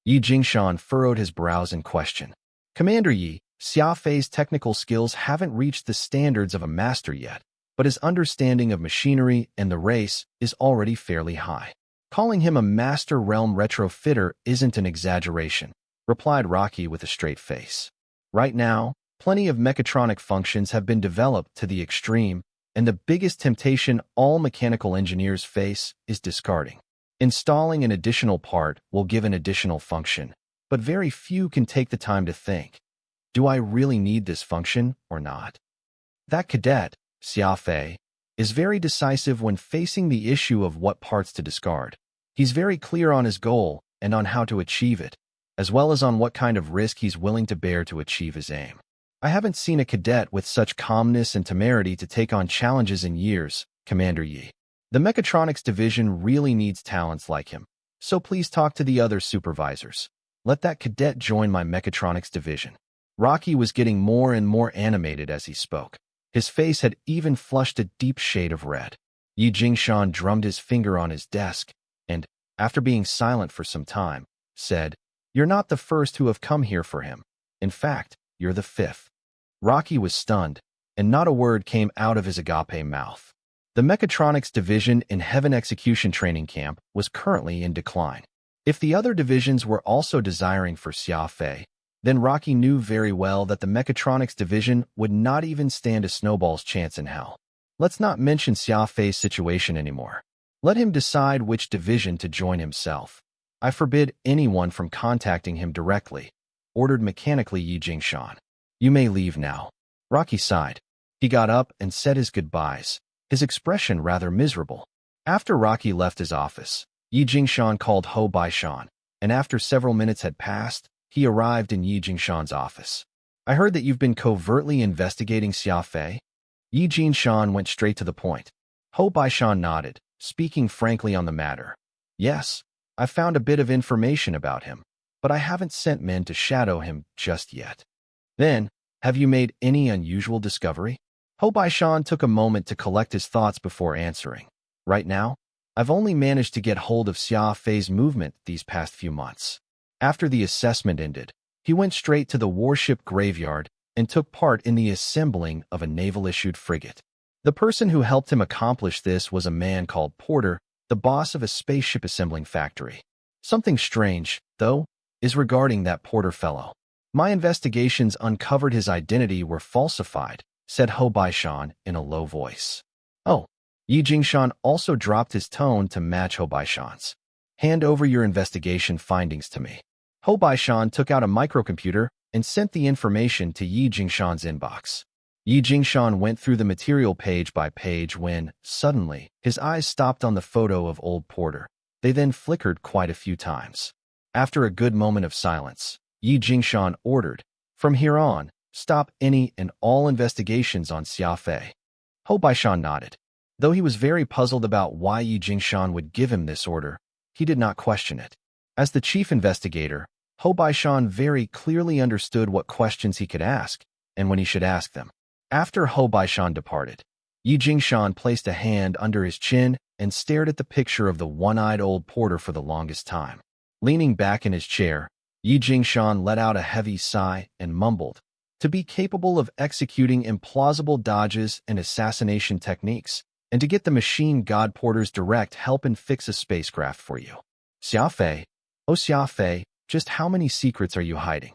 Yi Jingshan furrowed his brows in question. Commander Yi, Xia Fei's technical skills haven't reached the standards of a master yet, but his understanding of machinery and the race is already fairly high. Calling him a master realm retrofitter isn't an exaggeration, replied Rocky with a straight face. Right now, plenty of mechatronic functions have been developed to the extreme, and the biggest temptation all mechanical engineers face is discarding. Installing an additional part will give an additional function, but very few can take the time to think, do I really need this function or not? That cadet, Xia Fei, is very decisive when facing the issue of what parts to discard. He's very clear on his goal and on how to achieve it, as well as on what kind of risk he's willing to bear to achieve his aim. I haven't seen a cadet with such calmness and temerity to take on challenges in years, Commander Yi. The Mechatronics Division really needs talents like him, so please talk to the other supervisors. Let that cadet join my Mechatronics Division. Rocky was getting more and more animated as he spoke. His face had even flushed a deep shade of red. Yi Jingshan drummed his finger on his desk and, after being silent for some time, said, "You're not the first who have come here for him. In fact, you're the fifth." Rocky was stunned, and not a word came out of his agape mouth. The Mechatronics Division in Heaven Execution Training Camp was currently in decline. If the other divisions were also desiring for Xia Fei, then Rocky knew very well that the Mechatronics Division would not even stand a snowball's chance in hell. Let's not mention Xia Fei's situation anymore. Let him decide which division to join himself. I forbid anyone from contacting him directly, ordered mechanically Yi Jingshan. You may leave now. Rocky sighed. He got up and said his goodbyes, his expression rather miserable. After Rocky left his office, Yi Jingshan called Ho Baishan, and after several minutes had passed, he arrived in Yi Jingshan's office. I heard that you've been covertly investigating Xia Fei. Yi Jingshan went straight to the point. Ho Baishan nodded, speaking frankly on the matter. Yes, I found a bit of information about him, but I haven't sent men to shadow him just yet. Then, have you made any unusual discovery? Ho Baishan took a moment to collect his thoughts before answering. Right now, I've only managed to get hold of Xia Fei's movement these past few months. After the assessment ended, he went straight to the warship graveyard and took part in the assembling of a naval-issued frigate. The person who helped him accomplish this was a man called Porter, the boss of a spaceship assembling factory. Something strange, though, is regarding that Porter fellow. My investigations uncovered his identity were falsified, said Ho Baishan in a low voice. Oh, Yi Jingshan also dropped his tone to match Ho Baishan's. Hand over your investigation findings to me. Ho Baishan took out a microcomputer and sent the information to Yi Jingshan's inbox. Yi Jingshan went through the material page by page when, suddenly, his eyes stopped on the photo of old Porter. They then flickered quite a few times. After a good moment of silence, Yi Jingshan ordered, "From here on, stop any and all investigations on Xia Fei." Ho Baishan nodded. Though he was very puzzled about why Yi Jingshan would give him this order, he did not question it. As the chief investigator, Ho Baishan very clearly understood what questions he could ask and when he should ask them. After Ho Baishan departed, Yi Jingshan placed a hand under his chin and stared at the picture of the one-eyed old Porter for the longest time. Leaning back in his chair, Yi Jingshan let out a heavy sigh and mumbled, "To be capable of executing implausible dodges and assassination techniques, and to get the machine god Porter's direct help and fix a spacecraft for you. Xia Fei, oh Xia Fei, just how many secrets are you hiding?"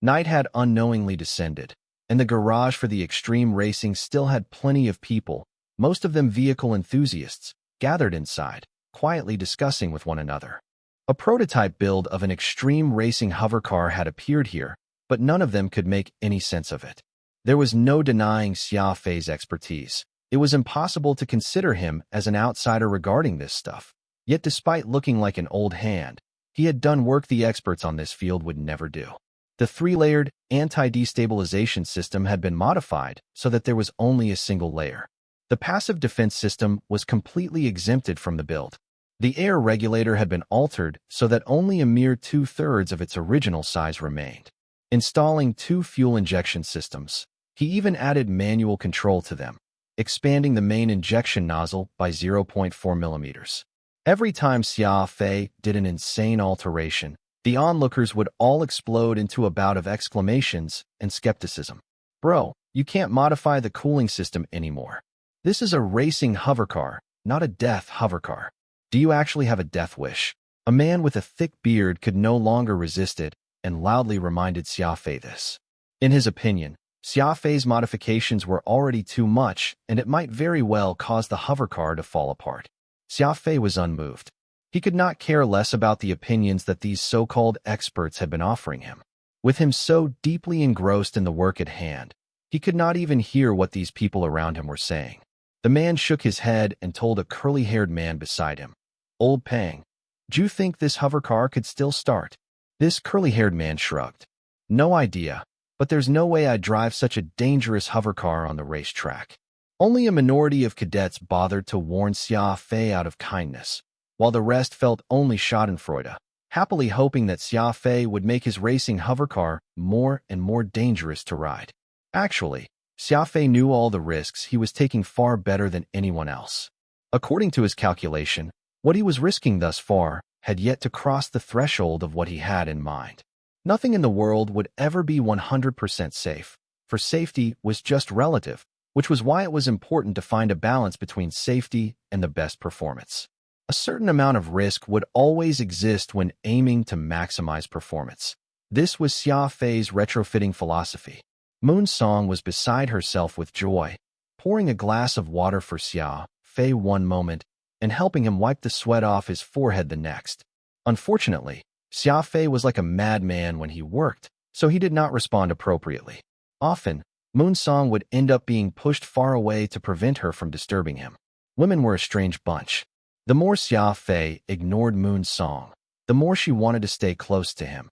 Night had unknowingly descended, and the garage for the extreme racing still had plenty of people, most of them vehicle enthusiasts, gathered inside, quietly discussing with one another. A prototype build of an extreme racing hovercar had appeared here, but none of them could make any sense of it. There was no denying Xia Fei's expertise. It was impossible to consider him as an outsider regarding this stuff. Yet despite looking like an old hand, he had done work the experts on this field would never do. The three-layered anti-destabilization system had been modified so that there was only a single layer. The passive defense system was completely exempted from the build. The air regulator had been altered so that only a mere 2/3 of its original size remained. Installing 2 fuel injection systems, he even added manual control to them, expanding the main injection nozzle by 0.4 millimeters. Every time Xia Fei did an insane alteration, the onlookers would all explode into a bout of exclamations and skepticism. "Bro, you can't modify the cooling system anymore. This is a racing hovercar, not a death hovercar. Do you actually have a death wish?" A man with a thick beard could no longer resist it and loudly reminded Xia Fei this. In his opinion, Xia Fei's modifications were already too much, and it might very well cause the hovercar to fall apart. Xia Fei was unmoved. He could not care less about the opinions that these so-called experts had been offering him. With him so deeply engrossed in the work at hand, he could not even hear what these people around him were saying. The man shook his head and told a curly-haired man beside him, "Old Pang, do you think this hovercar could still start?" This curly-haired man shrugged. "No idea, but there's no way I'd drive such a dangerous hovercar on the racetrack." Only a minority of cadets bothered to warn Xia Fei out of kindness, while the rest felt only schadenfreude, happily hoping that Xia Fei would make his racing hovercar more and more dangerous to ride. Actually, Xia Fei knew all the risks he was taking far better than anyone else. According to his calculation, what he was risking thus far had yet to cross the threshold of what he had in mind. Nothing in the world would ever be 100% safe, for safety was just relative, which was why it was important to find a balance between safety and the best performance. A certain amount of risk would always exist when aiming to maximize performance. This was Xia Fei's retrofitting philosophy. Moon Song was beside herself with joy, pouring a glass of water for Xia Fei one moment and helping him wipe the sweat off his forehead the next. Unfortunately, Xia Fei was like a madman when he worked, so he did not respond appropriately. Often, Moon Song would end up being pushed far away to prevent her from disturbing him. Women were a strange bunch. The more Xia Fei ignored Moon Song, the more she wanted to stay close to him.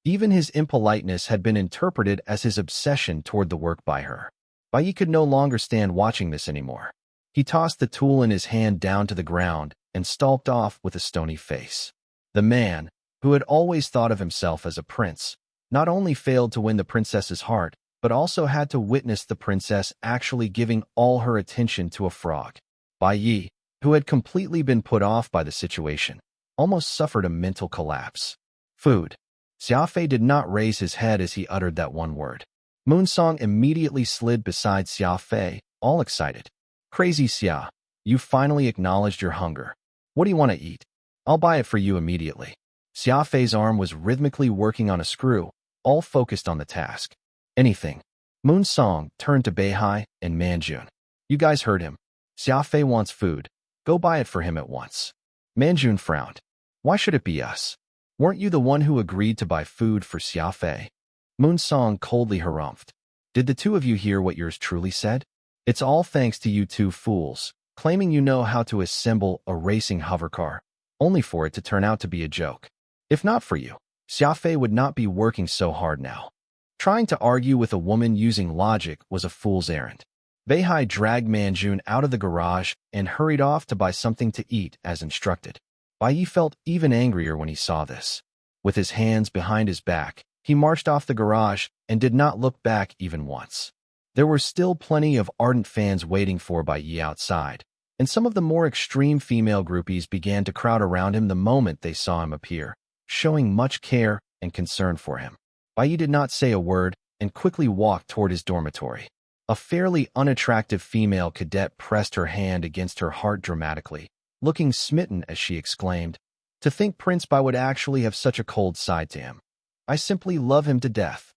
Even his impoliteness had been interpreted as his obsession toward the work by her. Bai Yi could no longer stand watching this anymore. He tossed the tool in his hand down to the ground and stalked off with a stony face. The man, who had always thought of himself as a prince, not only failed to win the princess's heart, but also had to witness the princess actually giving all her attention to a frog. Bai Yi, who had completely been put off by the situation, almost suffered a mental collapse. Food. Xia Fei did not raise his head as he uttered that one word. Moonsong immediately slid beside Xia Fei, all excited. Crazy Xia, you finally acknowledged your hunger. What do you want to eat? I'll buy it for you immediately. Xia Fei's arm was rhythmically working on a screw, all focused on the task. Anything. Moonsong turned to Beihai and Manjun. You guys heard him. Xia Fei wants food. Go buy it for him at once. Manjun frowned. Why should it be us? Weren't you the one who agreed to buy food for Xia Fei? Moonsong coldly harumphed. Did the two of you hear what yours truly said? It's all thanks to you two fools, claiming you know how to assemble a racing hovercar, only for it to turn out to be a joke. If not for you, Xia Fei would not be working so hard now. Trying to argue with a woman using logic was a fool's errand. Beihai dragged Manjun out of the garage and hurried off to buy something to eat as instructed. Bai Yi felt even angrier when he saw this. With his hands behind his back, he marched off the garage and did not look back even once. There were still plenty of ardent fans waiting for Bai Yi outside, and some of the more extreme female groupies began to crowd around him the moment they saw him appear, showing much care and concern for him. Bai Yi did not say a word and quickly walked toward his dormitory. A fairly unattractive female cadet pressed her hand against her heart dramatically, looking smitten as she exclaimed, "To think Prince Bai would actually have such a cold side to him. I simply love him to death."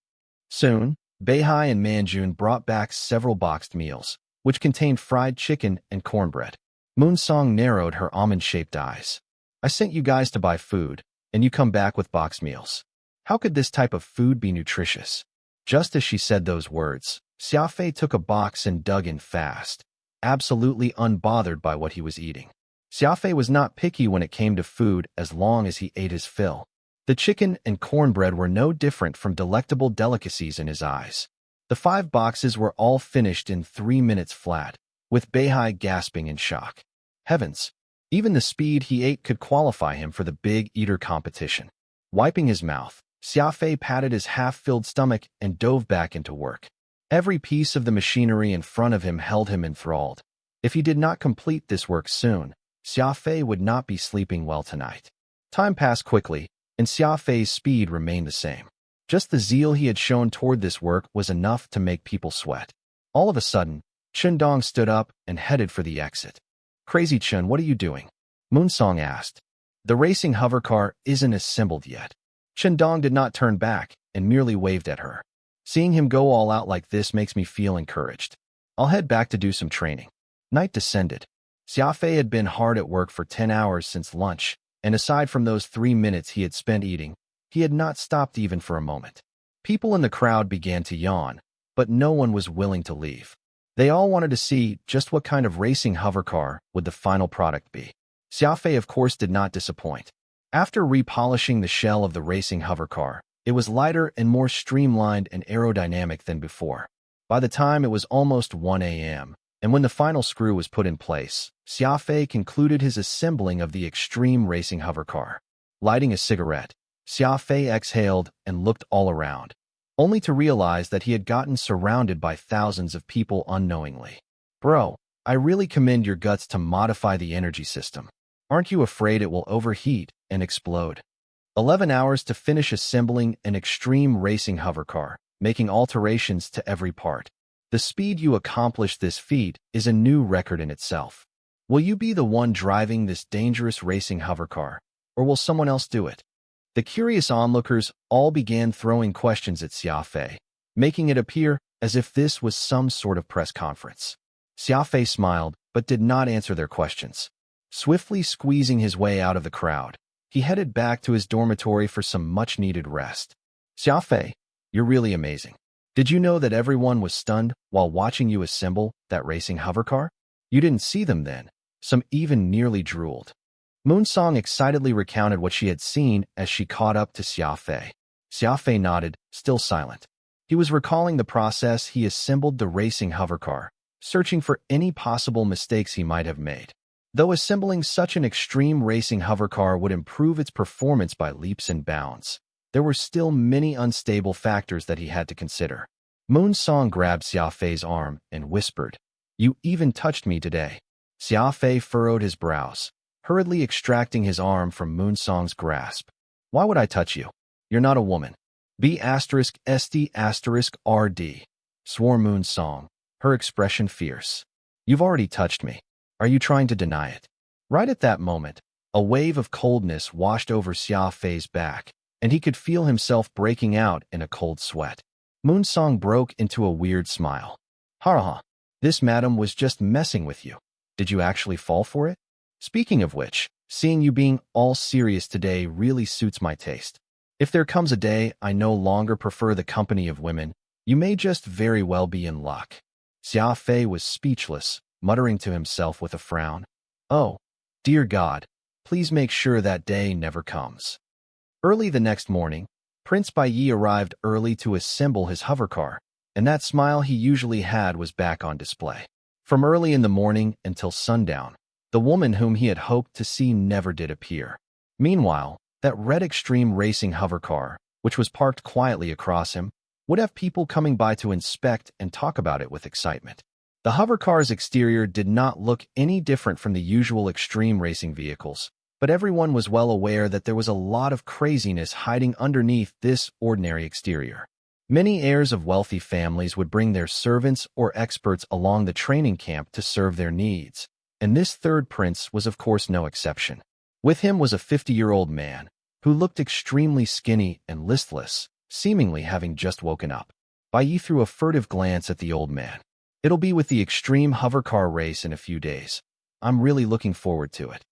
Soon, Beihai and Manjun brought back several boxed meals, which contained fried chicken and cornbread. Moonsong narrowed her almond-shaped eyes. I sent you guys to buy food, and you come back with boxed meals. How could this type of food be nutritious? Just as she said those words, Xia Fei took a box and dug in fast, absolutely unbothered by what he was eating. Xia Fei was not picky when it came to food as long as he ate his fill. The chicken and cornbread were no different from delectable delicacies in his eyes. The 5 boxes were all finished in 3 minutes flat, with Beihai gasping in shock. Heavens! Even the speed he ate could qualify him for the big eater competition. Wiping his mouth, Xia Fei patted his half-filled stomach and dove back into work. Every piece of the machinery in front of him held him enthralled. If he did not complete this work soon, Xia Fei would not be sleeping well tonight. Time passed quickly, and Xia Fei's speed remained the same. Just the zeal he had shown toward this work was enough to make people sweat. All of a sudden, Chundong stood up and headed for the exit. Crazy Chun, what are you doing? Moonsong asked. The racing hovercar isn't assembled yet. Chundong did not turn back and merely waved at her. Seeing him go all out like this makes me feel encouraged. I'll head back to do some training. Night descended. Xia Fei had been hard at work for 10 hours since lunch, and aside from those 3 minutes he had spent eating, he had not stopped even for a moment. People in the crowd began to yawn, but no one was willing to leave. They all wanted to see just what kind of racing hovercar would the final product be. Xia Fei, of course, did not disappoint. After repolishing the shell of the racing hovercar, it was lighter and more streamlined and aerodynamic than before. By the time it was almost 1 a.m., and when the final screw was put in place, Xia Fei concluded his assembling of the extreme racing hovercar. Lighting a cigarette, Xia Fei exhaled and looked all around, only to realize that he had gotten surrounded by thousands of people unknowingly. Bro, I really commend your guts to modify the energy system. Aren't you afraid it will overheat and explode? 11 hours to finish assembling an extreme racing hovercar, making alterations to every part. The speed you accomplished this feat is a new record in itself. Will you be the one driving this dangerous racing hovercar, or will someone else do it? The curious onlookers all began throwing questions at Xia Fei, making it appear as if this was some sort of press conference. Xia Fei smiled, but did not answer their questions. Swiftly squeezing his way out of the crowd, he headed back to his dormitory for some much-needed rest. Xia Fei, you're really amazing. Did you know that everyone was stunned while watching you assemble that racing hovercar? You didn't see them then. Some even nearly drooled. Moonsong excitedly recounted what she had seen as she caught up to Xia Fei. Xia Fei nodded, still silent. He was recalling the process he assembled the racing hovercar, searching for any possible mistakes he might have made. Though assembling such an extreme racing hovercar would improve its performance by leaps and bounds, there were still many unstable factors that he had to consider. Moon Song grabbed Xia Fei's arm and whispered, "You even touched me today." Xia Fei furrowed his brows, hurriedly extracting his arm from Moon Song's grasp. "Why would I touch you? You're not a woman." B*ST*RD, swore Moon Song, her expression fierce. "You've already touched me. Are you trying to deny it?" Right at that moment, a wave of coldness washed over Xia Fei's back, and he could feel himself breaking out in a cold sweat. Moon Song broke into a weird smile. "Ha, this madam was just messing with you. Did you actually fall for it? Speaking of which, seeing you being all serious today really suits my taste. If there comes a day I no longer prefer the company of women, you may just very well be in luck." Xia Fei was speechless, muttering to himself with a frown, "Oh, dear God, please make sure that day never comes." Early the next morning, Prince Baiyi arrived early to assemble his hovercar, and that smile he usually had was back on display. From early in the morning until sundown, the woman whom he had hoped to see never did appear. Meanwhile, that red extreme racing hovercar, which was parked quietly across him, would have people coming by to inspect and talk about it with excitement. The hovercar's exterior did not look any different from the usual extreme racing vehicles, but everyone was well aware that there was a lot of craziness hiding underneath this ordinary exterior. Many heirs of wealthy families would bring their servants or experts along the training camp to serve their needs, and this third prince was of course no exception. With him was a 50-year-old man, who looked extremely skinny and listless, seemingly having just woken up. Baiyi threw a furtive glance at the old man. "It'll be with the extreme hovercar race in a few days. I'm really looking forward to it."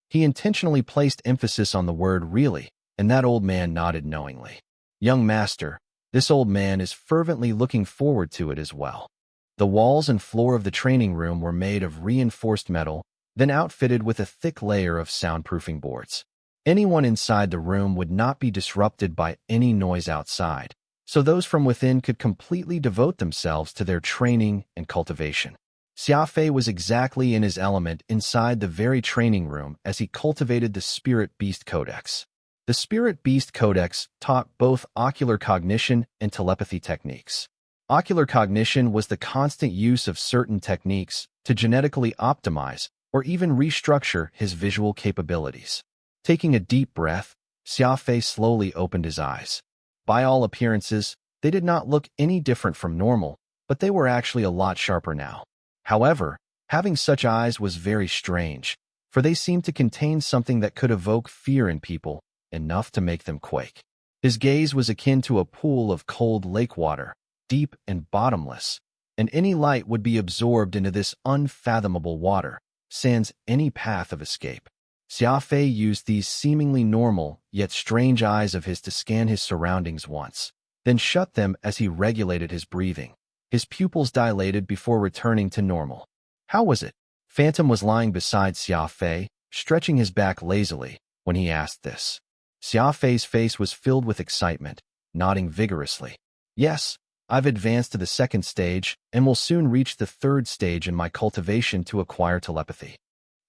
He intentionally placed emphasis on the word really, and that old man nodded knowingly. "Young master, this old man is fervently looking forward to it as well." The walls and floor of the training room were made of reinforced metal, then outfitted with a thick layer of soundproofing boards. Anyone inside the room would not be disrupted by any noise outside, so those from within could completely devote themselves to their training and cultivation. Xia Fei was exactly in his element inside the very training room as he cultivated the Spirit Beast Codex. The Spirit Beast Codex taught both ocular cognition and telepathy techniques. Ocular cognition was the constant use of certain techniques to genetically optimize or even restructure his visual capabilities. Taking a deep breath, Xia Fei slowly opened his eyes. By all appearances, they did not look any different from normal, but they were actually a lot sharper now. However, having such eyes was very strange, for they seemed to contain something that could evoke fear in people, enough to make them quake. His gaze was akin to a pool of cold lake water, deep and bottomless, and any light would be absorbed into this unfathomable water, sans any path of escape. Xia Fei used these seemingly normal, yet strange eyes of his to scan his surroundings once, then shut them as he regulated his breathing. His pupils dilated before returning to normal. "How was it?" Phantom was lying beside Xia Fei, stretching his back lazily, when he asked this. Xia Fei's face was filled with excitement, nodding vigorously. "Yes, I've advanced to the second stage and will soon reach the third stage in my cultivation to acquire telepathy."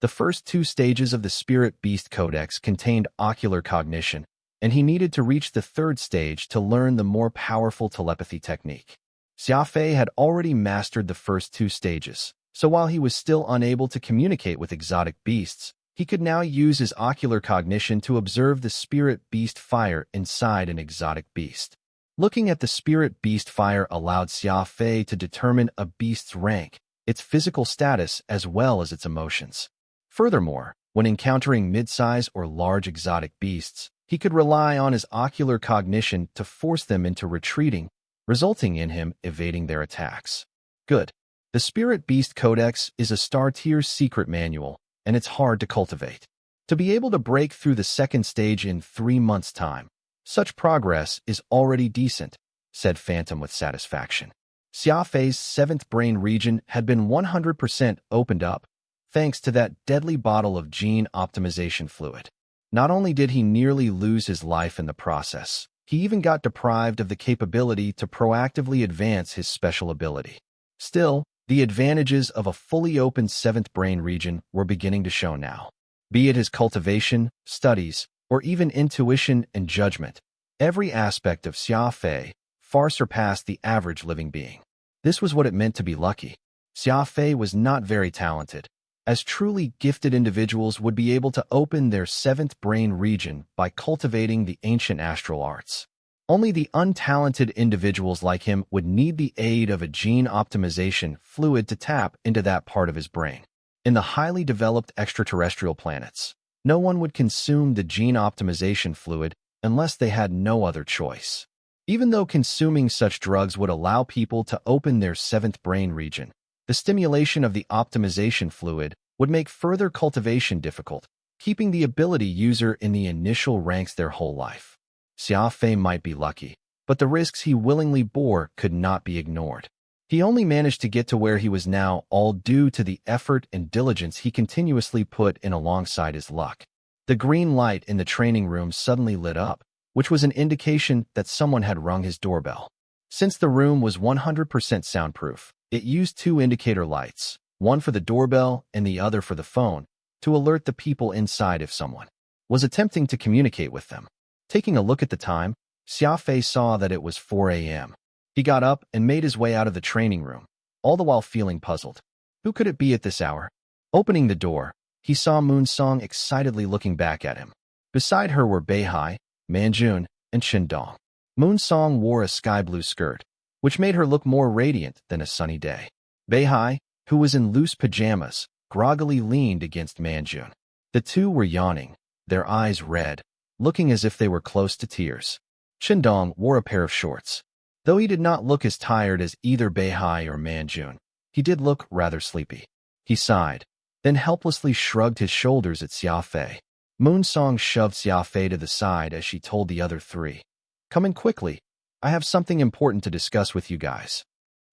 The first two stages of the Spirit Beast Codex contained ocular cognition, and he needed to reach the third stage to learn the more powerful telepathy technique. Xia Fei had already mastered the first two stages, so while he was still unable to communicate with exotic beasts, he could now use his ocular cognition to observe the spirit beast fire inside an exotic beast. Looking at the spirit beast fire allowed Xia Fei to determine a beast's rank, its physical status, as well as its emotions. Furthermore, when encountering mid-size or large exotic beasts, he could rely on his ocular cognition to force them into retreating, resulting in him evading their attacks. Good. The Spirit Beast Codex is a star-tier secret manual, and it's hard to cultivate. To be able to break through the second stage in 3 months' time, such progress is already decent, said Phantom with satisfaction. Xia Fei's 7th brain region had been 100% opened up, thanks to that deadly bottle of gene optimization fluid. Not only did he nearly lose his life in the process, he even got deprived of the capability to proactively advance his special ability. Still, The advantages of a fully open seventh brain region were beginning to show now. Be it his cultivation, studies, or even intuition and judgment, every aspect of Xia Fei far surpassed the average living being. This was what it meant to be lucky. Xia Fei was not very talented, as truly gifted individuals would be able to open their seventh brain region by cultivating the ancient astral arts. Only the untalented individuals like him would need the aid of a gene optimization fluid to tap into that part of his brain. In the highly developed extraterrestrial planets, no one would consume the gene optimization fluid unless they had no other choice. Even though consuming such drugs would allow people to open their seventh brain region, the stimulation of the optimization fluid would make further cultivation difficult, keeping the ability user in the initial ranks their whole life. Xia Fei might be lucky, but the risks he willingly bore could not be ignored. He only managed to get to where he was now all due to the effort and diligence he continuously put in alongside his luck. The green light in the training room suddenly lit up, which was an indication that someone had rung his doorbell. Since the room was 100% soundproof, it used two indicator lights, one for the doorbell and the other for the phone, to alert the people inside if someone was attempting to communicate with them. Taking a look at the time, Xia Fei saw that it was 4 a.m. He got up and made his way out of the training room, all the while feeling puzzled. Who could it be at this hour? Opening the door, he saw Moon Song excitedly looking back at him. Beside her were Beihai, Manjun, and Qindong. Moon Song wore a sky-blue skirt, which made her look more radiant than a sunny day. Beihai, who was in loose pajamas, groggily leaned against Manjun. The two were yawning, their eyes red, looking as if they were close to tears. Qindong wore a pair of shorts. Though he did not look as tired as either Beihai or Manjun, he did look rather sleepy. He sighed, then helplessly shrugged his shoulders at Xia Fei. Moon Song shoved Xia Fei to the side as she told the other three, "Come in quickly. I have something important to discuss with you guys."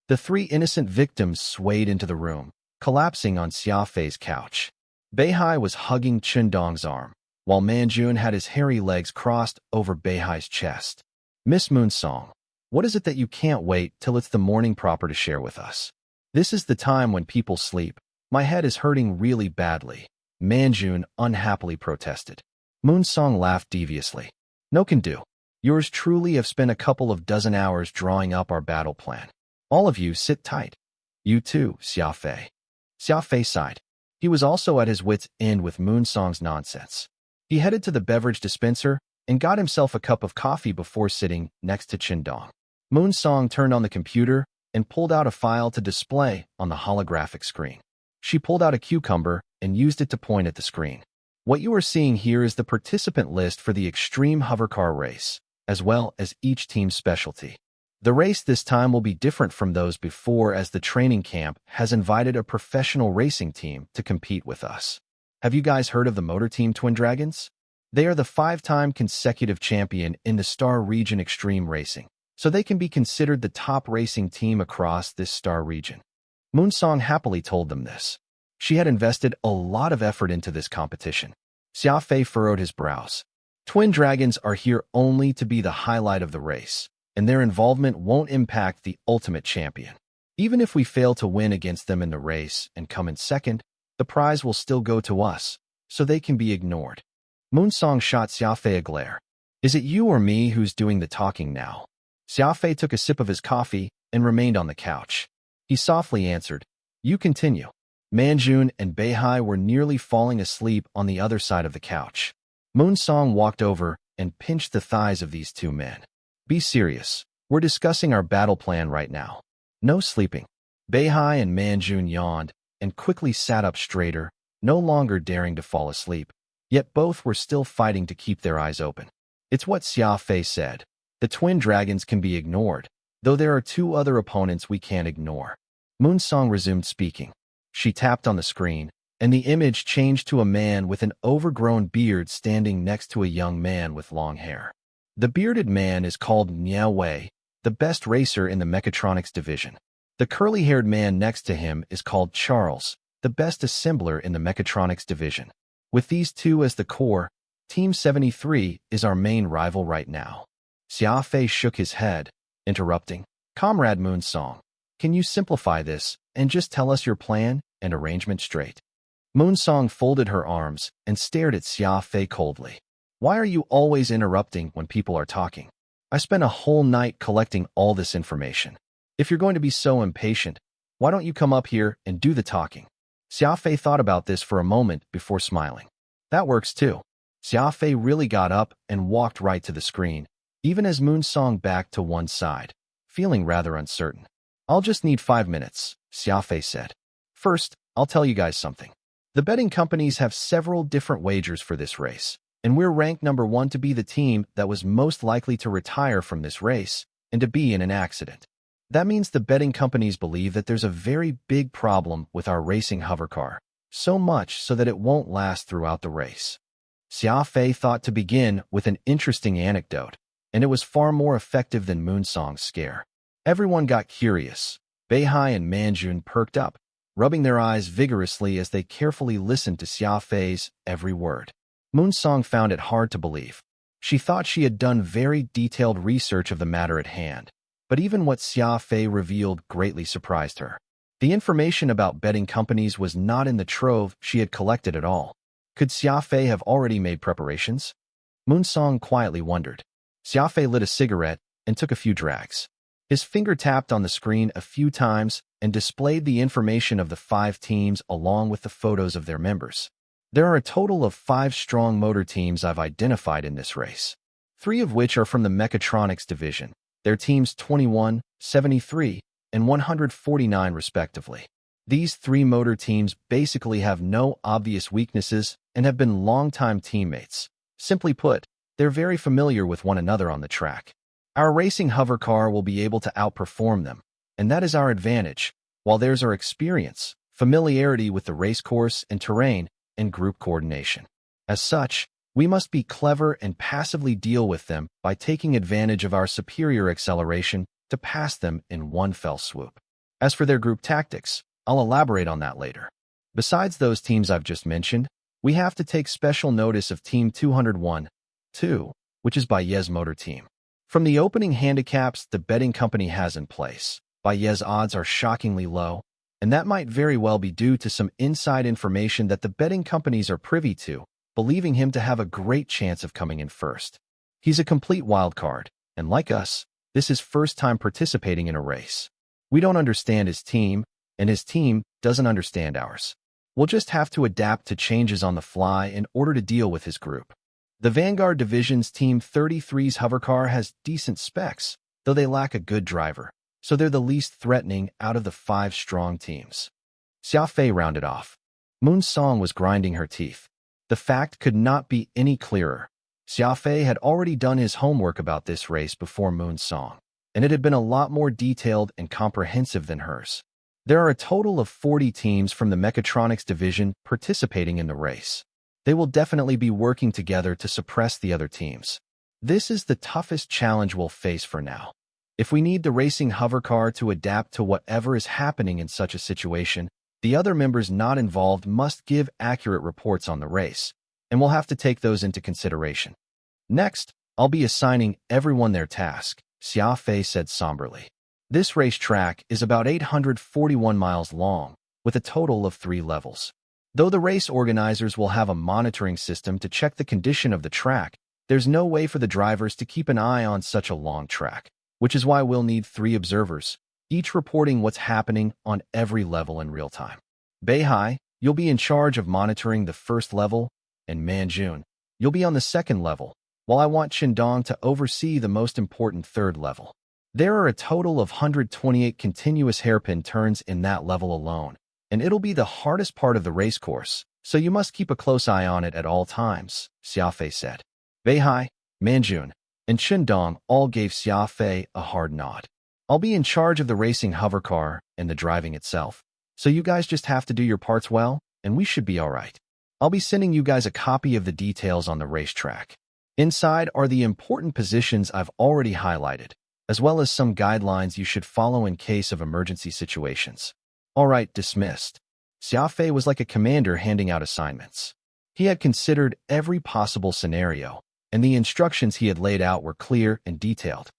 The three innocent victims swayed into the room, collapsing on Xia Fei's couch. Beihai was hugging Qindong's arm, while Manjun had his hairy legs crossed over Beihai's chest. "Miss Moon Song, what is it that you can't wait till it's the morning proper to share with us? This is the time when people sleep. My head is hurting really badly," Manjun unhappily protested. Moon Song laughed deviously. "No can do. Yours truly have spent a couple of dozen hours drawing up our battle plan. All of you sit tight. You too, Xia Fei." Xia Fei sighed. He was also at his wits' end with Moon Song's nonsense. He headed to the beverage dispenser and got himself a cup of coffee before sitting next to Qindong. Moon Song turned on the computer and pulled out a file to display on the holographic screen. She pulled out a cucumber and used it to point at the screen. What you are seeing here is the participant list for the extreme hovercar race, as well as each team's specialty. The race this time will be different from those before, as the training camp has invited a professional racing team to compete with us. Have you guys heard of the motor team Twin Dragons? They are the 5-time consecutive champion in the Star Region Extreme Racing, so they can be considered the top racing team across this star region. Moon Song happily told them this. She had invested a lot of effort into this competition. Xia Fei furrowed his brows. Twin Dragons are here only to be the highlight of the race, and their involvement won't impact the ultimate champion. Even if we fail to win against them in the race and come in second, the prize will still go to us, so they can be ignored. Moon Song shot Xia Fei a glare. "Is it you or me who's doing the talking now?" Xia Fei took a sip of his coffee and remained on the couch. He softly answered, "You continue." Manjun and Beihai were nearly falling asleep on the other side of the couch. Moon Song walked over and pinched the thighs of these two men. "Be serious. We're discussing our battle plan right now. No sleeping." Beihai and Manjun yawned and quickly sat up straighter, no longer daring to fall asleep. Yet both were still fighting to keep their eyes open. "It's what Xia Fei said. The Twin Dragons can be ignored, though there are two other opponents we can't ignore." Moon Song resumed speaking. She tapped on the screen, and the image changed to a man with an overgrown beard standing next to a young man with long hair. The bearded man is called Xia Wei, the best racer in the mechatronics division. The curly-haired man next to him is called Charles, the best assembler in the mechatronics division. With these two as the core, Team 73 is our main rival right now. Xia Fei shook his head, interrupting, "Comrade Moon Song, Can you simplify this and just tell us your plan and arrangement straight? Moonsong folded her arms and stared at Xia Fei coldly. Why are you always interrupting when people are talking? I spent a whole night collecting all this information. If you're going to be so impatient, why don't you come up here and do the talking? Xia Fei thought about this for a moment before smiling. That works too. Xia Fei really got up and walked right to the screen, even as Moonsong backed to one side, feeling rather uncertain. I'll just need 5 minutes, Xia Fei said. First, I'll tell you guys something. The betting companies have several different wagers for this race, and we're ranked number 1 to be the team that was most likely to retire from this race and to be in an accident. That means the betting companies believe that there's a very big problem with our racing hovercar, so much so that it won't last throughout the race. Xia Fei thought to begin with an interesting anecdote, and it was far more effective than Moonsong's scare. Everyone got curious. Beihai and Manjun perked up, rubbing their eyes vigorously as they carefully listened to Xia Fei's every word. Moonsong found it hard to believe. She thought she had done very detailed research of the matter at hand, but even what Xia Fei revealed greatly surprised her. The information about betting companies was not in the trove she had collected at all. Could Xia Fei have already made preparations? Moonsong quietly wondered. Xia Fei lit a cigarette and took a few drags. His finger tapped on the screen a few times and displayed the information of the 5 teams along with the photos of their members. There are a total of 5 strong motor teams I've identified in this race, 3 of which are from the mechatronics division. Their teams 21, 73, and 149 respectively. These 3 motor teams basically have no obvious weaknesses and have been longtime teammates. Simply put, they're very familiar with one another on the track. Our racing hovercar will be able to outperform them, and that is our advantage, while theirs are experience, familiarity with the racecourse and terrain, and group coordination. As such, we must be clever and passively deal with them by taking advantage of our superior acceleration to pass them in one fell swoop. As for their group tactics, I'll elaborate on that later. Besides those teams I've just mentioned, we have to take special notice of Team 201-2, which is Baiye's motor team. From the opening handicaps the betting company has in place, Baiye's odds are shockingly low, and that might very well be due to some inside information that the betting companies are privy to, believing him to have a great chance of coming in first. He's a complete wild card, and like us, this is first time participating in a race. We don't understand his team, and his team doesn't understand ours. We'll just have to adapt to changes on the fly in order to deal with his group. The Vanguard Division's Team 33's hovercar has decent specs, though they lack a good driver, so they're the least threatening out of the 5 strong teams. Xia Fei rounded off. Moonsong was grinding her teeth. The fact could not be any clearer. Xia Fei had already done his homework about this race before Moonsong, and it had been a lot more detailed and comprehensive than hers. There are a total of 40 teams from the Mechatronics Division participating in the race. They will definitely be working together to suppress the other teams. This is the toughest challenge we'll face for now. If we need the racing hovercar to adapt to whatever is happening in such a situation, the other members not involved must give accurate reports on the race, and we'll have to take those into consideration. Next, I'll be assigning everyone their task, Xia Fei said somberly. This racetrack is about 841 miles long, with a total of 3 levels. Though the race organizers will have a monitoring system to check the condition of the track, there's no way for the drivers to keep an eye on such a long track, which is why we'll need 3 observers, each reporting what's happening on every level in real time. Beihai, you'll be in charge of monitoring the 1st level, and Manjun, you'll be on the 2nd level, while I want Qindong to oversee the most important 3rd level. There are a total of 128 continuous hairpin turns in that level alone, and it'll be the hardest part of the race course, so you must keep a close eye on it at all times, Xia Fei said. Beihai, Manjun, and Qindong all gave Xia Fei a hard nod. I'll be in charge of the racing hovercar and the driving itself, so you guys just have to do your parts well, and we should be alright. I'll be sending you guys a copy of the details on the racetrack. Inside are the important positions I've already highlighted, as well as some guidelines you should follow in case of emergency situations. Alright, dismissed. Xia Fei was like a commander handing out assignments. He had considered every possible scenario, and the instructions he had laid out were clear and detailed.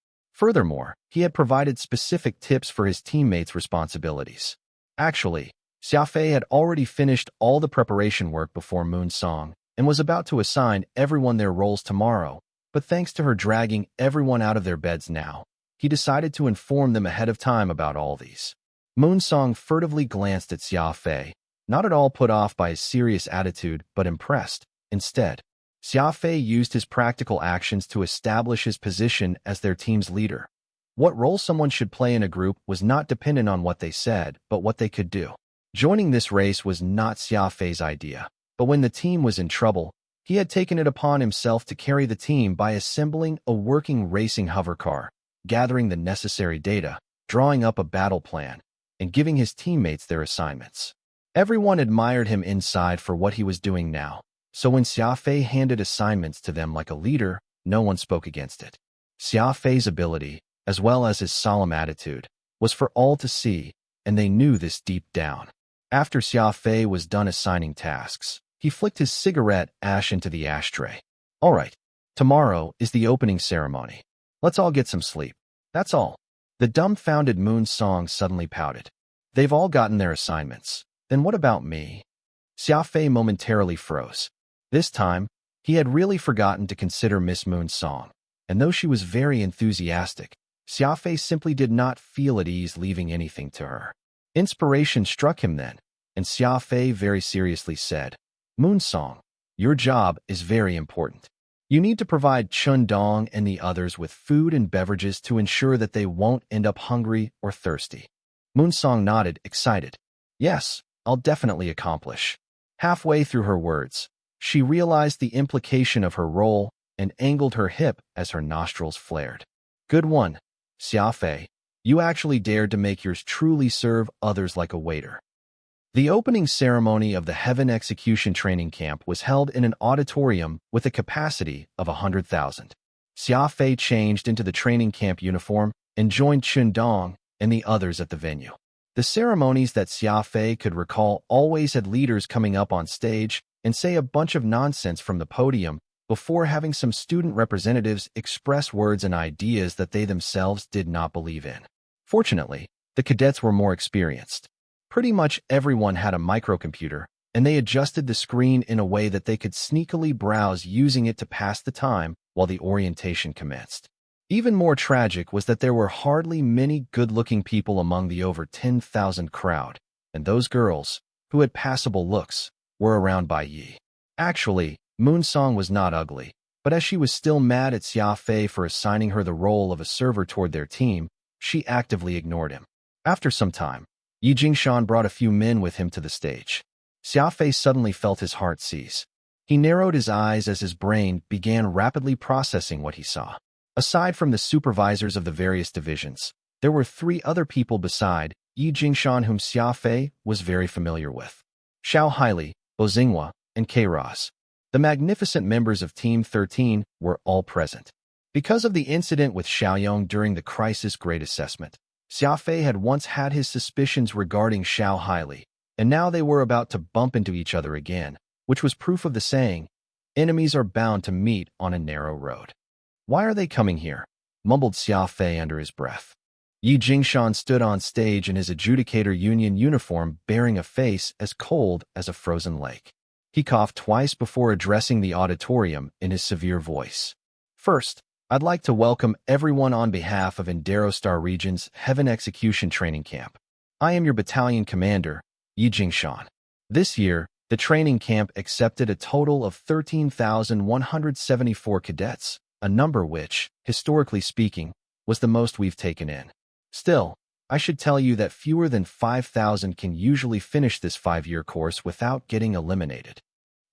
Furthermore, he had provided specific tips for his teammates' responsibilities. Actually, Xia Fei had already finished all the preparation work before Moon Song and was about to assign everyone their roles tomorrow, but thanks to her dragging everyone out of their beds now, he decided to inform them ahead of time about all these. Moon Song furtively glanced at Xia Fei, not at all put off by his serious attitude, but impressed. Instead, Xia Fei used his practical actions to establish his position as their team's leader. What role someone should play in a group was not dependent on what they said, but what they could do. Joining this race was not Xia Fei's idea, but when the team was in trouble, he had taken it upon himself to carry the team by assembling a working racing hover car, gathering the necessary data, drawing up a battle plan, and giving his teammates their assignments. Everyone admired him inside for what he was doing now, so when Xia Fei handed assignments to them like a leader, no one spoke against it. Xia Fei's ability, as well as his solemn attitude, was for all to see, and they knew this deep down. After Xia Fei was done assigning tasks, he flicked his cigarette ash into the ashtray. All right, tomorrow is the opening ceremony. Let's all get some sleep. That's all. The dumbfounded Moon Song suddenly pouted. They've all gotten their assignments. Then what about me? Xia Fei momentarily froze. This time, he had really forgotten to consider Miss Moon Song, and though she was very enthusiastic, Xia Fei simply did not feel at ease leaving anything to her. Inspiration struck him then, and Xia Fei very seriously said, Moon Song, your job is very important. You need to provide Chun Dong and the others with food and beverages to ensure that they won't end up hungry or thirsty. Moon Song nodded, excited. Yes, I'll definitely accomplish. Halfway through her words, she realized the implication of her role and angled her hip as her nostrils flared. Good one, Xia Fei. You actually dared to make yours truly serve others like a waiter. The opening ceremony of the Heaven Execution Training Camp was held in an auditorium with a capacity of 100,000. Xia Fei changed into the training camp uniform and joined Chun Dong and the others at the venue. The ceremonies that Xia Fei could recall always had leaders coming up on stage and say a bunch of nonsense from the podium before having some student representatives express words and ideas that they themselves did not believe in. Fortunately, the cadets were more experienced. Pretty much everyone had a microcomputer, and they adjusted the screen in a way that they could sneakily browse using it to pass the time while the orientation commenced. Even more tragic was that there were hardly many good-looking people among the over 10,000 crowd, and those girls, who had passable looks, were around by Yi. Actually, Moon Song was not ugly, but as she was still mad at Xia Fei for assigning her the role of a server toward their team, she actively ignored him. After some time, Yi Jingshan brought a few men with him to the stage. Xia Fei suddenly felt his heart seize. He narrowed his eyes as his brain began rapidly processing what he saw. Aside from the supervisors of the various divisions, there were 3 other people beside Yi Jingshan whom Xia Fei was very familiar with. Xiao Haili, Bozingwa, and Kairos. The magnificent members of Team 13 were all present. Because of the incident with Xiaoyong during the crisis grade assessment, Xia Fei had once had his suspicions regarding Xiao Haili, and now they were about to bump into each other again, which was proof of the saying, enemies are bound to meet on a narrow road. Why are they coming here? Mumbled Xia Fei under his breath. Yi Jingshan stood on stage in his adjudicator union uniform bearing a face as cold as a frozen lake. He coughed twice before addressing the auditorium in his severe voice. First, I'd like to welcome everyone on behalf of Indarostar Region's Heaven Execution Training Camp. I am your battalion commander, Yi Jingshan. This year, the training camp accepted a total of 13,174 cadets, a number which, historically speaking, was the most we've taken in. Still, I should tell you that fewer than 5,000 can usually finish this 5-year course without getting eliminated.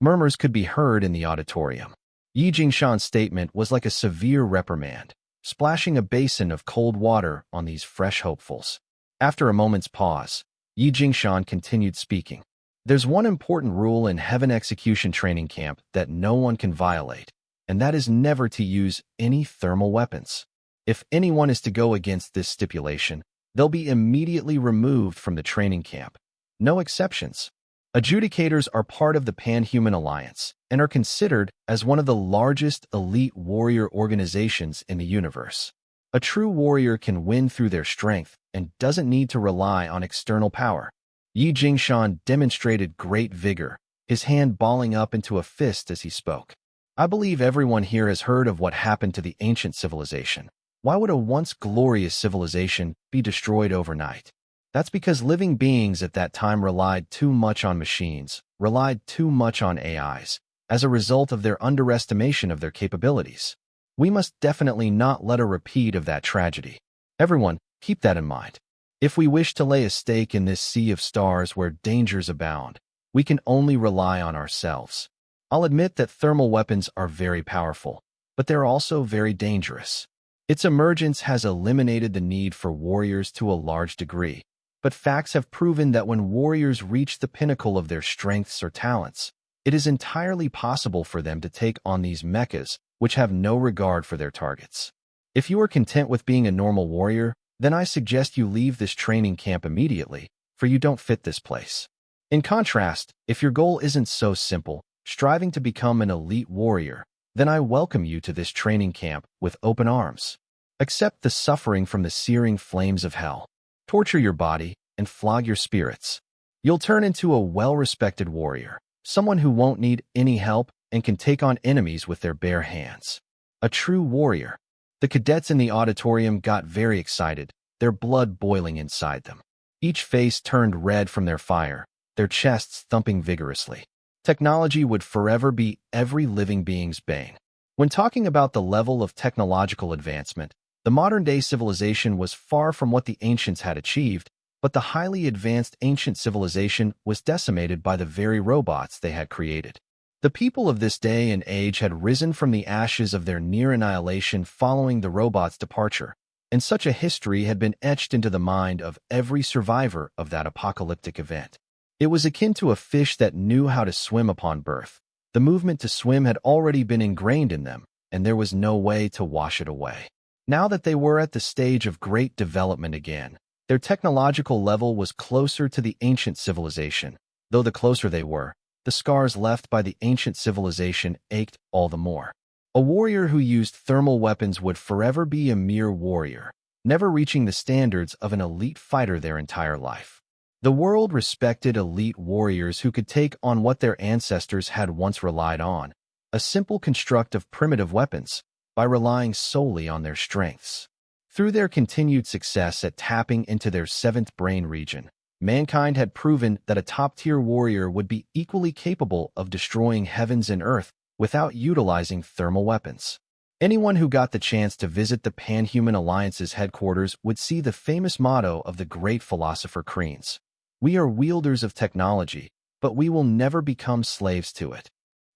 Murmurs could be heard in the auditorium. Yi Jingshan's statement was like a severe reprimand, splashing a basin of cold water on these fresh hopefuls. After a moment's pause, Yi Jingshan continued speaking. There's one important rule in Heaven Execution Training Camp that no one can violate, and that is never to use any thermal weapons. If anyone is to go against this stipulation, they'll be immediately removed from the training camp. No exceptions. Adjudicators are part of the Pan-Human Alliance and are considered as one of the largest elite warrior organizations in the universe. A true warrior can win through their strength and doesn't need to rely on external power. Yi Jingshan demonstrated great vigor, his hand balling up into a fist as he spoke. I believe everyone here has heard of what happened to the ancient civilization. Why would a once glorious civilization be destroyed overnight? That's because living beings at that time relied too much on machines, relied too much on AIs, as a result of their underestimation of their capabilities. We must definitely not let a repeat of that tragedy. Everyone, keep that in mind. If we wish to lay a stake in this sea of stars where dangers abound, we can only rely on ourselves. I'll admit that thermal weapons are very powerful, but they're also very dangerous. Its emergence has eliminated the need for warriors to a large degree, but facts have proven that when warriors reach the pinnacle of their strengths or talents, it is entirely possible for them to take on these mechas, which have no regard for their targets. If you are content with being a normal warrior, then I suggest you leave this training camp immediately, for you don't fit this place. In contrast, if your goal isn't so simple, striving to become an elite warrior, then I welcome you to this training camp with open arms. Accept the suffering from the searing flames of hell. Torture your body and flog your spirits. You'll turn into a well-respected warrior, someone who won't need any help and can take on enemies with their bare hands. A true warrior. The cadets in the auditorium got very excited, their blood boiling inside them. Each face turned red from their fire, their chests thumping vigorously. Technology would forever be every living being's bane. When talking about the level of technological advancement, the modern-day civilization was far from what the ancients had achieved, but the highly advanced ancient civilization was decimated by the very robots they had created. The people of this day and age had risen from the ashes of their near annihilation following the robots' departure, and such a history had been etched into the mind of every survivor of that apocalyptic event. It was akin to a fish that knew how to swim upon birth. The movement to swim had already been ingrained in them, and there was no way to wash it away. Now that they were at the stage of great development again, their technological level was closer to the ancient civilization. Though the closer they were, the scars left by the ancient civilization ached all the more. A warrior who used thermal weapons would forever be a mere warrior, never reaching the standards of an elite fighter their entire life. The world respected elite warriors who could take on what their ancestors had once relied on, a simple construct of primitive weapons, by relying solely on their strengths. Through their continued success at tapping into their seventh brain region, mankind had proven that a top-tier warrior would be equally capable of destroying heavens and earth without utilizing thermal weapons. Anyone who got the chance to visit the Pan-Human Alliance's headquarters would see the famous motto of the great philosopher Keynes. We are wielders of technology, but we will never become slaves to it.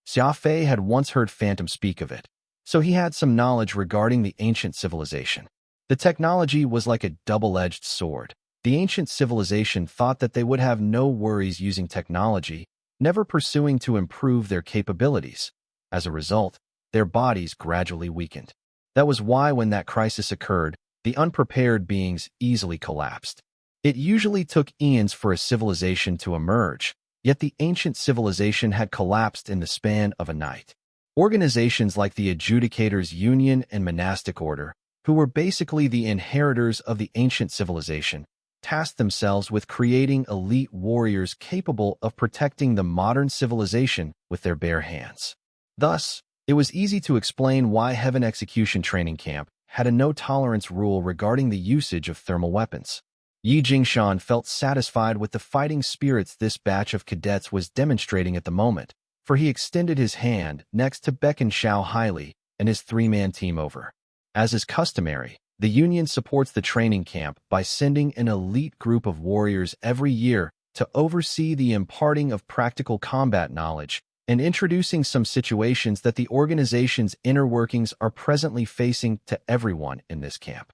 Xia Fei had once heard Phantom speak of it, so he had some knowledge regarding the ancient civilization. The technology was like a double-edged sword. The ancient civilization thought that they would have no worries using technology, never pursuing to improve their capabilities. As a result, their bodies gradually weakened. That was why when that crisis occurred, the unprepared beings easily collapsed. It usually took eons for a civilization to emerge, yet the ancient civilization had collapsed in the span of a night. Organizations like the Adjudicators Union and Monastic Order, who were basically the inheritors of the ancient civilization, tasked themselves with creating elite warriors capable of protecting the modern civilization with their bare hands. Thus, it was easy to explain why Heaven Execution Training Camp had a no-tolerance rule regarding the usage of thermal weapons. Yi Jingshan felt satisfied with the fighting spirits this batch of cadets was demonstrating at the moment, for he extended his hand next to beckon Xiao Haili and his three-man team over. As is customary, the Union supports the training camp by sending an elite group of warriors every year to oversee the imparting of practical combat knowledge and introducing some situations that the organization's inner workings are presently facing to everyone in this camp.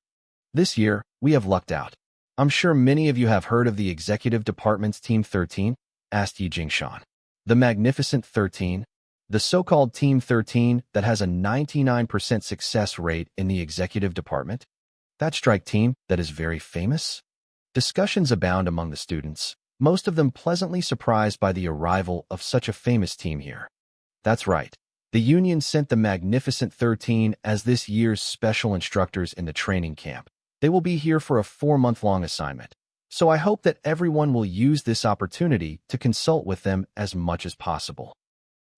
This year, we have lucked out. I'm sure many of you have heard of the Executive Department's Team 13, asked Yi Jingshan. The Magnificent 13, the so-called Team 13 that has a 99% success rate in the Executive Department? That strike team that is very famous? Discussions abound among the students, most of them pleasantly surprised by the arrival of such a famous team here. That's right. The The union sent the Magnificent 13 as this year's special instructors in the training camp. They will be here for a 4-month-long assignment. So I hope that everyone will use this opportunity to consult with them as much as possible.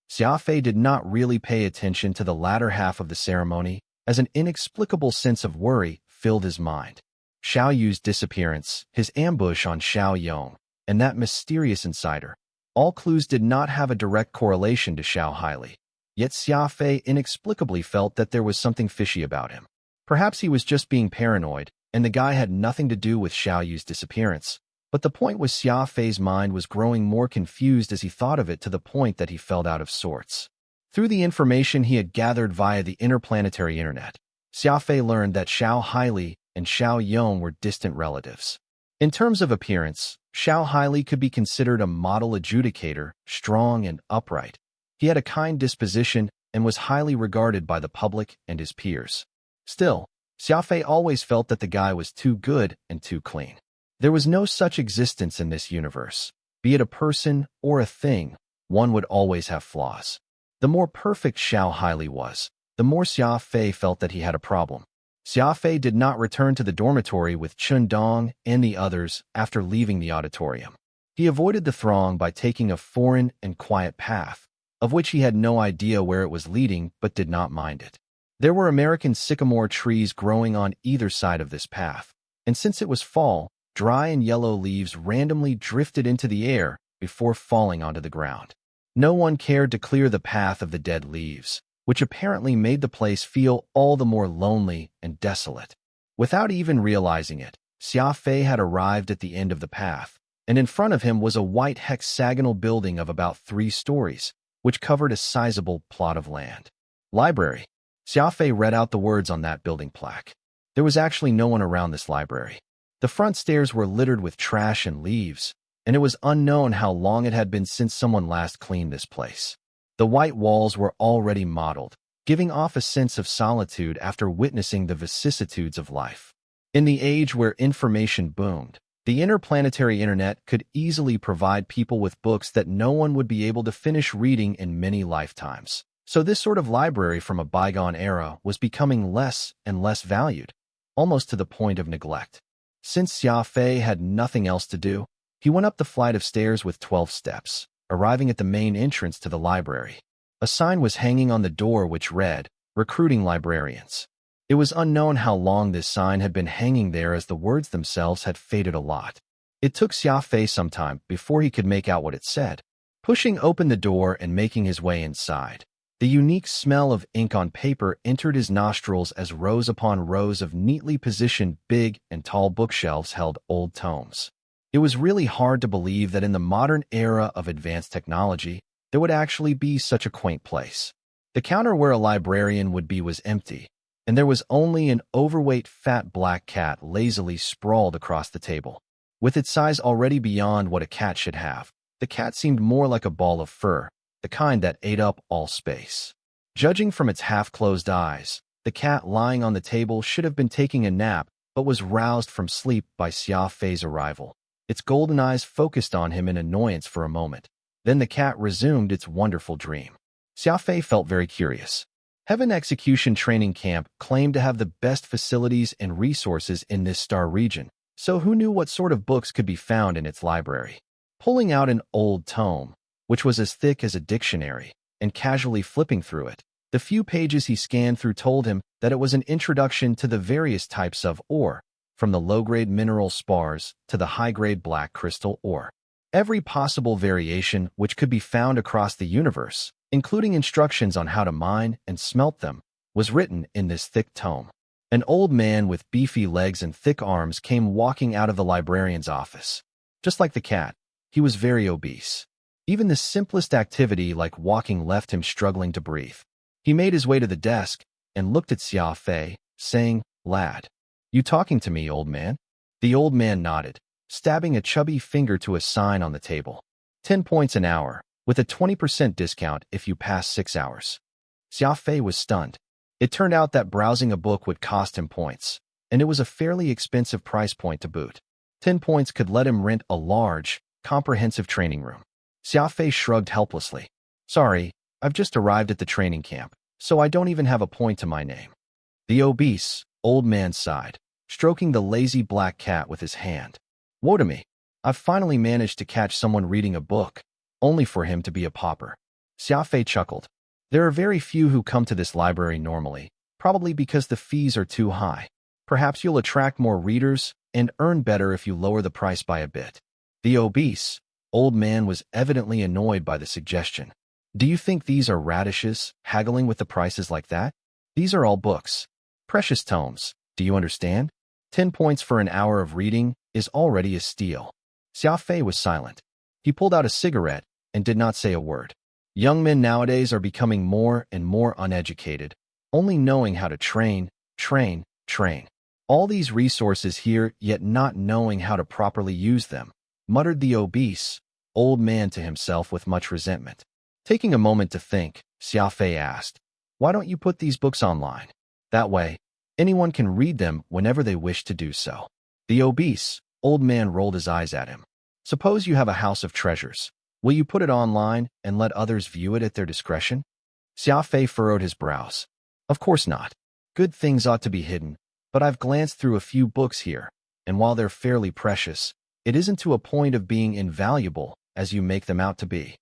Xia Fei did not really pay attention to the latter half of the ceremony, as an inexplicable sense of worry filled his mind. Xiao Yu's disappearance, his ambush on Xiao Yong, and that mysterious insider. All clues did not have a direct correlation to Xiao Haili. Yet Xia Fei inexplicably felt that there was something fishy about him. Perhaps he was just being paranoid, and the guy had nothing to do with Xiao Yu's disappearance. But the point was Xia Fei's mind was growing more confused as he thought of it, to the point that he felt out of sorts. Through the information he had gathered via the interplanetary internet, Xia Fei learned that Xiao Haili and Xiao Yong were distant relatives. In terms of appearance, Xiao Haili could be considered a model adjudicator, strong and upright. He had a kind disposition and was highly regarded by the public and his peers. Still, Xia Fei always felt that the guy was too good and too clean. There was no such existence in this universe. Be it a person or a thing, one would always have flaws. The more perfect Xiao Haili was, the more Xia Fei felt that he had a problem. Xia Fei did not return to the dormitory with Chun Dong and the others after leaving the auditorium. He avoided the throng by taking a foreign and quiet path, of which he had no idea where it was leading but did not mind it. There were American sycamore trees growing on either side of this path, and since it was fall, dry and yellow leaves randomly drifted into the air before falling onto the ground. No one cared to clear the path of the dead leaves, which apparently made the place feel all the more lonely and desolate. Without even realizing it, Xia Fei had arrived at the end of the path, and in front of him was a white hexagonal building of about 3 stories, which covered a sizable plot of land. Library. Xia Fei read out the words on that building plaque. There was actually no one around this library. The front stairs were littered with trash and leaves, and it was unknown how long it had been since someone last cleaned this place. The white walls were already mottled, giving off a sense of solitude after witnessing the vicissitudes of life. In the age where information boomed, the interplanetary internet could easily provide people with books that no one would be able to finish reading in many lifetimes. So this sort of library from a bygone era was becoming less and less valued, almost to the point of neglect. Since Xia Fei had nothing else to do, he went up the flight of stairs with 12 steps, arriving at the main entrance to the library. A sign was hanging on the door which read, "Recruiting Librarians." It was unknown how long this sign had been hanging there, as the words themselves had faded a lot. It took Xia Fei some time before he could make out what it said. Pushing open the door and making his way inside, the unique smell of ink on paper entered his nostrils as rows upon rows of neatly positioned big and tall bookshelves held old tomes. It was really hard to believe that in the modern era of advanced technology, there would actually be such a quaint place. The counter where a librarian would be was empty, and there was only an overweight fat black cat lazily sprawled across the table. With its size already beyond what a cat should have, the cat seemed more like a ball of fur, the kind that ate up all space. Judging from its half-closed eyes, the cat lying on the table should have been taking a nap but was roused from sleep by Xia Fei's arrival. Its golden eyes focused on him in annoyance for a moment. Then the cat resumed its wonderful dream. Xia Fei felt very curious. Heaven Execution Training Camp claimed to have the best facilities and resources in this star region, so who knew what sort of books could be found in its library? Pulling out an old tome, which was as thick as a dictionary, and casually flipping through it, the few pages he scanned through told him that it was an introduction to the various types of ore, from the low-grade mineral spars to the high-grade black crystal ore. Every possible variation which could be found across the universe, including instructions on how to mine and smelt them, was written in this thick tome. An old man with beefy legs and thick arms came walking out of the librarian's office. Just like the cat, he was very obese. Even the simplest activity like walking left him struggling to breathe. He made his way to the desk and looked at Xia Fei, saying, "Lad, you talking to me, old man?" The old man nodded, stabbing a chubby finger to a sign on the table. 10 points an hour, with a 20% discount if you pass 6 hours. Xia Fei was stunned. It turned out that browsing a book would cost him points, and it was a fairly expensive price point to boot. 10 points could let him rent a large, comprehensive training room. Xia Fei shrugged helplessly. "Sorry, I've just arrived at the training camp, so I don't even have a point to my name." The obese, old man sighed, stroking the lazy black cat with his hand. "Woe to me. I've finally managed to catch someone reading a book, only for him to be a pauper." Xia Fei chuckled. "There are very few who come to this library normally, probably because the fees are too high. Perhaps you'll attract more readers and earn better if you lower the price by a bit." The obese, old man was evidently annoyed by the suggestion. "Do you think these are radishes, haggling with the prices like that? These are all books. Precious tomes, do you understand? 10 points for an hour of reading is already a steal." Xia Fei was silent. He pulled out a cigarette and did not say a word. Young men nowadays are becoming more and more uneducated, only knowing how to train. All these resources here, yet not knowing how to properly use them, muttered the obese, old man to himself with much resentment. Taking a moment to think, Xia Fei asked, "Why don't you put these books online? That way, anyone can read them whenever they wish to do so." The obese, old man rolled his eyes at him. "Suppose you have a house of treasures. Will you put it online and let others view it at their discretion?" Xia Fei furrowed his brows. "Of course not. Good things ought to be hidden, but I've glanced through a few books here, and while they're fairly precious, it isn't to a point of being invaluable as you make them out to be."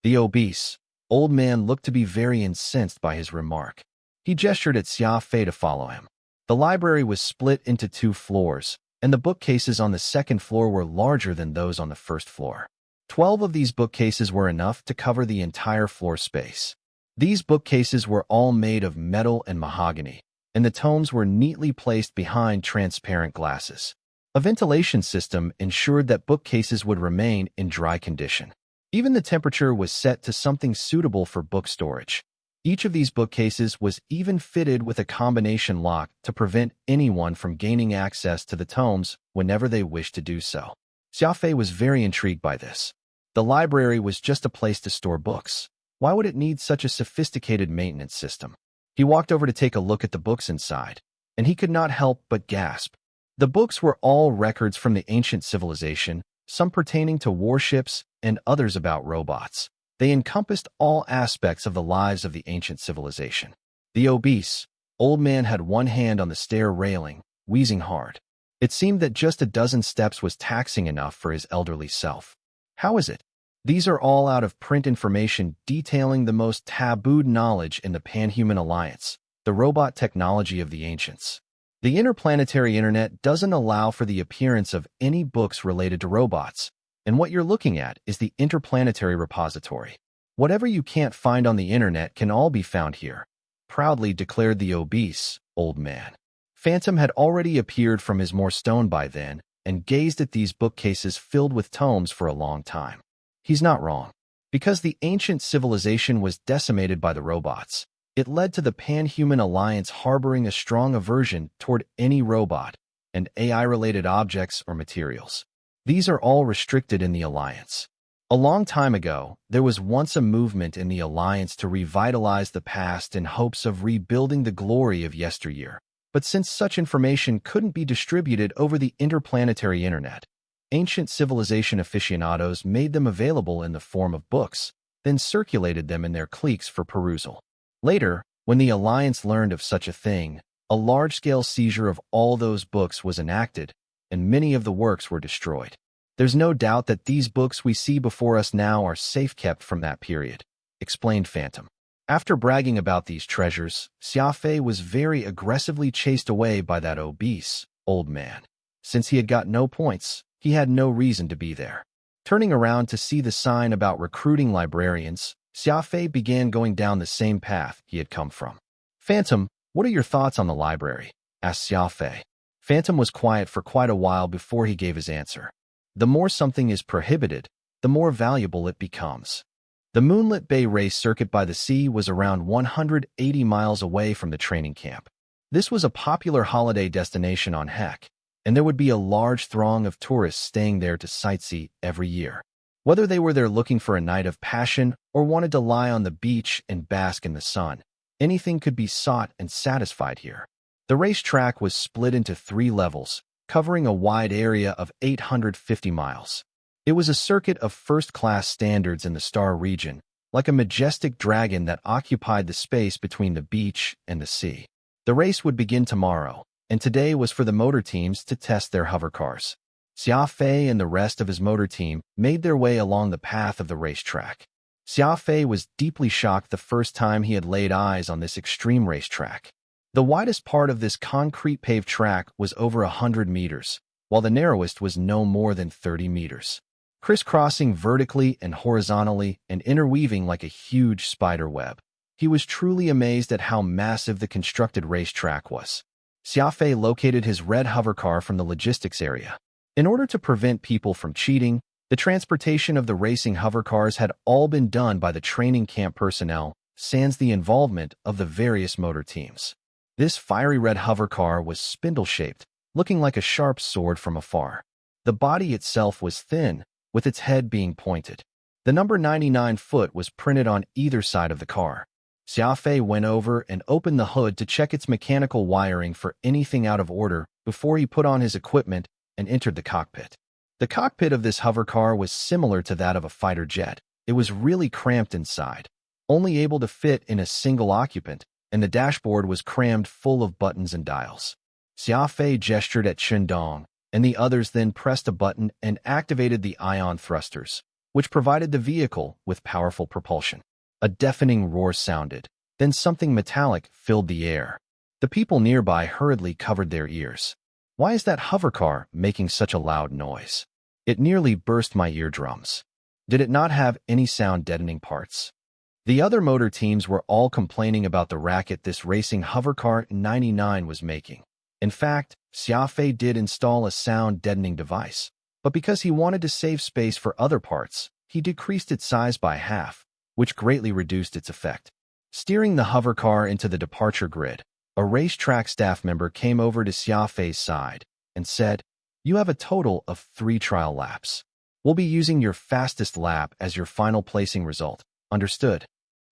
The obese, old man looked to be very incensed by his remark. He gestured at Xia Fei to follow him. The library was split into 2 floors, and the bookcases on the second floor were larger than those on the first floor. 12 of these bookcases were enough to cover the entire floor space. These bookcases were all made of metal and mahogany, and the tomes were neatly placed behind transparent glasses. A ventilation system ensured that bookcases would remain in dry condition. Even the temperature was set to something suitable for book storage. Each of these bookcases was even fitted with a combination lock to prevent anyone from gaining access to the tomes whenever they wished to do so. Xia Fei was very intrigued by this. The library was just a place to store books. Why would it need such a sophisticated maintenance system? He walked over to take a look at the books inside, and he could not help but gasp. The books were all records from the ancient civilization, some pertaining to warships and others about robots. They encompassed all aspects of the lives of the ancient civilization. The obese, old man had one hand on the stair railing, wheezing hard. It seemed that just a dozen steps was taxing enough for his elderly self. How is it? These are all out-of-print information detailing the most tabooed knowledge in the Panhuman Alliance, the robot technology of the ancients. The interplanetary internet doesn't allow for the appearance of any books related to robots, and what you're looking at is the interplanetary repository. Whatever you can't find on the internet can all be found here, proudly declared the obese, old man. Phantom had already appeared from his more stone by then and gazed at these bookcases filled with tomes for a long time. He's not wrong. Because the ancient civilization was decimated by the robots, it led to the Panhuman Alliance harboring a strong aversion toward any robot and AI-related objects or materials. These are all restricted in the Alliance. A long time ago, there was once a movement in the Alliance to revitalize the past in hopes of rebuilding the glory of yesteryear. But since such information couldn't be distributed over the interplanetary internet, ancient civilization aficionados made them available in the form of books, then circulated them in their cliques for perusal. Later, when the Alliance learned of such a thing, a large-scale seizure of all those books was enacted, and many of the works were destroyed. There's no doubt that these books we see before us now are safe-kept from that period, explained Phantom. After bragging about these treasures, Xia Fei was very aggressively chased away by that obese, old man. Since he had got no points, he had no reason to be there. Turning around to see the sign about recruiting librarians, Xia Fei began going down the same path he had come from. "Phantom, what are your thoughts on the library?" asked Xia Fei. Phantom was quiet for quite a while before he gave his answer. The more something is prohibited, the more valuable it becomes. The moonlit bay race circuit by the sea was around 180 miles away from the training camp. This was a popular holiday destination on Hek, and there would be a large throng of tourists staying there to sightsee every year. Whether they were there looking for a night of passion or wanted to lie on the beach and bask in the sun, anything could be sought and satisfied here. The racetrack was split into 3 levels, covering a wide area of 850 miles. It was a circuit of first-class standards in the Star region, like a majestic dragon that occupied the space between the beach and the sea. The race would begin tomorrow, and today was for the motor teams to test their hovercars. Xia Fei and the rest of his motor team made their way along the path of the racetrack. Xia Fei was deeply shocked the first time he had laid eyes on this extreme racetrack. The widest part of this concrete-paved track was over 100 meters, while the narrowest was no more than 30 meters. Crisscrossing vertically and horizontally and interweaving like a huge spider web. He was truly amazed at how massive the constructed racetrack was. Xia Fei located his red hovercar from the logistics area. In order to prevent people from cheating, the transportation of the racing hovercars had all been done by the training camp personnel, sans the involvement of the various motor teams. This fiery red hovercar was spindle-shaped, looking like a sharp sword from afar. The body itself was thin, with its head being pointed. The number 99 foot was printed on either side of the car. Xia Fei went over and opened the hood to check its mechanical wiring for anything out of order before he put on his equipment and entered the cockpit. The cockpit of this hovercar was similar to that of a fighter jet. It was really cramped inside, only able to fit in a single occupant, and the dashboard was crammed full of buttons and dials. Xia Fei gestured at Shindong, and the others then pressed a button and activated the ion thrusters, which provided the vehicle with powerful propulsion. A deafening roar sounded, then something metallic filled the air. The people nearby hurriedly covered their ears. Why is that hovercar making such a loud noise? It nearly burst my eardrums. Did it not have any sound-deadening parts? The other motor teams were all complaining about the racket this racing hovercar 99 was making. In fact, Xia Fei did install a sound-deadening device, but because he wanted to save space for other parts, he decreased its size by half, which greatly reduced its effect. Steering the hovercar into the departure grid, a racetrack staff member came over to Xia Fei's side and said, "You have a total of 3 trial laps. We'll be using your fastest lap as your final placing result. Understood?"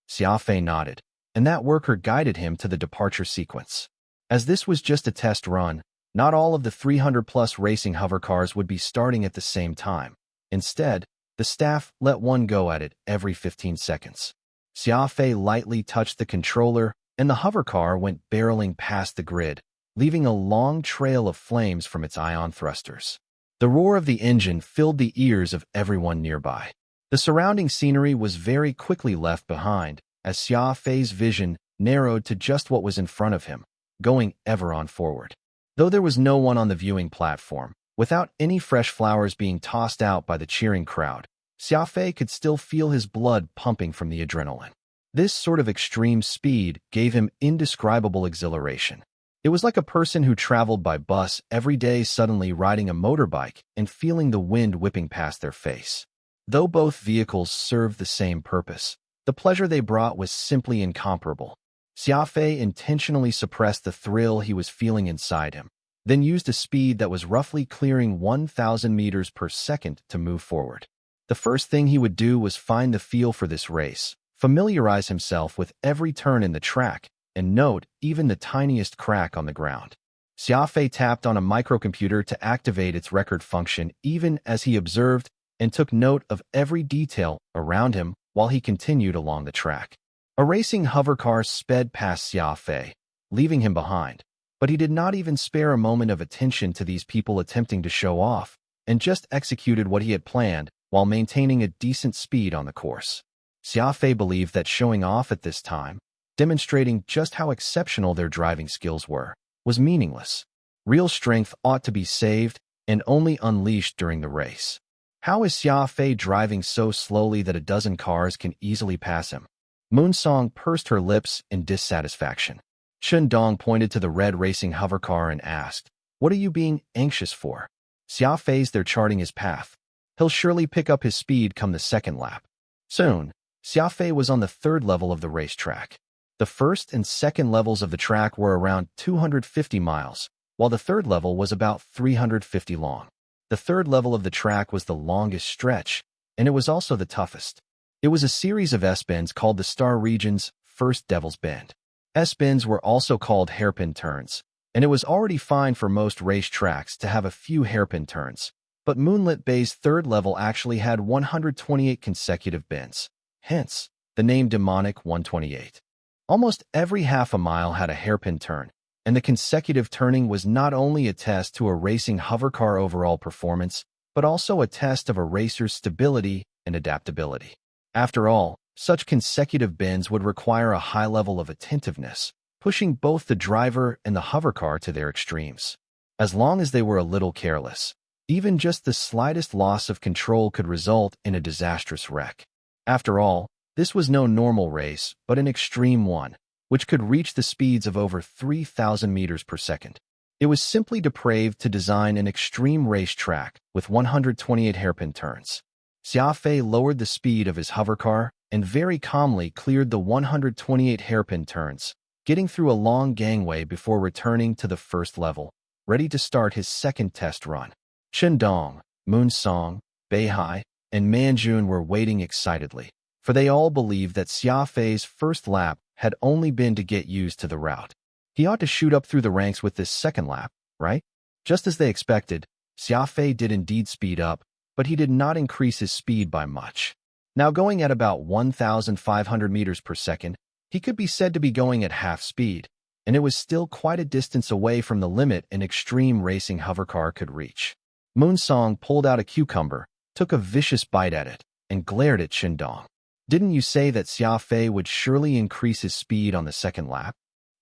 Xia Fei nodded, and that worker guided him to the departure sequence. As this was just a test run, not all of the 300-plus racing hovercars would be starting at the same time. Instead, the staff let one go at it every 15 seconds. Xia Fei lightly touched the controller, and the hovercar went barreling past the grid, leaving a long trail of flames from its ion thrusters. The roar of the engine filled the ears of everyone nearby. The surrounding scenery was very quickly left behind, as Xia Fei's vision narrowed to just what was in front of him, going ever on forward. Though there was no one on the viewing platform, without any fresh flowers being tossed out by the cheering crowd, Xia Fei could still feel his blood pumping from the adrenaline. This sort of extreme speed gave him indescribable exhilaration. It was like a person who traveled by bus every day suddenly riding a motorbike and feeling the wind whipping past their face. Though both vehicles served the same purpose, the pleasure they brought was simply incomparable. Xia Fei intentionally suppressed the thrill he was feeling inside him, then used a speed that was roughly clearing 1,000 meters per second to move forward. The first thing he would do was find the feel for this race, familiarize himself with every turn in the track, and note even the tiniest crack on the ground. Xia Fei tapped on a microcomputer to activate its record function even as he observed and took note of every detail around him while he continued along the track. A racing hovercar sped past Xia Fei, leaving him behind, but he did not even spare a moment of attention to these people attempting to show off, and just executed what he had planned while maintaining a decent speed on the course. Xia Fei believed that showing off at this time, demonstrating just how exceptional their driving skills were, was meaningless. Real strength ought to be saved and only unleashed during the race. How is Xia Fei driving so slowly that a dozen cars can easily pass him? Moonsong pursed her lips in dissatisfaction. Shindong pointed to the red racing hovercar and asked, "What are you being anxious for?" Xia Fei's there charting his path. He'll surely pick up his speed come the second lap. Soon, Xia Fei was on the 3rd level of the racetrack. The 1st and 2nd levels of the track were around 250 miles, while the 3rd level was about 350 long. The 3rd level of the track was the longest stretch, and it was also the toughest. It was a series of S-bends called the Star Region's First Devil's Bend. S-bends were also called hairpin turns, and it was already fine for most race tracks to have a few hairpin turns, but Moonlit Bay's 3rd level actually had 128 consecutive bends. Hence, the name demonic 128. Almost every half a mile had a hairpin turn, and the consecutive turning was not only a test to a racing hovercar overall performance, but also a test of a racer's stability and adaptability. After all, such consecutive bends would require a high level of attentiveness, pushing both the driver and the hovercar to their extremes. As long as they were a little careless, even just the slightest loss of control could result in a disastrous wreck. After all, this was no normal race, but an extreme one, which could reach the speeds of over 3,000 meters per second. It was simply depraved to design an extreme racetrack with 128 hairpin turns. Xia Fei lowered the speed of his hovercar and very calmly cleared the 128 hairpin turns, getting through a long gangway before returning to the first level, ready to start his second test run. Qindong, Moonsong, Beihai, and Manjun were waiting excitedly, for they all believed that Xia Fei's first lap had only been to get used to the route. He ought to shoot up through the ranks with this second lap, right? Just as they expected, Xia Fei did indeed speed up, but he did not increase his speed by much. Now going at about 1,500 meters per second, he could be said to be going at half speed, and it was still quite a distance away from the limit an extreme racing hovercar could reach. Moonsong pulled out a cucumber, took a vicious bite at it, and glared at Qindong. Didn't you say that Xia Fei would surely increase his speed on the second lap?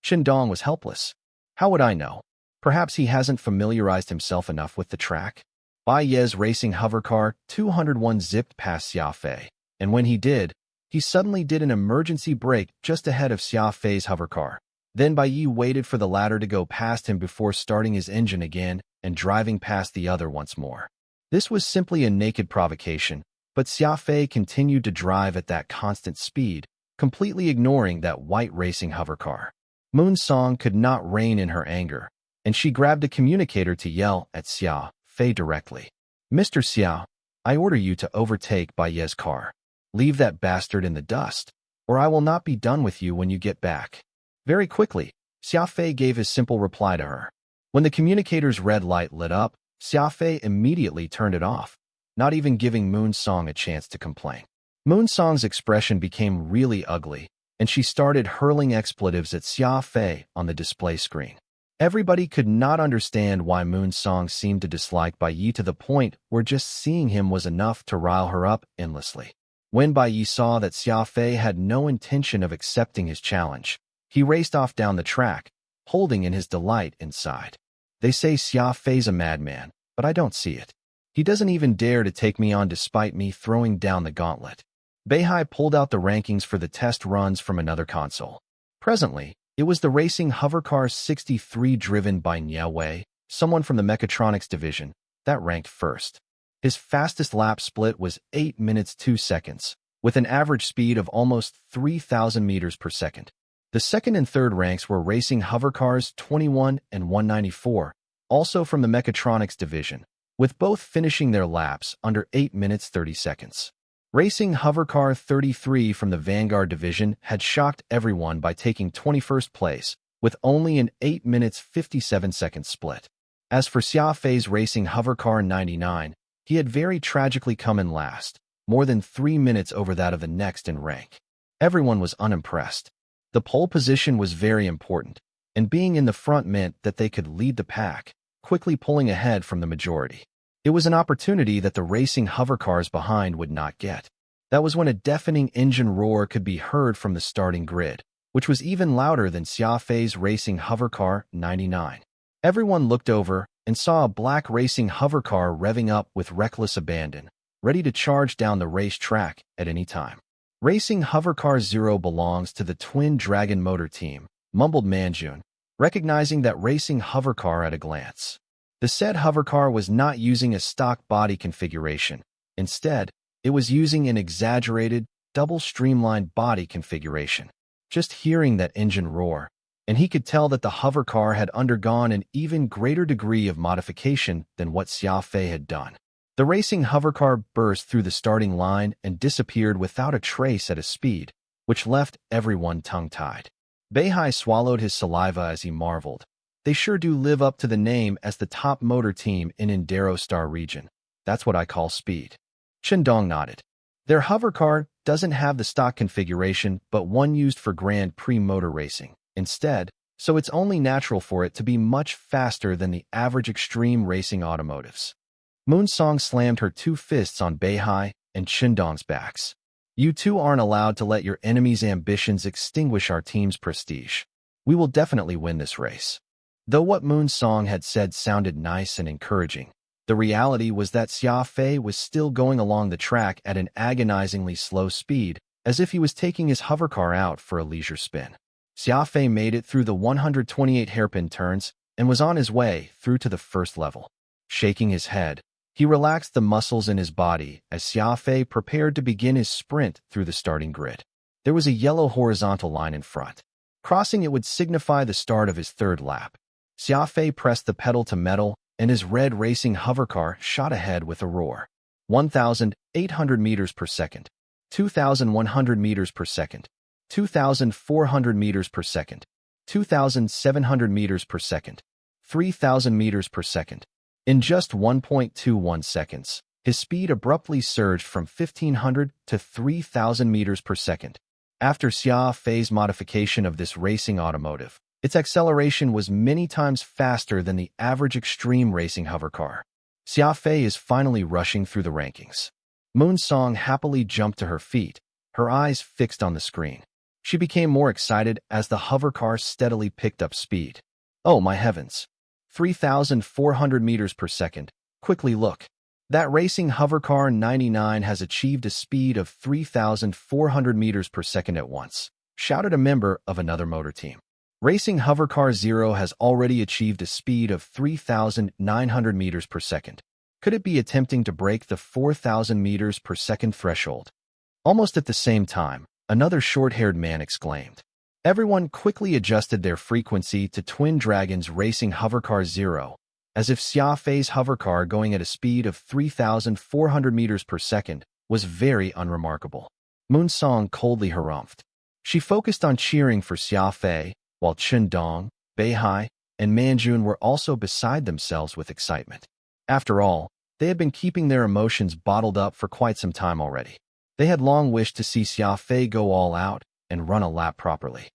Qindong was helpless. How would I know? Perhaps he hasn't familiarized himself enough with the track. Bai Ye's racing hovercar 201 zipped past Xia Fei, and when he did, he suddenly did an emergency brake just ahead of Xia Fei's hovercar. Then Bai Ye waited for the latter to go past him before starting his engine again and driving past the other once more. This was simply a naked provocation, but Xia Fei continued to drive at that constant speed, completely ignoring that white racing hovercar. Moonsong could not rein in her anger, and she grabbed a communicator to yell at Xia Fei directly. "Mr. Xia, I order you to overtake Bai Ye's car. Leave that bastard in the dust, or I will not be done with you when you get back." Very quickly, Xia Fei gave his simple reply to her. When the communicator's red light lit up, Xia Fei immediately turned it off, not even giving Moonsong a chance to complain. Moonsong's expression became really ugly, and she started hurling expletives at Xia Fei on the display screen. Everybody could not understand why Moonsong seemed to dislike Bai Ye to the point where just seeing him was enough to rile her up endlessly. When Bai Ye saw that Xia Fei had no intention of accepting his challenge, he raced off down the track, holding in his delight inside. They say Xia Fei's a madman, but I don't see it. He doesn't even dare to take me on despite me throwing down the gauntlet. Beihai pulled out the rankings for the test runs from another console. Presently, it was the racing hovercar 63 driven by Xia Wei, someone from the mechatronics division, that ranked first. His fastest lap split was 8 minutes 2 seconds, with an average speed of almost 3,000 meters per second. The second and third ranks were racing hovercars 21 and 194, also from the mechatronics division, with both finishing their laps under 8 minutes 30 seconds. Racing hovercar 33 from the Vanguard division had shocked everyone by taking 21st place, with only an 8 minutes 57 seconds split. As for Xia Fei's racing hovercar 99, he had very tragically come in last, more than 3 minutes over that of the next in rank. Everyone was unimpressed. The pole position was very important, and being in the front meant that they could lead the pack, quickly pulling ahead from the majority. It was an opportunity that the racing hovercars behind would not get. That was when a deafening engine roar could be heard from the starting grid, which was even louder than Xia Fei's racing hovercar 99. Everyone looked over and saw a black racing hovercar revving up with reckless abandon, ready to charge down the race track at any time. "Racing hovercar 0 belongs to the Twin Dragon Motor Team," mumbled Manjun, recognizing that racing hovercar at a glance. The said hovercar was not using a stock body configuration. Instead, it was using an exaggerated, double-streamlined body configuration. Just hearing that engine roar, and he could tell that the hovercar had undergone an even greater degree of modification than what Xia Fei had done. The racing hovercar burst through the starting line and disappeared without a trace at a speed, which left everyone tongue-tied. Beihai swallowed his saliva as he marveled. They sure do live up to the name as the top motor team in Indero Star region. That's what I call speed. Qindong nodded. Their hovercar doesn't have the stock configuration but one used for Grand Prix motor racing instead, so it's only natural for it to be much faster than the average extreme racing automotives. Moonsong slammed her two fists on Beihai and Qindong's backs. You two aren't allowed to let your enemy's ambitions extinguish our team's prestige. We will definitely win this race. Though what Moonsong had said sounded nice and encouraging, the reality was that Xia Fei was still going along the track at an agonizingly slow speed, as if he was taking his hovercar out for a leisure spin. Xia Fei made it through the 128 hairpin turns and was on his way through to the first level. Shaking his head, he relaxed the muscles in his body as Xia Fei prepared to begin his sprint through the starting grid. There was a yellow horizontal line in front. Crossing it would signify the start of his third lap. Xia Fei pressed the pedal to metal, and his red racing hovercar shot ahead with a roar. 1,800 meters per second, 2,100 meters per second, 2,400 meters per second, 2,700 meters per second, 3,000 meters per second. In just 1.21 seconds, his speed abruptly surged from 1,500 to 3,000 meters per second. After Xia Fei's modification of this racing automotive, its acceleration was many times faster than the average extreme racing hovercar. Xia Fei is finally rushing through the rankings. Moonsong happily jumped to her feet, her eyes fixed on the screen. She became more excited as the hovercar steadily picked up speed. Oh my heavens! 3,400 meters per second. Quickly look. That racing hovercar 99 has achieved a speed of 3,400 meters per second at once, shouted a member of another motor team. Racing hovercar 0 has already achieved a speed of 3,900 meters per second. Could it be attempting to break the 4,000 meters per second threshold? Almost at the same time, another short-haired man exclaimed. Everyone quickly adjusted their frequency to Twin Dragon's racing hovercar 0, as if Xia Fei's hovercar going at a speed of 3,400 meters per second was very unremarkable. Moonsong coldly harumphed. She focused on cheering for Xia Fei, while Qindong, Beihai, and Manjun were also beside themselves with excitement. After all, they had been keeping their emotions bottled up for quite some time already. They had long wished to see Xia Fei go all out and run a lap properly.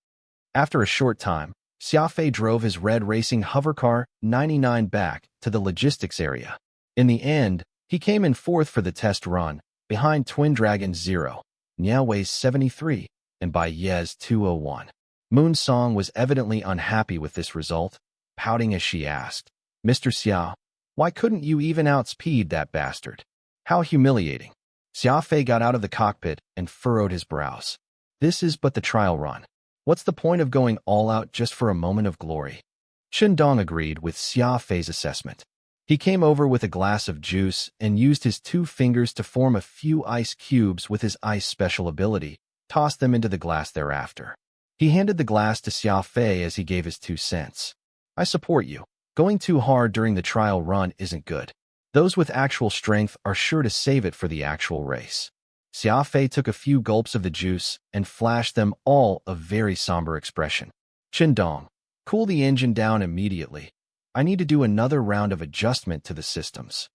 After a short time, Xia Fei drove his red racing hovercar 99 back to the logistics area. In the end, he came in fourth for the test run, behind Twin Dragon's 0, Niaowei's 73, and by Ye's 201. Moonsong was evidently unhappy with this result, pouting as she asked, Mr. Xia, why couldn't you even outspeed that bastard? How humiliating. Xia Fei got out of the cockpit and furrowed his brows. This is but the trial run. What's the point of going all out just for a moment of glory? Qindong agreed with Xia Fei's assessment. He came over with a glass of juice and used his two fingers to form a few ice cubes with his ice special ability, tossed them into the glass thereafter. He handed the glass to Xia Fei as he gave his 2 cents. I support you. Going too hard during the trial run isn't good. Those with actual strength are sure to save it for the actual race. Xia Fei took a few gulps of the juice and flashed them all a very somber expression. Qindong, cool the engine down immediately. I need to do another round of adjustment to the systems.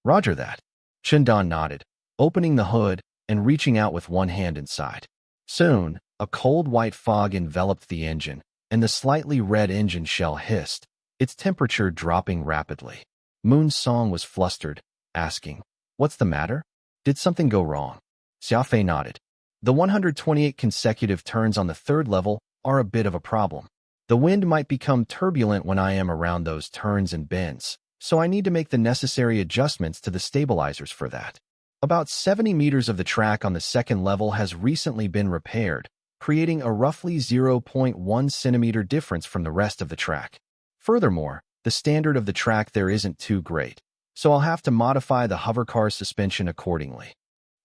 Roger that. Qindong nodded, opening the hood and reaching out with one hand inside. Soon, a cold white fog enveloped the engine, and the slightly red engine shell hissed, its temperature dropping rapidly. Moonsong was flustered, asking, What's the matter? Did something go wrong? Xia Fei nodded. The 128 consecutive turns on the third level are a bit of a problem. The wind might become turbulent when I am around those turns and bends, so I need to make the necessary adjustments to the stabilizers for that. About 70 meters of the track on the second level has recently been repaired, creating a roughly 0.1 centimeter difference from the rest of the track. Furthermore, the standard of the track there isn't too great, so I'll have to modify the hovercar suspension accordingly.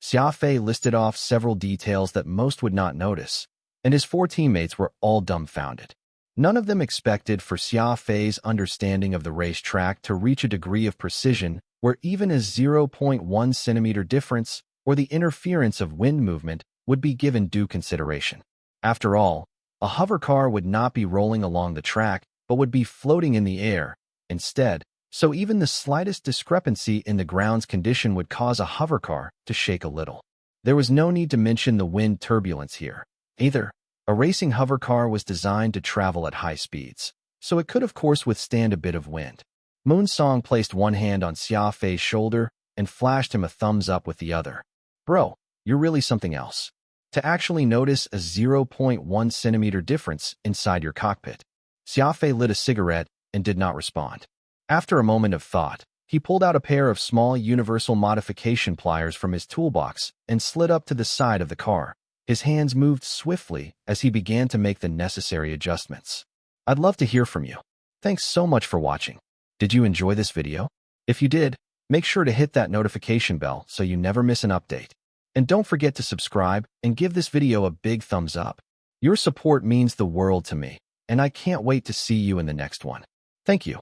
Xia Fei listed off several details that most would not notice, and his 4 teammates were all dumbfounded. None of them expected for Xia Fei's understanding of the racetrack to reach a degree of precision where even a 0.1 centimeter difference or the interference of wind movement would be given due consideration. After all, a hovercar would not be rolling along the track but would be floating in the air instead, so even the slightest discrepancy in the ground's condition would cause a hovercar to shake a little. There was no need to mention the wind turbulence here. Either, a racing hover car was designed to travel at high speeds, so it could of course withstand a bit of wind. Moon Song placed one hand on Xia Fei's shoulder and flashed him a thumbs up with the other. Bro, you're really something else. To actually notice a 0.1 centimeter difference inside your cockpit. Xia Fei lit a cigarette and did not respond. After a moment of thought, he pulled out a pair of small universal modification pliers from his toolbox and slid up to the side of the car. His hands moved swiftly as he began to make the necessary adjustments. I'd love to hear from you. Thanks so much for watching. Did you enjoy this video? If you did, make sure to hit that notification bell so you never miss an update. And don't forget to subscribe and give this video a big thumbs up. Your support means the world to me, and I can't wait to see you in the next one. Thank you.